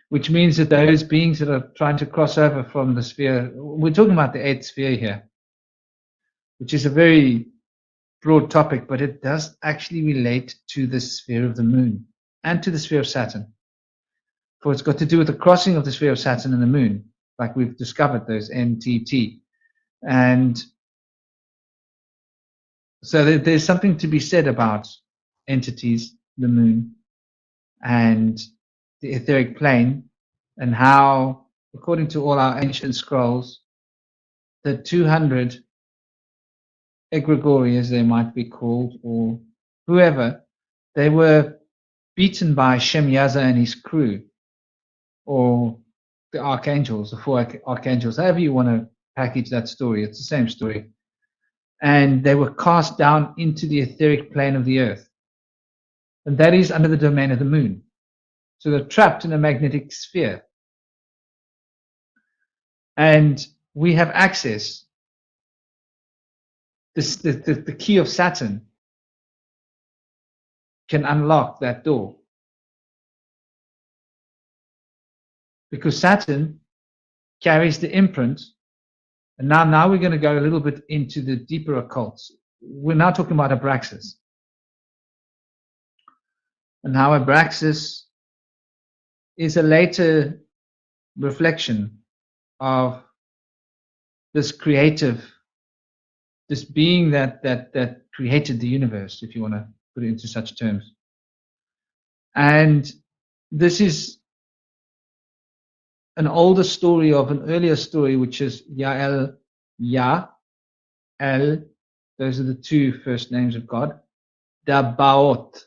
Which means that those beings that are trying to cross over from the sphere, we're talking about the 8th sphere here, which is a very broad topic, but it does actually relate to the sphere of the moon and to the sphere of Saturn. For it's got to do with the crossing of the sphere of Saturn and the moon, like we've discovered those NTT. And so there's something to be said about entities, the moon, and the etheric plane, and how, according to all our ancient scrolls, the 200 egregori, as they might be called, or whoever, they were beaten by Shemyaza and his crew, or the archangels, the 4 archangels, however you want to package that story, it's the same story. And they were cast down into the etheric plane of the earth. And that is under the domain of the moon. So they're trapped in a magnetic sphere. And we have access. The key of Saturn can unlock that door. Because Saturn carries the imprint. And now we're going to go a little bit into the deeper occults. We're now talking about Abraxas. And how Abraxas is a later reflection of this creative, this being that created the universe, if you want to put it into such terms. And this is an older story of an earlier story, which is Yael, El, those are the 2 first names of God, Dabaot,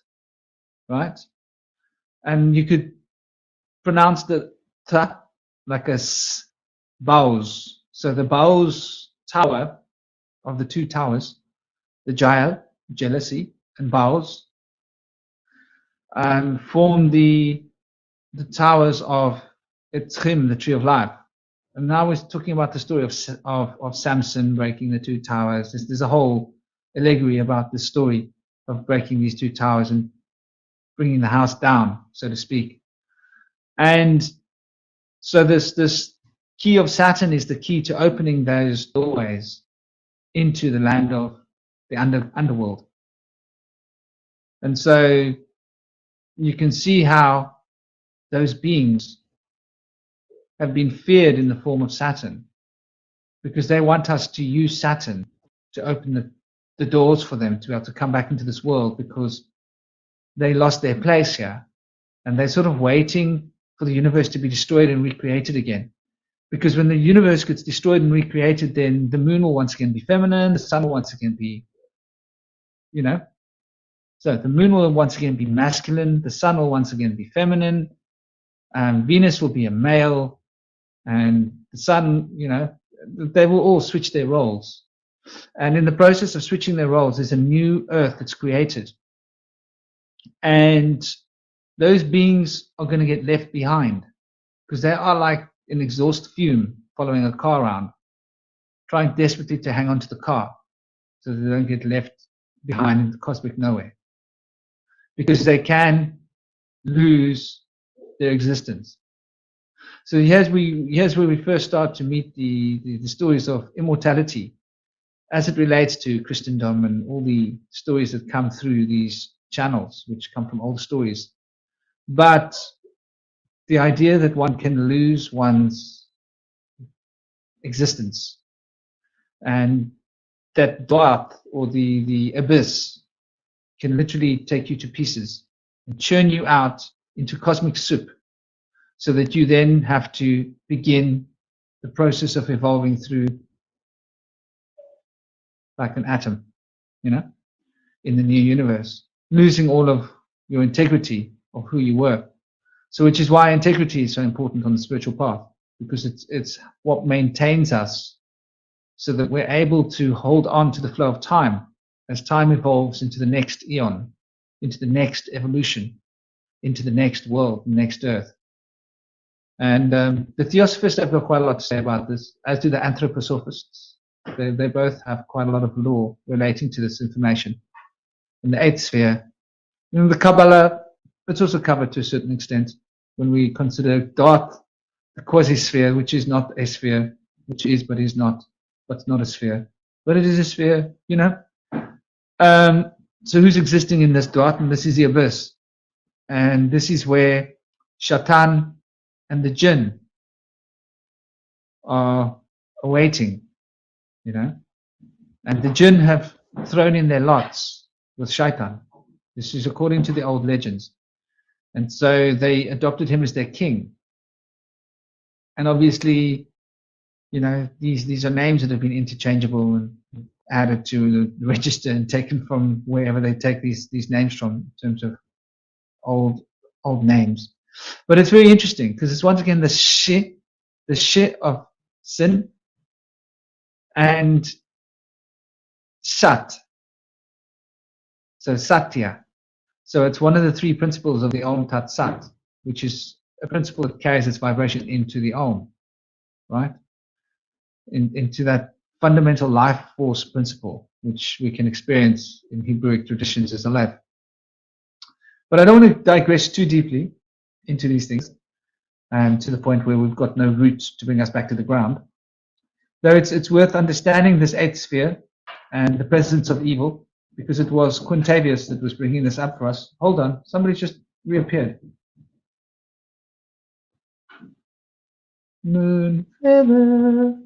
right? And you could pronounce the ta like a s, Baos. So the Baos tower of the 2 towers, the Jael, jealousy, and Baos, form the towers of Etzchim, the tree of life. And now we're talking about the story of Samson breaking the 2 towers. There's a whole allegory about the story of breaking these 2 towers and bringing the house down, so to speak. And so this key of Saturn is the key to opening those doorways into the land of the underworld. And so you can see how those beings have been feared in the form of Saturn, because they want us to use Saturn to open the doors for them to be able to come back into this world, because they lost their place here. And they're sort of waiting for the universe to be destroyed and recreated again. Because when the universe gets destroyed and recreated, then the moon will once again be feminine, the sun will once again be, so the moon will once again be masculine, the sun will once again be feminine, Venus will be a male, and the sun, they will all switch their roles. And in the process of switching their roles, there's a new earth that's created. And those beings are going to get left behind, because they are like an exhaust fume following a car around, trying desperately to hang on to the car so they don't get left behind in the cosmic nowhere, because they can lose their existence. So here's where we first start to meet the stories of immortality as it relates to Christendom and all the stories that come through these channels, which come from old stories. But the idea that one can lose one's existence, and that groth, or the abyss, can literally take you to pieces and churn you out into cosmic soup, so that you then have to begin the process of evolving through like an atom, in the new universe, losing all of your integrity of who you were. So which is why integrity is so important on the spiritual path, because it's what maintains us so that we're able to hold on to the flow of time as time evolves into the next eon, into the next evolution, into the next world, next earth. And the theosophists have got quite a lot to say about this, as do the anthroposophists. They both have quite a lot of lore relating to this information. In the eighth sphere, in the Kabbalah, it's also covered to a certain extent when we consider Groth, the quasi-sphere, which is not a sphere, which is but is not, but not a sphere. But it is a sphere, you know. So who's existing in this Groth? And this is the abyss. And this is where Shaitan and the jinn are awaiting, you know. And the jinn have thrown in their lots with Shaitan. This is according to the old legends. And so they adopted him as their king. And obviously, you know, these are names that have been interchangeable and added to the register and taken from wherever they take these names from in terms of old names. But it's very interesting because it's once again the shit of sin and sat. So satya. So it's one of the three principles of the Om Tat Sat, which is a principle that carries its vibration into the Om, right? Into that fundamental life force principle, which we can experience in Hebrewic traditions as Aleph. But I don't want to digress too deeply into these things, and to the point where we've got no root to bring us back to the ground. Though it's worth understanding this eighth sphere and the presence of evil, because it was Quintavious that was bringing this up for us. Hold on, somebody's just reappeared. Moon feather.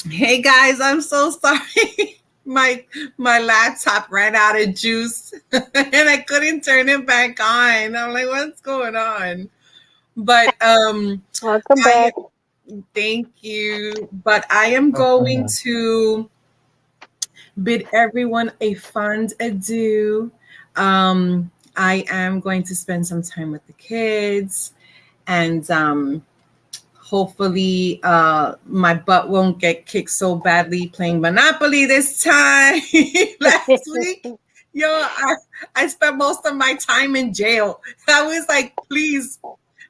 Hey guys, I'm so sorry. My laptop ran out of juice and I couldn't turn it back on. I'm like, what's going on? But Welcome back. Thank you. But I am going to bid everyone a fond adieu. I am going to spend some time with the kids, and hopefully my butt won't get kicked so badly playing Monopoly this time. Last week, I spent most of my time in jail. I was like, please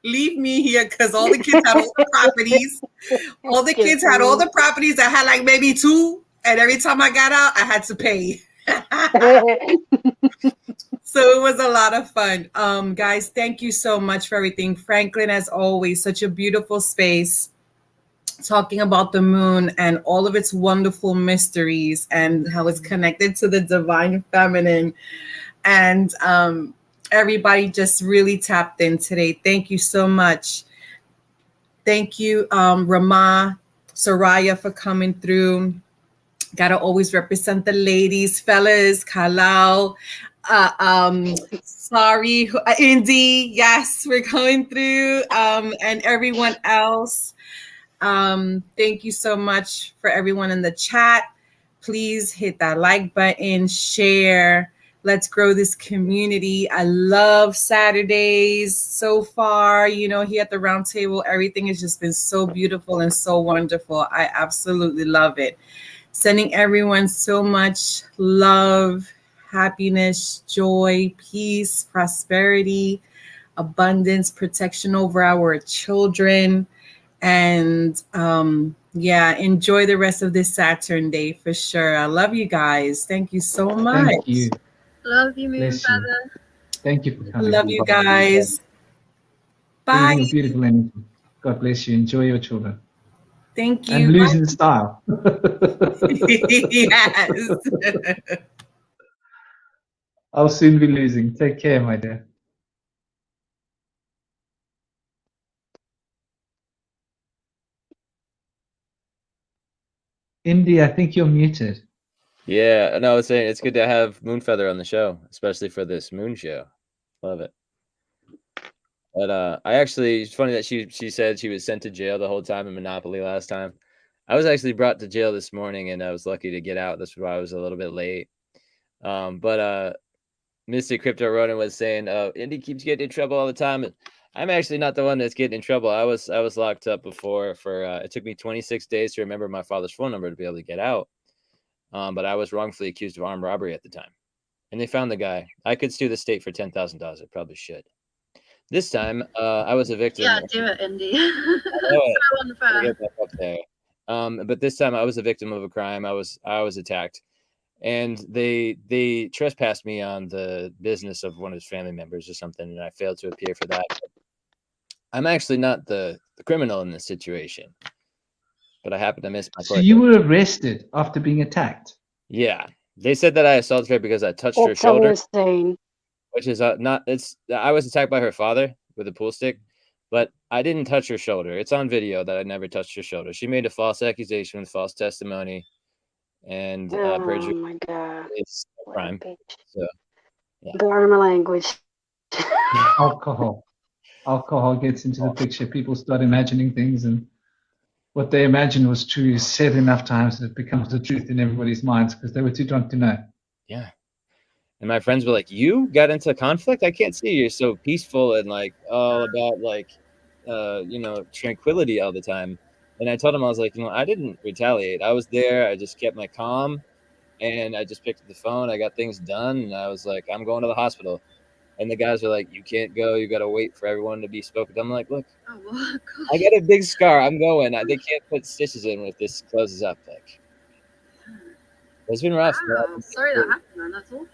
leave me here, because all the kids had all the properties. All the kids had all the properties. I had like maybe two, and every time I got out, I had to pay. So it was a lot of fun. Guys, thank you so much for everything. Franklin, as always, such a beautiful space, talking about the moon and all of its wonderful mysteries and how it's connected to the divine feminine. And everybody just really tapped in today. Thank you so much. Thank you, Rama, Soraya, for coming through. Gotta always represent the ladies, fellas, Kalal, sorry, Indy, yes, we're going through, and everyone else. Thank you so much for everyone in the chat. Please hit that like button, share. Let's grow this community. I love Saturdays so far. You know, here at the round table, everything has just been so beautiful and so wonderful. I absolutely love it. Sending everyone so much love, happiness, joy, peace, prosperity, abundance, protection over our children. And yeah, enjoy the rest of this Saturn day for sure. I love you guys. Thank you so much. Thank you. Love you, Moon Feather. Thank you for coming. Love you guys. Bye. Beautiful, beautiful energy. God bless you. Enjoy your children. Thank you. And losing style. Yes. I'll soon be losing. Take care, my dear. Indy, I think you're muted. Yeah, no, I was saying it's good to have Moonfeather on the show, especially for this moon show. Love it. But I actually, it's funny that she said she was sent to jail the whole time in Monopoly last time. I was actually brought to jail this morning, and I was lucky to get out. That's why I was a little bit late. But Mystic Crypto Ronin was saying, Indy keeps getting in trouble all the time. I'm actually not the one that's getting in trouble. I was locked up before for it took me 26 days to remember my father's phone number to be able to get out. but I was wrongfully accused of armed robbery at the time. And they found the guy. I could sue the state for $10,000. I probably should. This time, I was a victim. Yeah, do it, Indy. So unfair. get back up there. But this time, I was a victim of a crime. I was attacked, and they trespassed me on the business of one of his family members or something, and I failed to appear for that. I'm actually not the criminal in this situation, but I happened to miss my. So you were arrested after being attacked? Yeah, they said that I assaulted her because I touched her That's so shoulder. insane. Which is not, it's, I was attacked by her father with a pool stick, but I didn't touch her shoulder. It's on video that I never touched her shoulder. She made a false accusation with false testimony, and perjury. Oh my God. Is a crime. So, yeah. Dharma language. Alcohol gets into the picture. People start imagining things, and what they imagined was true is said enough times that it becomes the truth in everybody's minds because they were too drunk to know. Yeah. And my friends were like, "You got into conflict? I can't see you're so peaceful and like all about like, tranquility all the time." And I told them, I was like, I didn't retaliate. I was there. I just kept my calm, and I just picked up the phone. I got things done, and I was like, "I'm going to the hospital." And the guys were like, "You can't go. You got to wait for everyone to be spoken to." I'm like, "Look, I got a big scar. I'm going. They can't put stitches in if this closes up." Like, it's been rough. Wow, sorry that happened, man. That's awful.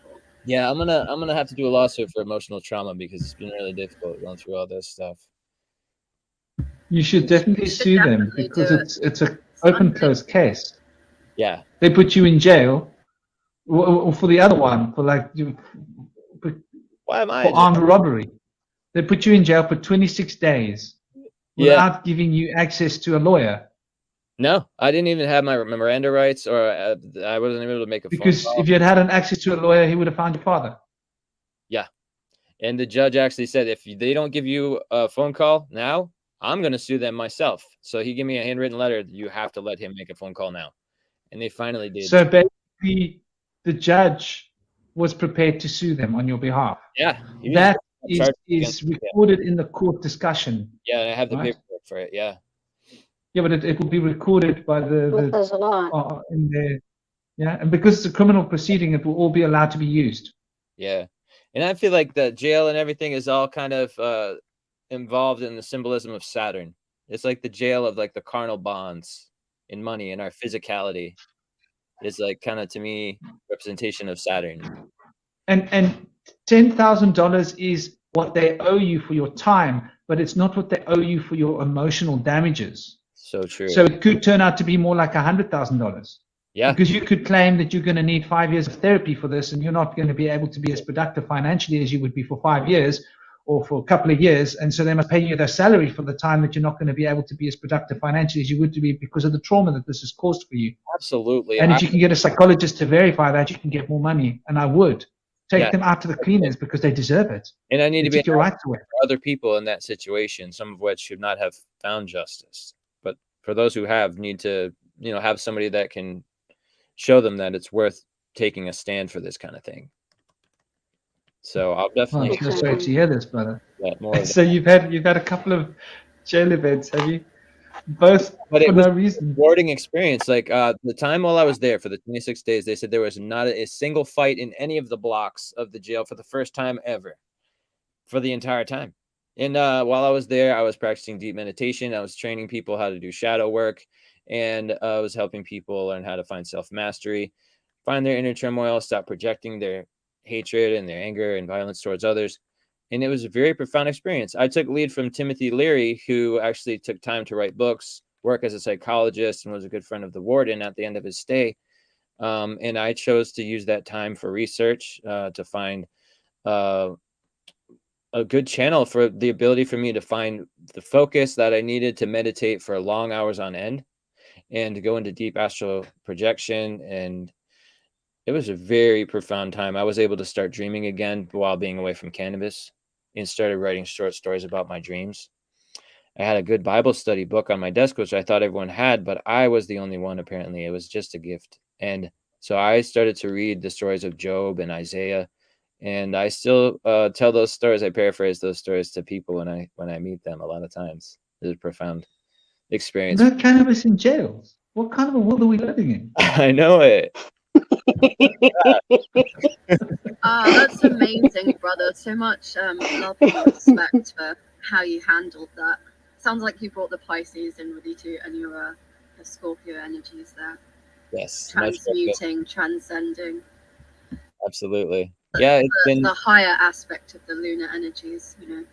Yeah, I'm gonna have to do a lawsuit for emotional trauma because it's been really difficult going through all this stuff. You should definitely sue them because it's an open closed case. Yeah, they put you in jail, or for the other one for like why am I for armed robbery. They put you in jail for 26 days without giving you access to a lawyer. No, I didn't even have my Miranda rights, or I wasn't able to make a phone call. Because if you had had an access to a lawyer, he would have found your father. Yeah, and the judge actually said, if they don't give you a phone call now, I'm going to sue them myself. So he gave me a handwritten letter. You have to let him make a phone call now. And they finally did. So basically, the judge was prepared to sue them on your behalf. Yeah. That is recorded in the court discussion. Yeah, and I have the paperwork for it. Yeah. Yeah, but it will be recorded by There's a lot. in there. Yeah, and because it's a criminal proceeding, it will all be allowed to be used. Yeah, and I feel like the jail and everything is all kind of involved in the symbolism of Saturn. It's like the jail of like the carnal bonds in money and our physicality. It's like kind of, to me, representation of Saturn. And $10,000 is what they owe you for your time, but it's not what they owe you for your emotional damages. So true. So it could turn out to be more like $100,000. Yeah. Because you could claim that you're going to need 5 years of therapy for this, and you're not going to be able to be as productive financially as you would be for 5 years or for a couple of years. And so they must pay you their salary for the time that you're not going to be able to be as productive financially as you would to be because of the trauma that this has caused for you. Absolutely. And if you can get a psychologist to verify that, you can get more money. And I would take them out to the cleaners because they deserve it. And I need to be right to it. For other people in that situation, some of which should not have found justice. But for those who have, need to, have somebody that can show them that it's worth taking a stand for this kind of thing. So I'll definitely. I'm so sorry to hear this, brother. More so you've had a couple of jail events, have you? Both, but it for was no reason. A rewarding experience. Like the time while I was there for the 26 days, they said there was not a single fight in any of the blocks of the jail for the first time ever, for the entire time. And while I was there, I was practicing deep meditation. I was training people how to do shadow work, and I was helping people learn how to find self-mastery, find their inner turmoil, stop projecting their hatred and their anger and violence towards others. And it was a very profound experience. I took lead from Timothy Leary, who actually took time to write books, work as a psychologist, and was a good friend of the warden at the end of his stay. And I chose to use that time for research to find a good channel for the ability for me to find the focus that I needed to meditate for long hours on end and to go into deep astral projection. And it was a very profound time. I was able to start dreaming again while being away from cannabis and started writing short stories about my dreams. I had a good Bible study book on my desk, which I thought everyone had, but I was the only one, apparently. It was just a gift. And so I started to read the stories of Job and Isaiah, and I still tell those stories. I paraphrase those stories to people when I meet them a lot of times. It was a profound experience. No cannabis in jails. What kind of a world are we living in? I know it. That's amazing, brother. So much love and respect for how you handled that. Sounds like you brought the Pisces in with you too, and your Scorpio energies there. Yes, Transmuting, transcending. Absolutely. Yeah, it's been the higher aspect of the lunar energies, you know.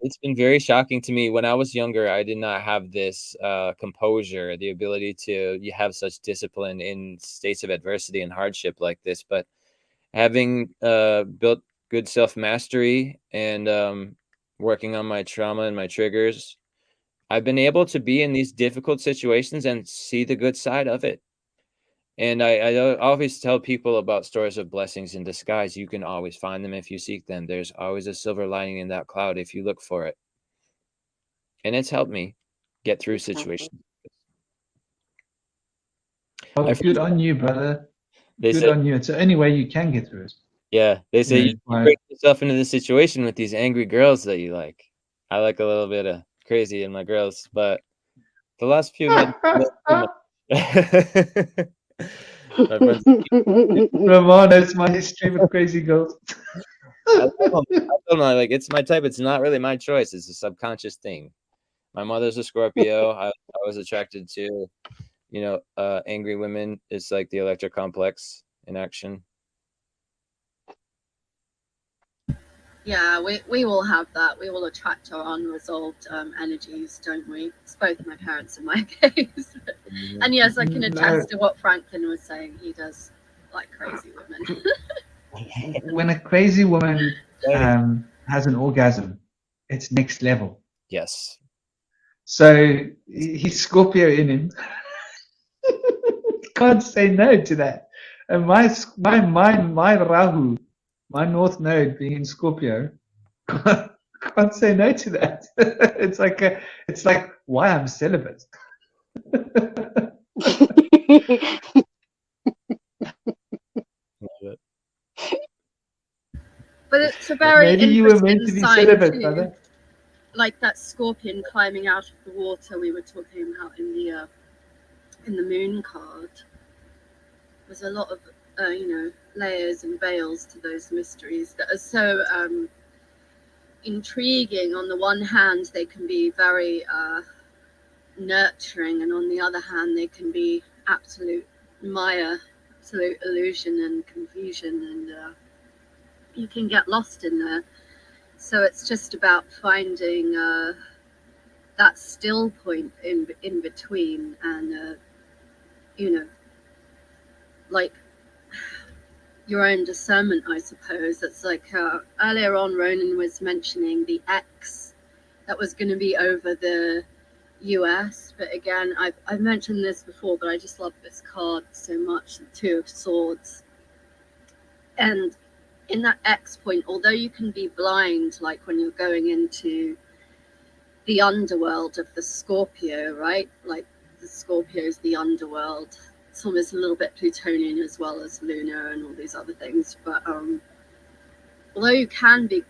It's been very shocking to me. When I was younger, I did not have this composure, the ability to have such discipline in states of adversity and hardship like this. But having built good self-mastery and working on my trauma and my triggers, I've been able to be in these difficult situations and see the good side of it. And I always tell people about stories of blessings in disguise. You can always find them if you seek them. There's always a silver lining in that cloud if you look for it. And it's helped me get through situations. Oh, good on you, brother. Good say, on you. It's the only way you can get through it. Yeah, they say you break yourself into this situation with these angry girls that you like. I like a little bit of crazy in my girls, but the last few had Ramon, that's my history with crazy girls. I don't know, like it's my type. It's not really my choice. It's a subconscious thing. My mother's a Scorpio. I was attracted to, angry women. It's like the electric complex in action. Yeah, we will have that. We will attract our unresolved energies, don't we? It's both my parents in my case. And yes, I can attest to what Franklin was saying. He does like crazy women. When a crazy woman has an orgasm, it's next level. Yes. So he's Scorpio in him. Can't say no to that. And my Rahu, my North Node being in Scorpio, can't say no to that. It's like why I'm celibate. But it's a very maybe you were meant to be celibate, brother. Like that scorpion climbing out of the water we were talking about in the moon card. There's a lot of layers and veils to those mysteries that are so intriguing. On the one hand, they can be very nurturing, and on the other hand, they can be absolute Maya, absolute illusion and confusion, and you can get lost in there. So it's just about finding that still point in between, and like your own discernment, I suppose. It's like earlier on, Ronan was mentioning the X that was going to be over the US, but again, I've mentioned this before, but I just love this card so much, the Two of Swords. And in that X point, although you can be blind, like when you're going into the underworld of the Scorpio, right? Like the Scorpio is the underworld. It's almost a little bit Plutonian as well as lunar and all these other things. But although you can be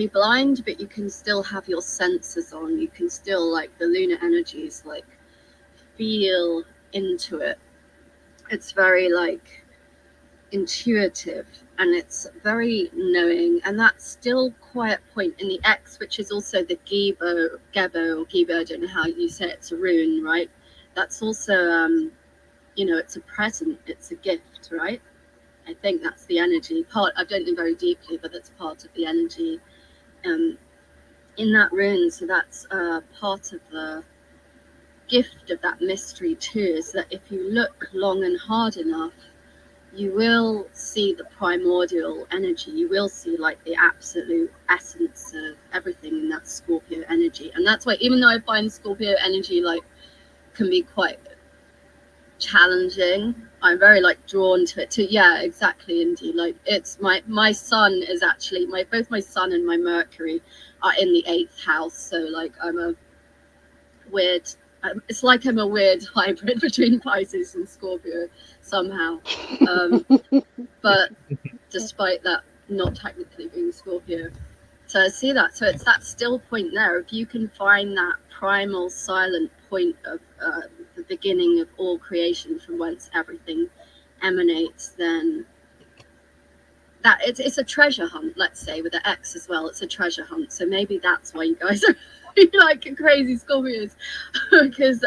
blind, but you can still have your senses on. You can still, like, the lunar energies, like, feel into it. It's very, like, intuitive, and it's very knowing, and that still quiet point in the X, which is also the Gebo, I don't know how you say it, it's a rune, right? That's also it's a present, it's a gift, right? I think that's the energy part. I don't know very deeply, but that's part of the energy in that rune. So that's part of the gift of that mystery too, is that if you look long and hard enough, you will see the primordial energy. You will see, like, the absolute essence of everything in that Scorpio energy. And that's why, even though I find Scorpio energy, like, can be quite challenging, I'm very, like, drawn to it too. Yeah, exactly, Indy. Like, it's my sun is actually, both my sun and my Mercury are in the 8th house. So, like, I'm a weird, it's like I'm a weird hybrid between Pisces and Scorpio somehow. But despite that not technically being Scorpio. So I see that. So it's that still point there. If you can find that primal silent point of the beginning of all creation, from whence everything emanates, then that it's a treasure hunt, let's say, with the X as well. It's a treasure hunt. So maybe that's why you guys are like crazy Scorpios, because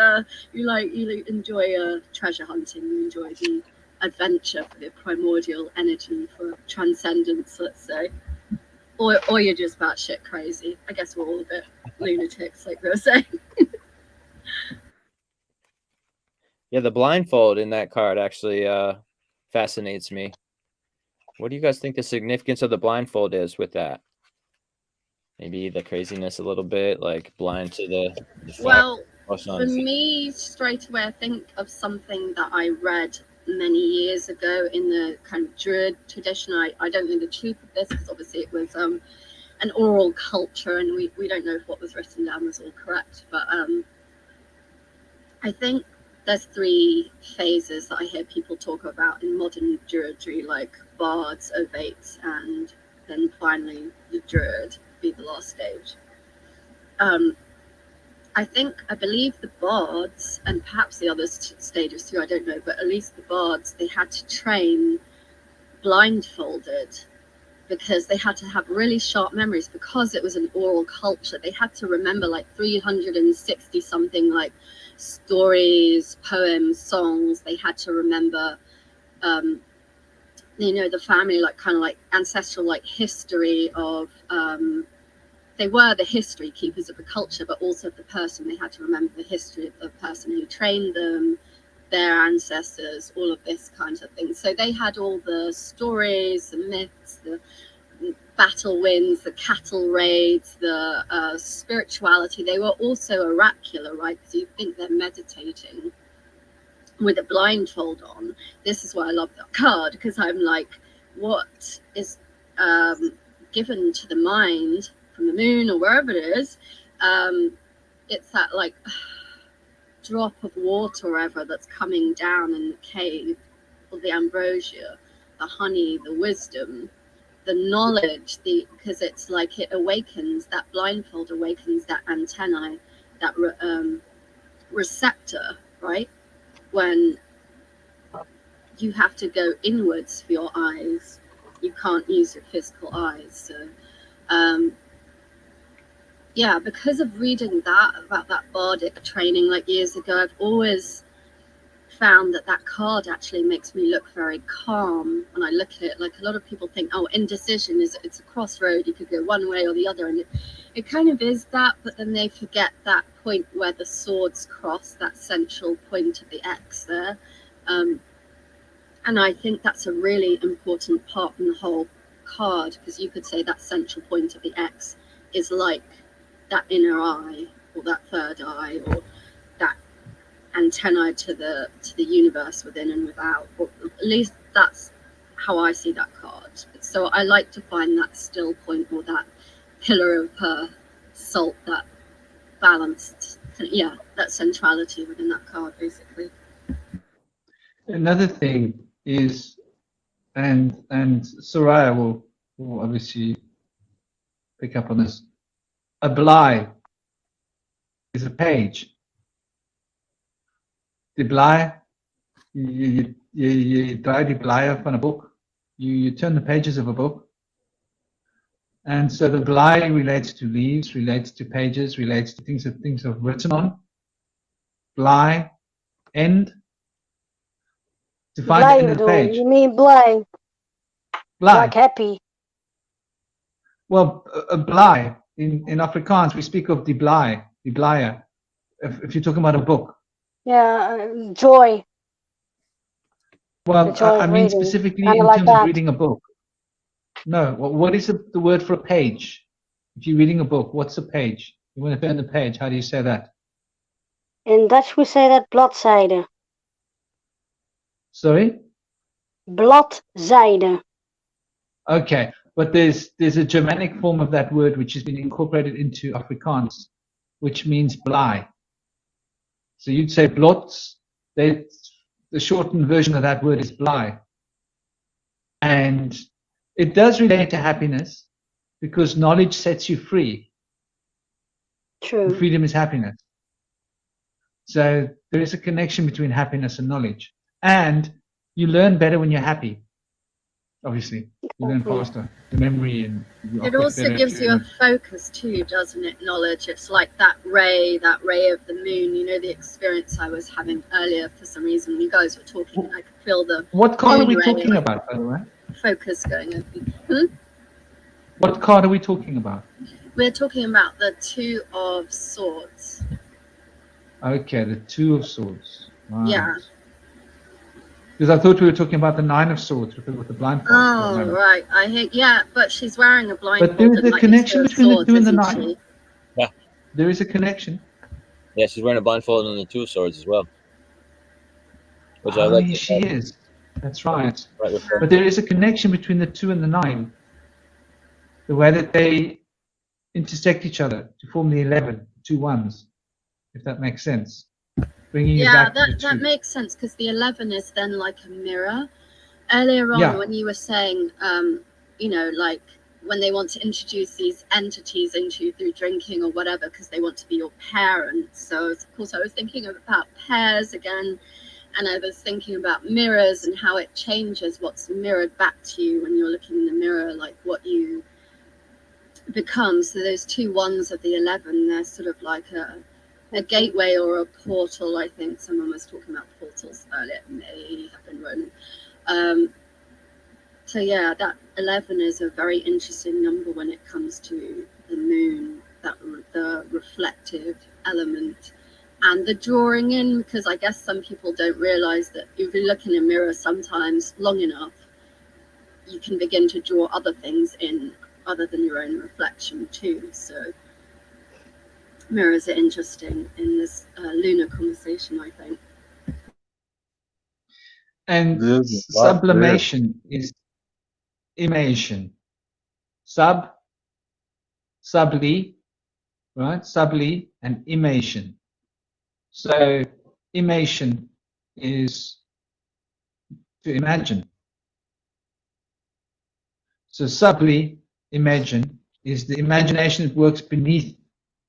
you enjoy treasure hunting, you enjoy the adventure for the primordial energy, for transcendence, let's say. Or you're just batshit crazy. I guess we're all a bit lunatics, like we were saying. Yeah, the blindfold in that card actually fascinates me. What do you guys think the significance of the blindfold is with that? Maybe the craziness a little bit, like blind to the well, for me, straight away, I think of something that I read many years ago in the kind of Druid tradition. I don't know the truth of this, because obviously it was an oral culture, and we don't know if what was written down was all correct. But I think there's 3 phases that I hear people talk about in modern Druidry, like bards, ovates, and then finally the Druid be the last stage. I believe the bards, and perhaps the other stages too, I don't know, but at least the bards, they had to train blindfolded, because they had to have really sharp memories, because it was an oral culture. They had to remember like 360 something like stories, poems, songs. They had to remember the family, like kind of like ancestral, like history of they were the history keepers of the culture, but also of the person. They had to remember the history of the person who trained them, their ancestors, all of this kind of thing. So they had all the stories, the myths, the battle winds, the cattle raids, the spirituality. They were also oracular, right? Because you think they're meditating with a blindfold on. This is why I love that card, because I'm like, what is given to the mind from the moon or wherever it is, it's that like drop of water or whatever that's coming down in the cave, or the ambrosia, the honey, the wisdom, the knowledge, because it's like it awakens, that blindfold awakens that antennae, that receptor, right? When you have to go inwards for your eyes, you can't use your physical eyes. So yeah, because of reading that about that bardic training like years ago, I've always found that card actually makes me look very calm when I look at it. Like a lot of people think, oh, indecision it's a crossroad, you could go one way or the other, and it kind of is that, but then they forget that point where the swords cross, that central point of the X there. And I think that's a really important part in the whole card, because you could say that central point of the X is like that inner eye, or that third eye, or that antennae to the universe within and without, or at least that's how I see that card. So I like to find that still point, or that pillar of salt, that balanced, yeah, that centrality within that card, basically. Another thing is, and Soraya will obviously pick up on this, a bly is a page. The bly, you draai die blye van 'n book. You turn the pages of a book. And so the bly relates to leaves, relates to pages, relates to things are written on. Bly, end. To find the end of the page. You mean bly? Bly. Like happy. Well, a bly, in Afrikaans, we speak of die bly, die blye, if you're talking about a book. Yeah, joy. Well, I mean reading. specifically Kinda in like terms of that. reading a book. No, what is the word for a page? If you're reading a book, what's a page? You want to turn the page, how do you say that? In Dutch we say that bladzijde. Sorry? Bladzijde. Okay, but there's a Germanic form of that word which has been incorporated into Afrikaans, which means bly. So you'd say blots, the shortened version of that word is bly. And it does relate to happiness, because knowledge sets you free. True. And freedom is happiness. So there is a connection between happiness and knowledge. And you learn better when you're happy. Obviously, you learn faster. The memory and you It operate also better gives you a focus too, doesn't it? Knowledge. It's like that ray of the moon. You know, the experience I was having earlier. For some reason, you guys were talking, and I could feel the. What card are we moon ray, talking like, about, by the way? Focus going over. What card are we talking about? We're talking about the Two of Swords. Okay, the Two of Swords. Right. Yeah. Because I thought we were talking about the Nine of Swords with the blindfold. Oh, right. I hate. Yeah, but she's wearing a blindfold. But there's a like connection the between the swords, Two and the isn't Nine. she? Yeah. There is a connection. Yeah, she's wearing a blindfold and the Two of Swords as well. Which I like. She is. That's right. Right, but there is a connection between the 2 and the 9. The way that they intersect each other to form the 11, 2 1s, if that makes sense. Bringing you back to the 2. That makes sense, because the 11 is then like a mirror. Earlier on, when you were saying, you know, like when they want to introduce these entities into you through drinking or whatever, because they want to be your parents. So, of course, I was thinking about pairs again. And I was thinking about mirrors and how it changes what's mirrored back to you when you're looking in the mirror, like what you become. So those 2 1s of the 11, they're sort of like a gateway or a portal. I think someone was talking about portals earlier. It may have been Ronan. So yeah, that 11 is a very interesting number when it comes to the moon, the reflective element. And the drawing in, because I guess some people don't realize that if you look in a mirror sometimes long enough, you can begin to draw other things in other than your own reflection too. So mirrors are interesting in this lunar conversation, I think. And sublimation is imation. Subli, right? Subli and imation. So imation is to imagine. So subli, imagine, is the imagination that works beneath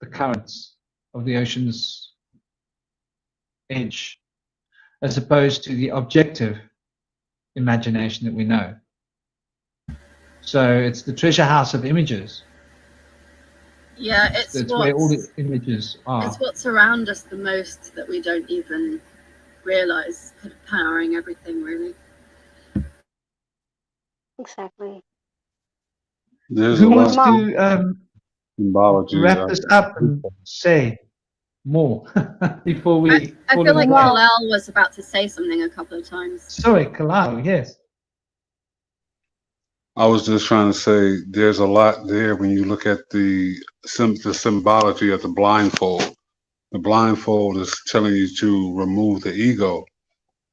the currents of the ocean's edge, as opposed to the objective imagination that we know. So it's the treasure house of images. Yeah, it's where all the images are. It's what's around us the most that we don't even realize, kind of powering everything, really. Exactly. Who wants to symbology wrap this up and say more before we? I feel like Kalal was about to say something a couple of times. Sorry, Kalal. Yes. I was just trying to say there's a lot there when you look at the symbology of the blindfold. The blindfold is telling you to remove the ego,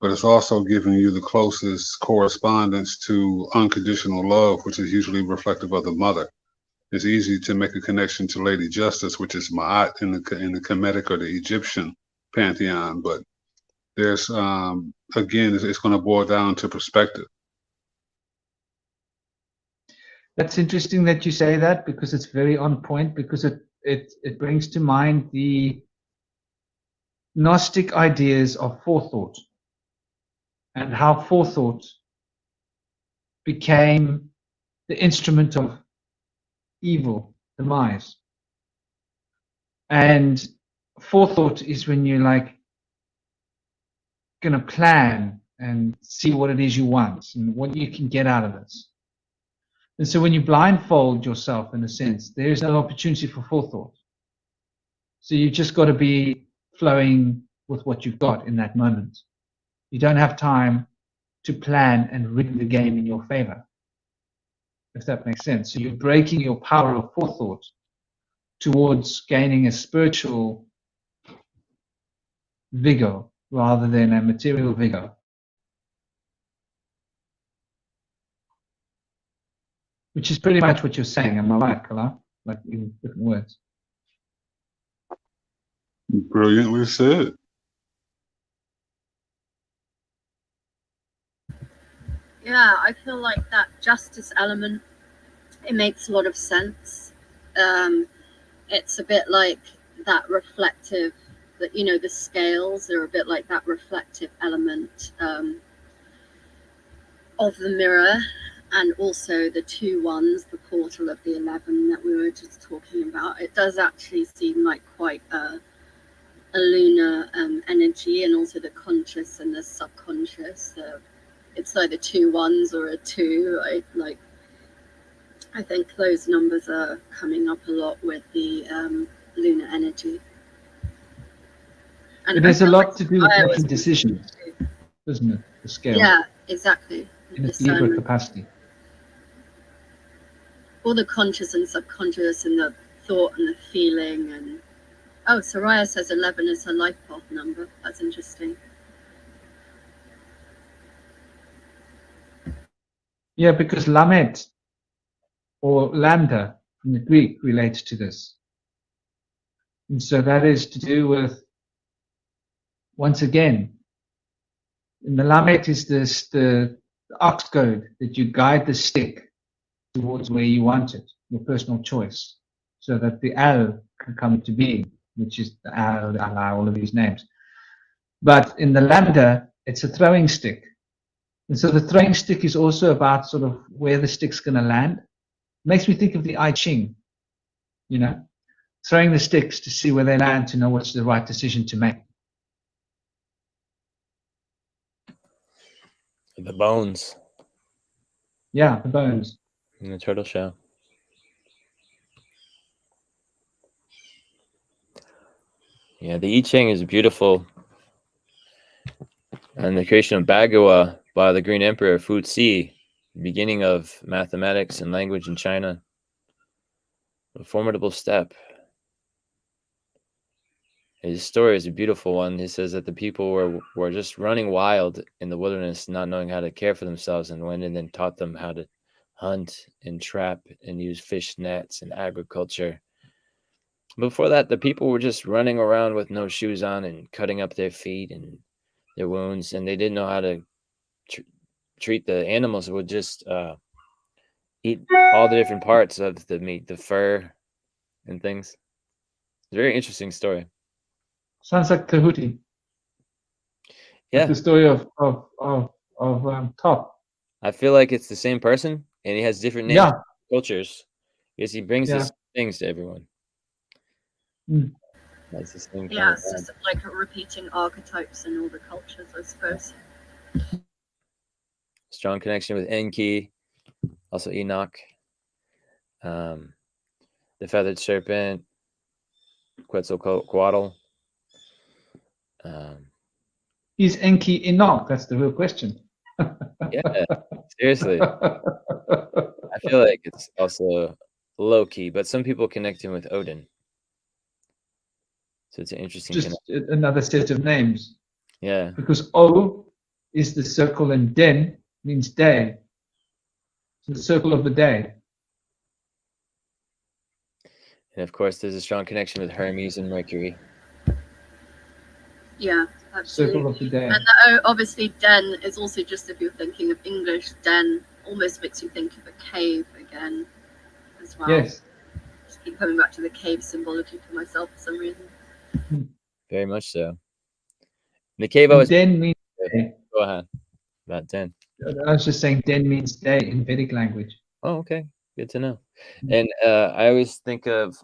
but it's also giving you the closest correspondence to unconditional love, which is usually reflective of the mother. It's easy to make a connection to Lady Justice, which is Ma'at in the Kemetic or the Egyptian pantheon, but there's again, it's going to boil down to perspective. That's interesting that you say that, because it's very on point, because it brings to mind the Gnostic ideas of forethought and how forethought became the instrument of evil, demise. And forethought is when you're like going to plan and see what it is you want and what you can get out of this. And so when you blindfold yourself, in a sense, there is no opportunity for forethought. So you just got to be flowing with what you've got in that moment. You don't have time to plan and rig the game in your favor, if that makes sense. So you're breaking your power of forethought towards gaining a spiritual vigor rather than a material vigor. Which is pretty much what you're saying, am I right, Kala? Like in different words. Brilliantly said. Yeah, I feel like that justice element, it makes a lot of sense. It's a bit like that reflective, that, you know, the scales are a bit like that reflective element of the mirror, and also the 2 ones, the portal of the 11 that we were just talking about. It does actually seem like quite a lunar energy, and also the conscious and the subconscious. It's either 2 ones or a 2, right? Like, I think those numbers are coming up a lot with the lunar energy. And There's a feel lot like to do with fire making was- decisions, doesn't it? The scale. Yeah, exactly. In its deeper Discernment. capacity. All the conscious and subconscious and the thought and the feeling. And oh, Soraya says 11 is her life path number. That's interesting. Yeah, because lamed or lambda from the Greek relates to this. And so that is to do with, once again, in the lamed is this the ox goad that you guide the stick towards where you want it, your personal choice, so that the al can come to being, which is the al, the Allah, all of these names. But in the lambda, it's a throwing stick. And so the throwing stick is also about sort of where the stick's going to land. It makes me think of the I Ching, you know, throwing the sticks to see where they land, to know what's the right decision to make. The bones Yeah, the bones. in the turtle shell. Yeah, the I Ching is beautiful. And the creation of Bagua by the Green Emperor Fu Ci, beginning of mathematics and language in China. A formidable step. His story is a beautiful one. He says that the people were just running wild in the wilderness, not knowing how to care for themselves, and went in and taught them how to hunt and trap and use fish nets and agriculture. Before that, the people were just running around with no shoes on and cutting up their feet and their wounds, and they didn't know how to treat the animals. Would just eat all the different parts of the meat, the fur and things. It's a very interesting story. Sounds like Tahuti. Yeah, like the story of Top. I feel like it's the same person, and he has different names, Yeah, cultures, because he brings Yeah. the same things to everyone. Mm. That's the same. Yeah, kind it's of just like repeating archetypes in all the cultures, I suppose. strong connection with Enki, also Enoch, the feathered serpent, Quetzalcoatl. Is Enki Enoch? That's the real question. Yeah, seriously. I feel like it's also Loki, but some people connect him with Odin. So it's an interesting Just connection. another set of names. Yeah. Because O is the circle and Den means day. So the circle of the day. And of course, there's a strong connection with Hermes and Mercury. Yeah, absolutely. Circle of the day. And obviously, den is also, just if you're thinking of English, den almost makes you think of a cave again as well. Yes. Just keep coming back to the cave symbology for myself for some reason. Very much so. The cave And always. Den means day. Go ahead. About 10. I was just saying Den means day in Vedic language. Oh, okay. Good to know. And I always think of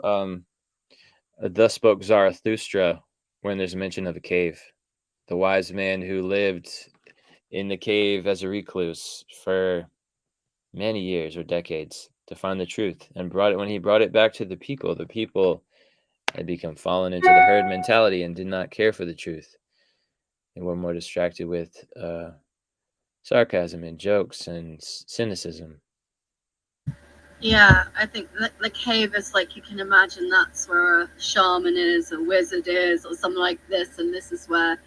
Thus Spoke Zarathustra when there's mention of a cave. The wise man who lived in the cave as a recluse for many years or decades to find the truth, and when he brought it back to the people had become fallen into the herd mentality and did not care for the truth. They were more distracted with sarcasm and jokes and cynicism. Yeah, I think the cave is like, you can imagine that's where a shaman is, a wizard is, or something like this, and this is where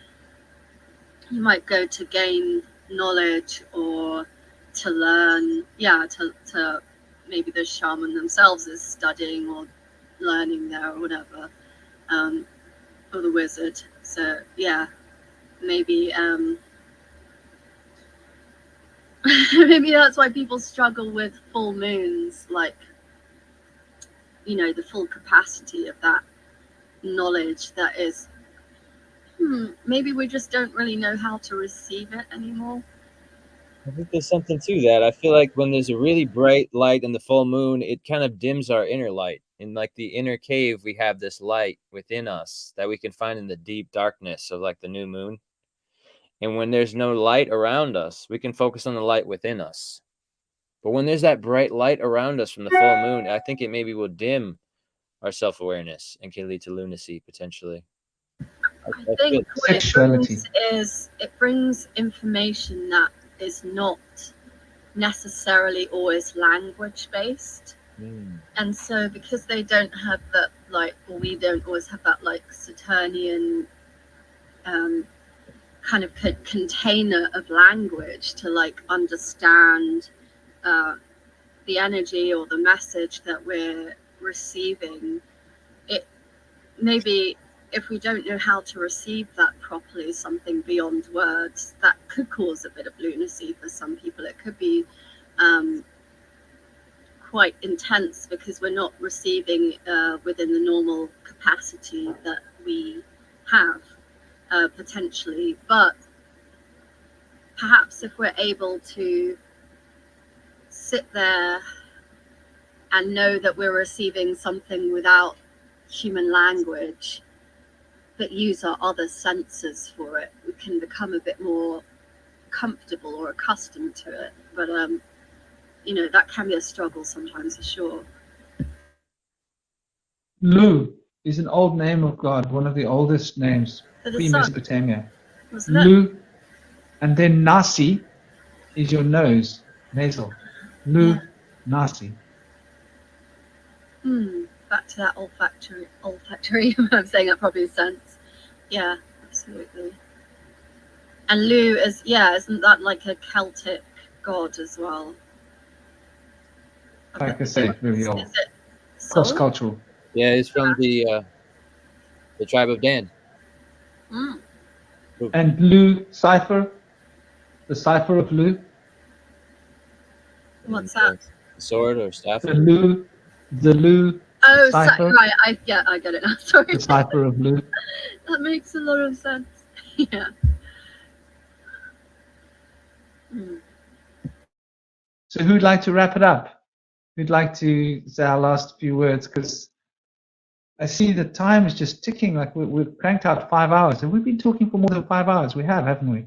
you might go to gain knowledge or to learn. Yeah, to maybe the shaman themselves is studying or learning there or whatever, or the wizard. So yeah, maybe maybe that's why people struggle with full moons, like, you know, the full capacity of that knowledge that is Maybe we just don't really know how to receive it anymore. I think there's something to that. I feel like when there's a really bright light in the full moon, it kind of dims our inner light. In like the inner cave, we have this light within us that we can find in the deep darkness of like the new moon. And when there's no light around us, we can focus on the light within us. But when there's that bright light around us from the full moon, I think it maybe will dim our self-awareness and can lead to lunacy potentially. I think what it brings is it brings information that is not necessarily always language based. And so because they don't have that, like, or we don't always have that, like, Saturnian kind of container of language to, like, understand the energy or the message that we're receiving, it maybe if we don't know how to receive that properly, something beyond words, that could cause a bit of lunacy for some people. It could be quite intense because we're not receiving within the normal capacity that we have potentially. But perhaps if we're able to sit there and know that we're receiving something without human language, but use our other senses for it, we can become a bit more comfortable or accustomed to it. But you know, that can be a struggle sometimes, for sure. Lu is an old name of God, one of the oldest names, pre-Mesopotamia. Lu, and then Nasi is your nose, nasal. Lu, Nasi. Back to that olfactory. I'm saying that probably makes sense. Yeah, absolutely. And Lu is, yeah, isn't that like a Celtic god as well? Like I say, very old. Cross-cultural. Yeah, he's from the tribe of Dan. And Lu cipher, the cipher of Lu. What's that? Sword or staff? The Lu. Oh, cipher. Right. I get it now. Sorry. The cipher of Lu. That makes a lot of sense. Yeah. So who'd like to wrap it up? Who'd like to say our last few words? Because I see the time is just ticking. Like we've cranked out 5 hours, and we've been talking for more than 5 hours. We have, haven't we?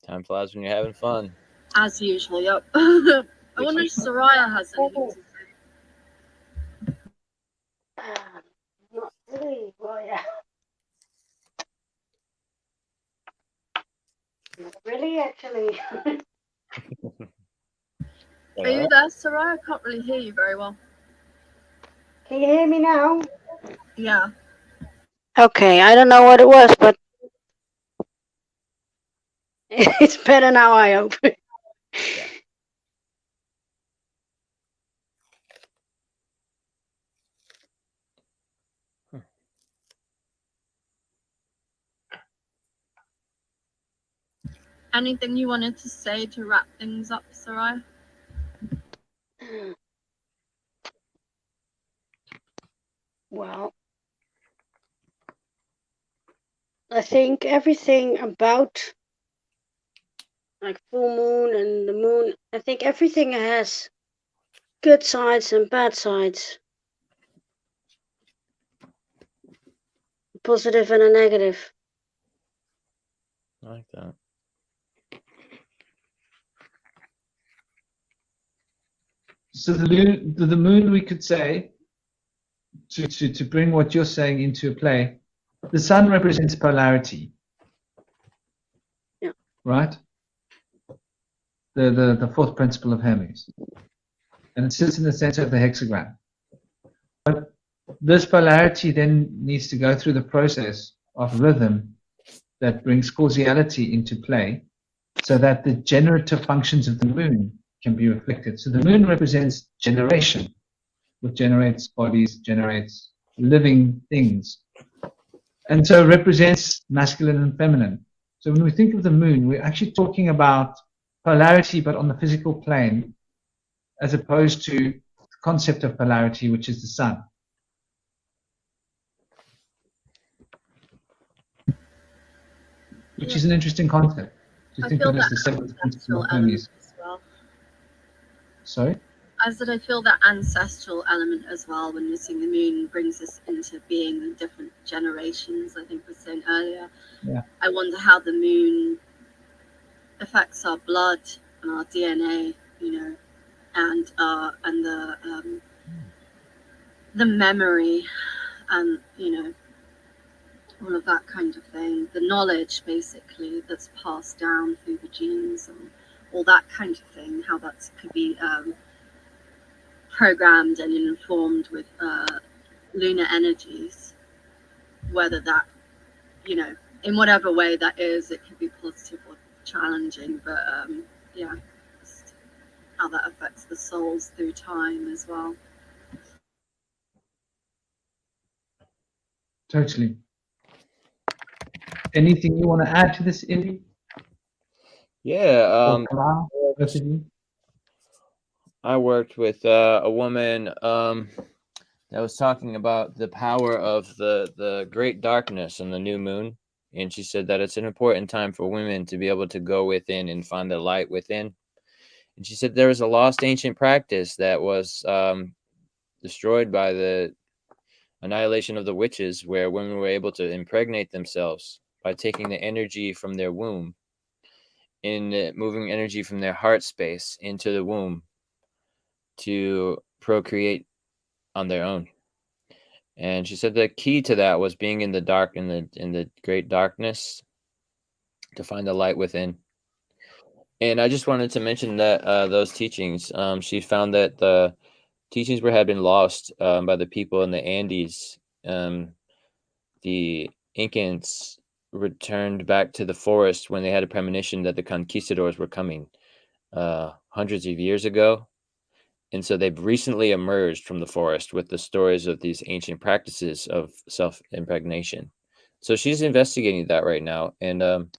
Time flies when you're having fun. As usual, yep. I wonder if Soraya has anything to say. Not really. Well, yeah. Not really, actually. Are you there, Soraya? I can't really hear you very well. Can you hear me now? Yeah. Okay, I don't know what it was, but it's better now, I hope. Anything you wanted to say to wrap things up, Soraya? Well, I think everything about like full moon and the moon, I think everything has good sides and bad sides. A positive and a negative. I like that. So the moon, we could say, to bring what you're saying into play, the sun represents polarity. Yeah. Right? The fourth principle of Hermes. And it sits in the center of the hexagram. But this polarity then needs to go through the process of rhythm that brings causality into play so that the generative functions of the moon can be reflected. So the moon represents generation, which generates bodies, generates living things. And so it represents masculine and feminine. So when we think of the moon, we're actually talking about polarity, but on the physical plane, as opposed to the concept of polarity, which is the sun. which is an interesting concept. To I think feel of it as that the seventh principle ancestral of element Hermes. as well. Sorry? I said I feel that ancestral element as well when you're seeing the moon brings us into being in different generations, I think I was saying earlier. Yeah. I wonder how the moon affects our blood and our DNA, you know, and the memory and, you know, all of that kind of thing. The knowledge basically that's passed down through the genes and all that kind of thing, how that could be programmed and informed with lunar energies, whether that, you know, in whatever way that is, it could be positive or challenging, but yeah, just how that affects the souls through time as well. Totally. Anything you want to add to this, Indy? Yeah. Kalal, both of you? I worked with a woman that was talking about the power of the great darkness and the new moon. And she said that it's an important time for women to be able to go within and find the light within. And she said there was a lost ancient practice that was destroyed by the annihilation of the witches, where women were able to impregnate themselves by taking the energy from their womb, in moving energy from their heart space into the womb to procreate on their own. And she said the key to that was being in the dark, in the great darkness, to find the light within. And I just wanted to mention that those teachings, she found that the teachings had been lost by the people in the Andes. The Incans returned back to the forest when they had a premonition that the conquistadors were coming hundreds of years ago. And so they've recently emerged from the forest with the stories of these ancient practices of self-impregnation. So she's investigating that right now. And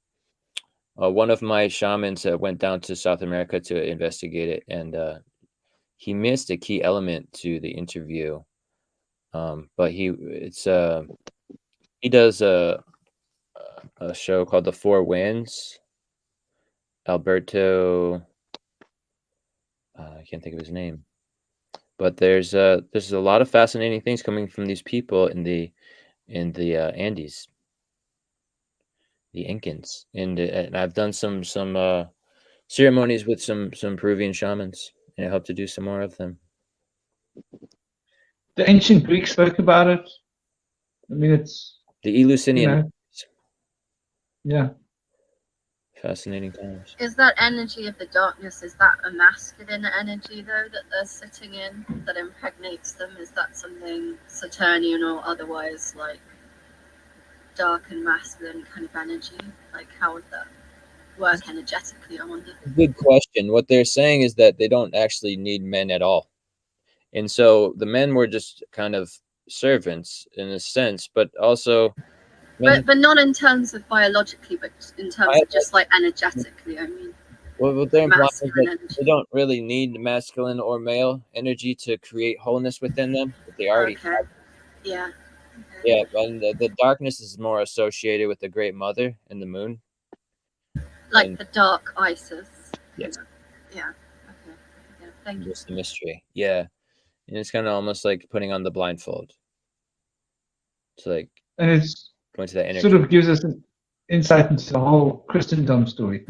one of my shamans went down to South America to investigate it. And he missed a key element to the interview. But he does a show called The Four Winds. Alberto, I can't think of his name. But there's a lot of fascinating things coming from these people in the Andes, the Incans, and I've done some ceremonies with some Peruvian shamans, and I hope to do some more of them. The ancient Greeks spoke about it. I mean, it's the Eleusinian. You know, yeah. Fascinating times. Is that energy of the darkness, is that a masculine energy though that they're sitting in that impregnates them? Is that something Saturnian or otherwise, like dark and masculine kind of energy? Like how would that work energetically, I wonder? Good question. What they're saying is that they don't actually need men at all. And so the men were just kind of servants in a sense, but also but not in terms of biologically, but in terms of just like energetically, I mean. Well, what they're implying is that they don't really need masculine or male energy to create wholeness within them, but they already have. Yeah. Yeah, and the darkness is more associated with the Great Mother and the moon. Like and the dark Isis. Yes. Yeah. Okay. Yeah, thank you. Just the mystery. Yeah. And it's kind of almost like putting on the blindfold. It's like, and it's going to that energy. Sort of gives us an insight into the whole Christendom story.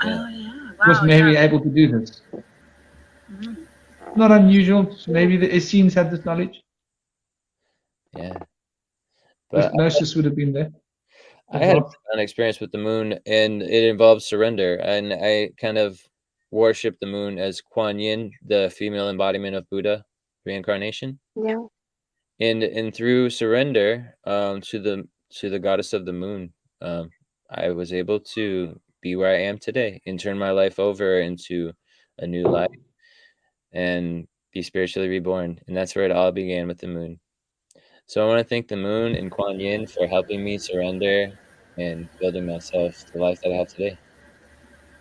Oh yeah, wow. Was Mary able to do this? Not unusual. So maybe the Essenes had this knowledge. Yeah, but Gnosis would have been there. I had an experience with the moon, and it involved surrender. And I kind of worship the moon as Kuan Yin, the female embodiment of Buddha reincarnation. Yeah. And through surrender to the goddess of the moon, I was able to be where I am today and turn my life over into a new life and be spiritually reborn. And that's where it all began, with the moon. So I want to thank the moon and Kuan Yin for helping me surrender and building myself the life that I have today.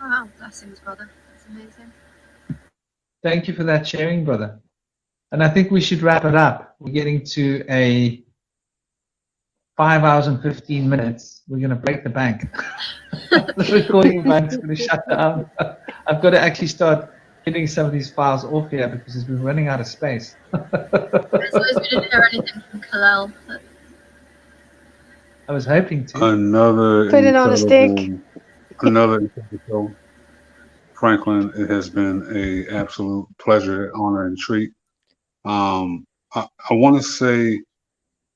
Wow, blessings, brother. That's amazing. Thank you for that sharing, brother. And I think we should wrap it up. We're getting to 5 hours and 15 minutes, we're going to break the bank. The recording bank's going to shut down. I've got to actually start getting some of these files off here because we're running out of space. I suppose we didn't hear anything from Kalel. But... I was hoping to. Another Put it on a stick. Another incredible show. Franklin, it has been a absolute pleasure, honor, and treat. I want to say,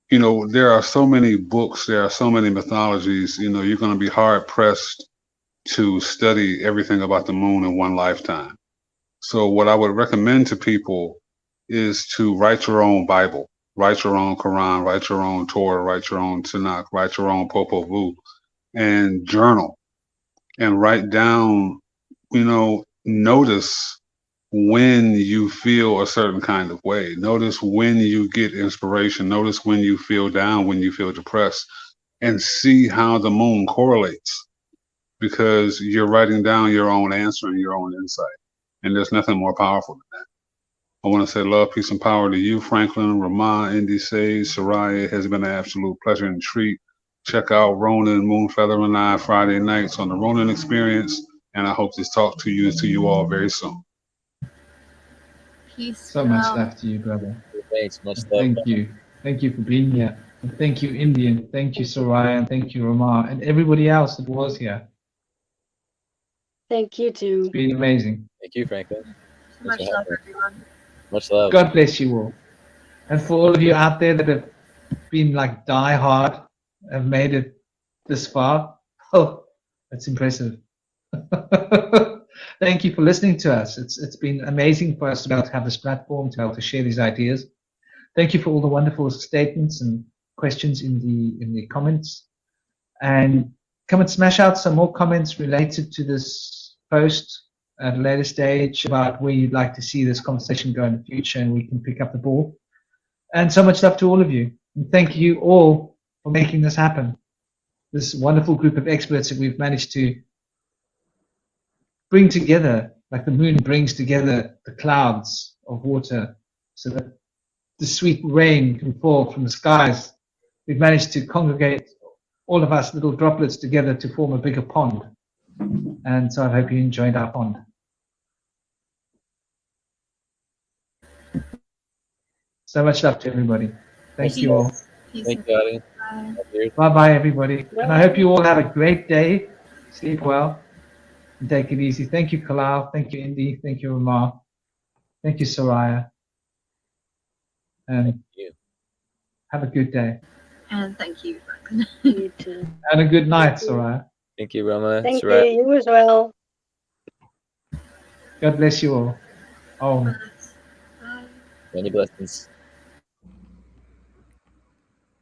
you know, there are so many books, there are so many mythologies, you know, you're going to be hard pressed to study everything about the moon in one lifetime. So what I would recommend to people is to write your own Bible, write your own Quran, write your own Torah, write your own Tanakh, write your own Popol Vuh, and journal and write down, you know, notice when you feel a certain kind of way. Notice when you get inspiration. Notice when you feel down, when you feel depressed, and see how the moon correlates, because you're writing down your own answer and your own insight. And there's nothing more powerful than that. I want to say love, peace, and power to you, Franklin, Ramah, Indy, Sage, Soraya. It has been an absolute pleasure and treat. Check out Ronan, Moonfeather, and I Friday nights on the Ronan Experience. And I hope to talk to you all very soon. Peace. So much love to you, brother. Thanks, much love. Thank you. Thank you for being here. And thank you, Indian. Thank you, Soraya. And thank you, Ramah. And everybody else that was here. Thank you too. It's been amazing. Thank you, Franklin. So much love, everyone. Much love. God bless you all. And for all of you out there that have been like die hard, have made it this far, oh, that's impressive. Thank you for listening to us. It's been amazing for us to be able to have this platform, to be able to share these ideas. Thank you for all the wonderful statements and questions in the comments. And come and smash out some more comments related to this post at a later stage about where you'd like to see this conversation go in the future, and we can pick up the ball. And so much love to all of you. And thank you all for making this happen. This wonderful group of experts that we've managed to bring together, like the moon brings together the clouds of water so that the sweet rain can fall from the skies. We've managed to congregate all of us little droplets together to form a bigger pond. And so I hope you enjoyed our pond. So much love to everybody. Thank you all. Thank you, Adi. Bye-bye, everybody. And I hope you all have a great day. Sleep well. And take it easy. Thank you, Kalal. Thank you, Indy. Thank you, Ramah. Thank you, Soraya. And thank you. Have a good day. And thank you. You too. And a good night, Soraya. Thank you, Rama. Thank Soraya. you as well. God bless you all. Oh. Many blessings.